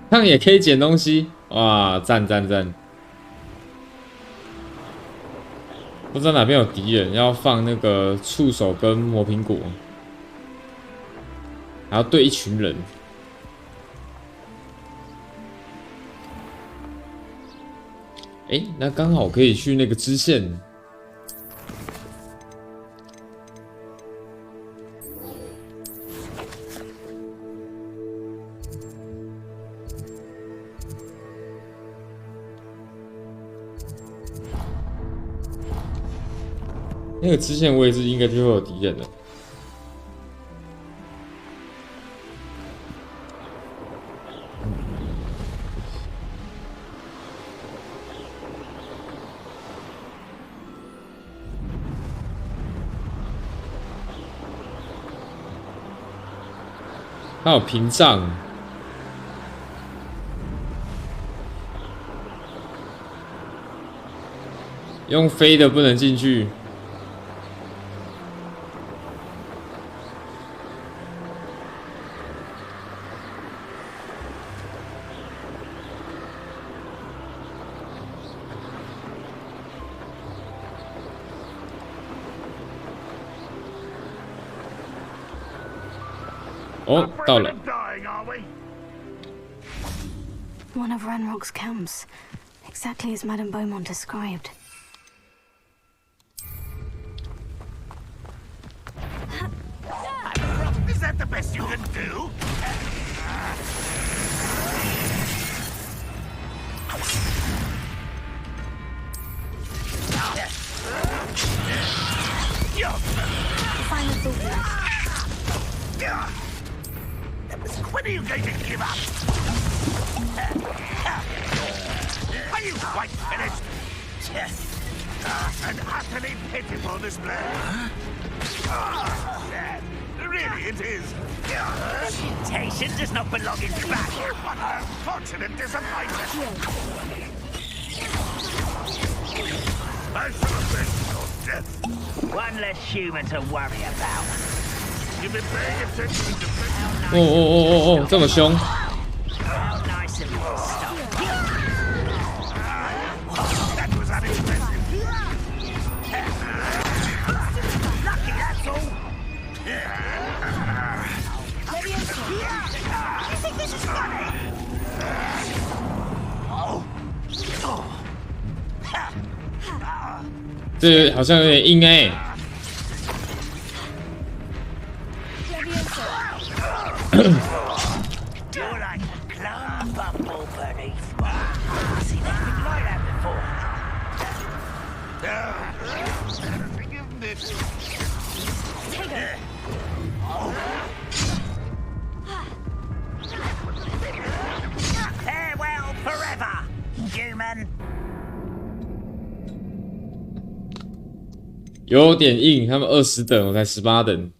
这样也可以捡东西，哇，赞赞赞！不知道哪边有敌人，要放那个触手跟魔苹果，还要对一群人。那刚好可以去那个支线。那个支线位置应该就会有敌人了。还有屏障，用飞的不能进去。哦，到了。
One of Ranrock's camps, exactly as Madame Beaumont described.
Is that the best you can do? When are you going to give up? Are you quite finished? An utterly pitiful display. Really, it is. Temptation does not belong in battle. What an unfortunate disappointment. I shall avenge your death. One less human to worry about. You've been paying attention to defense.
这么凶。
How nice of you to stop. That was unexpected. Lucky, that's all. You think this is funny? Oh.
这好像有点硬
You're like a clown bumble beneath my see they've been like that before. Forgive this. Take it. Farewell forever, human.
有点硬，他们20等，我才18等。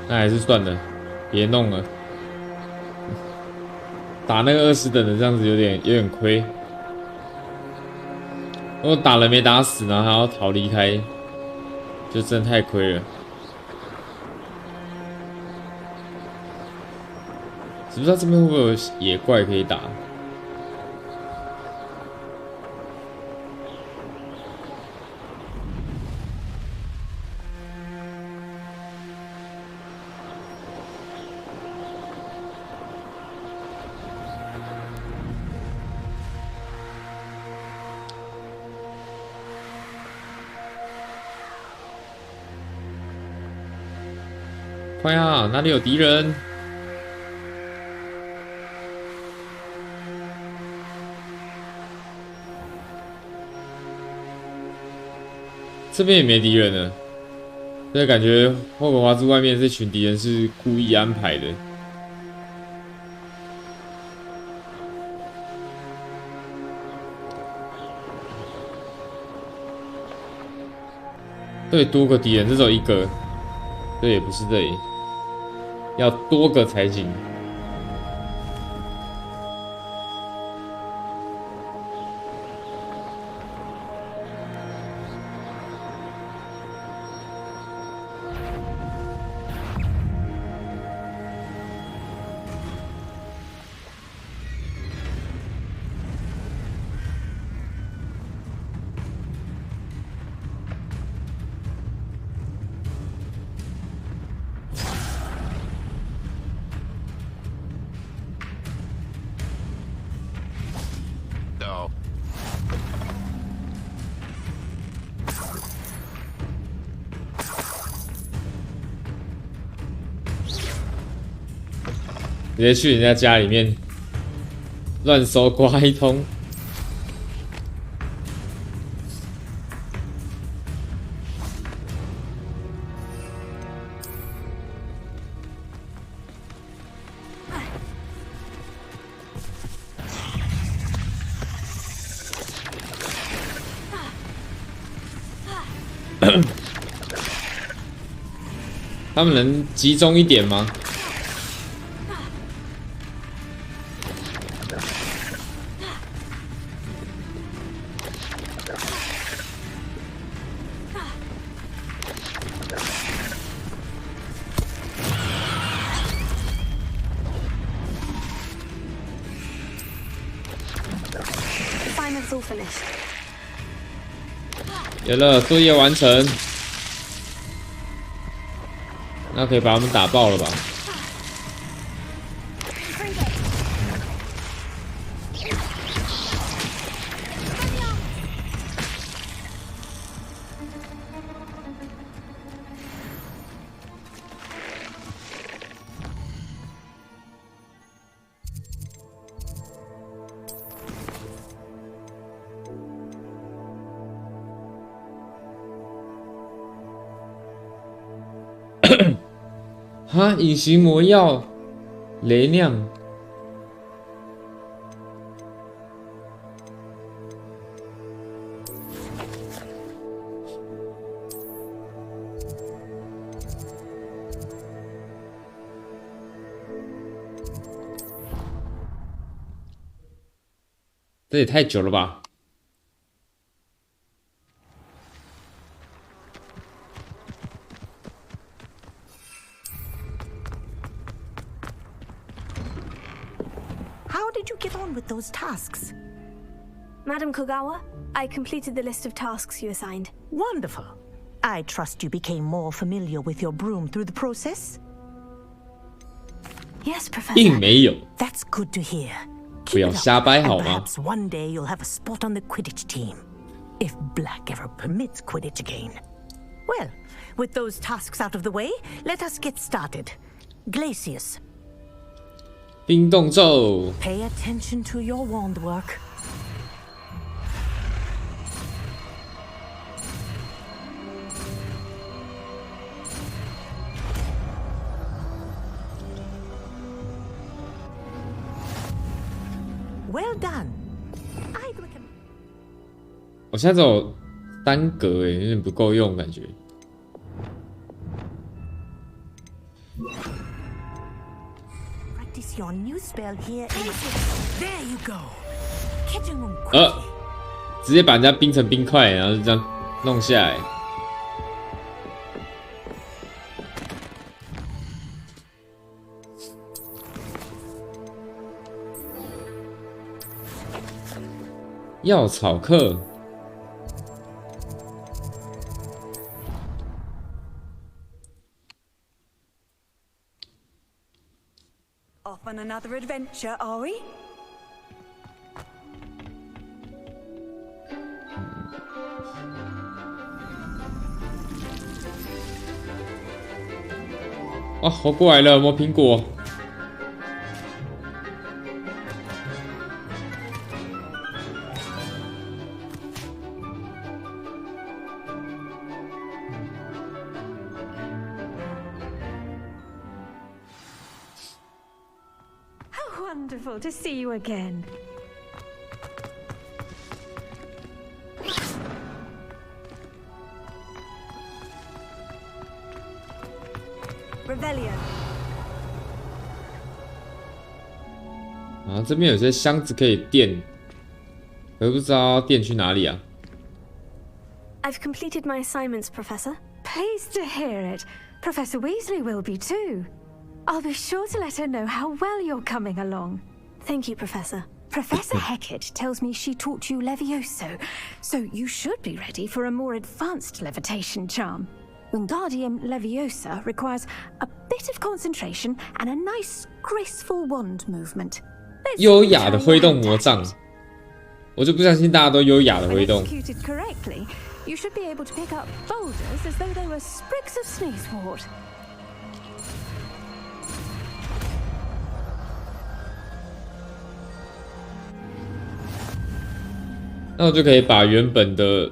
那还是算了，别弄了。打那个20等的，这样子有点亏。如果打了没打死，然后还要逃离开，就真的太亏了。只不知道这边会不会有野怪可以打？快啊！哪里有敌人？这边也没敌人了，所以感觉霍格华兹外面这群敌人是故意安排的。对，多个敌人，这只有一个，对，也不是这里，要多个才行。直接去人家家里面乱搜刮一通。他们能集中一点吗？有了，作业完成。那可以把他们打爆了吧？哈，隐形魔药，雷亮。这也太久了吧！
With those tasks. Madam Kogawa, I completed the list of tasks you assigned.
Wonderful. I trust you became more familiar with your broom through the process?
Yes, Professor.
并没有。
That's good to hear.
不要瞎掰好吗？
Perhaps one day you'll have a spot on the Quidditch team, if Black ever permits Quidditch again. Well, with those tasks out of the way, let us get started. Glacius.
冰冻咒。
Pay attention to your wand work. Well done. I'd recommend.
我现在只有单格诶，有点不够用感觉。
Your new spell here. There you go.
直接把人家冰成冰块，然后就这样弄下来。药草课。
Off on another adventure, are we?
哇，我过来了，摸苹果。
How wonderful to see you again.
Revelio.
啊，这边有些箱子可以垫，我不知道垫去哪里啊。
I've completed my assignments, Professor.
Pleased to hear it. Professor Weasley will be too. I'll be sure to let her know how well you're coming along.
Thank you, Professor.
Professor Hecat tells me she taught you Levioso, so you should be ready for a more advanced levitation charm. Wingardium Leviosa requires a bit of concentration and a nice, graceful wand movement.
优雅的挥动魔杖，我就不相信大家都优雅的挥动。
Executed correctly, you should be able to pick up boulders as though they were sprigs of sneezewort.
那我就可以把原本的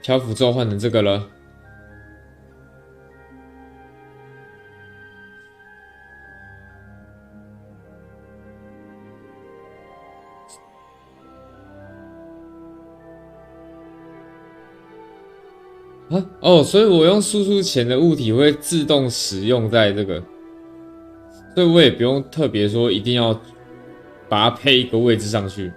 漂浮咒换成这个了。啊哦，所以我用输出前的物体会自动使用在这个，所以我也不用特别说一定要把它配一个位置上去。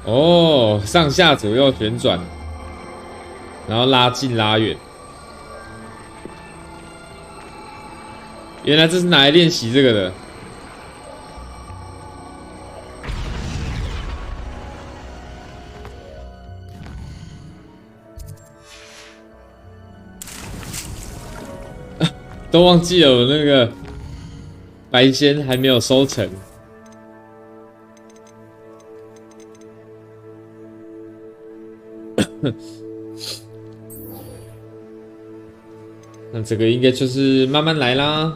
哦，上下左右旋转，然后拉近拉远。原来这是拿来练习这个的。都忘记了我那个白仙还没有收成。那这个应该就是慢慢来啦。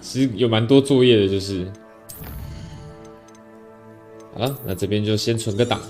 其实有蛮多作业的，就是。好了，那这边就先存个档。